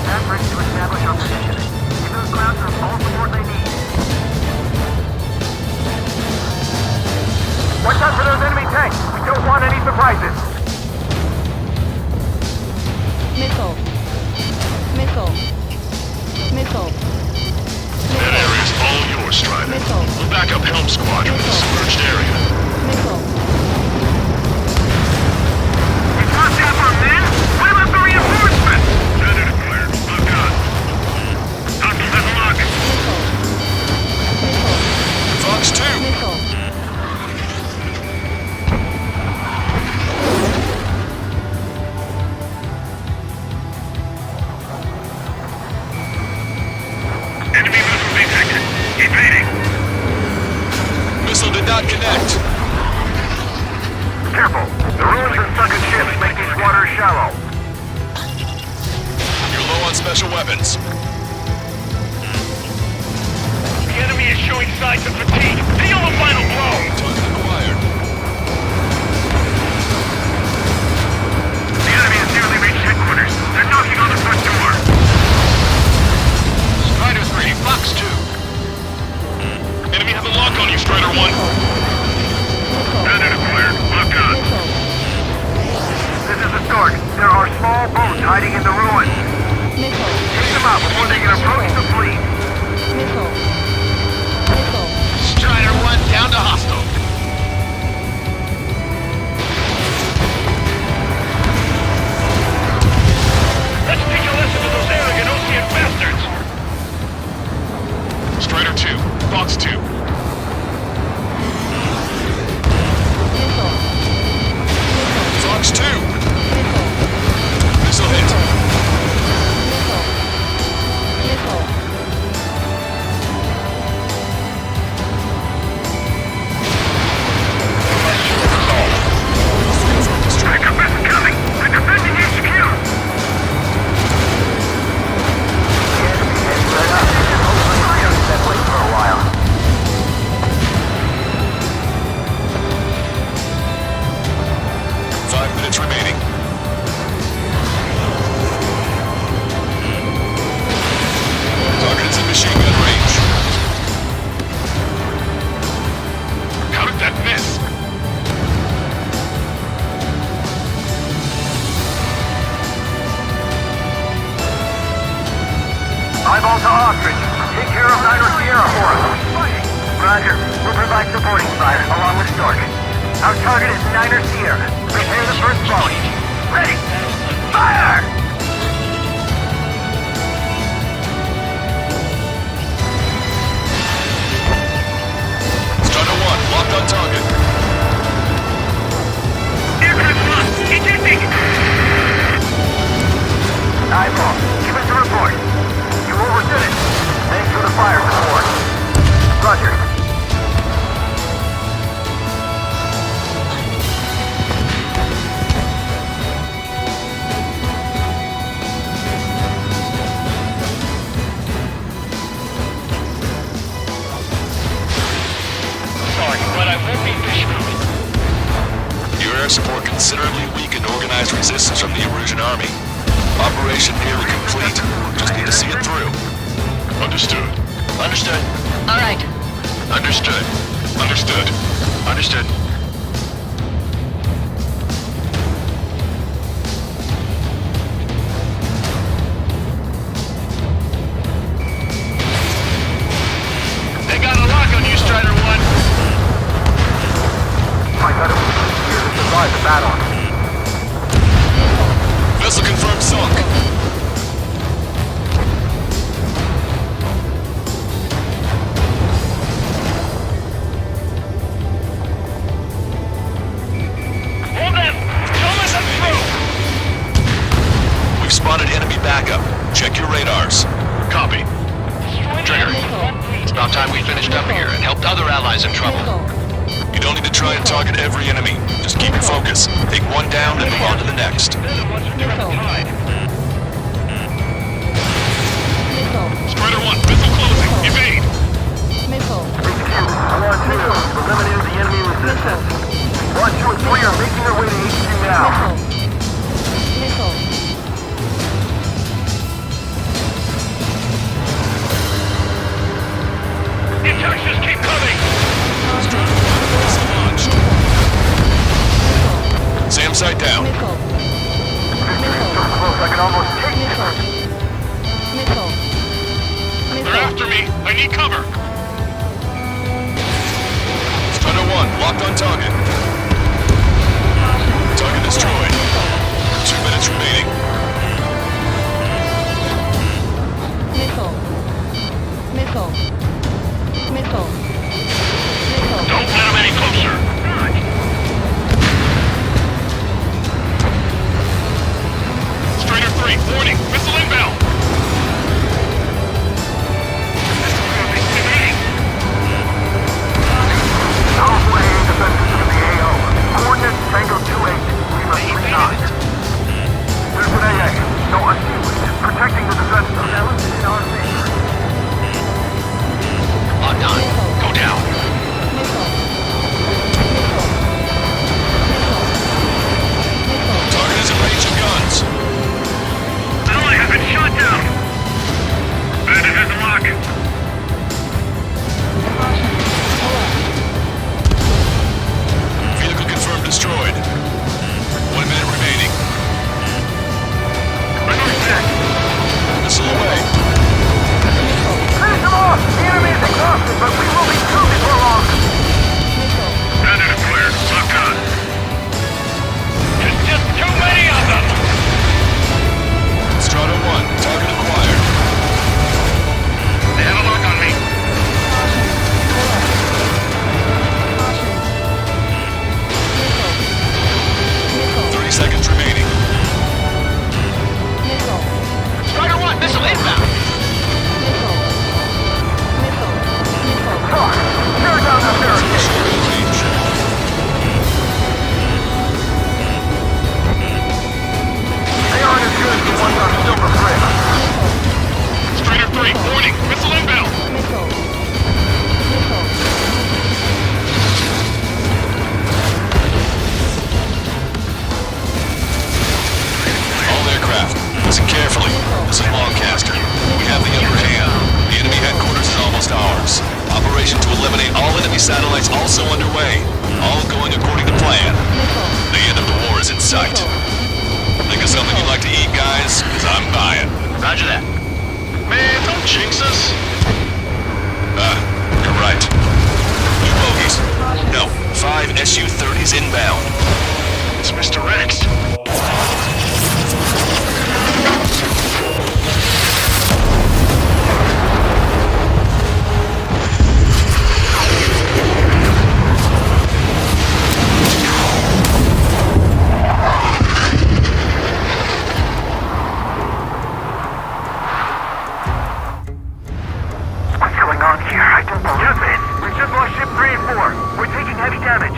That's ready to establish our position. Give those ground troops all support they need. Watch out for those enemy tanks. We don't want any surprises. Missile. Missile. Missile. That area's all yours, Strider. We'll back up Helm Squadron in the submerged area. Missile. We've lost half our men? What about the reinforcements? Senator clear. Look on. Hostile has a lock. Fox 2. Missile. Enemy missile detected. Evading. not connect. Careful. The ruins and sunken ships make these waters shallow. You're low on special weapons. The enemy is showing signs of fatigue. Deal the final blow! Target acquired. The enemy has nearly reached headquarters. They're knocking on the front door. Strider 3, Fox 2. Enemy has a lock on you, Strider 1. Bandit acquired. Lock on. This is the start. There are small boats hiding in the ruins. Take them out before they can approach the fleet. Strider 1 down to hostile. Let's teach a lesson to those arrogant Ocean bastards! Strider 2, Fox 2. Fox 2. Missile hit. Striker missile coming. They're defending HQ. That way for a while. 5 minutes remaining. Target is in machine gun range. How did that miss? Eyeball to Ostrich. Take care of Niner Sierra for us. Roger. We'll provide supporting fire along with Stork. Our target is Niner Sierra. Prepare the first volley. Ready. Fire! Strider 1, locked on target. Aircraft lost. Ejecting. Eyeball. Give us a report. You overdid it. Thanks for the fire support. Roger. Sorry, but I won't be fishing. Your air support considerably weakened organized resistance from the Erusian army. Operation nearly complete. Just need to see it through. Understood. Understood. All right. Understood. Understood. Understood. They got a lock on you, Strider 1. I got it. Here to survive the battle. Vessel confirmed sunk. Hold them! Don't let them through! We've spotted enemy backup. Check your radars. Copy. Trigger. It's about time we finished up here and helped other allies in trouble. You don't need to try and target every enemy. Just keep your focus. Take one down and move on to the next. Strider 1, missile closing. Evade. I want to. Eliminated the enemy resistance. Watch 2 and 3 are making their way to HQ now. The attacks just keep coming! Sam site down. Victory is so close I can almost taste it. They're after me. I need cover. Strider 1, locked on target. Target destroyed. 2 minutes remaining. Don't let them any closer! Strider 3, warning. Missile inbound. Alpha also underway. All going according to plan. The end of the war is in sight. Think of something you'd like to eat, guys? Because I'm buying. Roger that. Man, don't jinx us. You're right. New bogies. No, 5 Su-30s inbound. It's Mr. Rex. What's going on here? I don't believe it. We just lost ship 3 and 4. We're taking heavy damage.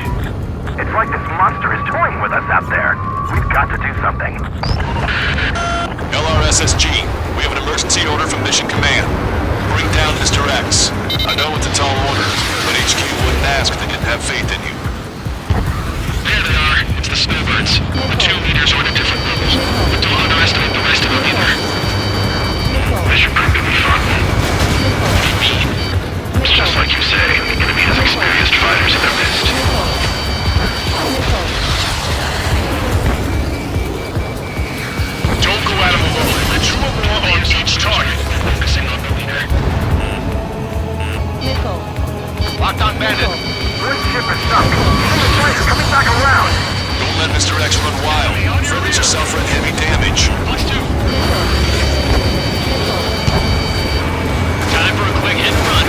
It's like this monster is toying with us out there. We've got to do something. LRSSG, we have an emergency order from Mission Command. Bring down Mr. X. I know it's a tall order, but HQ wouldn't ask if they didn't have faith in you. There they are. It's the snowbirds. The 2 leaders are at different levels. But don't underestimate the rest of them either. Mission proof to be fun. It's just like you say, the enemy has experienced fighters in their midst. Don't go at him alone. The 2 or more on each target. Focusing on the leader. Locked on bandit. One ship is sunk. The fighters coming back around. Don't let Mr. X run wild. Friendlies are suffering heavy damage. Let's do. Time for a quick hit and run.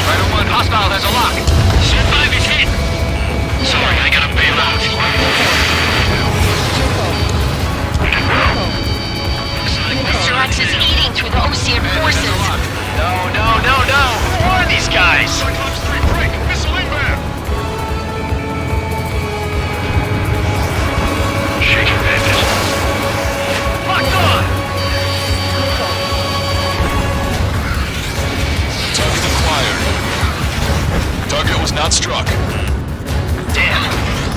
Rider 1, hostile has a lock. Ship 5 is hit. Sorry, I gotta bail out. Mr. X is eating through the Ocean forces. No. Who are these guys? Cyclops 3, break. Missile inbound. Shaking bandit. Locked on. Target acquired. Target was not struck. Damn.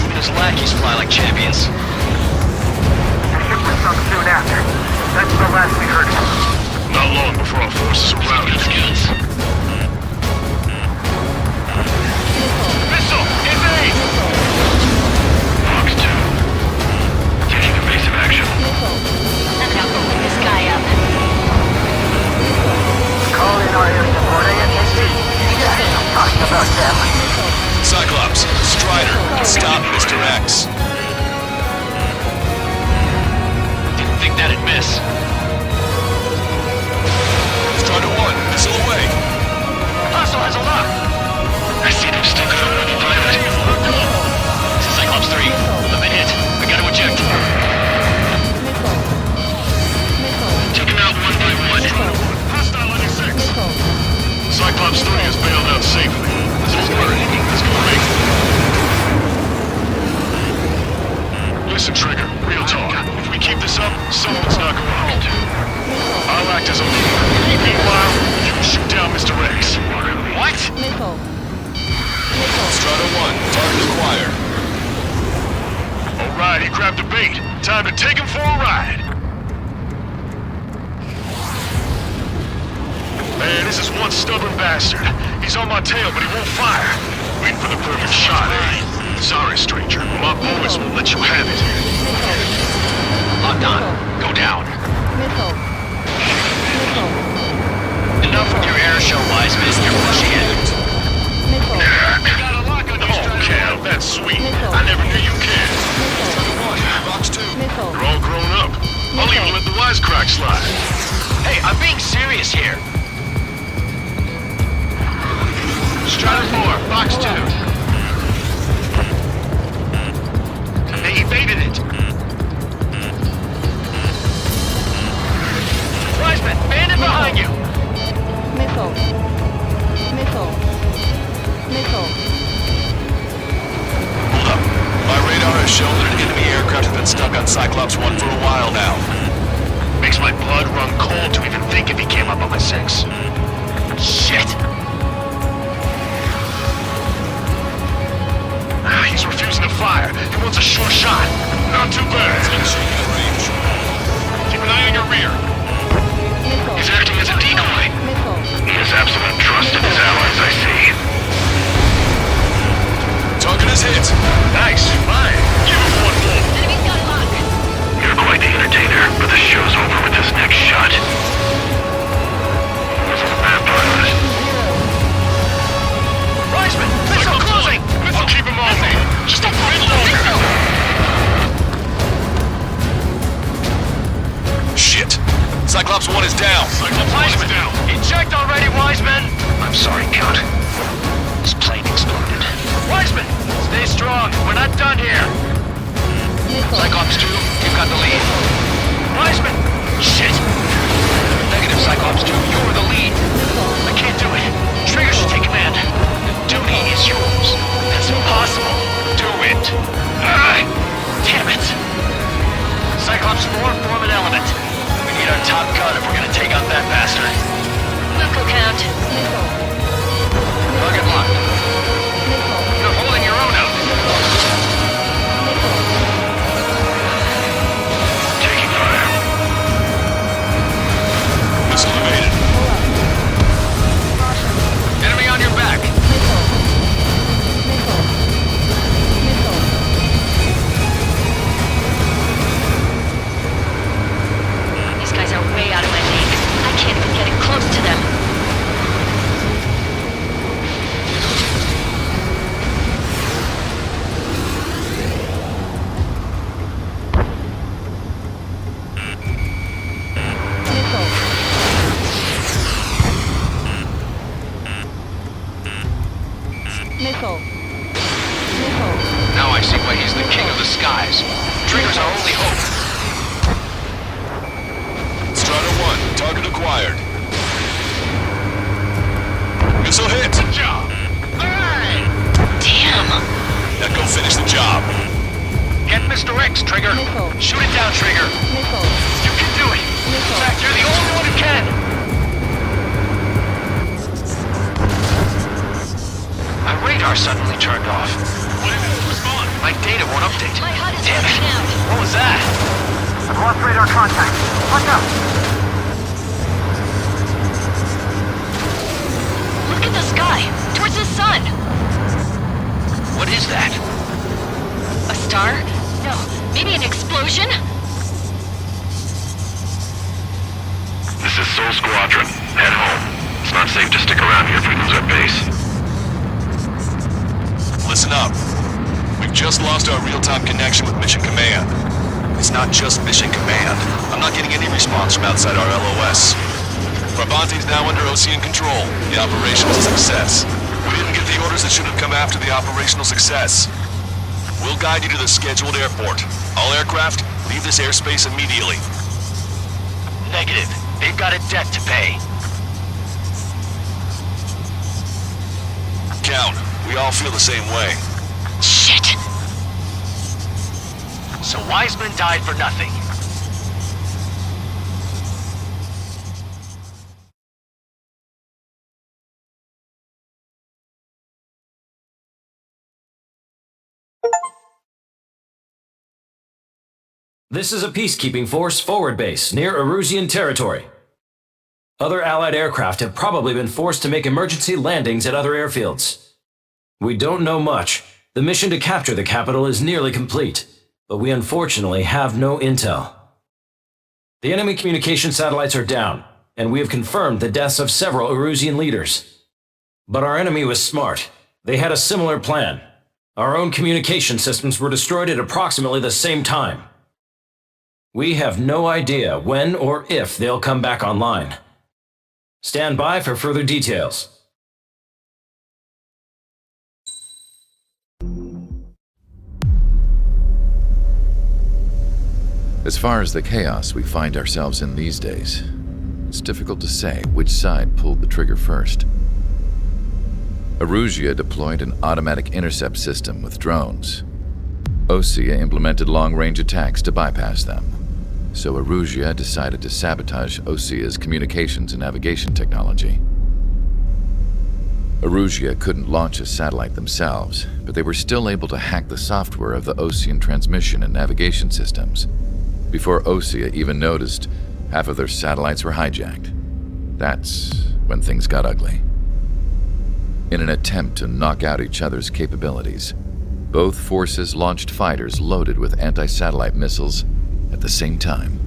Even his lackeys fly like champions. The ship was sunk soon after. That's the last we heard of him. Not long before our forces are routed. Missile! Invade! Fox 2. Taking evasive action. I'm not gonna pick this guy up. Call in our air support ASAP. Yes, I'm talking about them. Cyclops, Strider, stop Mr. X. Didn't think that'd miss. Strider 1, missile away. Hostile has a lock. I see them stuck on the pilot. Cyclops 3, I'm a hit. I gotta eject. Take him out 1 by 1. Hostile on 6. Cyclops 3 is bailed out safely. Let's go break. Listen, Trigger, real talk. If we keep this up, someone's not going home. I'll act as a leader. Meanwhile, you can shoot down Mr. X. What? Strider 1, target acquired. Alright, he grabbed the bait. Time to take him for a ride. Man, this is one stubborn bastard. He's on my tail, but he won't fire. Waiting for the perfect shot, eh? Sorry, stranger. My boys won't let you have it. Locked on. Go down. Enough with your air show, Wiseman. You're pushing it. Oh, Cal, that's sweet. I never knew you cared. Box 2. You're all grown up. I'll even let the wisecrack slide. Hey, I'm being serious here. Strider 4, box 2. They evaded it. Wiseman, bandit behind you. Hold up. My radar has shown that an enemy aircraft has been stuck on Cyclops 1 for a while now. Makes my blood run cold to even think if he came up on my 6. Shit. He's refusing to fire. He wants a sure shot. Not too bad. Keep an eye on your rear. He's acting as a decoy. Wiseman, Eject already, Wiseman! I'm sorry, Count. This plane exploded. Wiseman, stay strong. We're not done here. Cyclops 2, you've got the lead. Wiseman! Shit! Negative, Cyclops 2, you're the lead. I can't do it. Trigger should take command. The duty is yours. That's impossible. Do it. Damn it. Cyclops 4, form an element. We need our top gun if we're gonna take out that bastard. Wilco, Count. Target locked. You're holding your own out. Taking fire. Missile evaded. Enemy on your back. These guys are way out of my league. I can't even get it close to them. Now I see why he's the king of the skies. Trigger's our only hope. Strider 1, target acquired. Missile hit! good job. Damn! Now go finish the job. Get Mr. X, Trigger. Shoot it down, Trigger. You can do it. In fact, you're the only one who can. My radar suddenly turned off. My data won't update. Damn it. What was that? I've lost radar contact. Watch out. Look at the sky! Towards the sun! What is that? A star? No, maybe an explosion? This is Soul Squadron. Head home. It's not safe to stick around here if we lose our base. Listen up. We've just lost our real-time connection with Mission Command. It's not just Mission Command. I'm not getting any response from outside our LOS. Brabante's now under Ocean control. The operation's a success. We didn't get the orders that should have come after the operational success. We'll guide you to the scheduled airport. All aircraft, leave this airspace immediately. Negative. They've got a debt to pay. Count, we all feel the same way. Shit! So Wiseman died for nothing. This is a peacekeeping force forward base near Erusian territory. Other Allied aircraft have probably been forced to make emergency landings at other airfields. We don't know much. The mission to capture the capital is nearly complete, but we unfortunately have no intel. The enemy communication satellites are down, and we have confirmed the deaths of several Erusian leaders. But our enemy was smart. They had a similar plan. Our own communication systems were destroyed at approximately the same time. We have no idea when or if they'll come back online. Stand by for further details. As far as the chaos we find ourselves in these days, it's difficult to say which side pulled the trigger first. Erusia deployed an automatic intercept system with drones. Osea implemented long-range attacks to bypass them. So Erusia decided to sabotage Osea's communications and navigation technology. Erusia couldn't launch a satellite themselves, but they were still able to hack the software of the Osean transmission and navigation systems. Before Osea even noticed, half of their satellites were hijacked. That's when things got ugly. In an attempt to knock out each other's capabilities, both forces launched fighters loaded with anti-satellite missiles at the same time.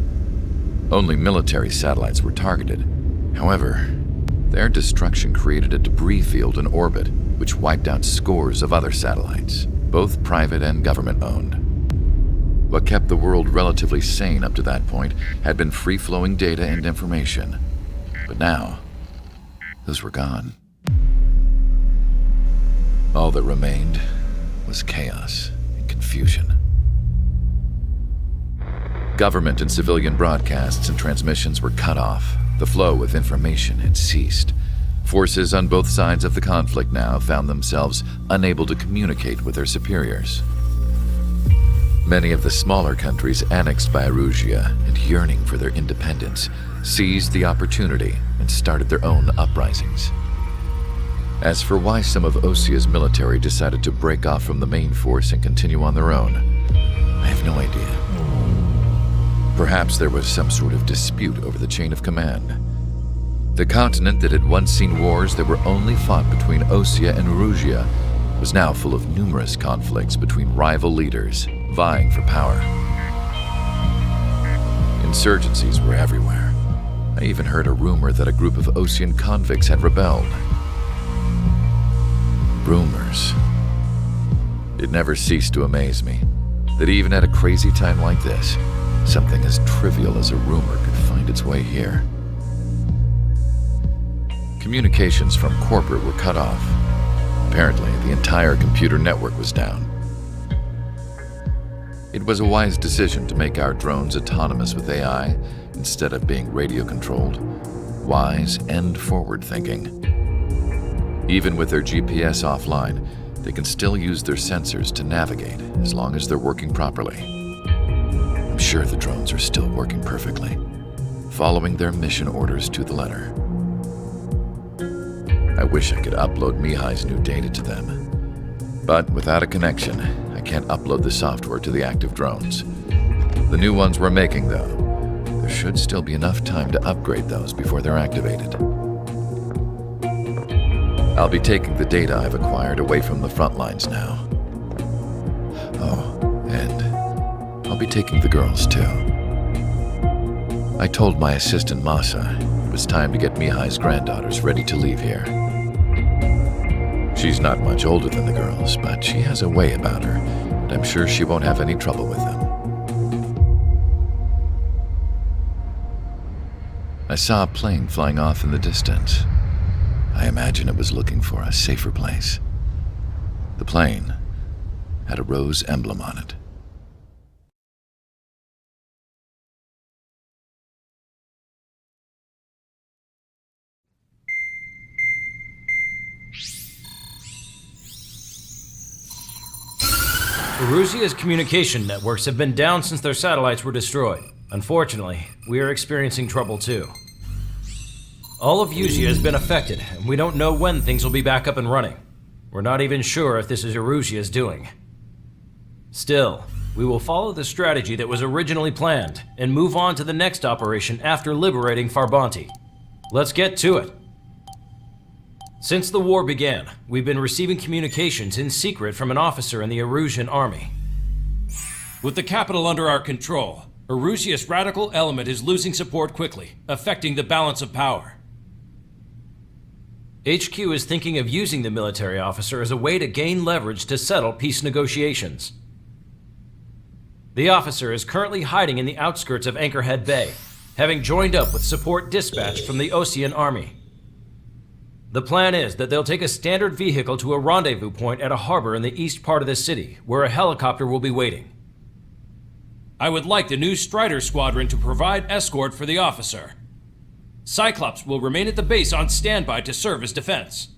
Only military satellites were targeted. However, their destruction created a debris field in orbit, which wiped out scores of other satellites, both private and government-owned. What kept the world relatively sane up to that point had been free-flowing data and information. But now, those were gone. All that remained was chaos and confusion. Government and civilian broadcasts and transmissions were cut off. The flow of information had ceased. Forces on both sides of the conflict now found themselves unable to communicate with their superiors. Many of the smaller countries annexed by Erusia and yearning for their independence seized the opportunity and started their own uprisings. As for why some of Osia's military decided to break off from the main force and continue on their own, I have no idea. Perhaps there was some sort of dispute over the chain of command. The continent that had once seen wars that were only fought between Osia and Erusia was now full of numerous conflicts between rival leaders vying for power. Insurgencies were everywhere. I even heard a rumor that a group of Osean convicts had rebelled. Rumors. It never ceased to amaze me that even at a crazy time like this, something as trivial as a rumor could find its way here. Communications from corporate were cut off. Apparently, the entire computer network was down. It was a wise decision to make our drones autonomous with AI instead of being radio-controlled. Wise and forward-thinking. Even with their GPS offline, they can still use their sensors to navigate as long as they're working properly. I'm sure the drones are still working perfectly, following their mission orders to the letter. I wish I could upload Mihai's new data to them. But without a connection, I can't upload the software to the active drones. The new ones we're making, though, there should still be enough time to upgrade those before they're activated. I'll be taking the data I've acquired away from the front lines now. Oh, and I'll be taking the girls, too. I told my assistant Masa it was time to get Mihai's granddaughters ready to leave here. She's not much older than the girls, but she has a way about her, and I'm sure she won't have any trouble with them. I saw a plane flying off in the distance. I imagine it was looking for a safer place. The plane had a rose emblem on it. Erusia's communication networks have been down since their satellites were destroyed. Unfortunately, we are experiencing trouble too. All of Usia has been affected, and we don't know when things will be back up and running. We're not even sure if this is Erusia's doing. Still, we will follow the strategy that was originally planned, and move on to the next operation after liberating Farbanti. Let's get to it. Since the war began, we've been receiving communications in secret from an officer in the Erusian army. With the capital under our control, Erusia's radical element is losing support quickly, affecting the balance of power. HQ is thinking of using the military officer as a way to gain leverage to settle peace negotiations. The officer is currently hiding in the outskirts of Anchorhead Bay, having joined up with support dispatched from the Osean army. The plan is that they'll take a standard vehicle to a rendezvous point at a harbor in the east part of the city, where a helicopter will be waiting. I would like the new Strider Squadron to provide escort for the officer. Cyclops will remain at the base on standby to serve as defense.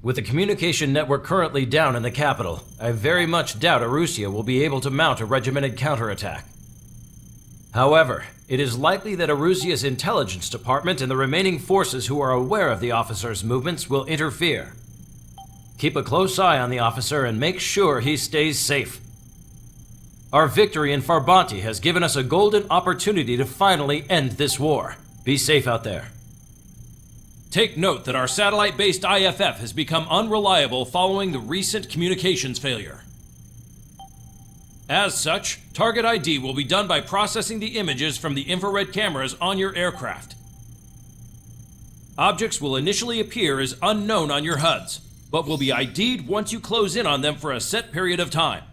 With the communication network currently down in the capital, I very much doubt Erusia will be able to mount a regimented counterattack. However, it is likely that Erusia's intelligence department and the remaining forces who are aware of the officer's movements will interfere. Keep a close eye on the officer and make sure he stays safe. Our victory in Farbanti has given us a golden opportunity to finally end this war. Be safe out there. Take note that our satellite-based IFF has become unreliable following the recent communications failure. As such, target ID will be done by processing the images from the infrared cameras on your aircraft. Objects will initially appear as unknown on your HUDs, but will be ID'd once you close in on them for a set period of time.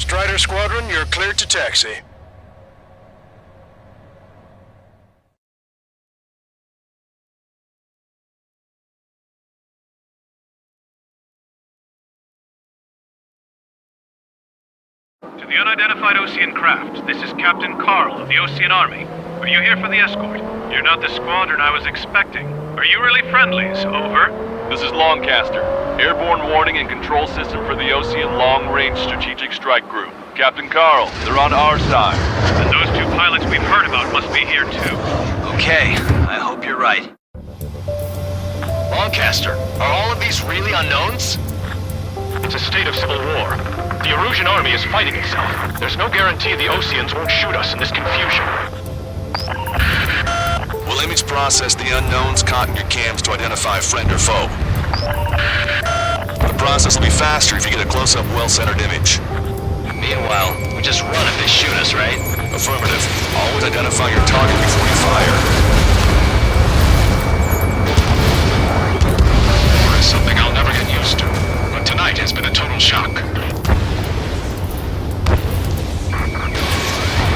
Strider Squadron, you're cleared to taxi. To the unidentified Ocean craft, this is Captain Carl of the Ocean Army. Are you here for the escort? You're not the squadron I was expecting. Are you really friendlies? Over. This is Longcaster. Airborne warning and control system for the Ocean Long-Range Strategic Strike Group. Captain Carl, they're on our side. And those two pilots we've heard about must be here too. Okay, I hope you're right. Longcaster, are all of these really unknowns? It's a state of civil war. The Erusian army is fighting itself. There's no guarantee the Oceans won't shoot us in this confusion. We'll image process the unknowns caught in your cams to identify friend or foe. The process will be faster if you get a close-up, well-centered image. Meanwhile, we just run if they shoot us, right? Affirmative. Always identify your target before you fire. It's something I'll never get used to, but tonight has been a total shock.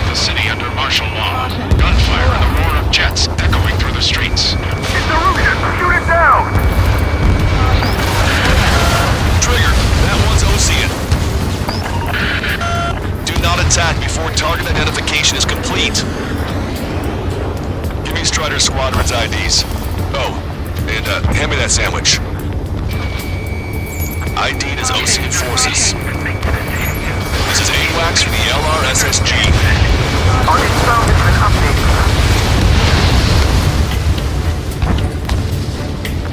The city under martial law. Gunfire and the roar of jets echoing through the streets. It's Erusian! Shoot it down! Trigger, that one's Ocean. Do not attack before target identification is complete. Give me Strider Squadron's IDs. Oh, and hand me that sandwich. ID'd as Ocean Forces. This is AWACS from the LRSSG. Our info has been updated.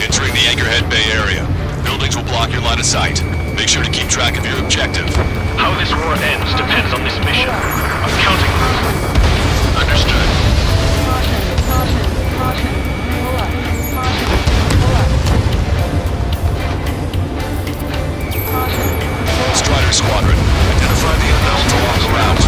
Entering the Anchorhead Bay area. Buildings will block your line of sight. Make sure to keep track of your objective. How this war ends depends on this mission. I'm counting on it. Understood. Strider Squadron, identify the unknowns along the route.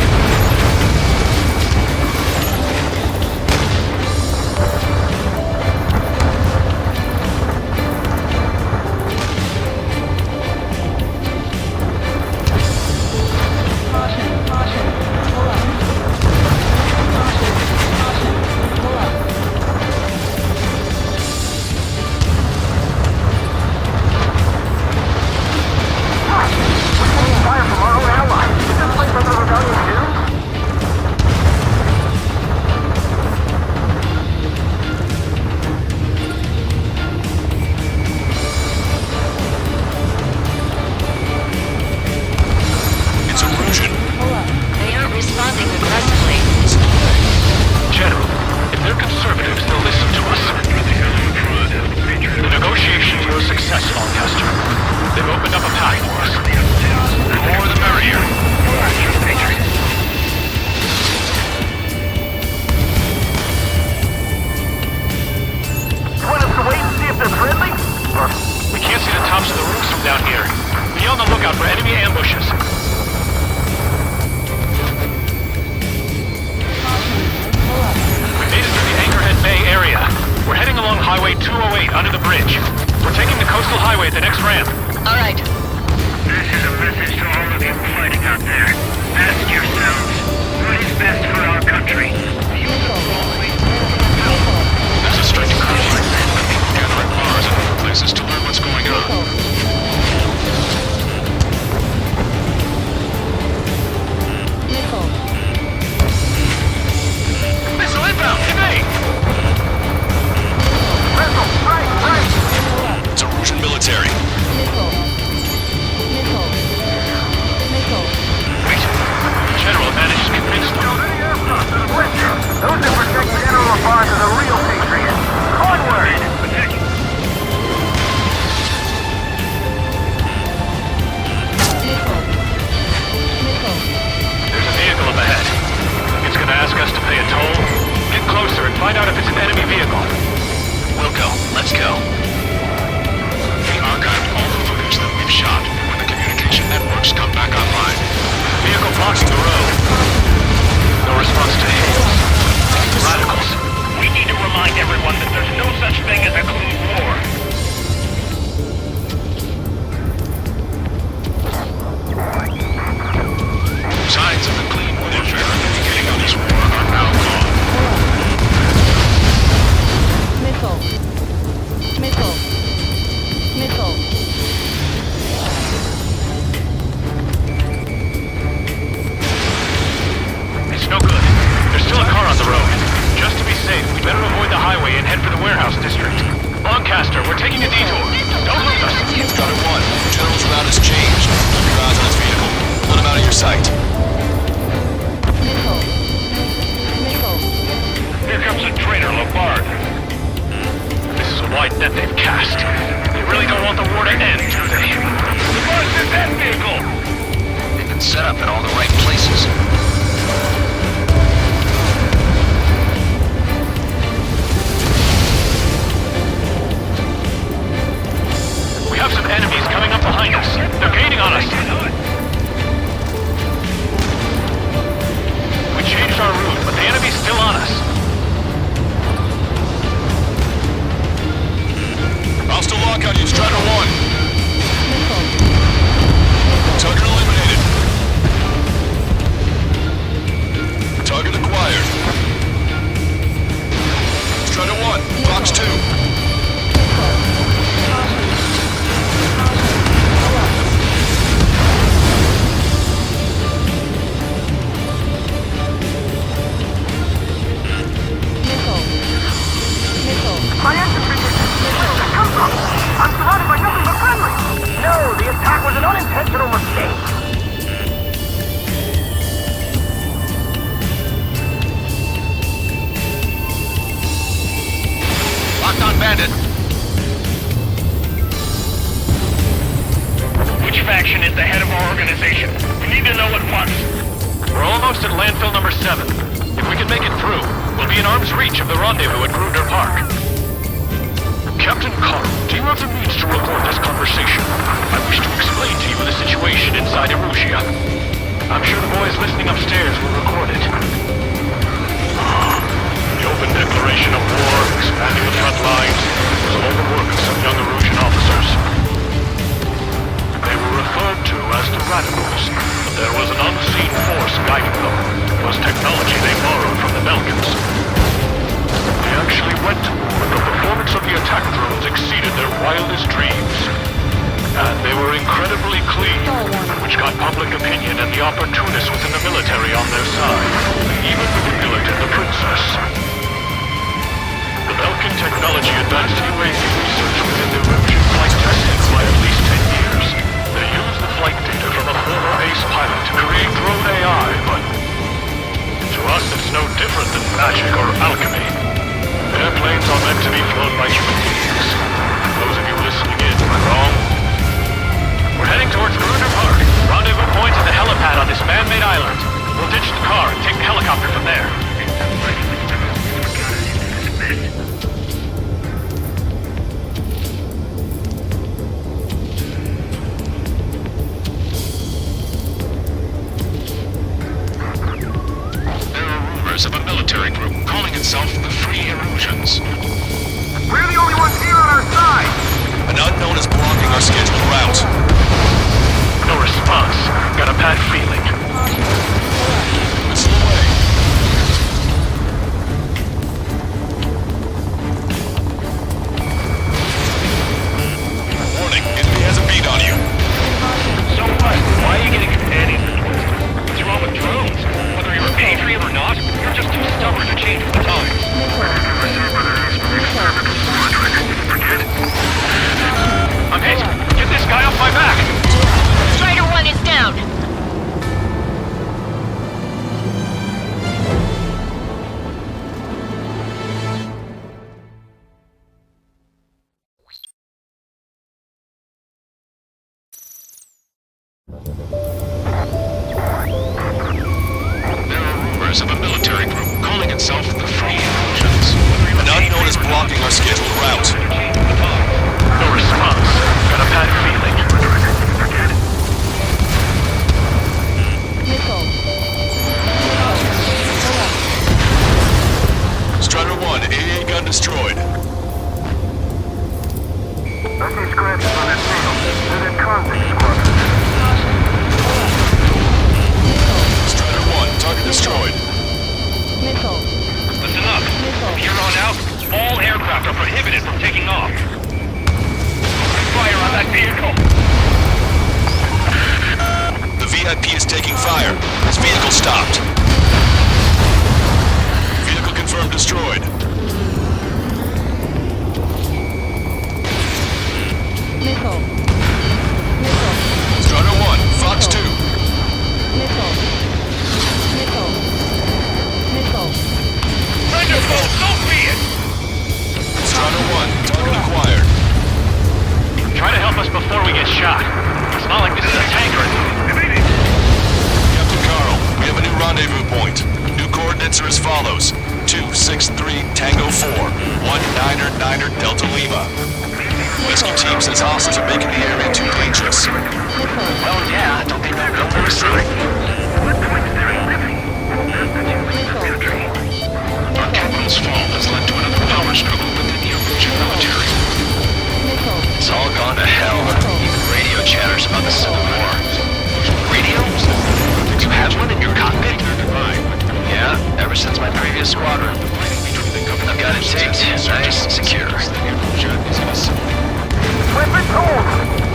attack was an unintentional mistake. Locked on bandit. Which faction is the head of our organization? We need to know at once. We're almost at landfill number 7. If we can make it through, we'll be in arm's reach of the rendezvous at Gruder Park. Captain Carl, do you have the means to record this conversation? I wish to explain to you the situation inside Erusia. I'm sure the boys listening upstairs will record it. The open declaration of war, expanding the front lines, was all the work of some young Erusian officers. They were referred to as the Radicals, but there was an unseen force guiding them. It was technology they borrowed from the Belkans. They actually went to war, but the performance of the attack drones exceeded their wildest dreams. And they were incredibly clean, which got public opinion and the opportunists within the military on their side. They even manipulated the princess. The Belkan technology advanced UAV research within the Erusian flight testing by at least 10 years. They used the flight data from a former ace pilot to create drone AI, but to us it's no different than magic or alchemy. Airplanes are meant to be flown by human beings. Those of you listening in are wrong. We're heading towards Gruder Park. Rendezvous point at the helipad on this man-made island. We'll ditch the car and take the helicopter from there. Of a military group calling itself the Free Erusians. We're the only ones here on our side! An unknown is blocking our scheduled route. No response. Got a bad feeling. Whistle away. Warning, enemy has a beat on you. So what? Why are you getting companions this way? What's wrong with drones? Whether you're a patriot or not, you're just too stubborn to change with the times. I'm hit! Get this guy off my back! Strider 1 is down! Of a military group calling itself the Free Erusians. An unknown is blocking our scheduled route. No response. Got a bad feeling. Strider 1, AA gun destroyed. I see scratches on that signal. They're the convict squadron. Strider 1, target destroyed. Listen up. From here on out, all aircraft are prohibited from taking off. Fire on that vehicle. The VIP is taking fire. His vehicle stopped. Vehicle confirmed destroyed. Strider 1, Fox 2. Strider 1, target acquired. Try to help us before we get shot. It's not like this is a tanker. Captain Carl, we have a new rendezvous point. New coordinates are as follows. 263 Tango 4, 1999 Delta Lima. Rescue team says hostiles are making the area too dangerous. Well, yeah, don't they know what we're seeing? Our capital's fall has led to another power struggle within the Erusian military. It's all gone to hell. Even radio chatters about the Civil War. Radio? You have one in your cockpit? Yeah, ever since my previous squadron. I've got it taped, nice and secure. Weapons hold!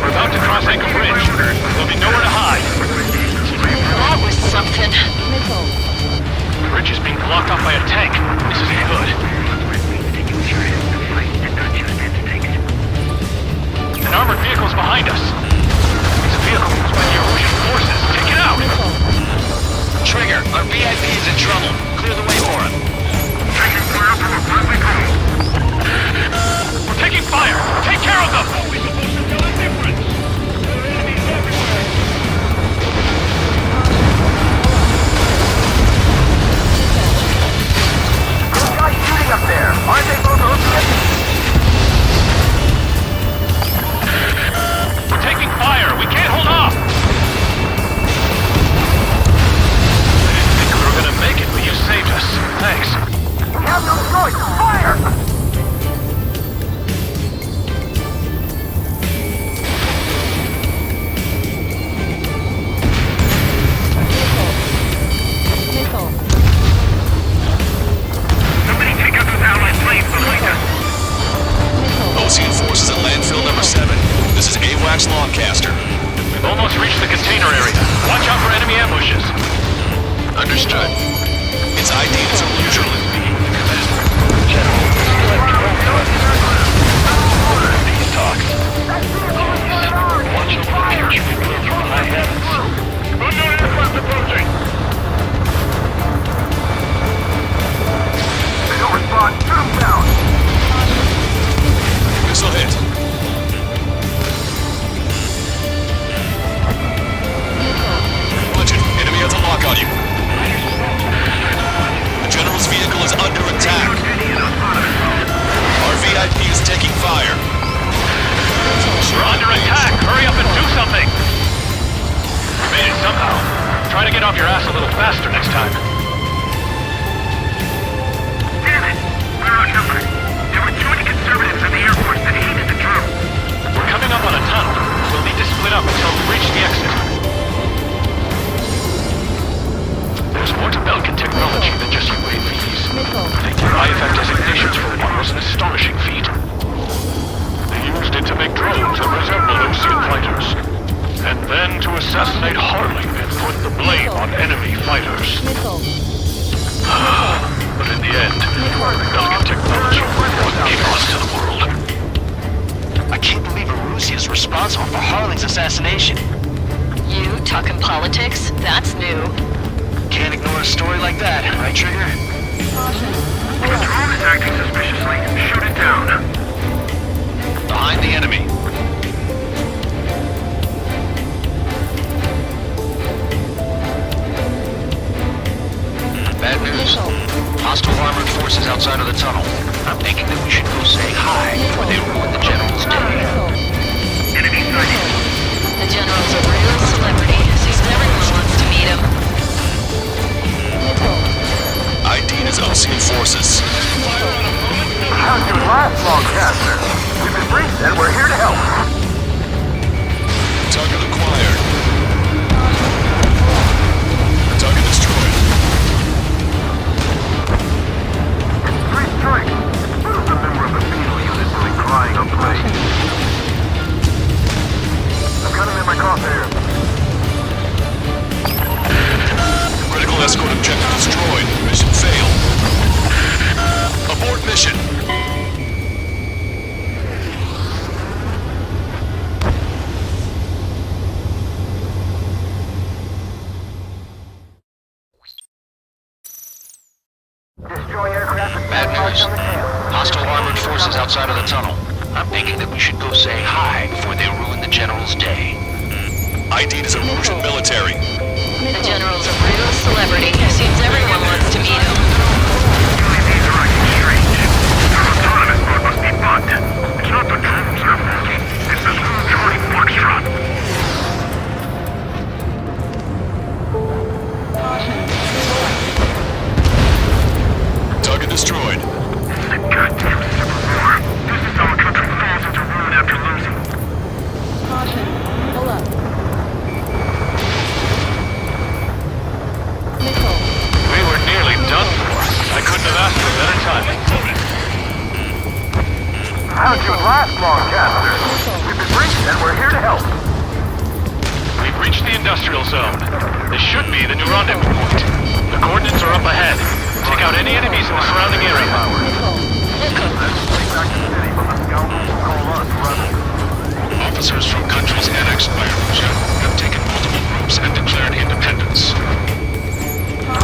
We're about to cross Anchor Bridge. There'll be nowhere to hide. That was something. The bridge is being blocked off by a tank. This isn't good. An armored vehicle's behind us. your ass a little faster next time. Damn it! We're outnumbered. There were too many conservatives in the Air Force that hated the drill. We're coming up on a tunnel. We'll need to split up until we reach the exit. There's more to Belkin technology than just UAVs. The IFF designations for one was an astonishing feat. They used it to make drones that resemble Ocean fighters. And then to assassinate Harling and put the blame on enemy fighters. But in the end, Belkin technology brought chaos to the world. I can't believe Arusi is responsible for Harling's assassination. You talking politics? That's new. Can't ignore a story like that, right, Trigger? The drone is acting suspiciously. Shoot it down. Behind the enemy. Bad news. Hostile armored forces outside of the tunnel. I'm thinking that we should go say hi before they ruin the General's day. Enemy sighting. The General's a real celebrity. Seems everyone wants to meet him. ID'd as Ocean forces. How's your last long caster? We've been briefed and we're here to help. Target acquired. Target destroyed. Three strikes. Who's the member of the penal unit really crying on play? I've got him in my crosshair. Critical escort objective destroyed. Mission failed. Abort mission. Bad news. Hostile armored forces outside of the tunnel. I'm thinking that we should go say hi before they ruin the General's day. ID'd as Erusian military. The General's a real celebrity. Seems everyone wants to meet him. UAVs are acting strange. Their autonomous mode must be bugged. It's not the drones that are faulty. It's this little Charlie Foxtrot. Target destroyed. The goddamn Civil War. This is how a country falls into ruin after losing. We were nearly done for. I couldn't have asked for better timing. How's your last long caster? We've been briefed and we're here to help. We've reached the industrial zone. This should be the new rendezvous point. The coordinates are up ahead. Take out any enemies in the surrounding area. Officers from countries annexed by Erusia have taken multiple groups and declared independence.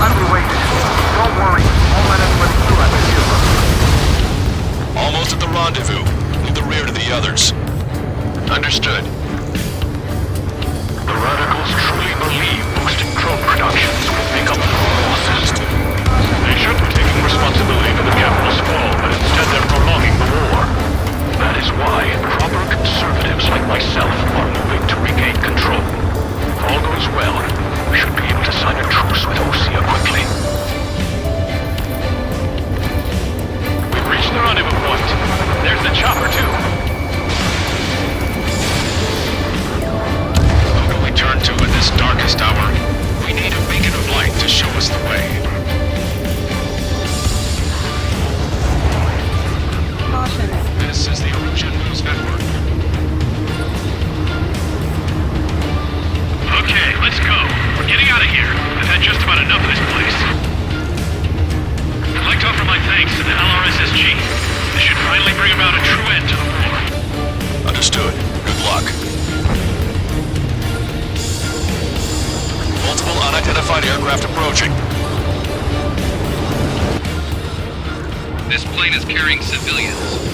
I'll be waiting. Don't worry. Won't let anybody through after you. Almost at the rendezvous. Leave the rear to the others. Understood. The radicals truly believe boosting drone productions will make up for all losses. They should be taking responsibility for the capital's fall, but instead they're prolonging the war. That is why proper conservatives like myself are moving to regain control. If all goes well, we should be able to sign a truce with Osea quickly. We've reached the rendezvous point. There's the chopper, too. Who can we turn to at this darkest hour? We need a beacon of light to show us the way. This is the Erusian News Network. Okay, let's go. We're getting out of here. I've had just about enough of this place. I'd like to offer my thanks to the LRSSG. This should finally bring about a true end to the war. Understood. Good luck. Multiple unidentified aircraft approaching. This plane is carrying civilians.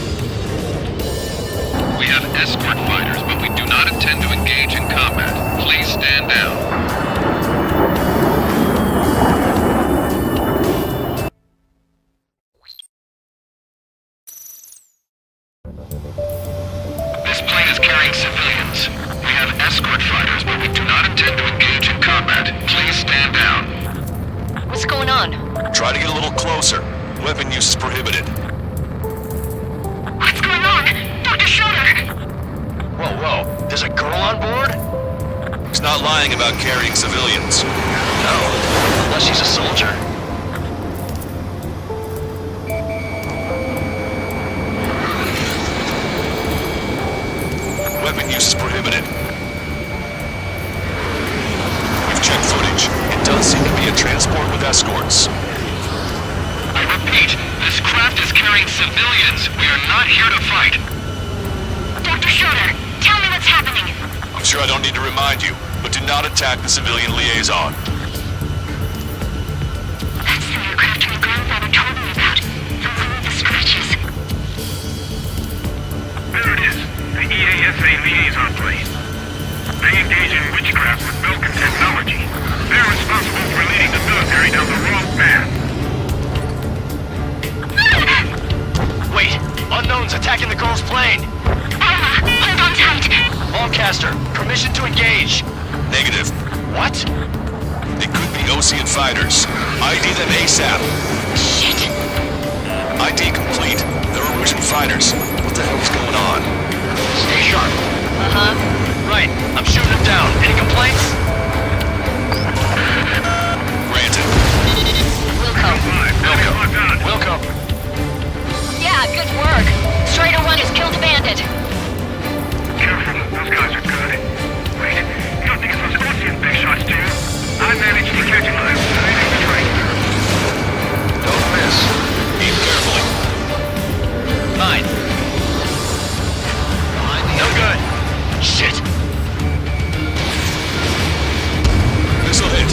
We have escort fighters, but we do not intend to engage in combat. Please stand down. This plane is carrying civilians. We have escort fighters, but we do not intend to engage in combat. Please stand down. Try to get a little closer. Weapon use is prohibited. What's going on? Dr. Schroeder! Whoa, whoa. There's a girl on board? He's not lying about carrying civilians. No, unless she's a soldier. Weapon use is prohibited. We've checked footage. It does seem to be a transport with escorts. I repeat, this craft is carrying civilians. We are not here to fight. Dr. Schroeder, tell me what's happening. I'm sure I don't need to remind you, but do not attack the civilian liaison. That's the aircraft my grandfather told me about. The one with the scratches. There it is. The EASA liaison plane. They engage in witchcraft with Belkin technology. They're responsible for leading the military down the wrong path. Wait, unknown's attacking the girl's plane. Alma, hold on tight. Allcaster, permission to engage. Negative. What? They could be Osean fighters. ID them ASAP. Shit. ID complete. They're Erusian fighters. What the hell is going on? Stay sharp. Uh-huh. Right, I'm shooting them down. Any complaints? Granted. Wilco. Yeah, good work. Strider 1 has killed a bandit. Careful, those guys are good. Wait, you don't think it's those Osean big shots, do you? I managed to catch him live leading the train. Don't miss. Aim carefully. Fine. No good. Shit. This'll hit.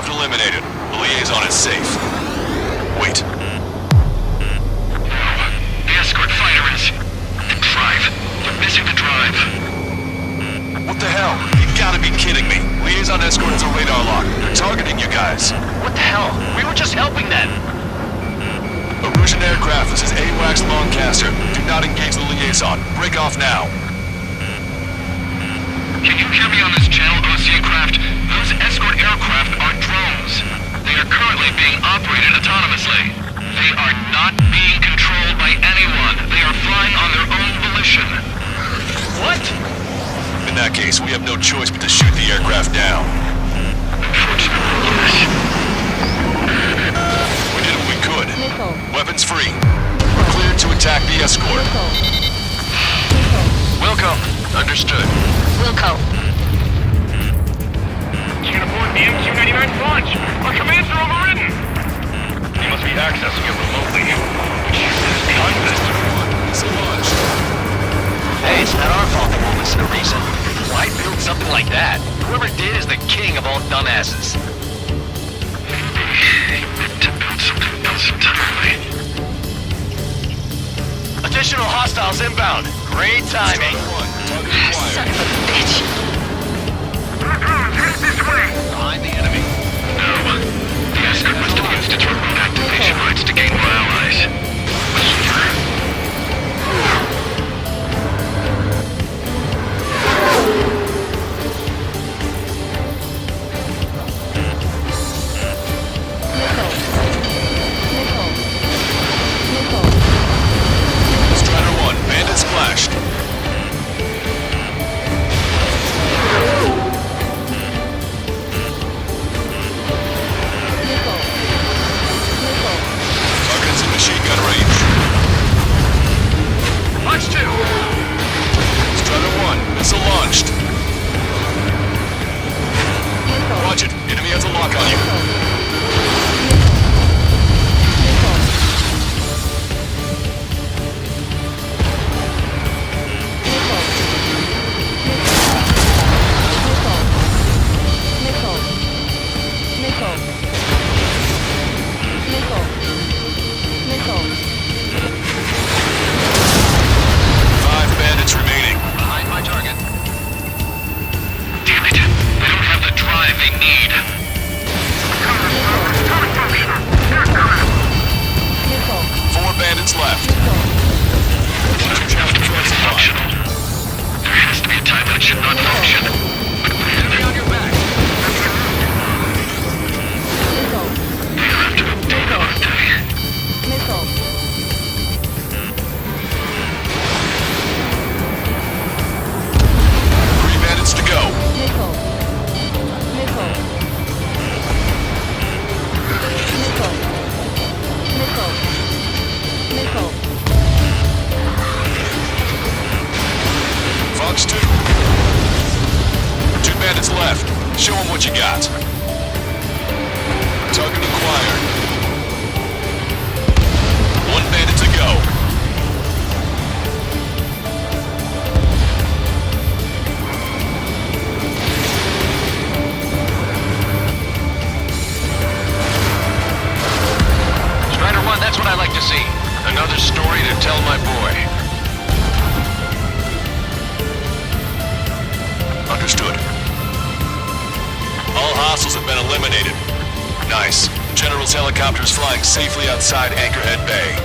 Eliminated. The liaison is safe. Wait. The escort fighter is... the drive. They're missing the drive. What the hell? You gotta be kidding me. Liaison escort has a radar lock. They're targeting you guys. What the hell? We were just helping them. Erusian aircraft, this is AWACS Longcaster. Do not engage the liaison. Break off now. Can you hear me on this channel, Osean craft? Those escort aircraft are drones. They are currently being operated autonomously. They are not being controlled by anyone. They are flying on their own volition. What? In that case, we have no choice but to shoot the aircraft down. Unfortunately, yes. We did what we could. Weapons free. We're cleared to attack the escort. Wilco. Understood. Wilco. Can't afford the MQ-99 launch. Our commands are overridden. He must be accessing it remotely. Which is convinced. So much. Hey, it's not our fault they won't listen to reason. Why build something like that? Whoever did is the king of all dumbasses. To build something else entirely. Additional hostiles inbound. Great timing. Target acquired. Son of a bitch. Behind the enemy. No. The escort must have used its remote activation rights to gain more allies. Strider 1, bandit splashed. Target's in machine gun range. Launch 2! Strider 1, missile launched. Watch it, enemy has a lock on you. Five bandits remaining. Behind my target. Damn it. They don't have the drive they need. Four bandits left. Functional. There has to be a time when it should not function. Enemy on your back. They have to update, aren't they? Three bandits to go. Fox 2. Two bandits left. Show them what you got. Target acquired. One bandit to go. Strider 1, that's what I like to see. Another story to tell my boy. Understood. All hostiles have been eliminated. Nice. General's helicopter is flying safely outside Anchorhead Bay.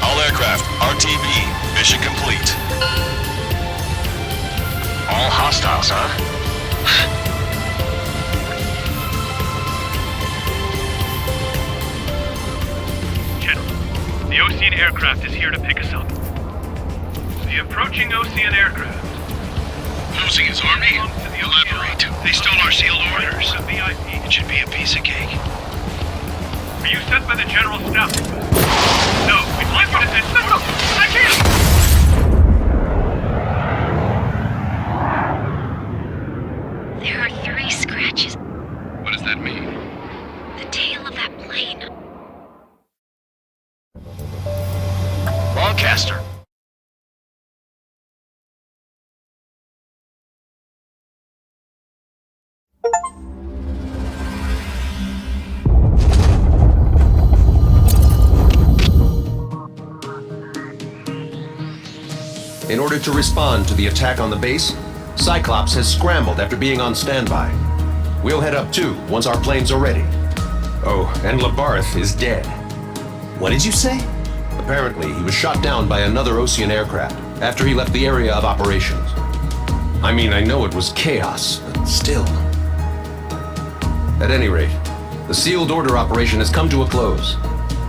All aircraft, RTB, mission complete. All hostiles, huh? General, the Ocean aircraft is here to pick us up. The approaching Ocean aircraft. Losing his army? Elaborate. They stole our sealed orders. It should be a piece of cake. Were you sent by the General Staff? No, we'd like you to send... No, I can't! There are 3 scratches. What does that mean? The tail of that plane. Broadcaster. In order to respond to the attack on the base, Cyclops has scrambled after being on standby. We'll head up too, once our planes are ready. Oh, and Labarth is dead. What did you say? Apparently, he was shot down by another Ocean aircraft after he left the area of operations. I mean, I know it was chaos, but still. At any rate, the sealed order operation has come to a close.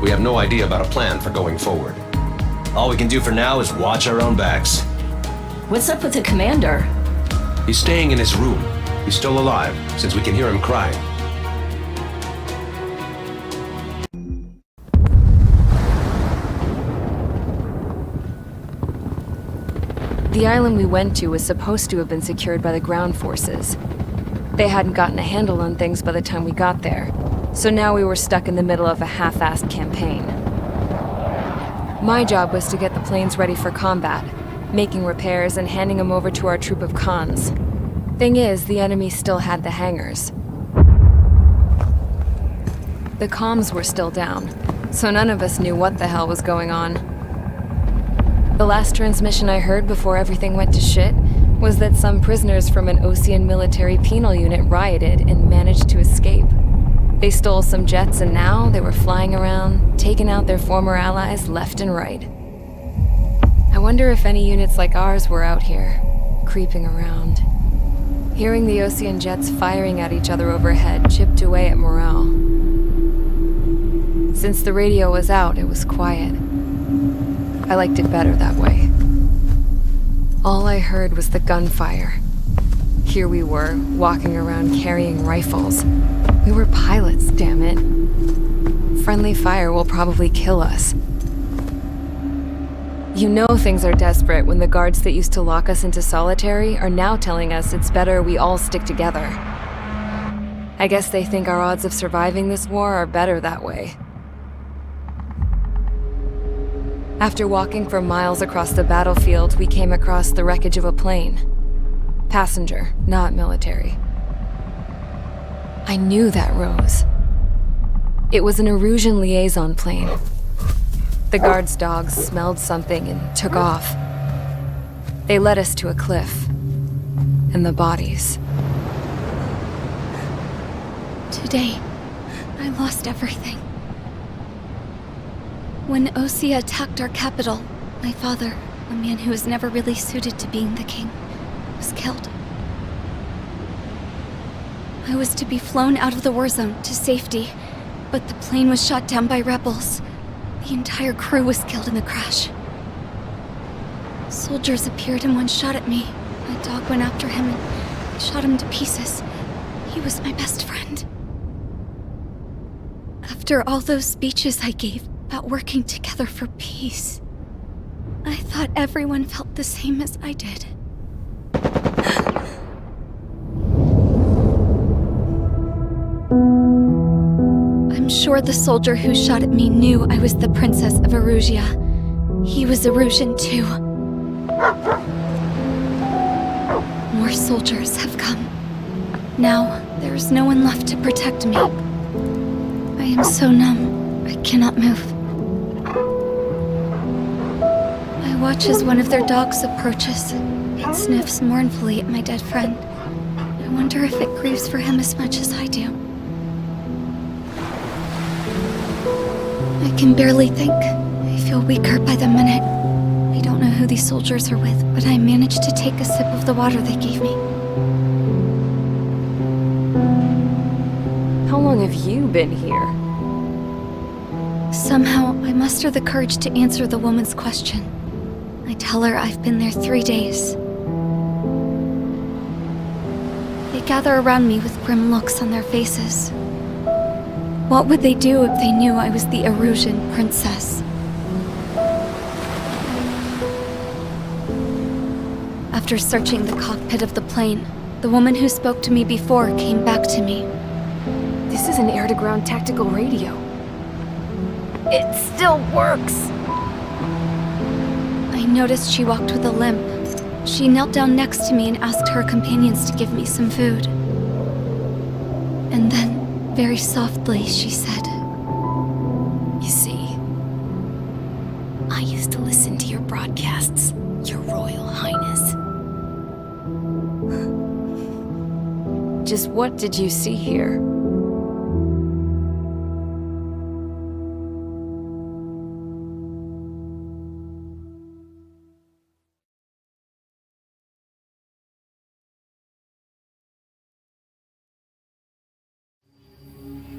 We have no idea about a plan for going forward. All we can do for now is watch our own backs. What's up with the commander? He's staying in his room. He's still alive, since we can hear him crying. The island we went to was supposed to have been secured by the ground forces. They hadn't gotten a handle on things by the time we got there, so now we were stuck in the middle of a half-assed campaign. My job was to get the planes ready for combat, making repairs and handing them over to our troop of cons. Thing is, the enemy still had the hangars. The comms were still down, so none of us knew what the hell was going on. The last transmission I heard before everything went to shit was that some prisoners from an Osean military penal unit rioted and managed to escape. They stole some jets and now they were flying around, taking out their former allies left and right. I wonder if any units like ours were out here, creeping around. Hearing the Osean jets firing at each other overhead chipped away at morale. Since the radio was out, it was quiet. I liked it better that way. All I heard was the gunfire. Here we were, walking around carrying rifles. We were pilots, damn it. Friendly fire will probably kill us. You know things are desperate when the guards that used to lock us into solitary are now telling us it's better we all stick together. I guess they think our odds of surviving this war are better that way. After walking for miles across the battlefield, we came across the wreckage of a plane. Passenger, not military. I knew that rose. It was an Erusian liaison plane. The guard's dogs smelled something and took off. They led us to a cliff. And the bodies. Today, I lost everything. When Osea attacked our capital, my father, a man who was never really suited to being the king, was killed. I was to be flown out of the war zone to safety, but the plane was shot down by rebels. The entire crew was killed in the crash. Soldiers appeared and one shot at me. My dog went after him and shot him to pieces. He was my best friend. After all those speeches I gave about working together for peace, I thought everyone felt the same as I did. I'm sure the soldier who shot at me knew I was the Princess of Erusia. He was Erusian too. More soldiers have come. Now, there is no one left to protect me. I am so numb, I cannot move. I watch as one of their dogs approaches. It sniffs mournfully at my dead friend. I wonder if it grieves for him as much as I do. I can barely think. I feel weaker by the minute. I don't know who these soldiers are with, but I managed to take a sip of the water they gave me. How long have you been here? Somehow, I muster the courage to answer the woman's question. I tell her I've been there 3 days. They gather around me with grim looks on their faces. What would they do if they knew I was the Erusian princess? After searching the cockpit of the plane, the woman who spoke to me before came back to me. This is an air-to-ground tactical radio. It still works! I noticed she walked with a limp. She knelt down next to me and asked her companions to give me some food. And then, very softly, she said, "You see, I used to listen to your broadcasts, Your Royal Highness." Just what did you see here?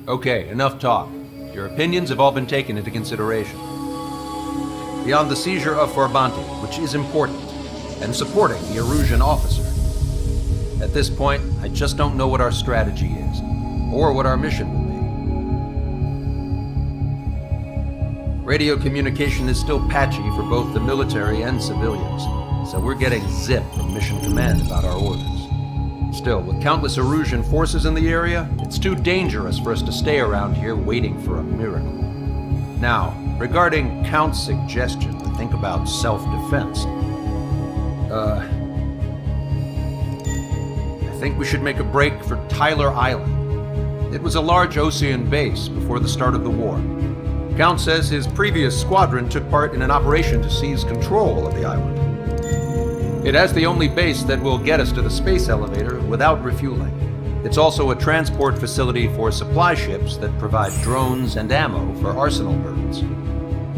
Okay, enough talk. Your opinions have all been taken into consideration. Beyond the seizure of Forbanti, which is important, and supporting the Erusian officer, at this point, I just don't know what our strategy is, or what our mission will be. Radio communication is still patchy for both the military and civilians, so we're getting zip from Mission Command about our orders. Still, with countless Erusian forces in the area, it's too dangerous for us to stay around here waiting for a miracle. Now, regarding Count's suggestion to think about self-defense, I think we should make a break for Tyler Island. It was a large Osean base before the start of the war. Count says his previous squadron took part in an operation to seize control of the island. It has the only base that will get us to the space elevator without refueling. It's also a transport facility for supply ships that provide drones and ammo for arsenal birds.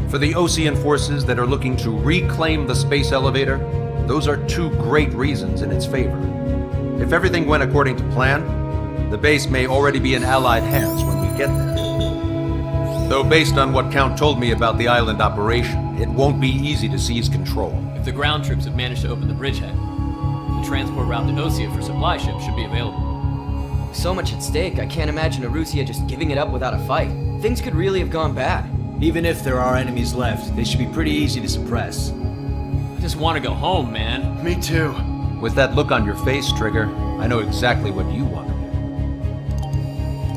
For the Osean forces that are looking to reclaim the space elevator, those are two great reasons in its favor. If everything went according to plan, the base may already be in Allied hands when we get there. Though based on what Count told me about the island operation, it won't be easy to seize control. If the ground troops have managed to open the bridgehead, the transport route to Osea for supply ships should be available. So much at stake, I can't imagine Erusia just giving it up without a fight. Things could really have gone bad. Even if there are enemies left, they should be pretty easy to suppress. I just want to go home, man. Me too. With that look on your face, Trigger, I know exactly what you want to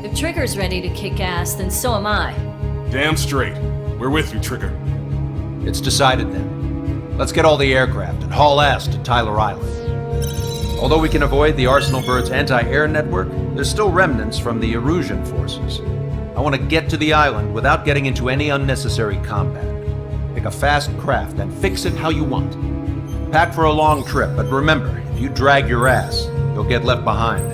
do. If Trigger's ready to kick ass, then so am I. Damn straight. We're with you, Trigger. It's decided then. Let's get all the aircraft and haul ass to Tyler Island. Although we can avoid the Arsenal Bird's anti-air network, there's still remnants from the Erusian forces. I want to get to the island without getting into any unnecessary combat. Pick a fast craft and fix it how you want. Pack for a long trip, but remember, if you drag your ass, you'll get left behind.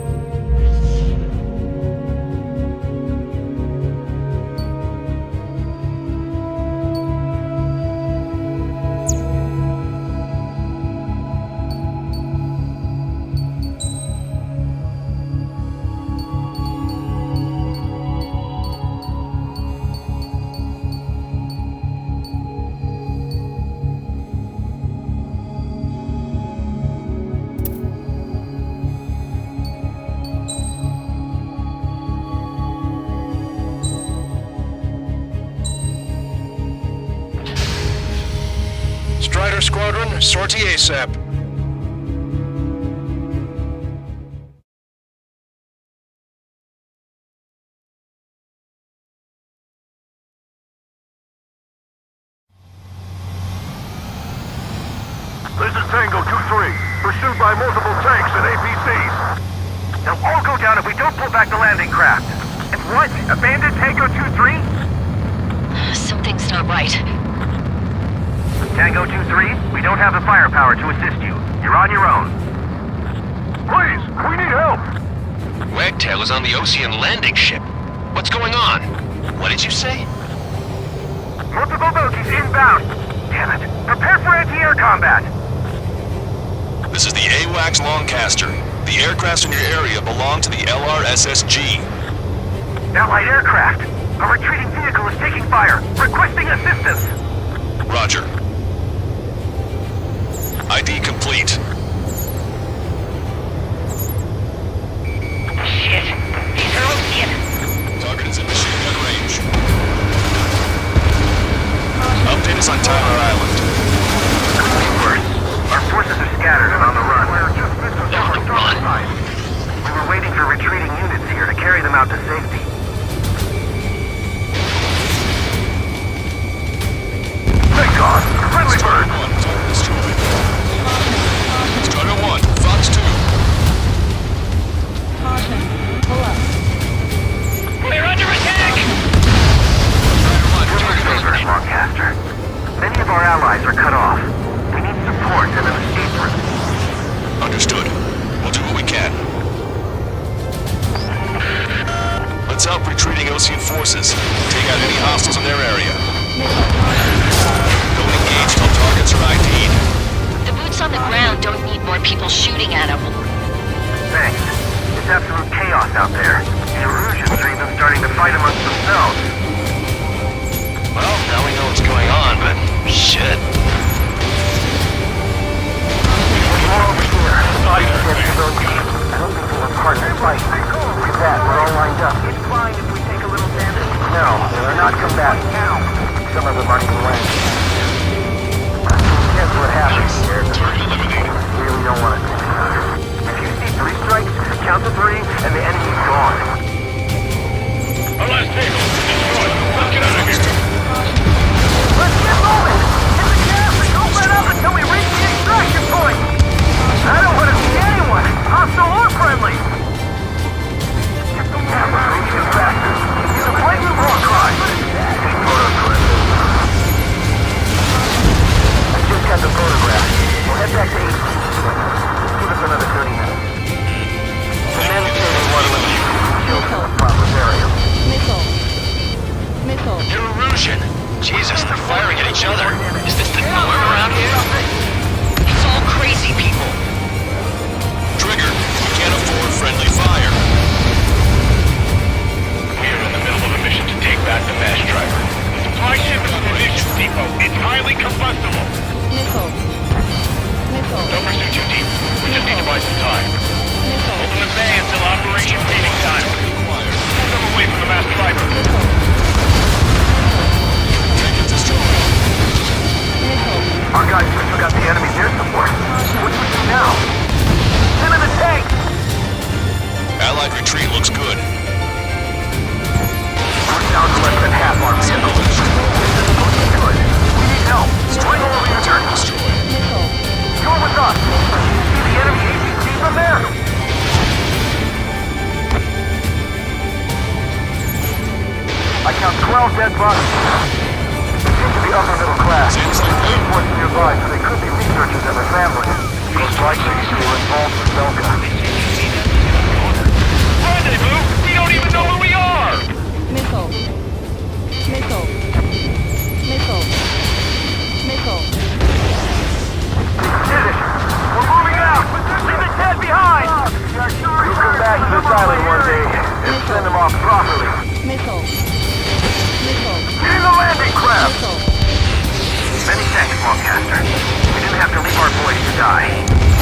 Strider Squadron, sortie ASAP. This is Tango 2-3, pursued by multiple tanks and APCs. They'll all go down if we don't pull back the landing craft. And what? Abandon Tango 2-3? Something's not right. Tango 2-3, we don't have the firepower to assist you. You're on your own. Please, we need help! Wagtail is on the Osean landing ship. What's going on? What did you say? Multiple bogies inbound. Damn it. Prepare for anti-air combat. This is the AWACS Longcaster. The aircrafts in your area belong to the LRSSG. Allied aircraft. A retreating vehicle is taking fire. Requesting assistance. Roger. ID complete. Shit. These are Osean. Target is in machine gun range. Update us on Tyler Island. Worse. Our forces are scattered and on the run. We were waiting for retreating units here to carry them out to safety. Thank God! Friendly bird! Target destroyed. Strider 1, Fox 2. Caution. Pull up. We're under attack! Longcaster. Many of our allies are cut off. We need support and an escape route. Understood. We'll do what we can. Let's help retreating Osean forces. Take out any hostiles in their area. Don't engage till targets are ID'd. The boots on the ground don't need more people shooting at them. Thanks. It's absolute chaos out there. The Erusians are even starting to fight amongst themselves. Well, now we know what's going on, but shit. There's more over here. I don't think they were part of the fight. With that, we're all lined up. It's fine if we take a little damage. No, they're not combatant. Some of them aren't even landing. Highly combustible. Don't pursue too deep. We just need to buy some time. Hold them at bay until Operation Feeding Time. Move them away from the mass fiber. Our guys just took out the enemy's air support. What do we do now? Send in the tank! Allied retreat looks good. We're down to less than half our vehicles. This is looking good. We need help. Swing over your turn. You're with us. See the enemy APC from there? I count 12 dead bodies. They seem to be upper middle class. Reports nearby, so they could be researchers and their families. Most likely, they were involved with Belka. Rendezvous? We don't even know where we are! Did it! We're moving out! Leave the dead behind! We'll come back to this island one day and send them off properly. Get in the landing craft! Many thanks, Longcaster. We didn't have to leave our boys to die.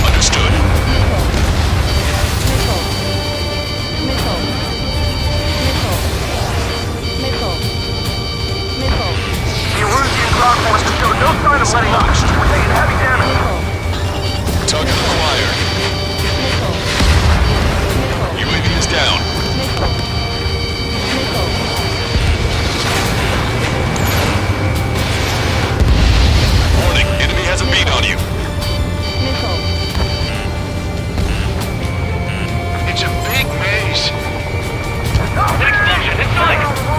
Understood. The Erusian ground forces show no sign of letting up. We're taking heavy damage. Target acquired. UAV is down. Warning, enemy has a beat on you. It's a big maze. An explosion! It's like...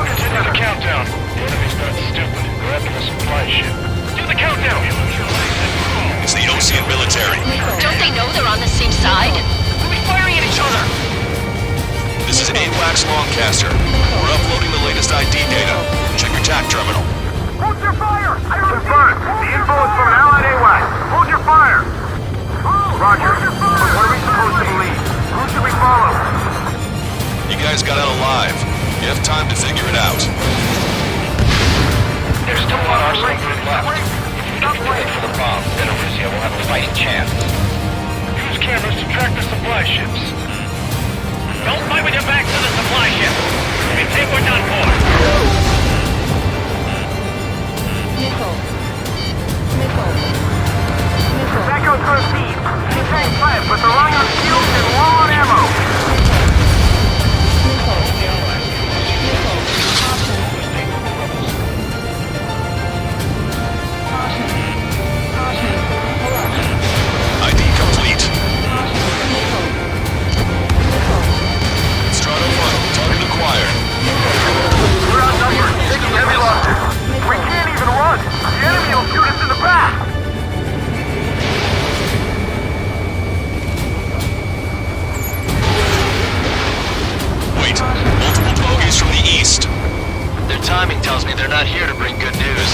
Continue the countdown. The enemy's not stupid. They're after the supply ship. Do the countdown! It's the Ocean military. Don't they know they're on the same side? We'll be firing at each other! This is AWACS Longcaster. We're uploading the latest ID data. Check your TAC terminal. Hold your fire! Confirmed. The info is from an allied AWAC. Hold your fire! Roger. What are we supposed to believe? Who should we follow? You guys got out alive. You have time to figure it out. There's still one arsenal group left. If we can wait for the bomb, then Erusia will have a fighting chance. Use cameras to track the supply ships. Don't fight with your back to the supply ship. If you think we're done for. Echo's gonna feed. Anything flat, but they're running on fuels and low on ammo. ID complete. Strato 1, target acquired. We're outnumbered. Taking heavy losses. We can't even run. The enemy will shoot us in the back. Wait, multiple bogeys from the east. Their timing tells me they're not here to bring good news.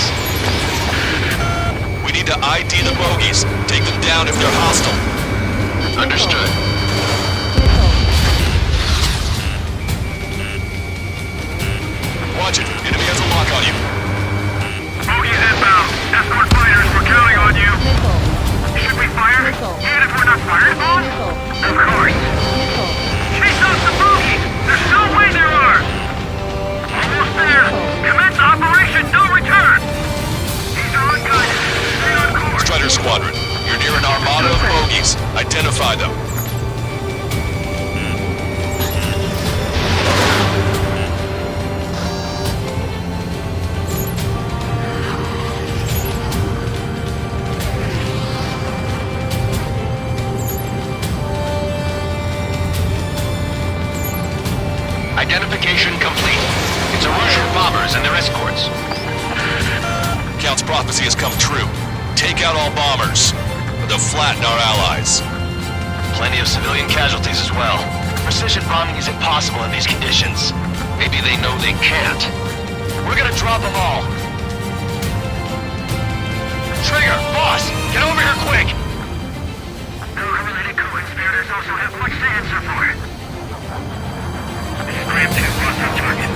We need to ID the bogeys. Take them down if they're hostile. Understood. Watch it. Enemy has a lock on you. Bogeys inbound. Escort fighters, we're counting on you. Should we fire? Even if we're not fired, boss? Of course. Chase out the bogeys! There's no way there are! Almost there! Commence operation, no return! These are unguided. Stay on course. Strider Squadron, you're near an armada of bogeys. Identify them. Identification complete. It's Erusian bombers and their escorts. Count's prophecy has come true. Take out all bombers. They'll flatten our allies. Plenty of civilian casualties as well. Precision bombing is impossible in these conditions. Maybe they know they can't. We're gonna drop them all. Trigger, boss, get over here quick! No related co-conspirators also have much to answer for. Scram to cross our target.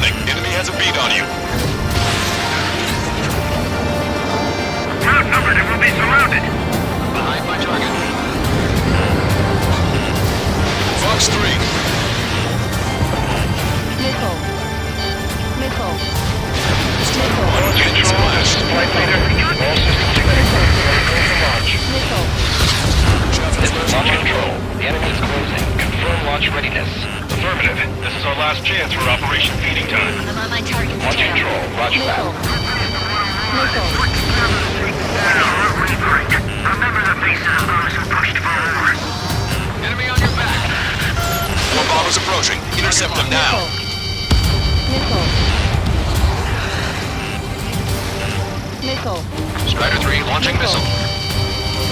incoming. Enemy has a beat on you. We're outnumbered and we'll be surrounded. Behind my target. Fox 3. Nickel. Nickel. Engine splashed. Flight leader, all systems go for launch. Nickel. Launch control. The enemy is closing. Confirm launch readiness. Affirmative. This is our last chance for Operation Feeding Time. I'm on my target's Launch tail. control. Roger that. Nickel. Remember the faces of those who pushed forward. Enemy on your back. More bombers approaching. Intercept them now. Nickel. Nickel. Strider 3 launching missile.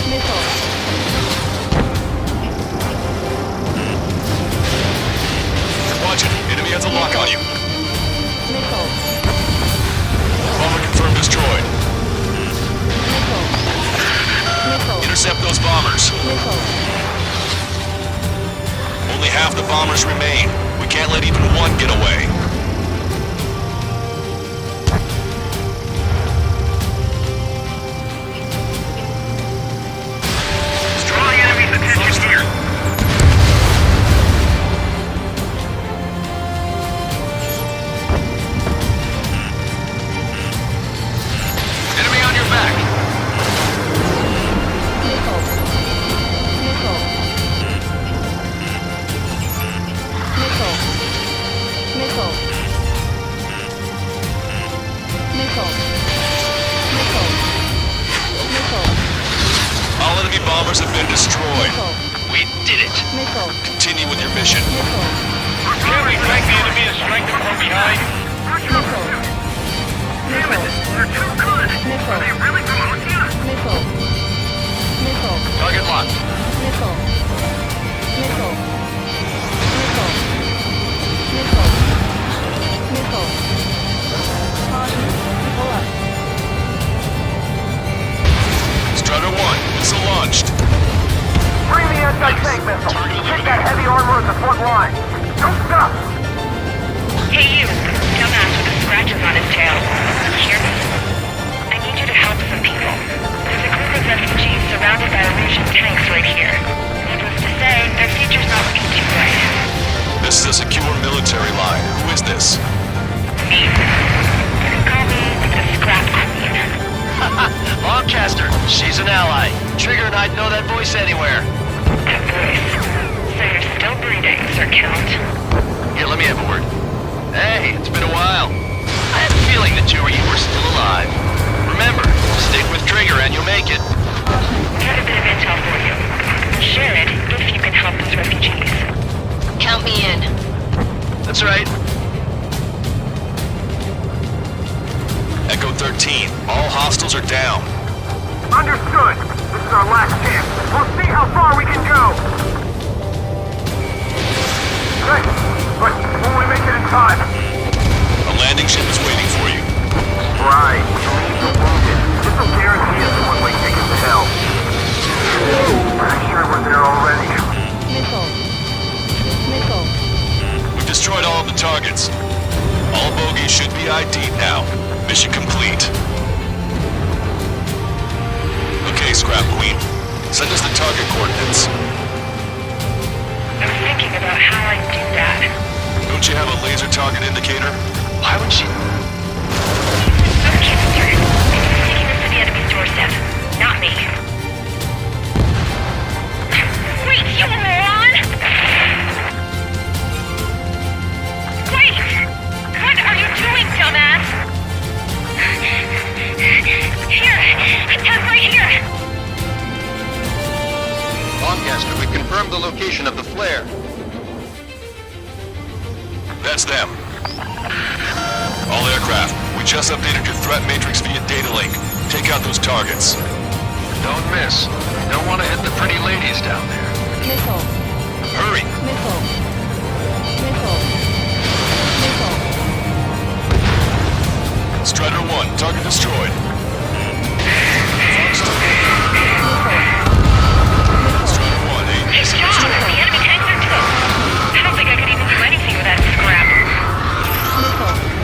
Nickel. Watch it. Enemy has a lock on you. Nickel. Bomber confirmed destroyed. Nickel. Nickel. Intercept those bombers. Nickel. Only half the bombers remain. We can't let even one get away. Drawing enemy's attention here. Enemy on your back. Nickel. Nickel. Nickel. Nickel. Nickel. Nickel. Nickel. All enemy bombers have been destroyed. Nickel. We did it. Nickel. Continue with your mission. Nickel. Can we thank the enemy and strengthen from behind? Nickel. Nickel. They're too good. Nickel. Are they really promoting us? Nickel. Nickel. Target locked. Nickel. Nickel. Nickel. Nickel. Nickel. Positive. Pull up. Strider 1, missile launched. Bring the anti-tank missile. Take that heavy armor at the front line. Don't stop. Hey, you. Dumbass with the scratches on his tail. Hear me? I need you to help some people. There's a group of refugees surrounded by Russian tanks right here. Needless to say, their future's not looking too bright. This is a secure military line. Who is this? Me. You can call me the Scrap Queen. Lancaster, she's an ally. Trigger and I'd know that voice anywhere. That voice. So you're still breathing, Sir Count. Here, let me have a word. Hey, it's been a while. I had a feeling the two of you were still alive. Remember, stick with Trigger and you'll make it. Got a bit of intel for you. Share it if you can help those refugees. Count me in. That's right. Echo 13, all hostiles are down. Understood. This is our last chance. We'll see how far we can go. Hey, but will we make it in time? A landing ship is waiting for you. Right. Leave the wounded. This will guarantee us a one-way ticket to hell. Pretty sure we're there already. Nickel. Nickel. We've destroyed all of the targets. All bogies should be ID'd now. Mission complete. Okay, Scrap Queen. Send us the target coordinates. I'm thinking about how I'd do that. Don't you have a laser target indicator? Why would she? Okay, sir. I'm taking this to the enemy's doorstep. Not me. Wait, you moron! Wait! What are you doing, dumbass? Here! I'm right here! Lancaster, we confirmed the location of the flare. That's them. All aircraft, we just updated your threat matrix via data link. Take out those targets. Don't miss. Don't want to hit the pretty ladies down there. Nickel. Hurry! Nickel. Nickel. Nickel. Strider 1, target destroyed. Fox 2. Strider 1, Hey, John! The enemy tanks are close. I don't think I could even do anything with that scrap. Nickel.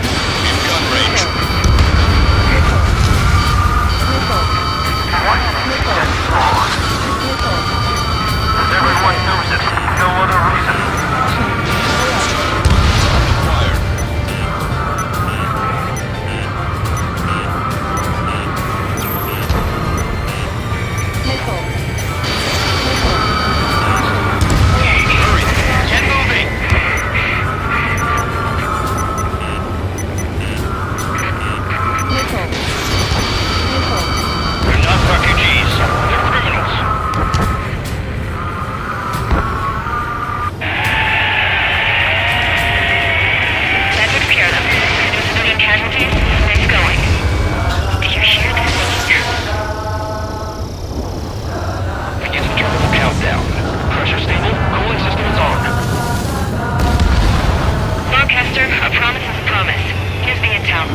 promise is a promise. Here's the intel.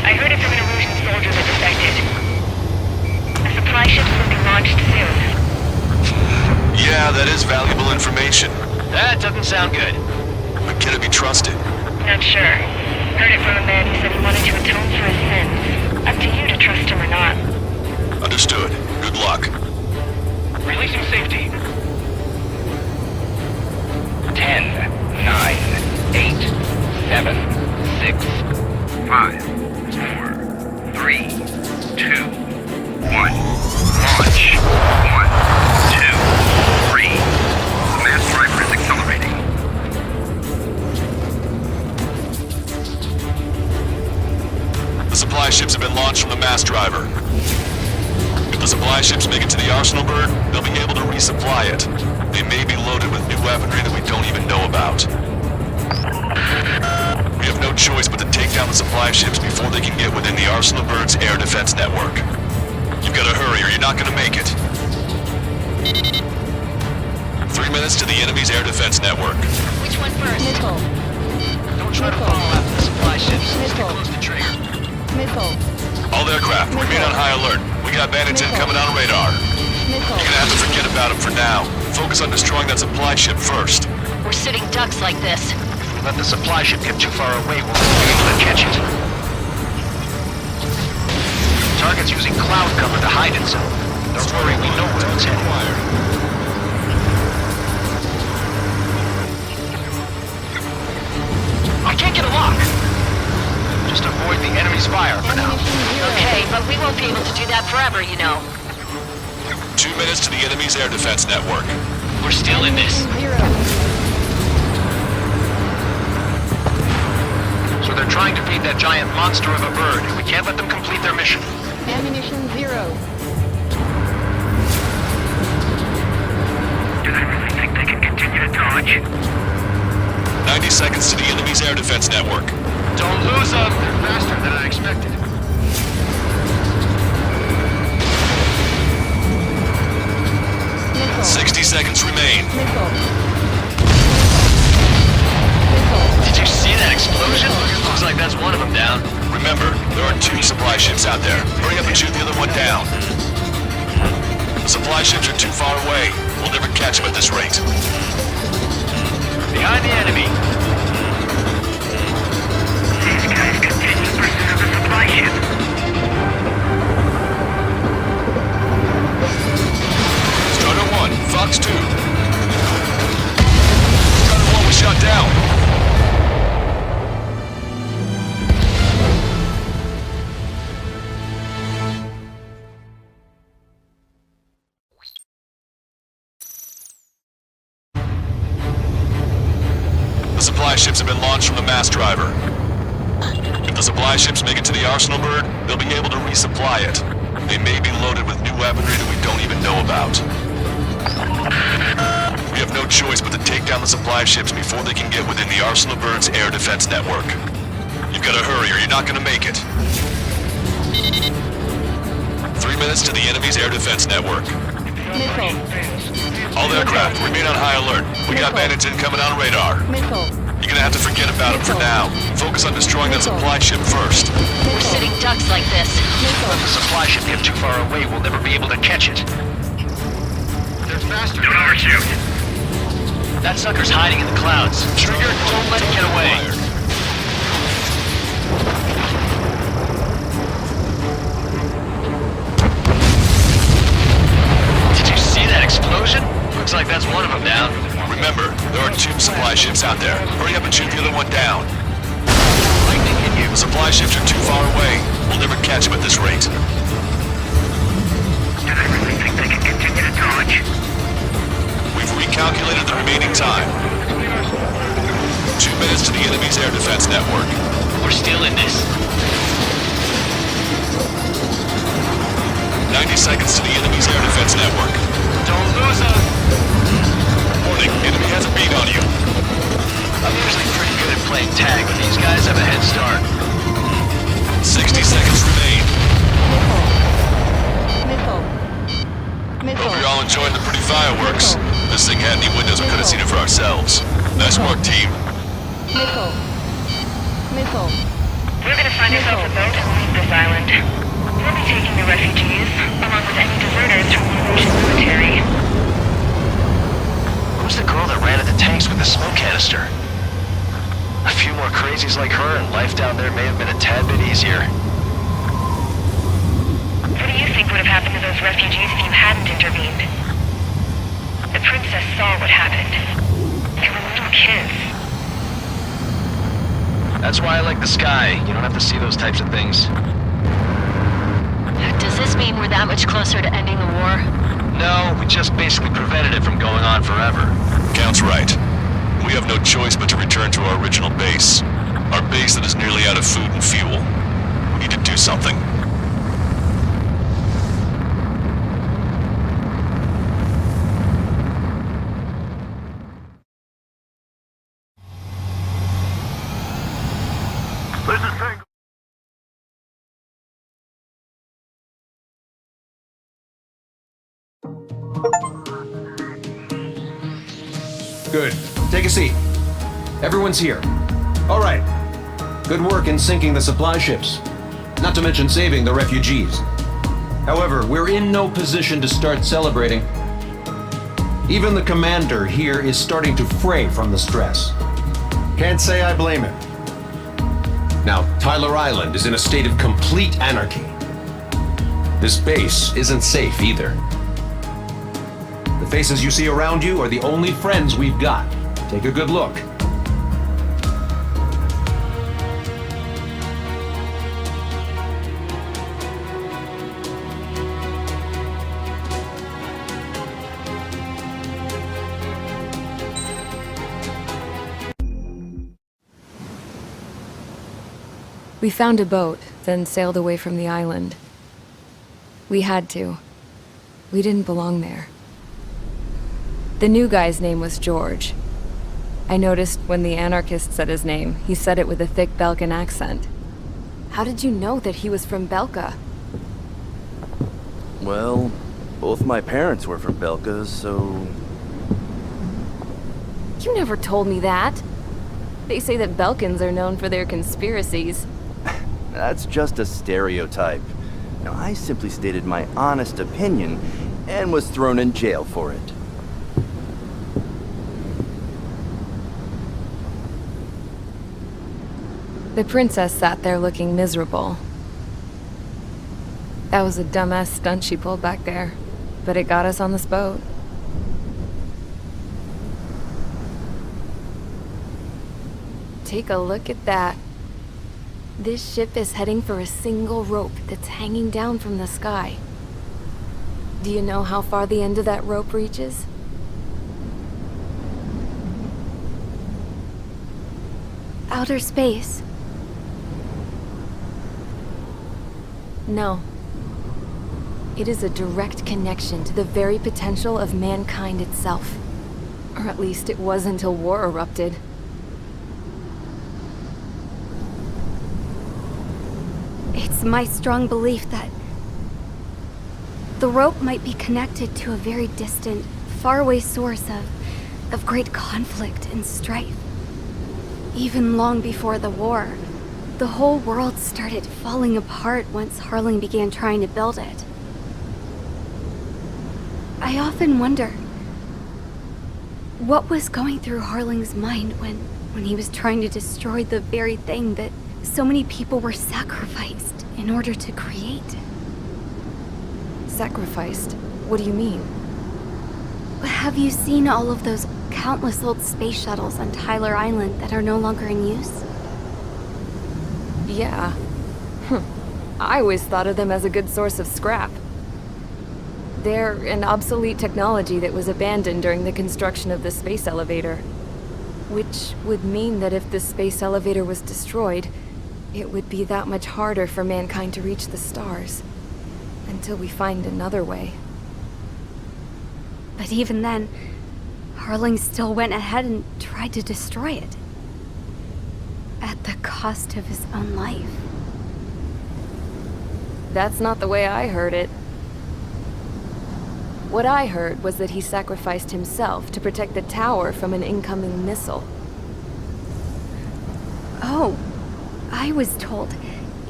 I heard it from an Erusian soldier that defected. The supply ships will be launched soon. Yeah, that is valuable information. That doesn't sound good. But can it be trusted? Not sure. Heard it from a man who said he wanted to atone for his sins. Up to you to trust him or not. Understood. Good luck. Releasing safety. 10, 9, 8, 7, 6, 5, 4, 3, 2, 1. Launch. 1, 2, 3. Mass driver is accelerating. The supply ships have been launched from the mass driver. If the supply ships make it to the arsenal bird, they'll be able to resupply it. They may be loaded with new weaponry that we don't even know about. We have no choice but to take down the supply ships before they can get within the arsenal bird's air defense network. You've got to hurry or you're not going to make it. 3 minutes to the enemy's air defense network. Which one first? Missile. Don't try to follow after the supply ships. Stay close to trigger. Missile. All aircraft, remain on high alert. We got bandits incoming on radar. You're gonna have to forget about them for now. Focus on destroying that supply ship first. We're sitting ducks like this. If we let the supply ship get too far away, we'll never be able to catch it. Target's using cloud cover to hide itself. Don't worry, we know where it's heading. I can't get a lock. Just avoid the enemy's fire for now. Okay, but we won't be able to do that forever, you know. 2 minutes to the enemy's air defense network. We're still in this. So they're trying to feed that giant monster of a bird. We can't let them complete their mission. Ammunition 0. Do they really think they can continue to dodge? 90 seconds to the enemy's air defense network. Don't lose them. They're faster than I expected. Missile. 60 seconds remain. Missile. Did you see that explosion? Looks like that's one of them down. Remember, there are 2 supply ships out there. Hurry up and shoot the other one down. The supply ships are too far away. We'll never catch them at this rate. Behind the enemy. These guys continue pursuit of the supply ship. Starter 1, Fox 2. Starter 1 was shot down. The supply ships have been launched from the mass driver. If the supply ships make it to the arsenal bird, they'll be able to resupply it. They may be loaded with new weaponry that we don't even know about. We have no choice but to take down the supply ships before they can get within the arsenal bird's air defense network. You've got to hurry or you're not going to make it. 3 minutes to the enemy's air defense network. Missile. All aircraft, remain on high alert. We got bandits incoming on radar. Missile. You're gonna have to forget about them for now. Focus on destroying that supply ship first. We're sitting ducks like this. Let the supply ship get too far away, we'll never be able to catch it. They're faster. Don't overshoot. That sucker's hiding in the clouds. Trigger, don't let it get away. Did you see that explosion? Looks like that's one of them down. Remember, there are 2 supply ships out there. Hurry up and shoot the other one down. Lightning hit you. The supply ships are too far away. We'll never catch them at this rate. Do they really think they can continue to dodge? We've recalculated the remaining time. 2 minutes to the enemy's air defense network. We're still in this. 90 seconds to the enemy's air defense network. Don't lose them. Warning, enemy has a beat on you. I'm usually pretty good at playing tag, but these guys have a head start. 60 seconds remain. Missile. Missile. Hope you're all enjoying the pretty fireworks. If this thing had any windows, we could have seen it for ourselves. Nice work, team. Missile. Missile. We're gonna find ourselves a boat and leave this island. We'll be taking the refugees, along with any deserters from the Russian military. Who's the girl that ran at the tanks with the smoke canister? A few more crazies like her and life down there may have been a tad bit easier. What do you think would have happened to those refugees if you hadn't intervened? The princess saw what happened. They were little kids. That's why I like the sky. You don't have to see those types of things. Does this mean we're that much closer to ending the war? No, we just basically prevented it from going on forever. Count's right. We have no choice but to return to our original base. Our base that is nearly out of food and fuel. We need to do something. Good. Take a seat. Everyone's here. All right. Good work in sinking the supply ships. Not to mention saving the refugees. However, we're in no position to start celebrating. Even the commander here is starting to fray from the stress. Can't say I blame him. Now, Tyler Island is in a state of complete anarchy. This base isn't safe either. The faces you see around you are the only friends we've got. Take a good look. We found a boat, then sailed away from the island. We had to. We didn't belong there. The new guy's name was George. I noticed when the anarchist said his name, he said it with a thick Belkan accent. How did you know that he was from Belka? Well, both my parents were from Belka, so... You never told me that. They say that Belkans are known for their conspiracies. That's just a stereotype. Now, I simply stated my honest opinion and was thrown in jail for it. The princess sat there looking miserable. That was a dumbass stunt she pulled back there, but it got us on this boat. Take a look at that. This ship is heading for a single rope that's hanging down from the sky. Do you know how far the end of that rope reaches? Outer space. No. It is a direct connection to the very potential of mankind itself. Or at least it was until war erupted. It's my strong belief that the rope might be connected to a very distant, faraway source of great conflict and strife. Even long before the war, the whole world started falling apart once Harling began trying to build it. I often wonder what was going through Harling's mind when he was trying to destroy the very thing that so many people were sacrificed in order to create. Sacrificed? What do you mean? Have you seen all of those countless old space shuttles on Tyler Island that are no longer in use? Yeah. I always thought of them as a good source of scrap. They're an obsolete technology that was abandoned during the construction of the space elevator. Which would mean that if the space elevator was destroyed, it would be that much harder for mankind to reach the stars. Until we find another way. But even then, Harling still went ahead and tried to destroy it. At the cost of his own life. That's not the way I heard it. What I heard was that he sacrificed himself to protect the tower from an incoming missile. Oh, I was told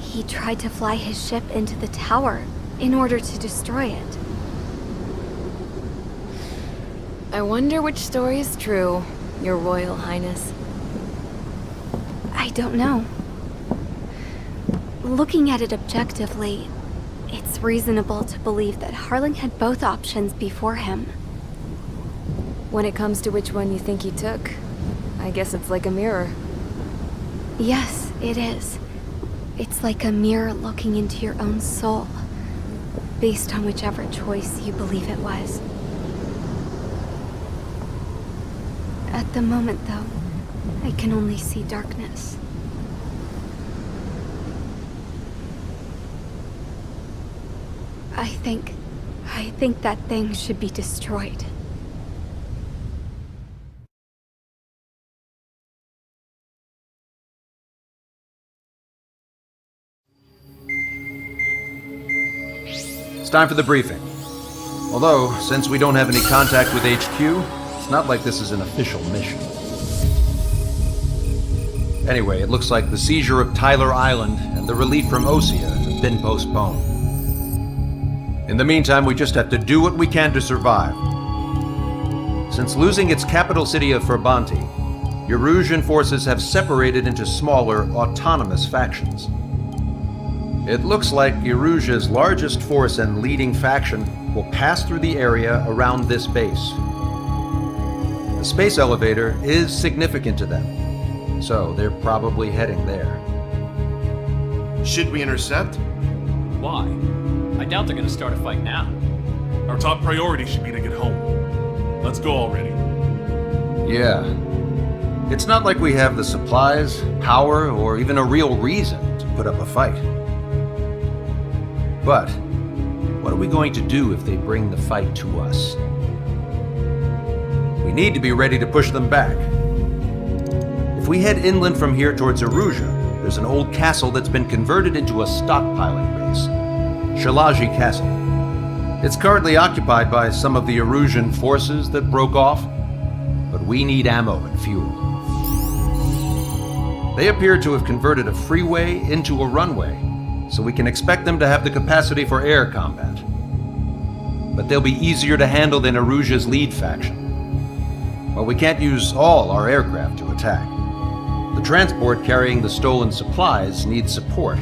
he tried to fly his ship into the tower in order to destroy it. I wonder which story is true, Your Royal Highness. I don't know. Looking at it objectively, it's reasonable to believe that Harling had both options before him. When it comes to which one you think he took, I guess it's like a mirror. Yes, it is. It's like a mirror looking into your own soul, based on whichever choice you believe it was. At the moment, though, I can only see darkness. I think that thing should be destroyed. It's time for the briefing. Although, since we don't have any contact with HQ, it's not like this is an official mission. Anyway, it looks like the seizure of Tyler Island and the relief from Osea have been postponed. In the meantime, we just have to do what we can to survive. Since losing its capital city of Ferbanti, Erusian forces have separated into smaller, autonomous factions. It looks like Erusia's largest force and leading faction will pass through the area around this base. The space elevator is significant to them, so they're probably heading there. Should we intercept? Why? I doubt they're gonna start a fight now. Our top priority should be to get home. Let's go already. Yeah. It's not like we have the supplies, power, or even a real reason to put up a fight. But what are we going to do if they bring the fight to us? We need to be ready to push them back. If we head inland from here towards Erusia, there's an old castle that's been converted into a stockpiling base. Shalaji Castle. It's currently occupied by some of the Erusian forces that broke off, but we need ammo and fuel. They appear to have converted a freeway into a runway, so we can expect them to have the capacity for air combat. But they'll be easier to handle than Erusia's lead faction. While we can't use all our aircraft to attack, the transport carrying the stolen supplies needs support.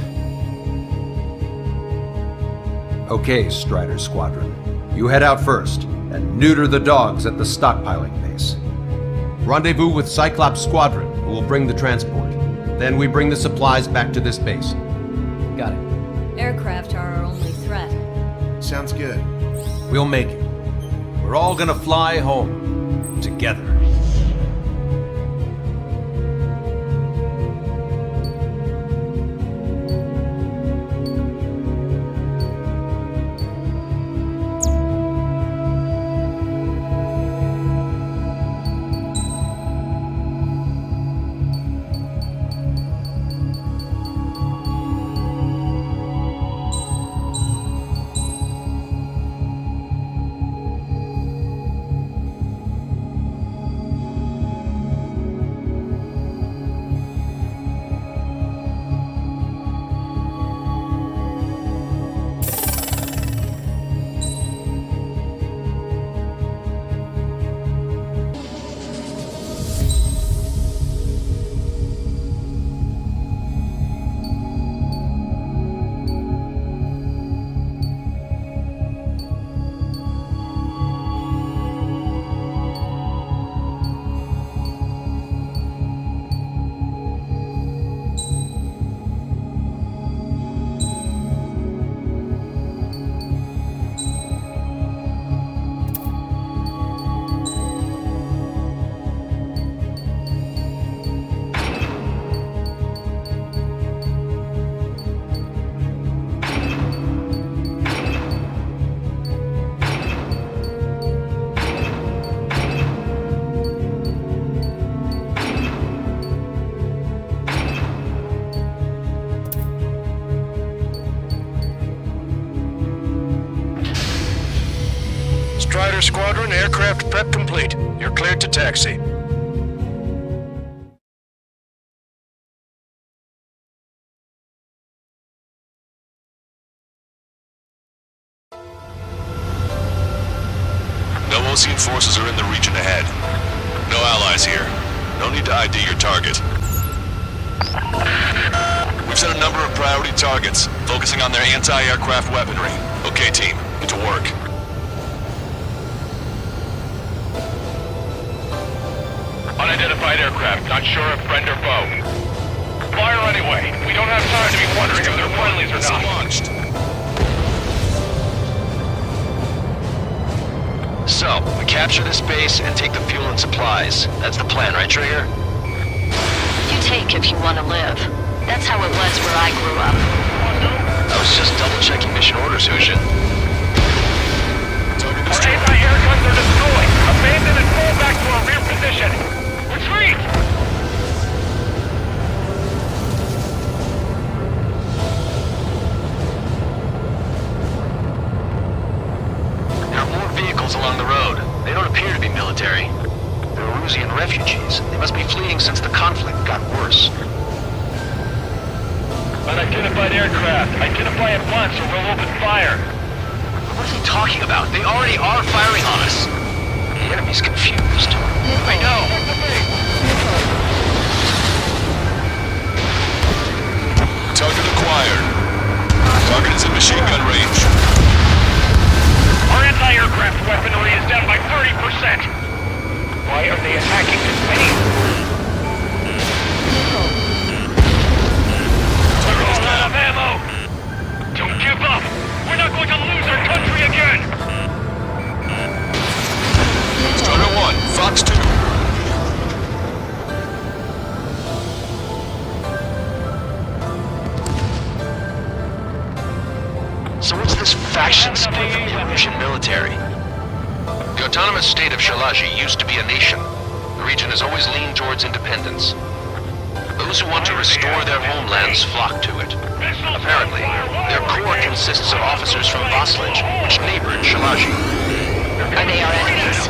Okay, Strider Squadron. You head out first and neuter the dogs at the stockpiling base. Rendezvous with Cyclops Squadron, who will bring the transport. Then we bring the supplies back to this base. Got it. Aircraft are our only threat. Sounds good. We'll make it. We're all gonna fly home. Together. Strider Squadron, aircraft prep complete. You're cleared to taxi. Osean forces are in the region ahead. No allies here. No need to ID your target. We've set a number of priority targets, focusing on their anti-aircraft weaponry. Okay, team, get to work. Unidentified aircraft, not sure if friend or foe. Fire anyway. We don't have time to be wondering if they're friendlies or not. Launched. So, we capture this base and take the fuel and supplies. That's the plan, right, Trigger? You take if you want to live. That's how it was where I grew up. I was just double-checking mission orders, Hushin. Our anti-air guns are destroyed. Abandon and fall back to our rear position. Retreat! There are more vehicles along the road. They don't appear to be military. They're Erusian refugees. They must be fleeing since the conflict got worse. Unidentified aircraft. Identify at once or we'll open fire. What is he talking about? They already are firing on us. The enemy's confused. I know. Target acquired. Target is in machine gun range. Our anti-aircraft weaponry is down by 30%. Why are they attacking this base? We're all out of ammo. Don't give up. We're not going to lose our country again. Strider 1, Fox 2. So what's this faction split from the Erusian military? The autonomous state of Shalaji used to be a nation. The region has always leaned towards independence. Those who want to restore their homelands flock to it. Apparently, their core consists of officers from Vaslij, which neighbored Shalaji. Are they our enemies?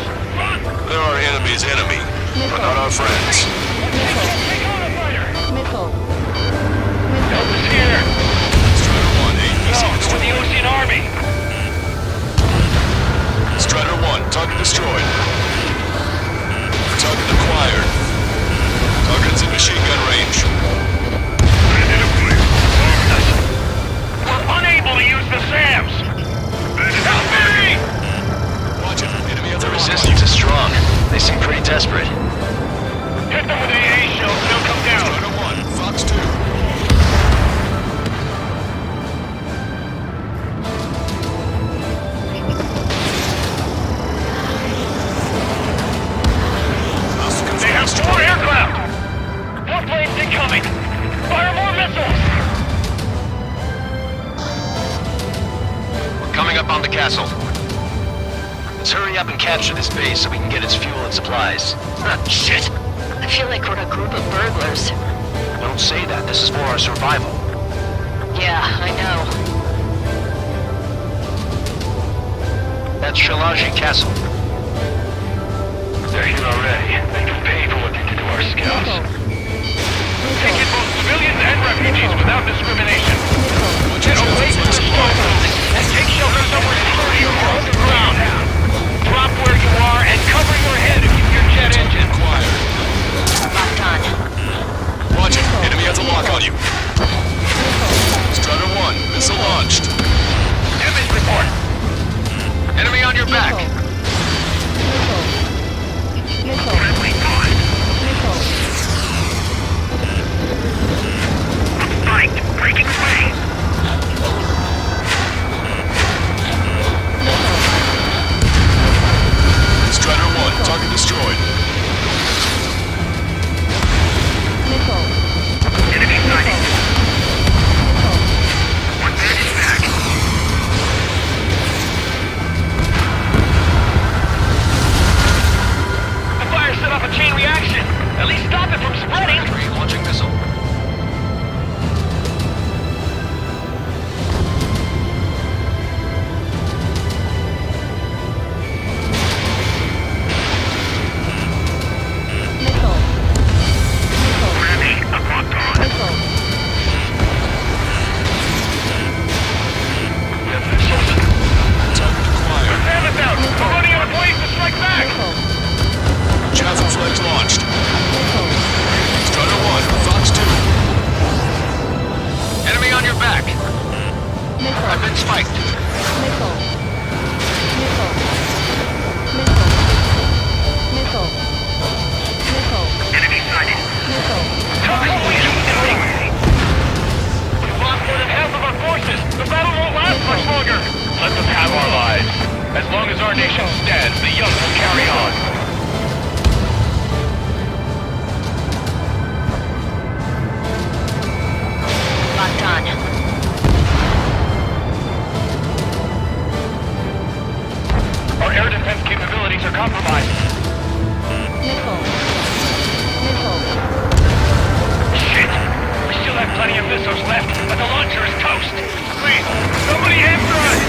They're our enemy's enemy, but not our friends. Missile. Delta's here. Strider 1, No, with the Osean Army. Strider 1, target destroyed. Target acquired. Target's in machine gun range. We're unable to use the SAMs. Help me! Watch it, enemy at The the resistance is strong. They seem pretty desperate. Hit them with the AA shells, they'll come down. Strider 1, Fox 2. They have 4 aircraft! 4 planes incoming! Fire more missiles! We're coming up on the castle. Let's hurry up and capture this base so we can get its fuel and supplies. Ah, shit! I feel like we're a group of burglars. Don't say that. This is for our survival. Yeah, I know. That's Shalaji Castle. They're here already. They can pay for what they did to our scouts. Take in both civilians and refugees without discrimination. Get away from the stone building and take shelter somewhere sturdy or underground. Drop where you are and cover your head if you hear jet engine. Locked on. Watch it, enemy has a lock on you. Strider 1, missile launched. Image report. Enemy on your back. Missile. I've been spiked. Missile. Missile. Missile. Missile. Enemy sighted. Missile. We've lost more than half of our forces. The battle won't last much longer. Let them have our lives. As long as our nation stands, the young will carry on. Locked on. Our air defense capabilities are compromised. Missile. Missile. Shit! We still have plenty of missiles left, but the launcher is toast. Please, somebody answer us!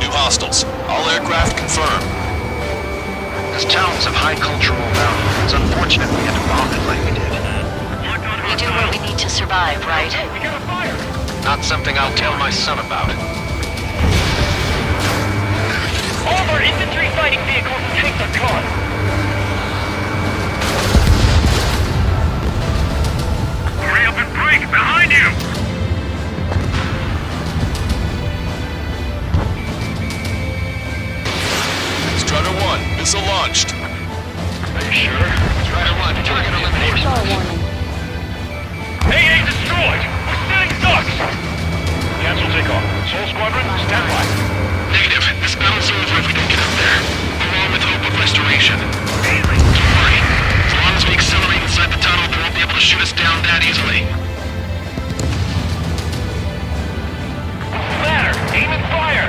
New hostiles. All aircraft confirmed. This town's of high cultural value. It's unfortunate we had to bomb it like we did. We do what we need to survive, right? We got a fire! Not something I'll tell my son about. All of our infantry fighting vehicles and tanks are gone. Hurry up and break! Behind you! Strider 1, missile launched. Are you sure? Strider 1, target eliminated. Star warning. AA destroyed! We're sitting ducks! Cancel takeoff. Soul Squadron, stand by. Negative. This battle's over if we don't get up there. Along with hope of restoration. Don't worry. As long as we accelerate inside the tunnel, they won't be able to shoot us down that easily. What's the matter? Aim and fire!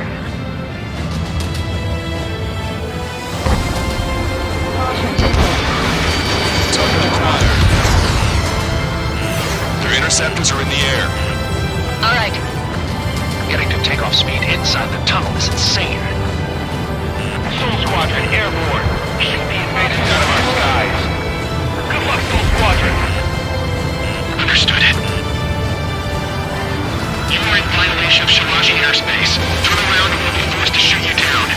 Target acquired. Their interceptors are in the air. All right. Getting to takeoff speed inside the tunnel is insane. Soul Squadron, airborne. Shoot the invaders out of our skies. Good luck, Soul Squadron. Understood it. You are in violation of Shiraji airspace. Turn around and we'll be forced to shoot you down.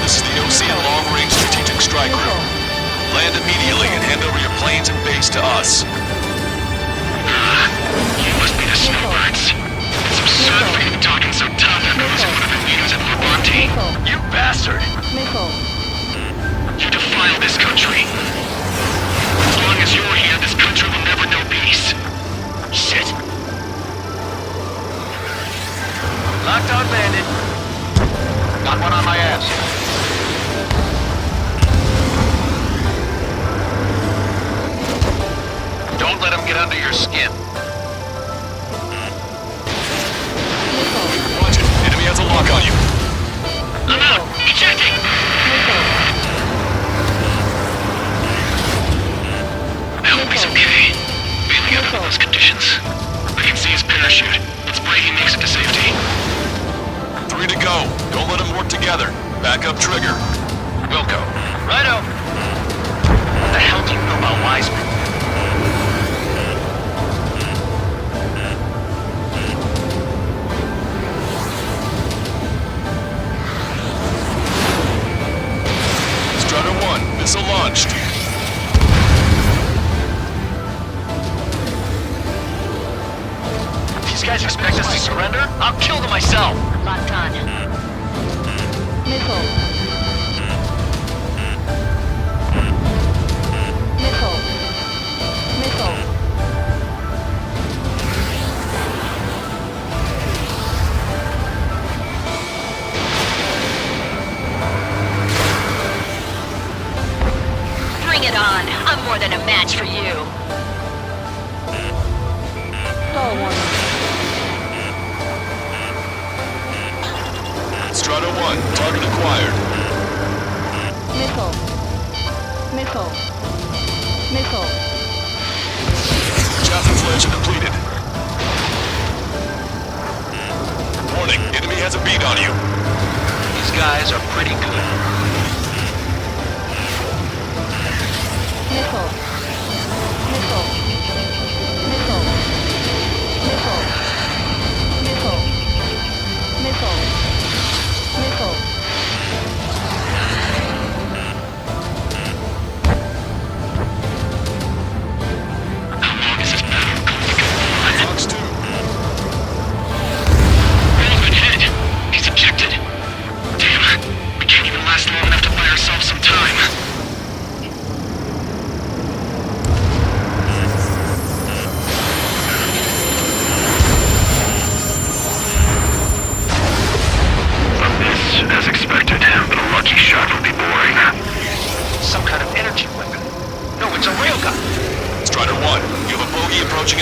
This is the OC Long Range Strategic Strike Group. Land immediately and hand over your planes and base to us. You must be the snowbirds. It's absurd for you talking so tough after losing one of the leaders at Levante. You bastard! Missile. You defile this country. As long as you're here, this country will never know peace. Shit. Locked on, bandit. Got one on my ass. Don't let him get under your skin. Watch it. Enemy has a lock on you. I'm out. Ejecting. I hope he's okay. Bailing out under those conditions. I can see his parachute. Let's pray he makes it to safety. 3 to go. Don't let them work together. Back up trigger. Wilco. Righto. What the hell do you know about Wiseman? Strider 1, missile launched. These guys expect us to surrender? I'll kill them myself. Locked on. Missile. Missile. Missile. Bring it on. I'm more than a match for you. Star warning. Strider 1, target acquired. Missile. Missile. Missile. Chaff and flares are depleted. Warning, enemy has a beat on you. These guys are pretty good. Missile. Missile. Missile. Missile. Missile. Missile. Missile. How long is this battle going to go on? Fox 2.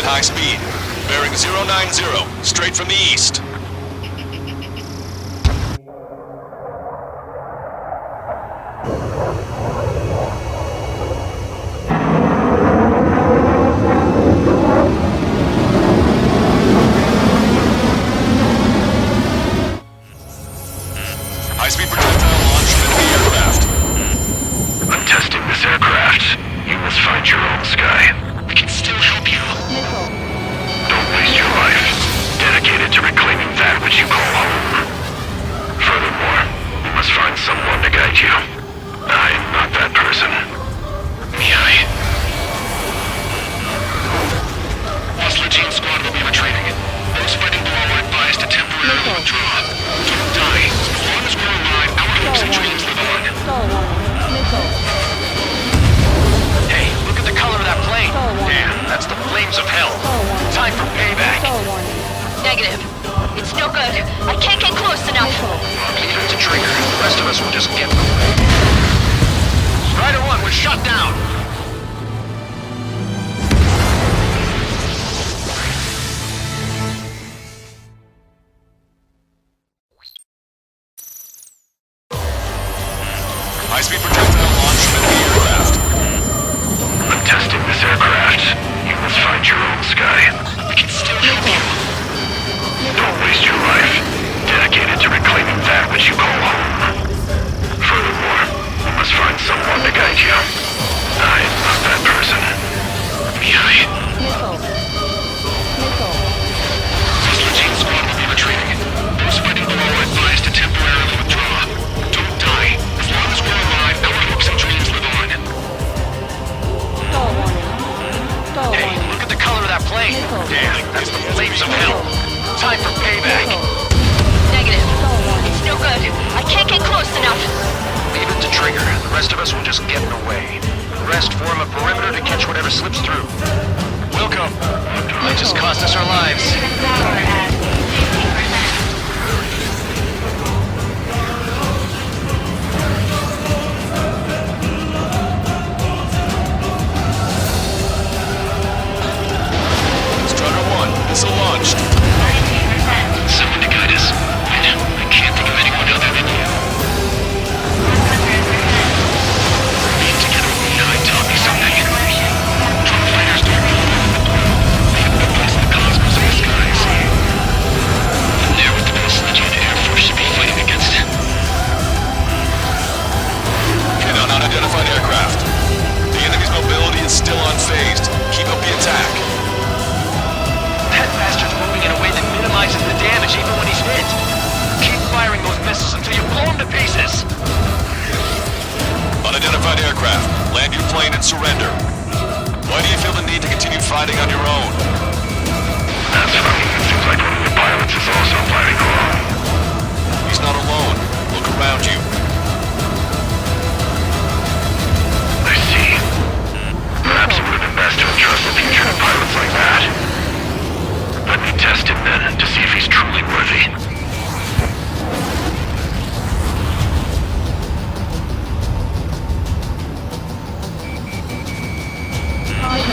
high speed. Bearing 090, straight from the east. High-speed projectile launch from the aircraft. I'm testing this aircraft. You must find your own sky. We can still help you. Don't waste your life. Dedicated to reclaiming that which you call home. Furthermore, you must find someone to guide you. I am not that person. Mihai. Hostler team squad will be retreating. Those fighting below are advised to temporarily withdraw. Don't die. As long as we're alive, our hopes and dreams live on. Hey, look at the color of that plane. Damn, that's the flames of hell. Time for payback. Negative. It's no good. I can't get close enough. Leave it to Trigger. The rest of us will just get in the way. Strider 1, we're shut down. High-speed projectile launch from the aircraft. I'm testing this aircraft. You must find your own sky. We can still help you. Don't waste your life. Dedicated to reclaiming that which you call home. Furthermore, you must find someone to guide you. I am not that person. Mihai. Hostler team squad will be retreating. Those fighting below are advised to temporarily withdraw. Don't die. As long as we're alive, our hopes and dreams live on. Hey, look at the color of that plane. Damn, that's the flames of hell. Time for payback. Negative. It's no good. I can't get close enough. Leave it to Trigger. The rest of us will just get in the way. The rest form a perimeter to catch whatever slips through. Wilco, that just cost us our lives. Strider 1, missile launched. Someone to guide us. I can't think of anyone other than you. Being together with Mihai taught me something. Drone fighters don't move. They have no place in the cosmos or the skies. And they're with the best that you and the Air Force should be fighting against. Hit on unidentified aircraft. The enemy's mobility is still unfazed. Keep up the attack. That bastard's moving in a way that minimizes the damage even when he's hit. Keep firing those missiles until you blow him to pieces. Unidentified aircraft. Land your plane and surrender. Why do you feel the need to continue fighting on your own? That's funny. It seems like one of the pilots is also fighting alone. He's not alone. Look around you. I see. Perhaps it would have been best to entrust the future to pilots like that. Let me test him then, to see if he's truly worthy.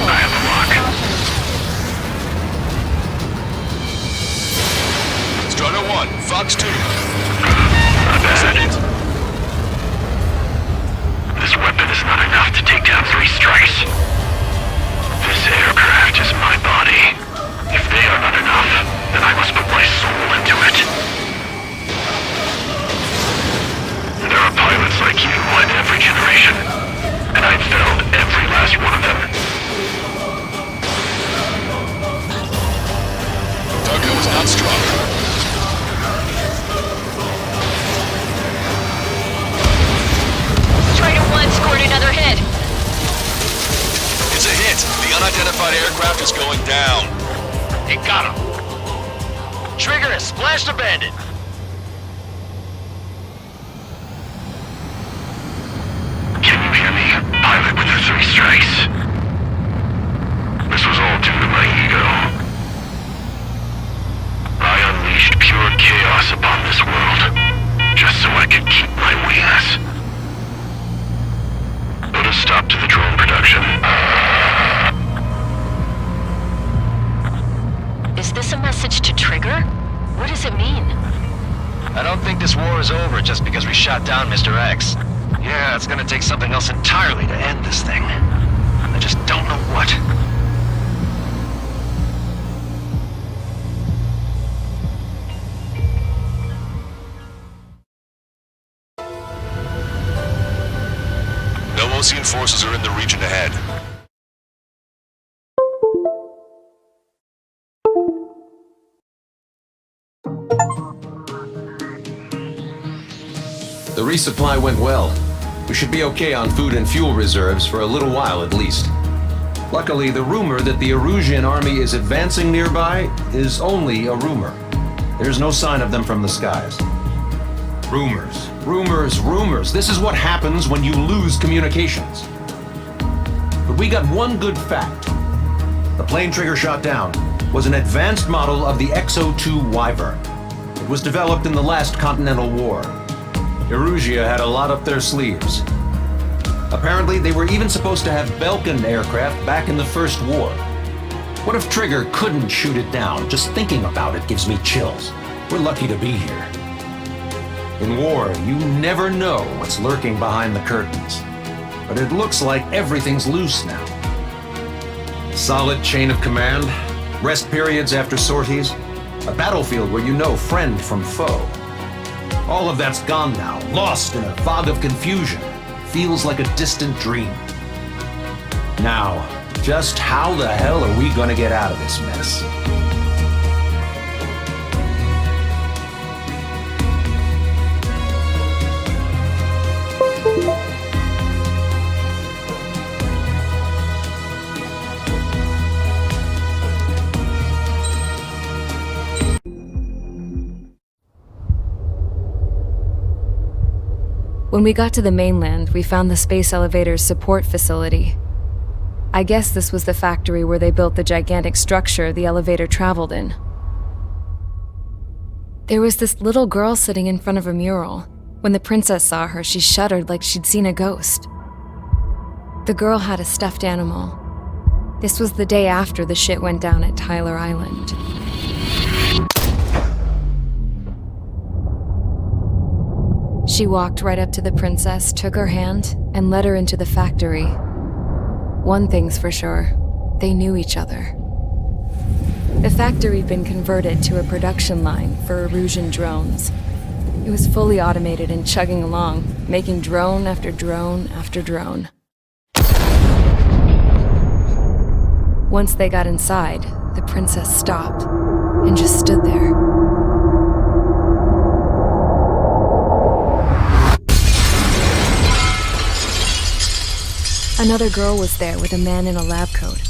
I have a lock. Strider 1, Fox 2. Not bad. This weapon is not enough to take down 3 strikes. This aircraft is my body. If they are not enough, then I must put my soul into it. There are pilots like you in every generation, and I've failed every last one of them. Darko is not strong. Strider 1 scored another hit. It's a hit. The unidentified aircraft is going down. He got him. Trigger has splashed a bandit. Can you hear me, pilot with the 3 strikes? This was all due to my ego. I unleashed pure chaos upon this world, just so I could keep my wings. Put a stop to the drone production. message to Trigger? What does it mean? I don't think this war is over just because we shot down Mr. X. Yeah, it's gonna take something else entirely to end this thing. I just don't know what. No Osean forces are in the region ahead. The resupply went well. We should be okay on food and fuel reserves for a little while at least. Luckily, the rumor that the Erusian army is advancing nearby is only a rumor. There's no sign of them from the skies. Rumors, rumors, rumors. This is what happens when you lose communications. But we got one good fact. The plane Trigger shot down was an advanced model of the XO-2 Wyvern. It was developed in the last Continental War. Erusia had a lot up their sleeves. Apparently, they were even supposed to have Belkin aircraft back in the First War. What if Trigger couldn't shoot it down? Just thinking about it gives me chills. We're lucky to be here. In war, you never know what's lurking behind the curtains. But it looks like everything's loose now. Solid chain of command, rest periods after sorties, a battlefield where you know friend from foe. All of that's gone now, lost in a fog of confusion. Feels like a distant dream. Now, just how the hell are we gonna get out of this mess? When we got to the mainland, we found the space elevator's support facility. I guess this was the factory where they built the gigantic structure the elevator traveled in. There was this little girl sitting in front of a mural. When the princess saw her, she shuddered like she'd seen a ghost. The girl had a stuffed animal. This was the day after the shit went down at Tyler Island. She walked right up to the princess, took her hand, and led her into the factory. One thing's for sure, they knew each other. The factory'd been converted to a production line for Erusian drones. It was fully automated and chugging along, making drone after drone after drone. Once they got inside, the princess stopped and just stood there. Another girl was there with a man in a lab coat.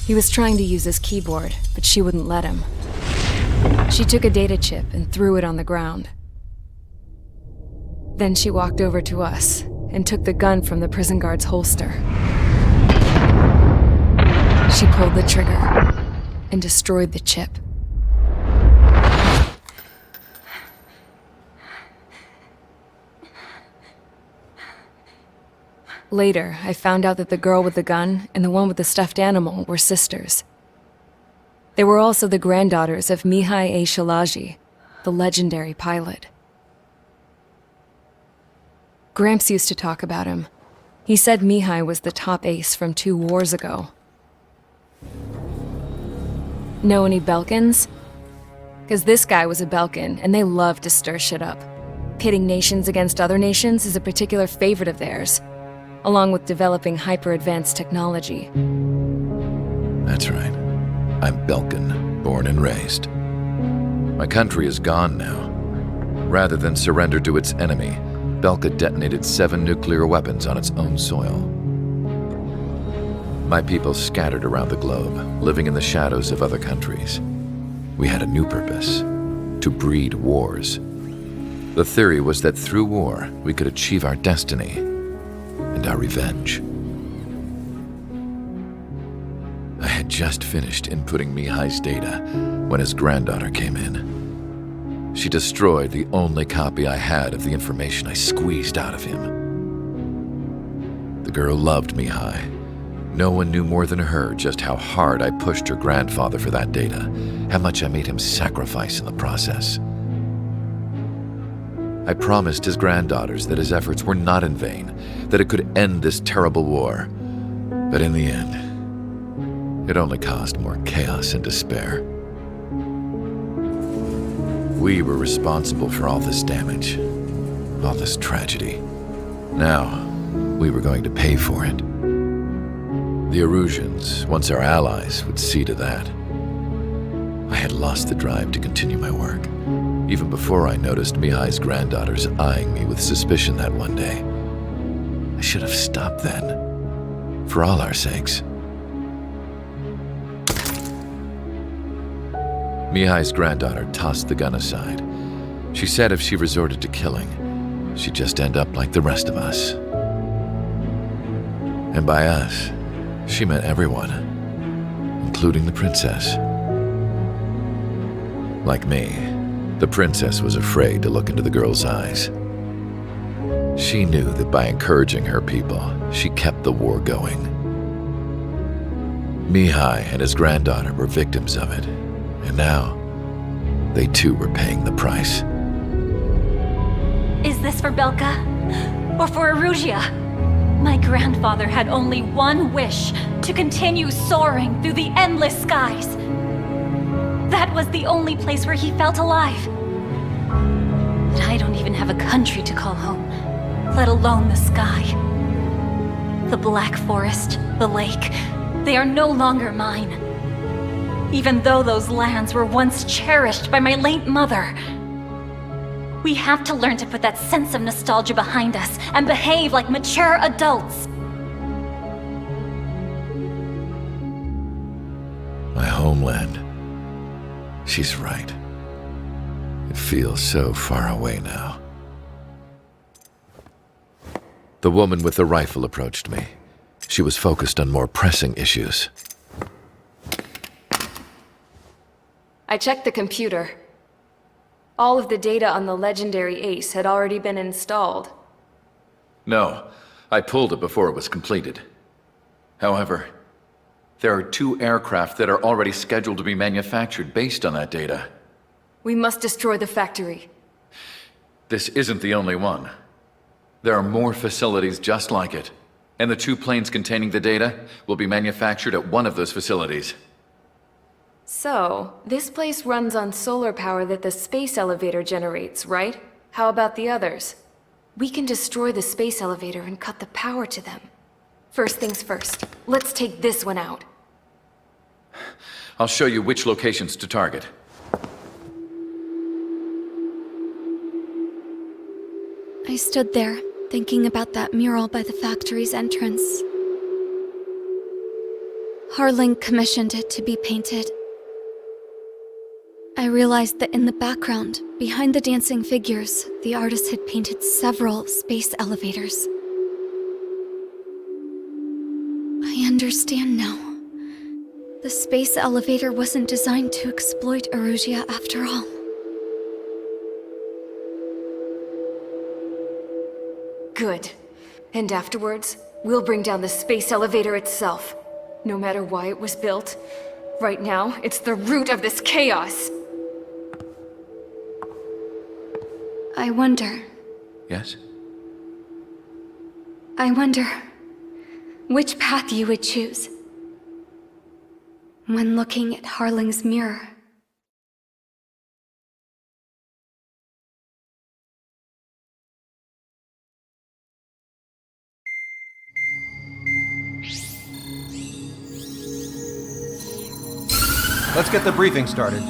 He was trying to use his keyboard, but she wouldn't let him. She took a data chip and threw it on the ground. Then she walked over to us and took the gun from the prison guard's holster. She pulled the trigger and destroyed the chip. Later, I found out that the girl with the gun and the one with the stuffed animal were sisters. They were also the granddaughters of Mihai A. Shalaji, the legendary pilot. Gramps used to talk about him. He said Mihai was the top ace from 2 wars ago. Know any Belkins? Because this guy was a Belkin, and they love to stir shit up. Pitting nations against other nations is a particular favorite of theirs, along with developing hyper-advanced technology. That's right. I'm Belkin, born and raised. My country is gone now. Rather than surrender to its enemy, Belka detonated 7 nuclear weapons on its own soil. My people scattered around the globe, living in the shadows of other countries. We had a new purpose: to breed wars. The theory was that through war, we could achieve our destiny and our revenge. I had just finished inputting Mihai's data when his granddaughter came in. She destroyed the only copy I had of the information I squeezed out of him. The girl loved Mihai. No one knew more than her just how hard I pushed her grandfather for that data, how much I made him sacrifice in the process. I promised his granddaughters that his efforts were not in vain, that it could end this terrible war. But in the end, it only caused more chaos and despair. We were responsible for all this damage, all this tragedy. Now, we were going to pay for it. The Erusians, once our allies, would see to that. I had lost the drive to continue my work, even before I noticed Mihai's granddaughters eyeing me with suspicion that one day. I should have stopped then, for all our sakes. Mihai's granddaughter tossed the gun aside. She said if she resorted to killing, she'd just end up like the rest of us. And by us, she meant everyone, including the princess. Like me, the princess was afraid to look into the girl's eyes. She knew that by encouraging her people, she kept the war going. Mihai and his granddaughter were victims of it, and now they too were paying the price. Is this for Belka? Or for Erusia? My grandfather had only one wish, to continue soaring through the endless skies. That was the only place where he felt alive. But I don't even have a country to call home, let alone the sky. The Black Forest, the lake, they are no longer mine. Even though those lands were once cherished by my late mother. We have to learn to put that sense of nostalgia behind us and behave like mature adults. My homeland. She's right. It feels so far away now. The woman with the rifle approached me. She was focused on more pressing issues. I checked the computer. All of the data on the legendary Ace had already been installed. No, I pulled it before it was completed. However, there are 2 aircraft that are already scheduled to be manufactured based on that data. We must destroy the factory. This isn't the only one. There are more facilities just like it, and the 2 planes containing the data will be manufactured at one of those facilities. So, this place runs on solar power that the space elevator generates, right? How about the others? We can destroy the space elevator and cut the power to them. First things first, let's take this one out. I'll show you which locations to target. I stood there, thinking about that mural by the factory's entrance. Harling commissioned it to be painted. I realized that in the background, behind the dancing figures, the artist had painted several space elevators. I understand now. The space elevator wasn't designed to exploit Erusia after all. Good. And afterwards, we'll bring down the space elevator itself. No matter why it was built, right now, it's the root of this chaos. I wonder. Yes? I wonder which path you would choose when looking at Harling's mirror. Let's get the briefing started.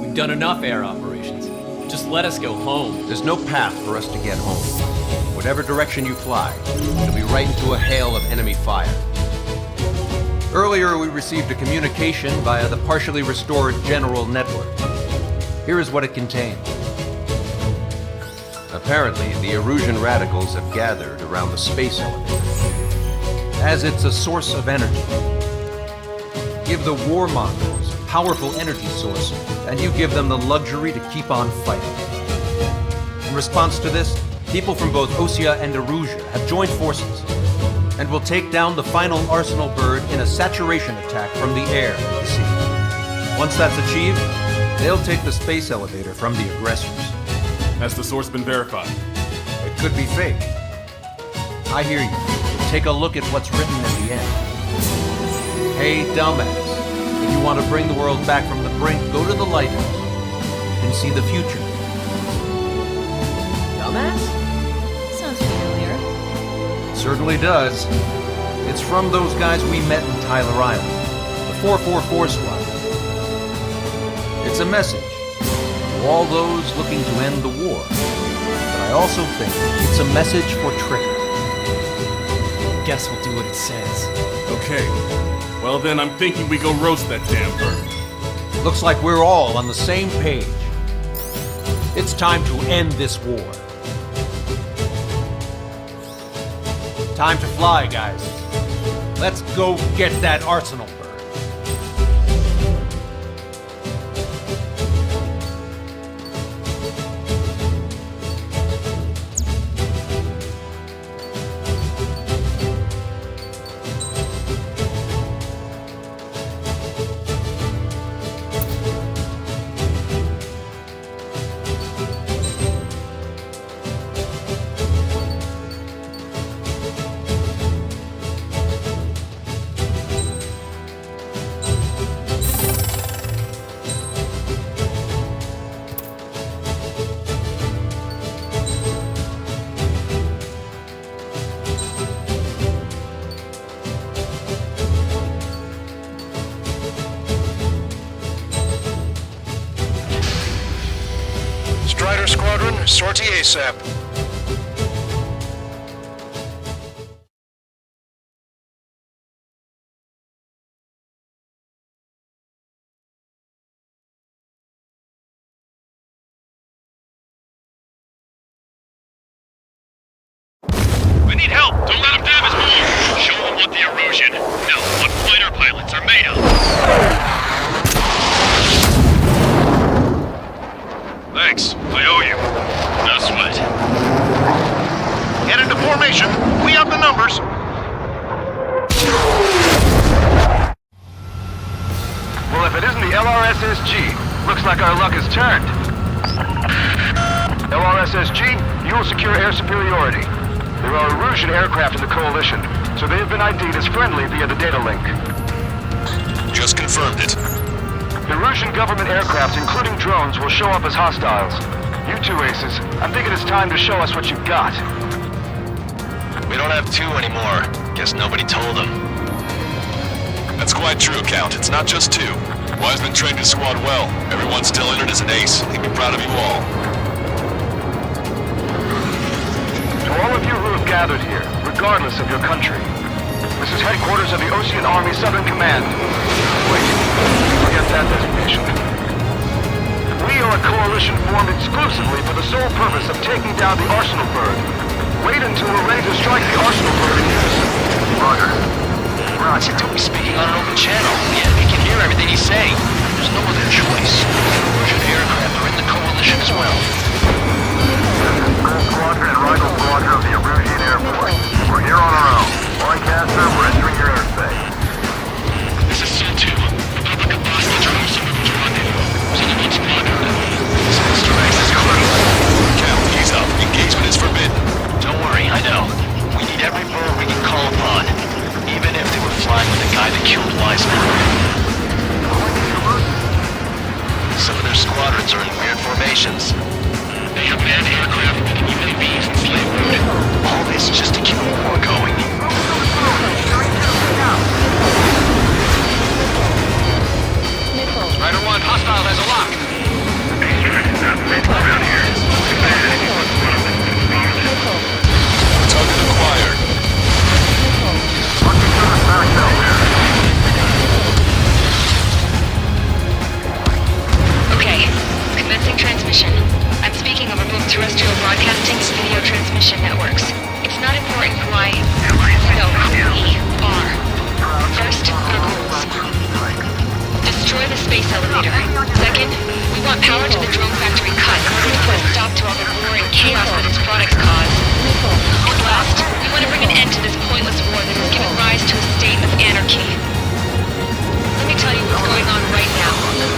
We've done enough air operations. Just let us go home. There's no path for us to get home. Whatever direction you fly, you'll be right into a hail of enemy fire. Earlier, we received a communication via the partially restored general network. Here is what it contained. Apparently, the Erusian radicals have gathered around the space elevator, as it's a source of energy. Give the warmongers a powerful energy source, and you give them the luxury to keep on fighting. In response to this, people from both Osea and Erusia have joined forces, and will take down the final Arsenal bird in a saturation attack from the air and the sea. Once that's achieved, they'll take the space elevator from the aggressors. Has the source been verified? It could be fake. I hear you. Take a look at what's written at the end. Hey, dumbass. If you want to bring the world back from the brink, go to the lighthouse and see the future. Dumbass? Sounds familiar. Certainly does. It's from those guys we met in Tyler Island, the 444 squad. It's a message to all those looking to end the war. But I also think it's a message for Trigger. Guess we'll do what it says. Okay. Well then, I'm thinking we go roast that damn bird. Looks like we're all on the same page. It's time to end this war. Time to fly, guys. Let's go get that arsenal bird. Strider Squadron, sortie ASAP. We need help! Don't let them damage more! Show them what the erosion, no, what fighter pilots are made of! Thanks, I owe you. No sweat. Get into formation. We have the numbers. Well, if it isn't the LRSSG, looks like our luck has turned. LRSSG, you will secure air superiority. There are Erusian aircraft in the Coalition, so they have been ID'd as friendly via the data link. Just confirmed it. Erusian government aircraft, including drones, will show up as hostiles. You two aces, I'm thinking it's time to show us what you've got. We don't have two anymore. Guess nobody told them. That's quite true, Count. It's not just two. Wiseman trained his squad well. Everyone's still entered as an ace. He'd be proud of you all. To all of you who have gathered here, regardless of your country, this is headquarters of the Ocean Army Southern Command. Wait, forget that designation. We are a coalition formed exclusively for the sole purpose of taking down the Arsenal Bird. Wait until we're ready to strike the Arsenal Bird in unison. Roger. Roger, don't be speaking on an open channel. The enemy can hear everything he's saying. There's no other choice. Russian aircraft are in the coalition as well. Gold Squadron and Rifle Squadron of the Erusian Air Force. We're here on our own. Lancaster, we're entering your airspace. This is SIL-2. Republic of Bosnia drone submarines rendezvous. Cinnamon Squadron. Strikes is critical. Count, ease up. Engagement is forbidden. Don't worry, I know. We need every bird we can call upon. Even if they were flying with the guy that killed Wiseman. Some of their squadrons are in weird formations. They have manned aircraft with UAVs and slave route. All this just to keep a war going. Strider 1, hostile has a lock. Target acquired. Okay, commencing transmission. I'm speaking over both terrestrial broadcasting and video transmission networks. It's not important who I... No, we are. First, our goals. Destroy the space elevator. Second, we want power to the drone factory cut in order to put a stop to all the war and chaos that its products cause. And last, we want to bring an end to this pointless war that has given rise to a state of anarchy. Let me tell you what's going on right now.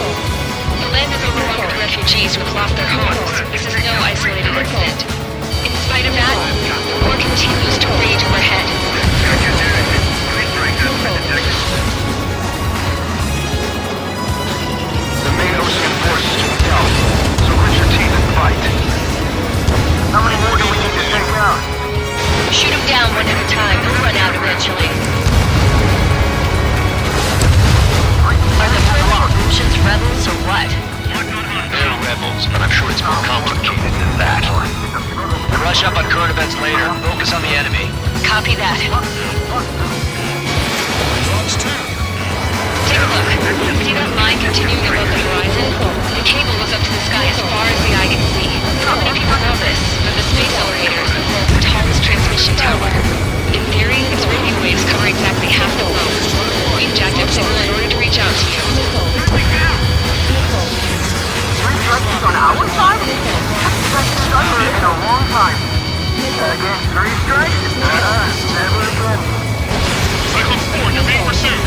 that. Take a look. See that line continuing above the horizon? The cable goes up to the sky as far as the eye can see. Not many people know this, but the space elevator is the world's tallest transmission tower. In theory, its radio waves cover exactly half the globe. We've jacked up signal in order to reach out to you. 3 strikes on our side? That's stunned in a long time. Again, 3 strikes? Never again. Cyclone 4, you're being pursued.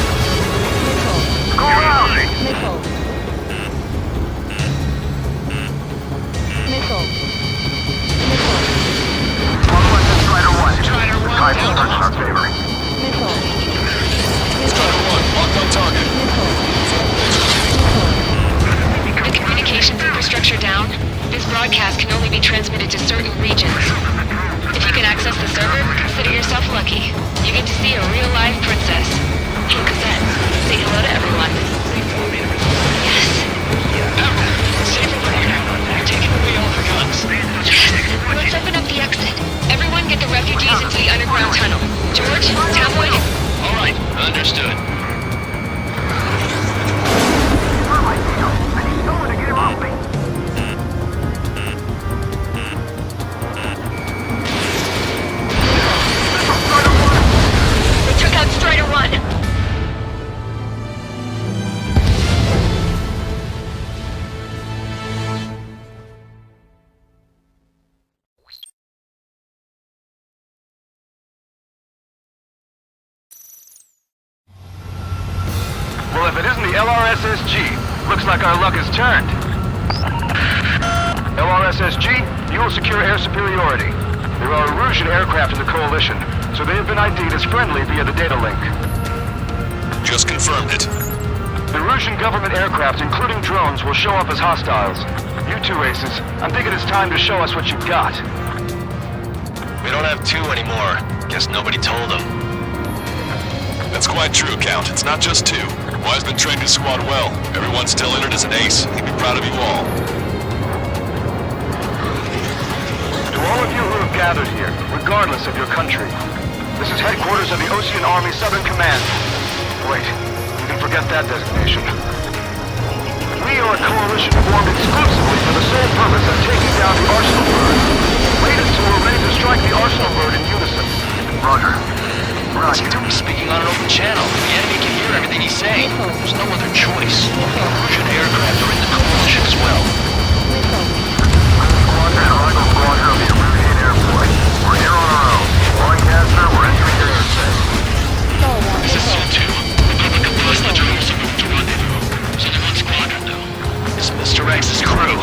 Go around! Strider 1. Strider 1, Time down turns in our favor. Strider 1, locked on target. The communications infrastructure down. This broadcast can only be transmitted to certain regions. If you can access the server, consider yourself lucky. You get to see a real-life princess. Hey, Cosette, say hello to everyone. Yes. Safe over here. You're taking away all the guns. Let's open up the exit. Everyone get the refugees into the underground tunnel. George, tabloid. All right, understood. I need someone to get him off me. They took out Strider 1. Well, if it isn't the LRSSG, looks like our luck has turned. LRSSG, you will secure air superiority. There are Erusian aircraft in the Coalition, so they have been ID'd as friendly via the data link. Just confirmed it. The Erusian government aircraft, including drones, will show up as hostiles. You two aces, I'm thinking it's time to show us what you've got. We don't have 2 anymore. Guess nobody told them. That's quite true, Count. It's not just 2. Wiseman trained his squad well. Everyone's still entered as an ace. He'd be proud of you all. To all of you who have gathered here, regardless of your country, this is headquarters of the Ocean Army Southern Command. Wait, you can forget that designation. We are a coalition formed exclusively for the sole purpose of taking down the Arsenal bird. Wait until we're ready to strike the Arsenal bird in unison. Roger. What's he doing speaking on an open channel? The enemy can hear everything he's saying. There's no other choice. Russian aircraft are in the coalition as well. Squadron, Argo Squadron of the Erusian Air Force. We're here on our own. Broadcaster, we're entering your airspace. This is Zone 2. Public bus that you're also moving to rendezvous. It's only 1 squadron, though. It's Mr. X's crew.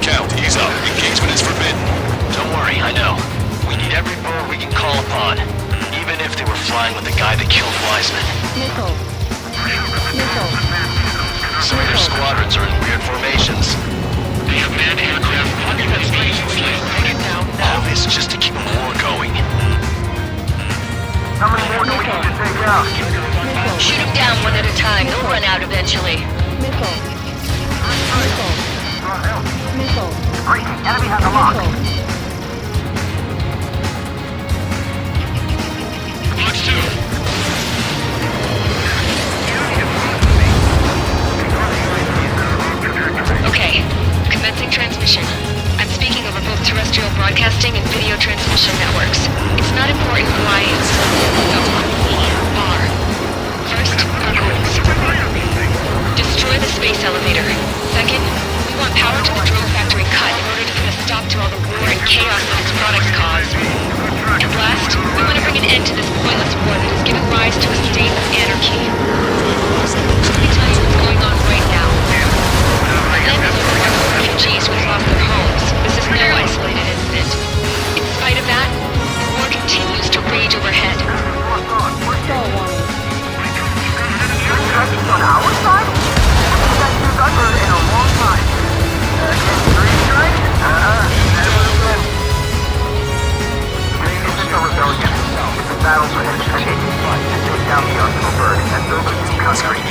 Count, ease up. Engagement is forbidden. Don't worry, I know. We need every bird we can call upon. Even if they were flying with the guy that killed Wiseman. Some of their squadrons are in weird formations. They have manned aircraft under that station fleet. All this just to keep a war going. How many more do we need to take out? Shoot them down one at a time. They'll run out eventually. Great, enemy has a lock. Box 2. Okay, commencing transmission. I'm speaking over both terrestrial broadcasting and video transmission networks. It's not important who I am. First, our goals. Destroy the space elevator. Second, we want power to the drone factory cut in order to put a stop to all the war and chaos that its products cause. And last, we want to bring an end to this pointless war that has given rise to a state of anarchy. Let me tell you what's going on right now. Then there's the refugees who have lost their homes. This is no isolated incident. In spite of that, the war continues to rage overhead. On our side? That's been under in a long time. Three strikes? Never again. This is the rebellion itself. It's a battle for education to take down the Arsenal bird and build a new country.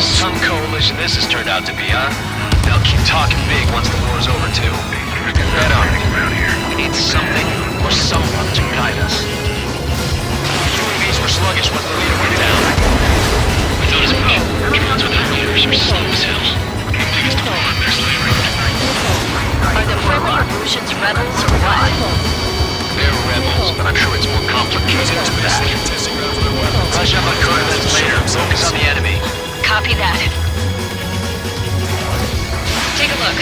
Some coalition this has turned out to be, huh? They'll keep talking big once the war's over, too. Right on. We need something or someone to guide us. more sluggish once the leader went down. I thought his drones without leaders are slow as hell. Can't take us to farm their slavery. Are the friendly Erusians rebels or what? They're rebels, but I'm sure it's more complicated to this. Rush up on coordinates later. Focus on the enemy. Copy that. Take a look.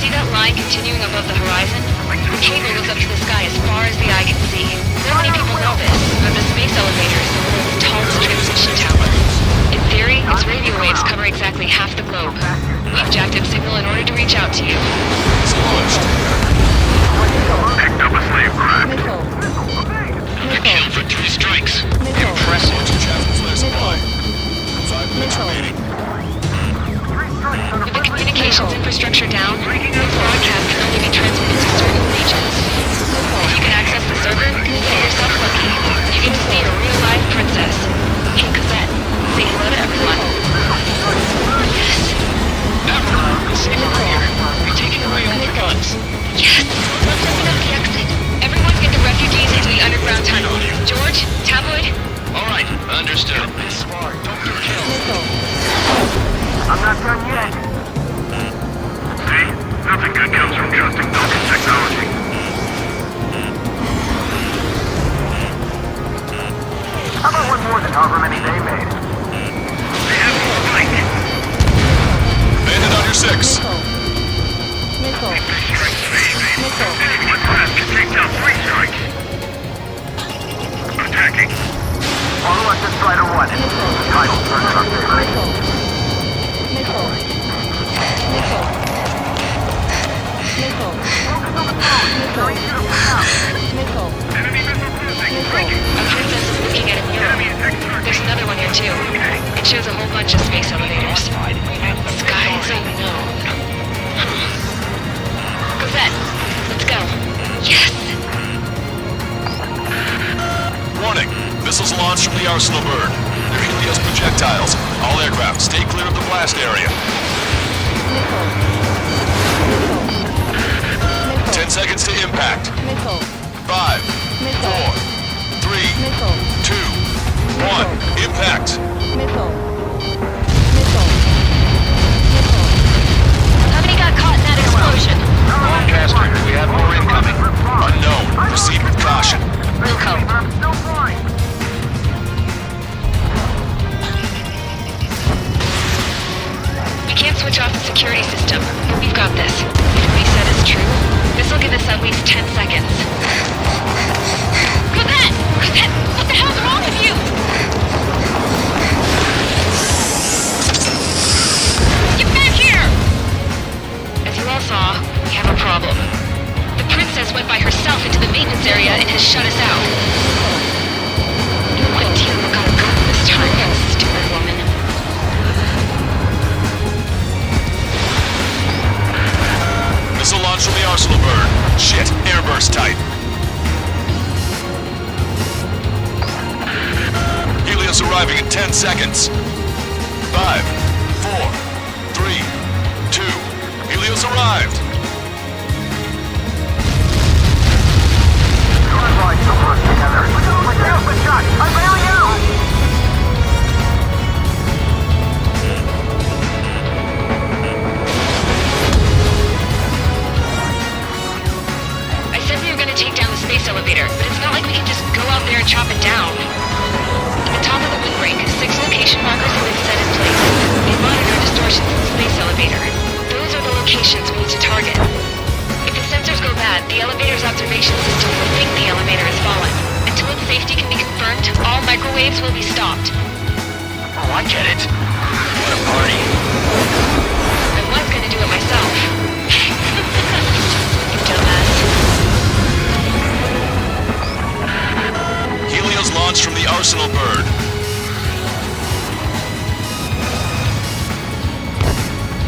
See that line continuing above the horizon? The cable goes up to the sky as far as the eye can see. Not many people know this, but the space elevator is the world's tallest transmission tower. In theory, its radio waves cover exactly half the globe. We've jacked its signal in order to reach out to you. It's launched. Picked up a slave craft. Another kill for 3 strikes. Impressive. Supply. 5 minutes remaining. With the communications infrastructure down, this broadcast can only be transmitted to certain regions. If you can access the server, consider yourself lucky. You get to see a real-life princess. Hey, Cosette, say hello to everyone. Yes. Everyone, the saber here. You're taking away all their guns. Yes. Let's open up the exit. Everyone get the refugees into the underground tunnel. George, Tabloid. All right, understood. I'm not done yet. See? Nothing good comes from trusting Vulcan technology. How about one more than however many they made? They have a spike. Bandit on your 6. One craft can take down 3 strikes. Attacking. Follow us and try to run it. The title turns up there. A princess is looking at a mural. There's another one here too. It shows a whole bunch of space elevators. Skies unknown. Cosette, let's go. Yes! Warning. Missiles launched from the Arsenal bird. They're Helios projectiles. All aircraft, stay clear of the blast area. 10 seconds to impact. 5, 4, 3, 2, 1. Impact. How many got caught in that explosion? Broadcaster, do we have more incoming? Unknown. Proceed with caution. Wilco. I'm still flying. We can't switch off the security system, but we've got this. If what he said is true, this will give us at least 10 seconds. Cosette! Cosette! What the hell's wrong with you? Get back here! As you all saw, we have a problem. The princess went by herself into the maintenance area and has shut us out. What deal we got going this time, stupid woman? Missile launch from the Arsenal bird. Shit, airburst type. Helios arriving in 10 seconds. 5, 4, 3, 2. Helios arrived. I really am! I said we were gonna take down the space elevator, but it's not like we can just go out there and chop it down. At the top of the windbreak, 6 location markers have been set in place. They monitor distortions in the space elevator. Those are the locations we need to target. If the sensors go bad, the elevator's observation system will think the elevator has fallen. Until its safety can be confirmed, all microwaves will be stopped. Oh, I get it. What a party. I was gonna do it myself. You dumbass. Helios launched from the Arsenal bird.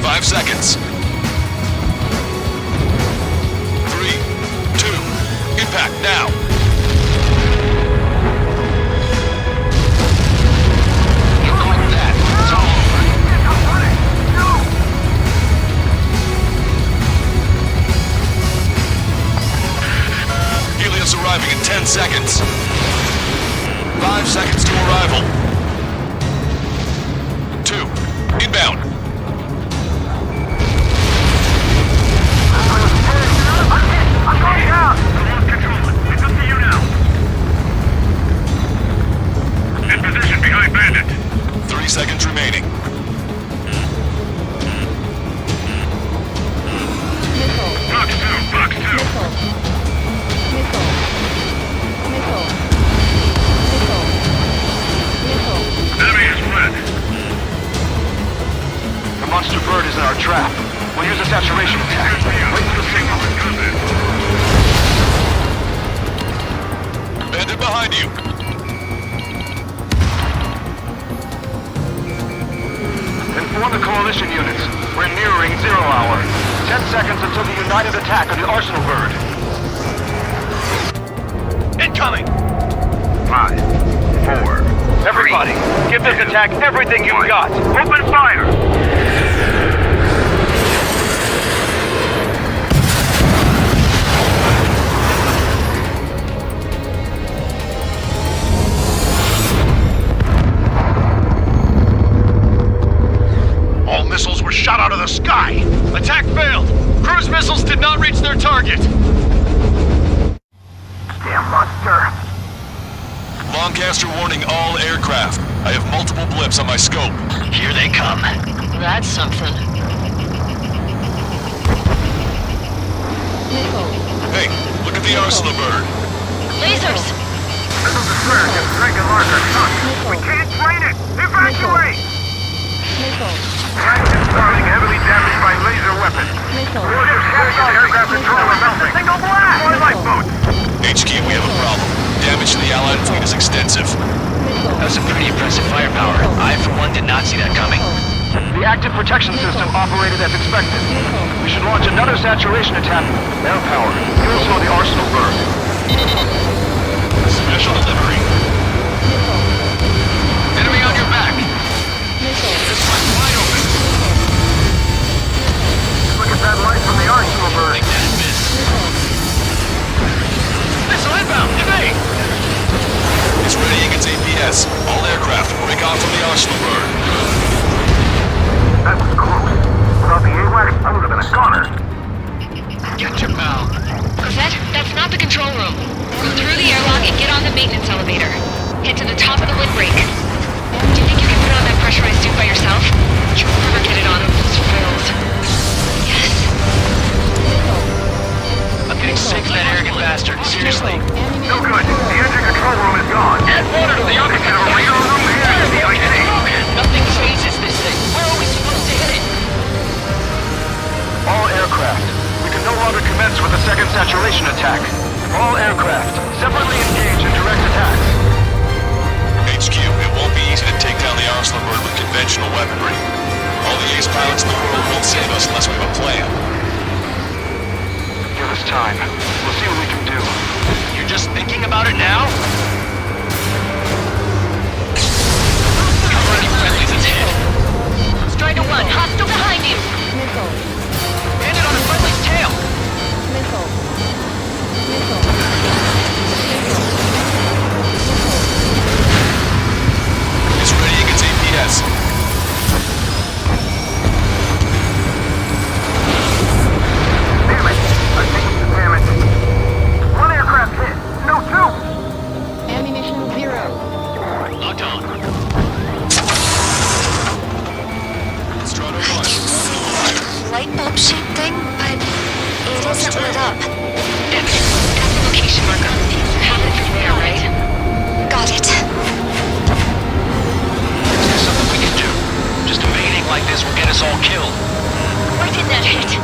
5 seconds. 3, 2. Impact now. Helios arriving in 10 seconds. 5, 5 seconds to arrival. 2. Inbound. I'm going down! Lost control. It's up to you now. In position behind Bandit. 3 seconds remaining. Box 2, box 2. Enemy is fled. The monster bird is in our trap. We'll use a saturation attack. Wait for the signal. Bandit behind you. Inform the coalition units. We're nearing 0 hour. 10 seconds until the united attack on the Arsenal bird. Incoming! 5, 4. Everybody, give this attack everything you've got. Open fire! All missiles were shot out of the sky. Attack failed. Cruise missiles did not reach their target. Damn monster! Lancaster warning all aircraft. I have multiple blips on my scope. Here they come. That's something. Hey, look at the Arsenal bird. Lasers! Missile destroyer just drinking larger chunks. We can't train it! Evacuate! Planet is starting heavily damaged by laser weapons. Ships captured aircraft control are melting. Single blast! More lifeboats! HQ, we have a problem. Damage to the Allied fleet is extensive. That was some pretty impressive firepower. I, for one, did not see that coming. The active protection system operated as expected. We should launch another saturation attack. Air power. You'll slow the Arsenal bird. Special delivery. Enemy on your back. This one's wide open. Look at that light from the Arsenal bird. Think that miss. Missile inbound. Evade. It's readying its APS. All aircraft break off from the Arsenal bird. That was close. Without the AWACS, I would have been a goner. Get your pal. Cosette, that's not the control room. Go through the airlock and get on the maintenance elevator. Head to the top of the windbreak. Do you think you can put on that pressurized suit by yourself? You'll never get it on if those frills. Yes. I'm getting sick of that arrogant bastard. Seriously. No good. The engine control room is gone. Add water to the opposite Have a real room here at the IC. Nothing phases this thing. Where are we supposed to hit it? All aircraft. We can no longer commence with a second saturation attack. All aircraft, separately engage in direct attacks. HQ, it won't be easy to take down the Arsenal bird with conventional weaponry. All the ace pilots in the world won't save us unless we have a plan. Give us time. We'll see what we can do. You're just thinking about it now? Cover any friendlies it's hit. Strider 1, hostile behind you. Landed on a friendly's tail. It's readying its APS. Damn it. I think it's the damage. One aircraft hit. No, two. Ammunition 0. Locked on. Strider 1. Light bulb shaped thing, but it isn't lit up. That's the location marker. You have it from there, right? Got it. There's something we can do. Just evading like this will get us all killed. Where did that hit?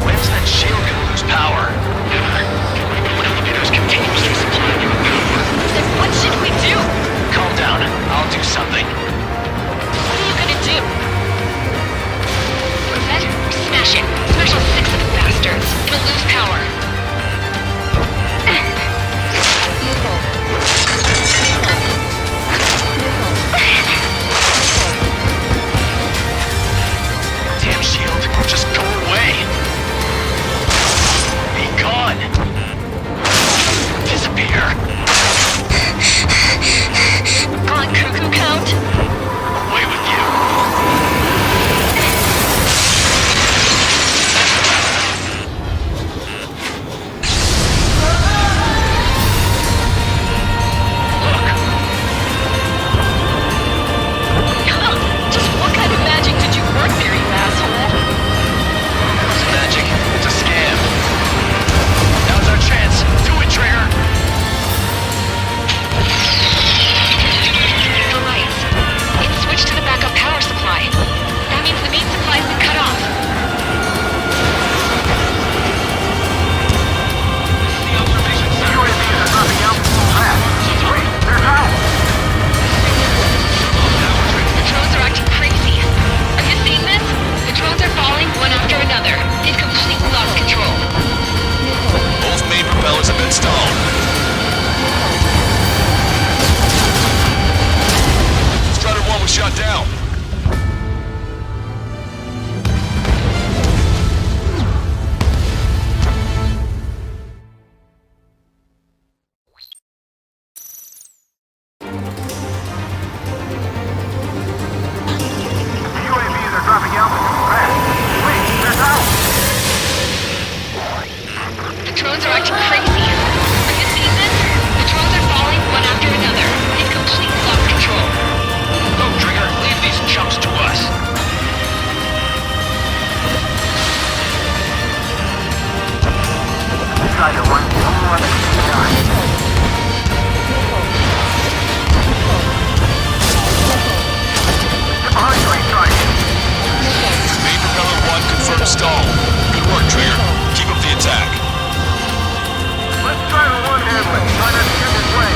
When's that shield gonna lose power? When elevators continuously supply you with power. Then what should we do? Calm down. I'll do something. What are you gonna do? Cosette, smash it. Smash all 6 of the bastards. It'll lose power. drones are acting crazy. Are you seeing this? The drones are falling one after another. They've completely lost control. Go, Trigger. Leave these chumps to us. Strider 1, only one that can be done. Get behind you, Strider. Main propeller 1 confirmed stall. Good work, Trigger. Keep up the attack. Let's try the one handling. Try not to get his way.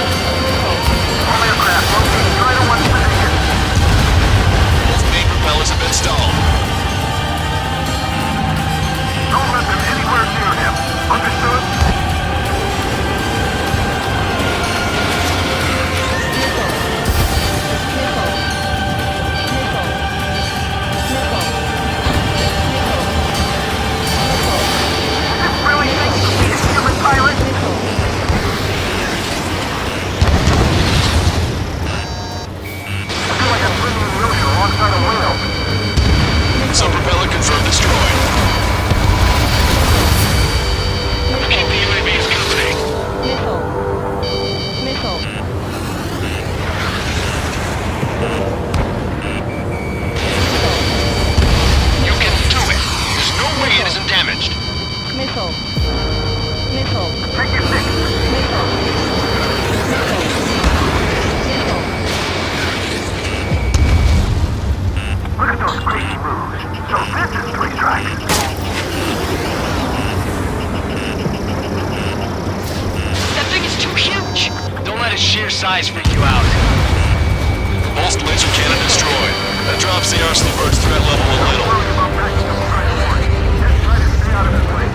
All aircraft, locate Strider 1's position. Both main propellers have been stalled. Don't let them anywhere near him. Understood? Really think you can be a human pilot? I feel like I'm swimming in the ocean alongside a whale. Some propeller confirmed destroyed. Keep the UAVs company. You can do it. There's no way it isn't damaged. Take your six. Look at those crazy moves. So this is three strikes. That thing is too huge. Don't let its sheer size freak you out. Pulsed laser cannon destroyed. That drops the Arsenal Bird's threat level a little. Just try to stay out of his way.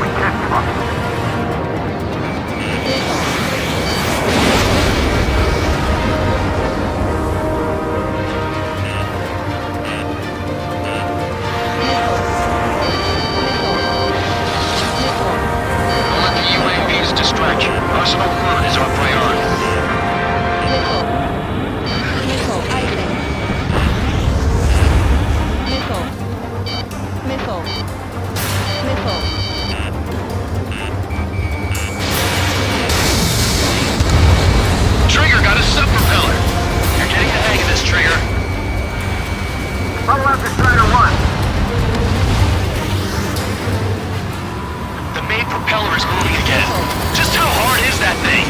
We can't give up. Don't let the UAVs distract you. Arsenal Bird is our priority. Trigger got a sub-propeller. You're getting the hang of this, Trigger. Follow after Strider 1. The main propeller is moving again. Just how hard is that thing?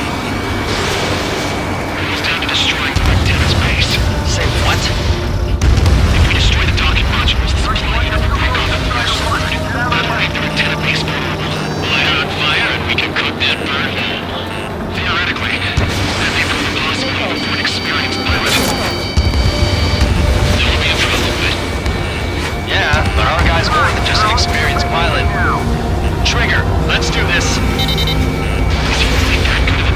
It's down to destroying the antenna's base. Say what? If we destroy the docking modules, this plane will break on the first bird. That'll make the antenna base vulnerable. Light it on fire and we can cook that bird. Theoretically, that may prove impossible for an experienced pilot. There will be a trouble, but Yeah, but our guy's more than just an experienced pilot. Trigger, let's do this. if you think that good of a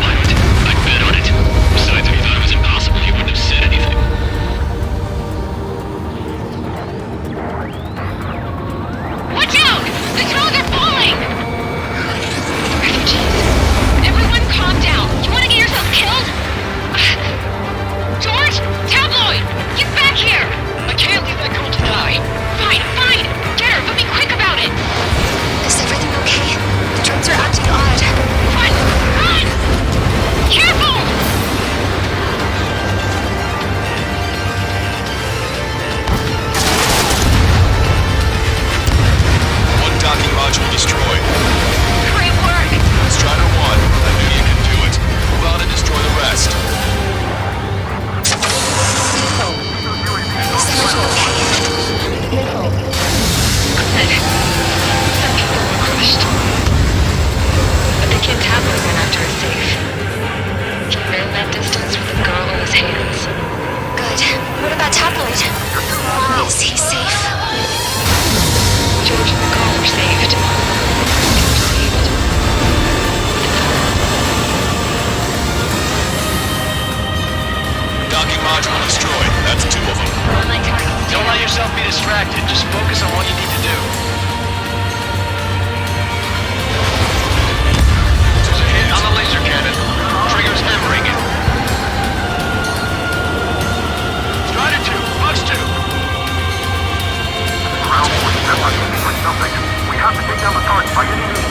Something. We have to take down the target by any means.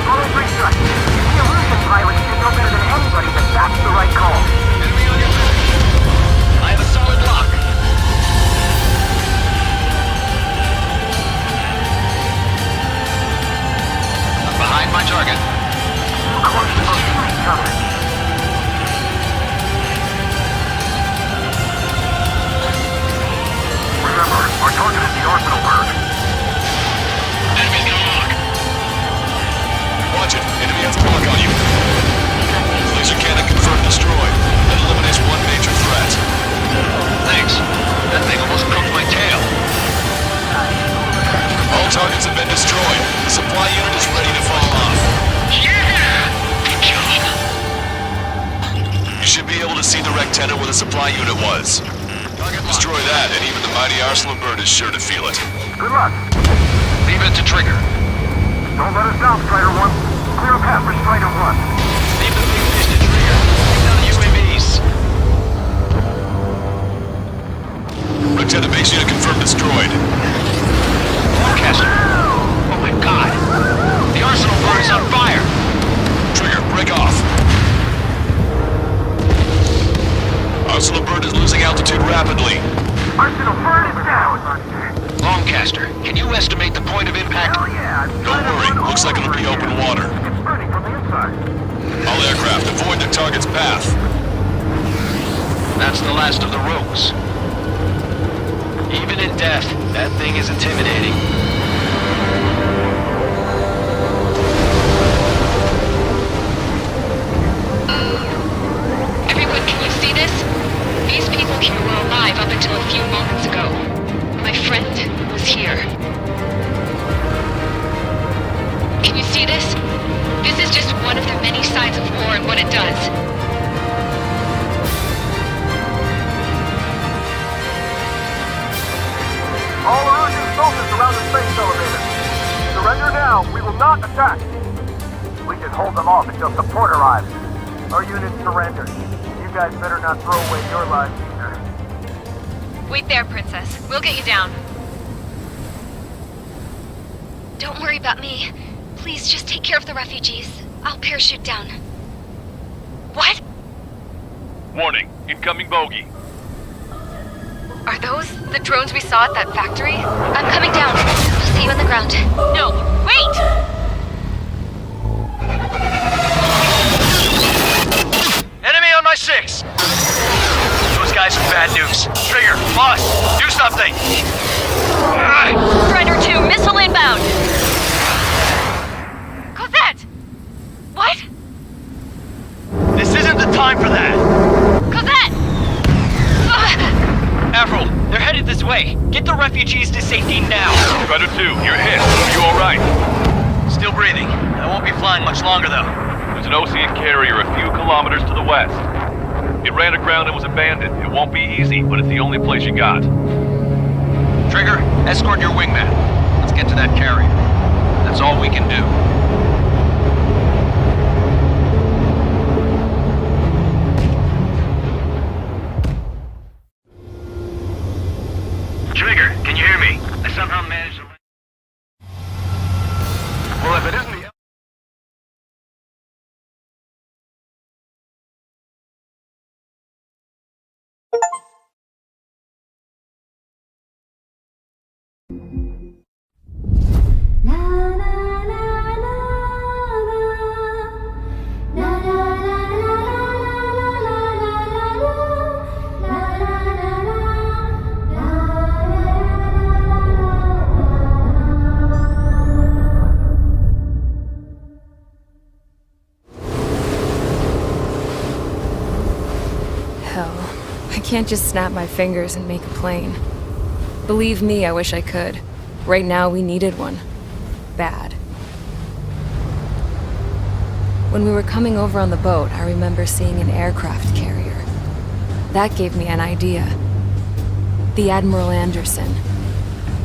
Follow three strikes. The illusion pilots should know better than anybody that that's the right call. Enemy on your back. I have a solid lock. I'm behind my target. Close to each other. Remember, our target is the Arsenal bird. Enemy's got a lock. Watch it. Enemy has a lock on you. Laser cannon confirmed destroyed. That eliminates one major threat. Thanks. That thing almost crooked my tail. All targets have been destroyed. The supply unit is ready to fall off. Yeah! Good job. You should be able to see the rectenna where the supply unit was. Destroy that, and even the mighty Arsenal bird is sure to feel it. Good luck. Leave it to Trigger. Don't let us down, Strider 1. Clear a path for Strider 1. Leave the big fish to Trigger. Take down the UAVs. Rectenna base unit confirmed destroyed. Forecaster. Oh my god. The Arsenal bird is on fire. Trigger, break off. Arsenal bird is losing altitude rapidly. Arsenal bird is down. Longcaster, can you estimate the point of impact? Hell yeah. Don't worry, looks like it'll be open water. It's burning from the inside. All aircraft, avoid the target's path. That's the last of the rogues. Even in death, that thing is intimidating. Everyone, can you see this? These people here were alive up until a few moments ago. My friend was here. Can you see this? This is just one of the many sides of war and what it does. All Erusian soldiers around the space elevator. Surrender now. We will not attack. We can hold them off until support arrives. Our unit surrendered. You guys better not throw away your lives either. Wait there, Princess. We'll get you down. Don't worry about me. Please just take care of the refugees. I'll parachute down. What? Warning, incoming bogey. Are those the drones we saw at that factory? I'm coming down. I'll see you on the ground. No, wait! Enemy on my 6! Those guys are bad news. Trigger, boss, do something! Strider 2, missile inbound! Cosette! What? This isn't the time for that! Cosette! Avril, they're headed this way. Get the refugees to safety now. Strider 2, you're hit. Are you alright? Still breathing. I won't be flying much longer, though. There's an Ocean carrier a few kilometers to the west. It ran aground and was abandoned. It won't be easy, but it's the only place you got. Trigger, escort your wingman. Let's get to that carrier. That's all we can do. Trigger, can you hear me? I somehow managed to... Well, if it isn't the... Hell, I can't just snap my fingers and make a plane. Believe me, I wish I could. Right now, we needed one. Bad. When we were coming over on the boat, I remember seeing an aircraft carrier. That gave me an idea. The Admiral Anderson.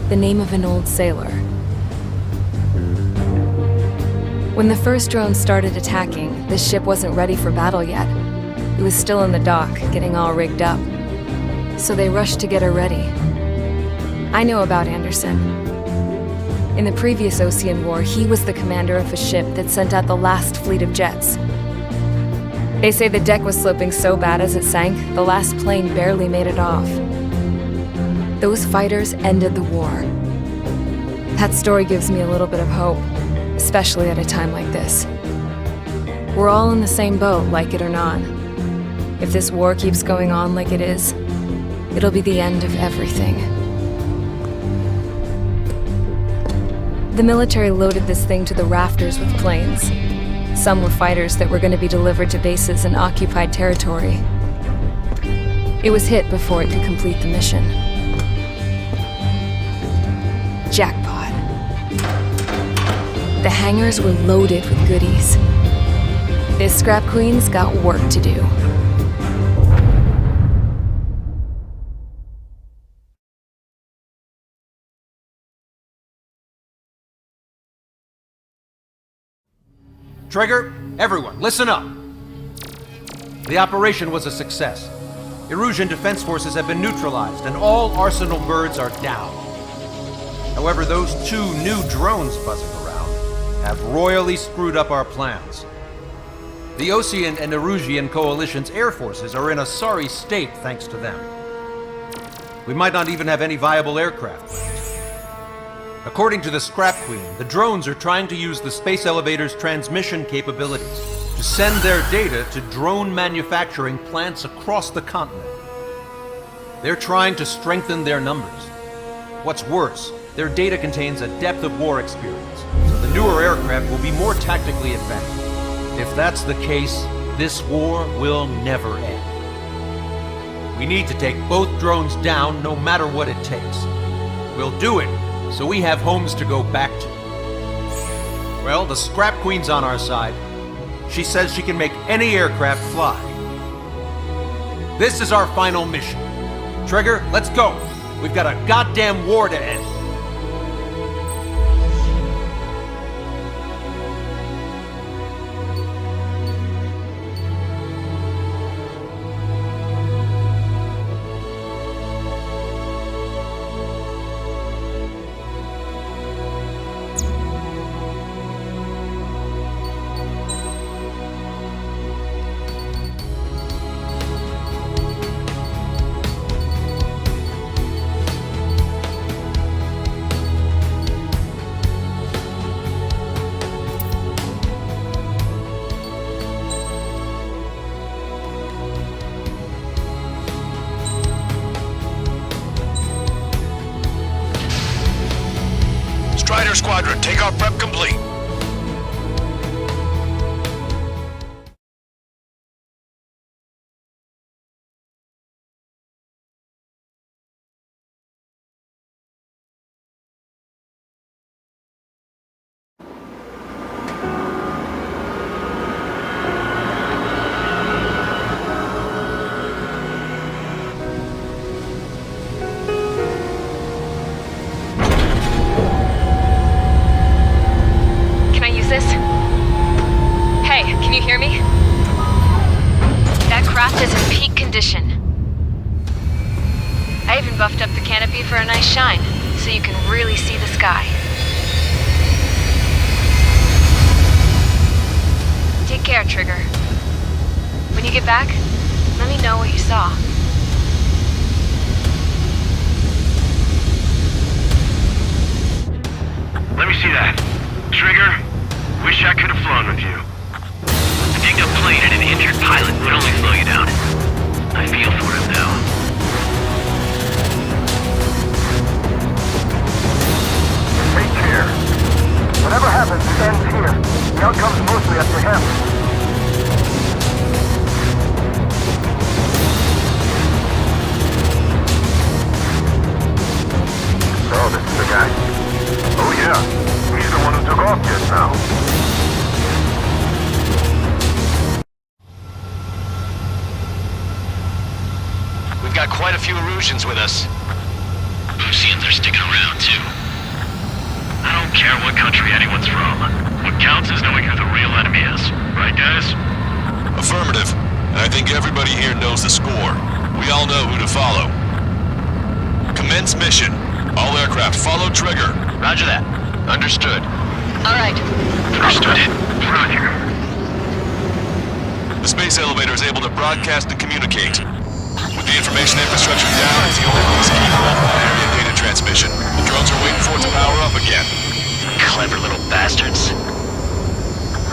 The name of an old sailor. When the first drone started attacking, the ship wasn't ready for battle yet. It was still in the dock, getting all rigged up. So they rushed to get her ready. I know about Anderson. In the previous Ocean War, he was the commander of a ship that sent out the last fleet of jets. They say the deck was sloping so bad as it sank, the last plane barely made it off. Those fighters ended the war. That story gives me a little bit of hope, especially at a time like this. We're all in the same boat, like it or not. If this war keeps going on like it is, it'll be the end of everything. The military loaded this thing to the rafters with planes. Some were fighters that were going to be delivered to bases in occupied territory. It was hit before it could complete the mission. Jackpot. The hangars were loaded with goodies. This Scrap Queen's got work to do. Trigger, everyone, listen up. The operation was a success. Erusian defense forces have been neutralized, and all Arsenal birds are down. However, those 2 new drones buzzing around have royally screwed up our plans. The Ocean and Erusian coalition's air forces are in a sorry state thanks to them. We might not even have any viable aircraft left. According to the Scrap Queen, the drones are trying to use the space elevator's transmission capabilities to send their data to drone manufacturing plants across the continent. They're trying to strengthen their numbers. What's worse, their data contains a depth of war experience, so the newer aircraft will be more tactically advanced. If that's the case, this war will never end. We need to take both drones down no matter what it takes. We'll do it so we have homes to go back to. Well, the Scrap Queen's on our side. She says she can make any aircraft fly. This is our final mission. Trigger, let's go. We've got a goddamn war to end. Strider Squadron, takeoff prep complete. I even buffed up the canopy for a nice shine, so you can really see the sky. Take care, Trigger. When you get back, let me know what you saw. Let me see that. Trigger, wish I could have flown with you. A dinged up plane and an injured pilot would only slow you down. I feel for him now. Take care. Whatever happens, it ends here. The outcome's mostly up to him. So, this is the guy. Oh yeah, he's the one who took off just now. We've got quite a few Erusians with us. Lucians are sticking around too. I don't care what country anyone's from. What counts is knowing who the real enemy is. Right, guys? Affirmative. And I think everybody here knows the score. We all know who to follow. Commence mission. All aircraft, follow trigger. Roger that. Understood. All right. Understood. Roger. The space elevator is able to broadcast and communicate. With the information infrastructure down, it's the only piece keeping up area data transmission. The drones are waiting for it to power up again. Clever little bastards.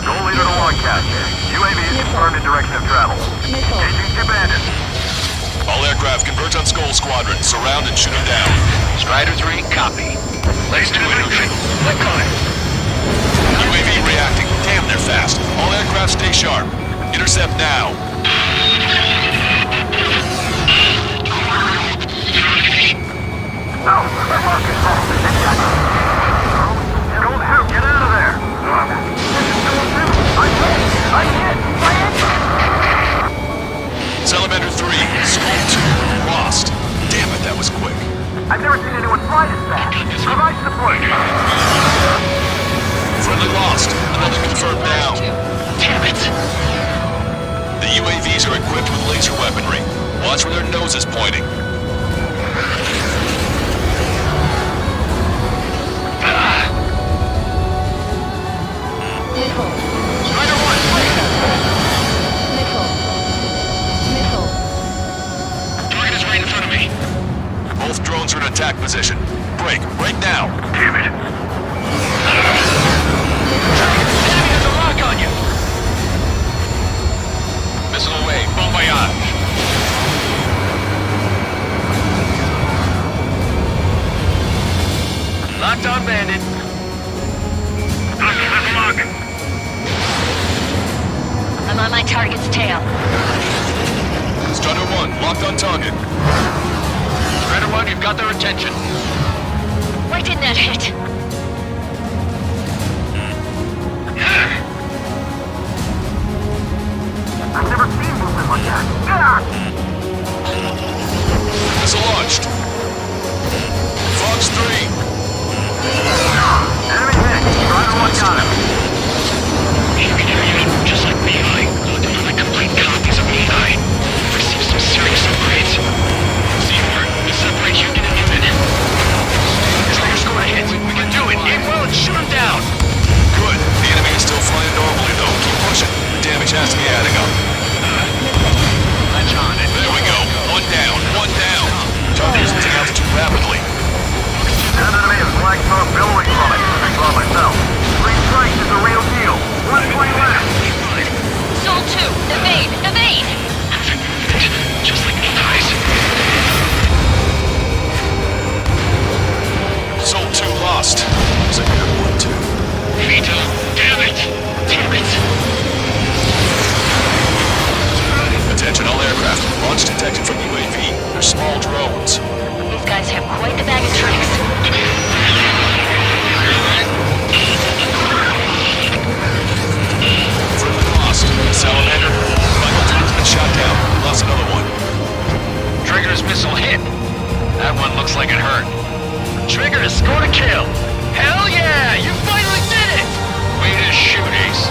Goal leader to Longcast. UAV is confirmed in direction of travel. Engaging two bandits. All aircraft converge on Skull Squadron. Surround and shoot them down. Strider 3, copy. Let's do it, Ocean. Click on it. UAV reacting. Damn, they're fast. All aircraft stay sharp. Intercept now. Goal 2, get out of there. Salamander 3, Skull 2, lost. Damn it, that was quick. I've never seen anyone fly this fast. Provide support. Friendly lost. Another confirmed now. Damn it. The UAVs are equipped with laser weaponry. Watch where their nose is pointing. Strider 1, target is right in front of me. Both drones are in attack position. Break, right now. Damn it. Enemy has a lock on you. Missile away. Bon voyage. Locked on bandit. I'm on my target's tail. Strider 1, locked on target. Strider 1, you've got their attention. Why didn't that hit? I've never seen movement like that. Missile launched. Fox 3. Enemy hit. Strider 1 got him. Just like me, I delivered complete copies of me. I received some serious upgrades. Seymour, separate Union and Newman. Trigger's going ahead. We can do it. Aim well and shoot him down. Good. The enemy is still flying normally, though. Keep pushing. The damage has to be adding up. Latch on it. There we go. One down. One down. Target is losing altitude rapidly. An enemy is black smoke billowing from it. I saw myself. 3 strikes is the real deal. 1 point left. Soul 2, evade! Evade! Just like me, guys. Soul 2 lost. Second one, too. Vito, damn it! Damn it! Attention all aircraft. Launch detected from UAV. They're small drones. These guys have quite the bag of tricks. Friendly lost. Salamander. Final drone's been shot down. Lost another one. Trigger's missile hit. That one looks like it hurt. Trigger has scored a kill. Hell yeah! You finally did it! Way to shoot, Ace.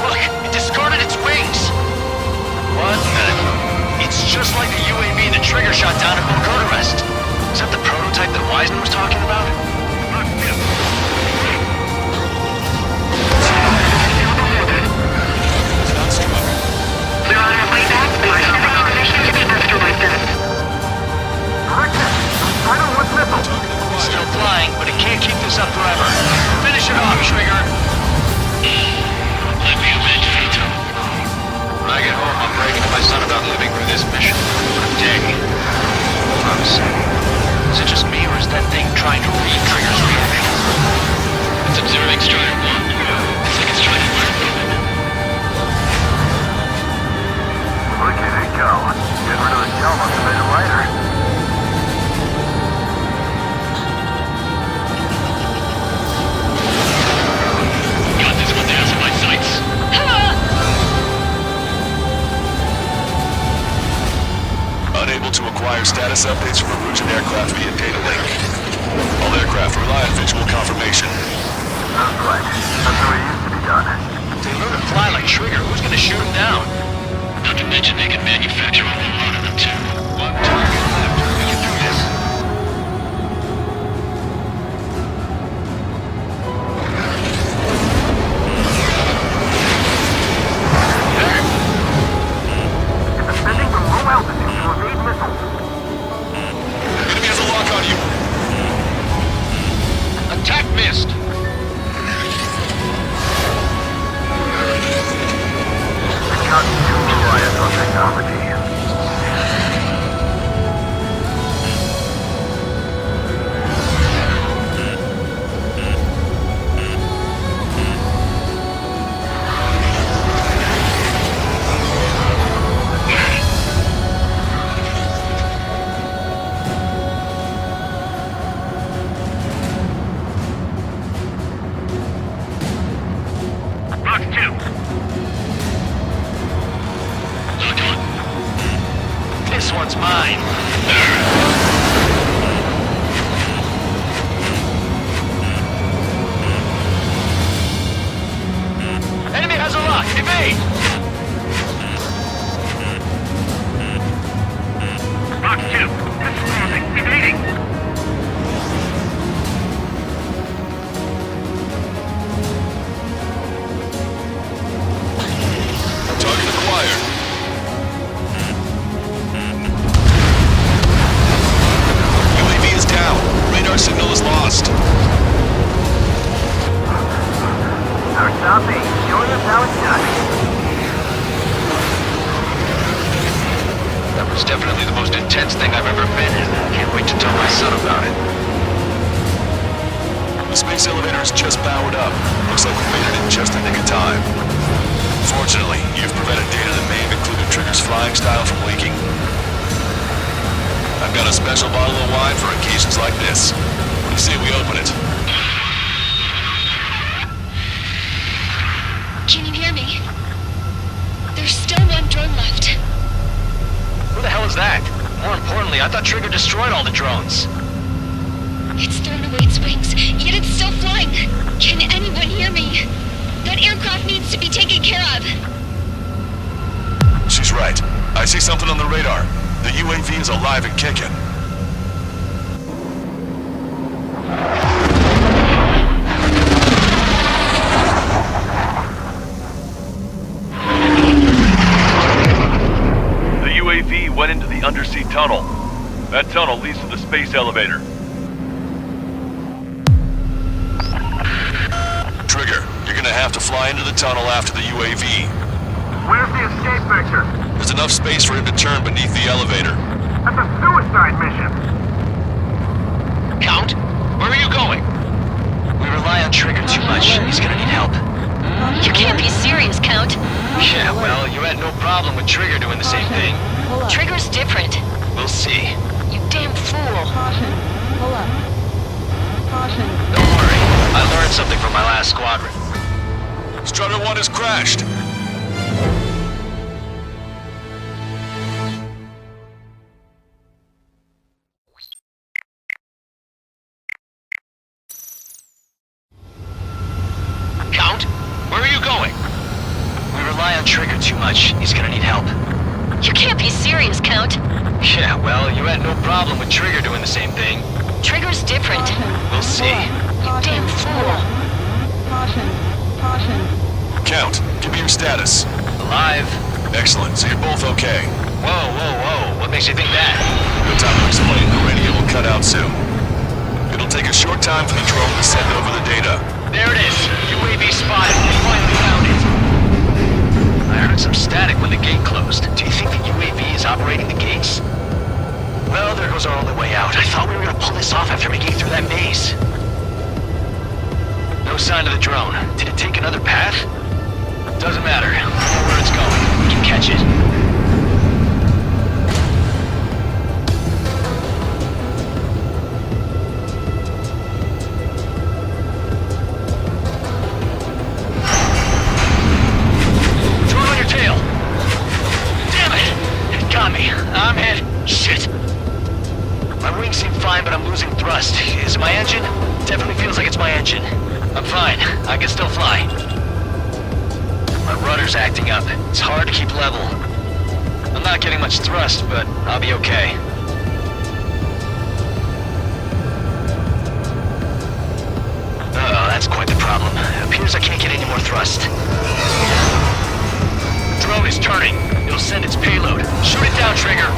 Look, it discarded its wings. What the? It's just like the UAV the Trigger shot down at Bukarest. Is that the prototype that Wiseman was talking about? They're on their way back. Strider 1's missile. Still flying, but it can't keep this up forever. Finish it off, Trigger. Let me avenge Vito. When I get home, I'm bragging to my son about living through this mission. Day. Hold on a second. Is it just me, or is that thing trying to read Trigger's reactions? It's observing Strider 1. It's like it's trying to learn from it. Look at it go. Get rid of the shell must have made it lighter. Got this one down to my sights. Unable to acquire status status updates from Erusian aircraft via data link. All aircraft rely on visual confirmation. Sounds right. That's how it used to be done. They learn to fly like Trigger. Who's gonna shoot them down? Not to mention they can manufacture a whole lot of them too. One target left. We can do this. Descending from low altitude to evade missiles. Enemy has a lock on you. Attack missed. Not too reliant on technology. Box 2. This one's mine. Enemy has a lock. Evade. Box 2. Dismounting. Evading. Target acquired. UAV is down. Radar signal is lost. Our stopping. Showing us how it's done. That was definitely the most intense thing I've ever been in. Can't wait to tell my son about it. The space elevator is just powered up. Looks like we made it in just the nick of time. Fortunately, you've prevented data that may have included Trigger's flying style from leaking. I've got a special bottle of wine for occasions like this. What do you say we open it? Can you hear me? There's still one drone left. Who the hell is that? More importantly, I thought Trigger destroyed all the drones. It's thrown away its wings, yet it's still flying. Can anyone hear me? That aircraft needs to be taken care of. She's right. I see something on the radar. The UAV is alive and kicking. The UAV went into the undersea tunnel. That tunnel leads to the space elevator. Trigger, you're gonna have to fly into the tunnel after the UAV. Where's the escape vector? There's enough space for him to turn beneath the elevator. That's a suicide mission. Count, where are you going? We rely on Trigger too much. He's gonna need help. You can't be serious, Count. Yeah, well, you had no problem with Trigger doing the same thing. Trigger's different. We'll see. You damn fool. Don't worry. I learned something from my last squadron. Strutter 1 has crashed. Count, where are you going? We rely on Trigger too much. He's gonna need help. You can't be serious, Count. Yeah, well, you had no problem with Trigger doing the same thing. Trigger's different. We'll see. You damn fool. Count, give me your status. Alive. Excellent, so you're both okay. Whoa, whoa, whoa. What makes you think that? No time to explain. The radio will cut out soon. It'll take a short time for the drone to send over the data. There it is. UAV spotted. We finally found it. I heard some static when the gate closed. Do you think the UAV is operating the gates? Well, there goes our only way out. I thought we were gonna pull this off after making it through that maze. No sign of the drone. Did it take another path? Doesn't matter. We know where it's going. We can catch it. Drone on your tail. Damn it! It got me. I'm hit. Shit. wings seem fine, but I'm losing thrust. Is it my engine? Definitely feels like it's my engine. I'm fine. I can still fly. My rudder's acting up. It's hard to keep level. I'm not getting much thrust, but I'll be okay. Uh-oh, that's quite the problem. It appears I can't get any more thrust. Drone is turning. It'll send its payload. Shoot it down, Trigger.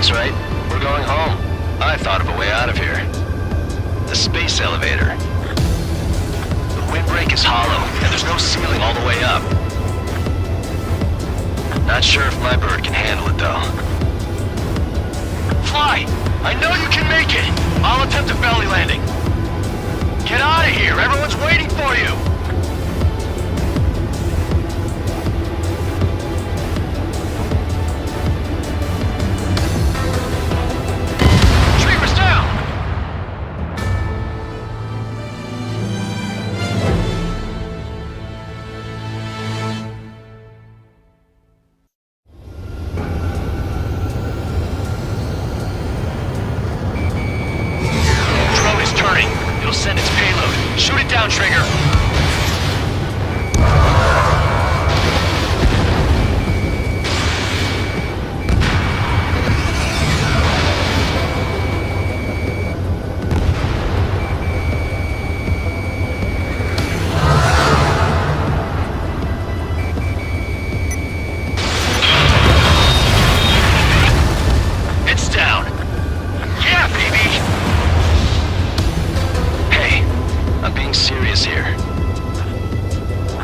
That's right. We're going home. I thought of a way out of here. The space elevator. The windbreak is hollow, and there's no ceiling all the way up. Not sure if my bird can handle it, though. Fly! I know you can make it! I'll attempt a belly landing. Get out of here! Everyone's waiting for you!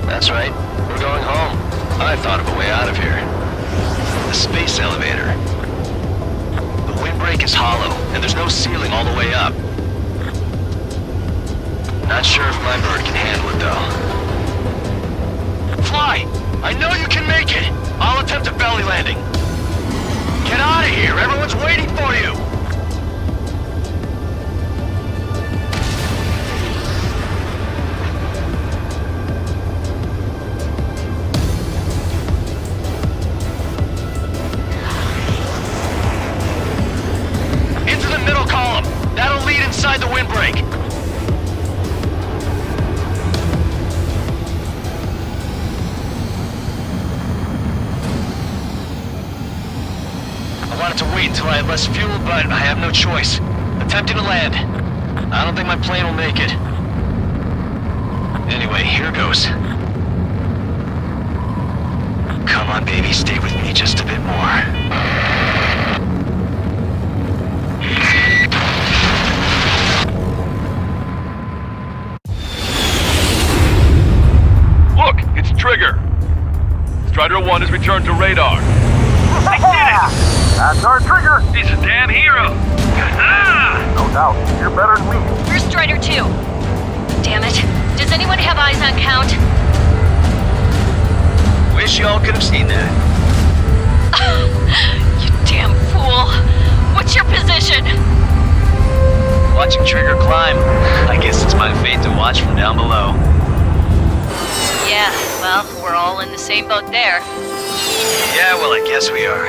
That's right. We're going home. I thought of a way out of here. The space elevator. The windbreak is hollow, and there's no ceiling all the way up. Not sure if my bird can handle it, though. Fly! I know you can make it! I'll attempt a belly landing. Get out of here! Everyone's waiting for you! Inside the windbreak. I wanted to wait until I had less fuel, but I have no choice. Attempting to land. I don't think my plane will make it. Anyway, here goes. baby, stay with me just a bit more. Look, it's Trigger. Strider 1 has returned to radar. I did it! That's our Trigger! He's a damn hero! No doubt, you're better than me. Where's Strider 2? Damn it. Does anyone have eyes on Count? Wish y'all could have seen that. You damn fool. What's your position? Watching Trigger climb. I guess it's my fate to watch from down below. Yeah, well, we're all in the same boat there. Yeah, well, I guess we are.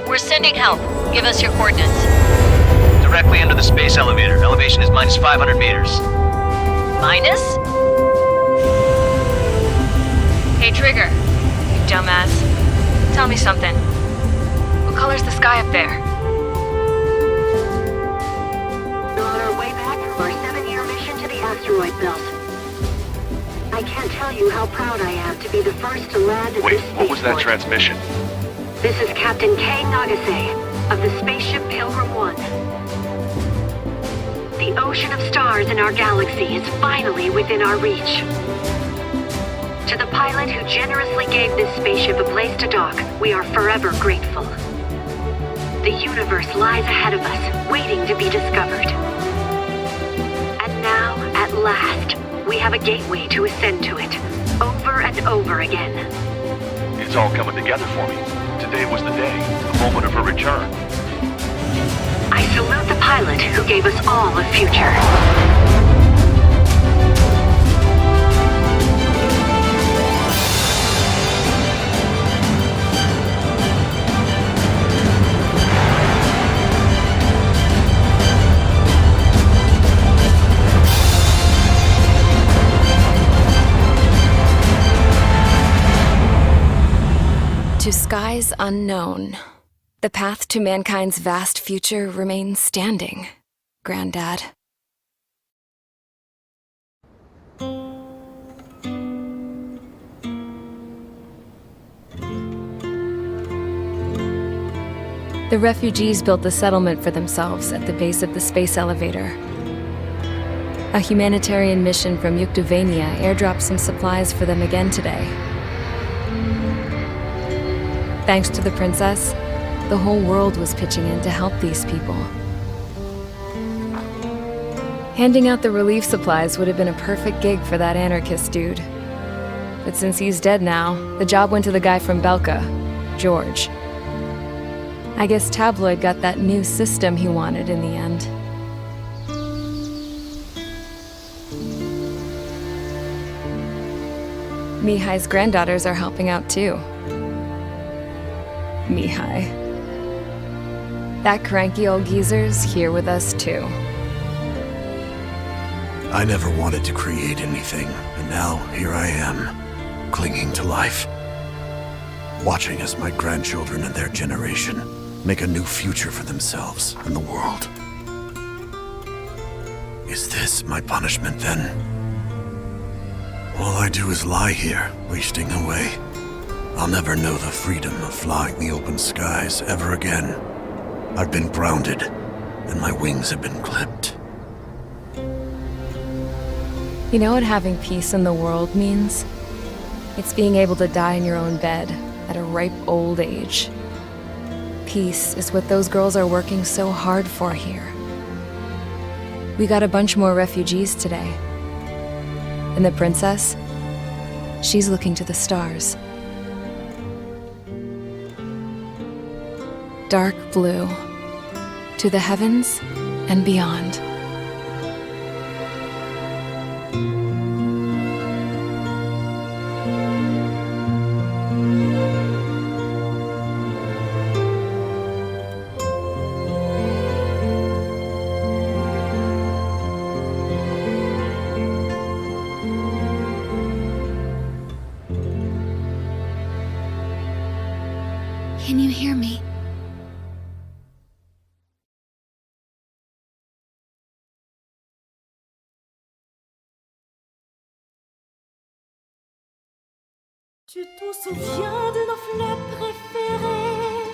We're sending help. Give us your coordinates. Directly under the space elevator. Elevation is minus 500 meters. Minus? Hey, Trigger. You dumbass. Tell me something. What color's the sky up there? We're on our way back from our 7-year mission to the asteroid belt. I can't tell you how proud I am to be the first to land at Wait, this what was that spaceport. transmission? This is Captain Kay Nagase of the spaceship Pilgrim 1. The ocean of stars in our galaxy is finally within our reach. To the pilot who generously gave this spaceship a place to dock, we are forever grateful. The universe lies ahead of us, waiting to be discovered. And now, at last, we have a gateway to ascend to it, over and over again. It's all coming together for me. Today was the day, the moment of her return. I salute the pilot who gave us all a future. To skies unknown, the path to mankind's vast future remains standing, Granddad. The refugees built a settlement for themselves at the base of the space elevator. A humanitarian mission from Yuktovania airdropped some supplies for them again today. Thanks to the princess, the whole world was pitching in to help these people. Handing out the relief supplies would have been a perfect gig for that anarchist dude. But since he's dead now, the job went to the guy from Belka, George. I guess Tabloid got that new system he wanted in the end. Mihai's granddaughters are helping out too. Mihai. That cranky old geezer's here with us too. I never wanted to create anything, and now here I am, clinging to life. Watching as my grandchildren and their generation make a new future for themselves and the world. Is this my punishment then? All I do is lie here, wasting away. I'll never know the freedom of flying the open skies ever again. I've been grounded, and my wings have been clipped. You know what having peace in the world means? It's being able to die in your own bed at a ripe old age. Peace is what those girls are working so hard for here. We got a bunch more refugees today. And the princess? She's looking to the stars. Dark blue, to the heavens and beyond. Can you hear me? Tu te souviens de nos fleurs préférées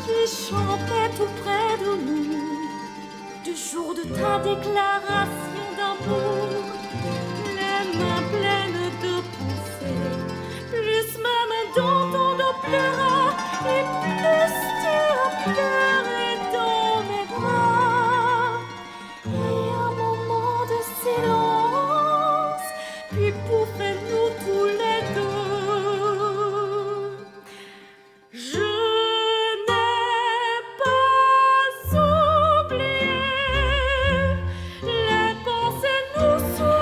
qui chantaient tout près de nous, du jour de ta déclaration d'amour, les mains pleines de pensées, plus même dans ton dos pleura, et plus tu as pleuré dans mes bras. Et un moment de silence, puis pouffez-nous tous les deux. Je n'ai pas oublié les pensées nous sourient.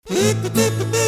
Beep, beep, beep, beep.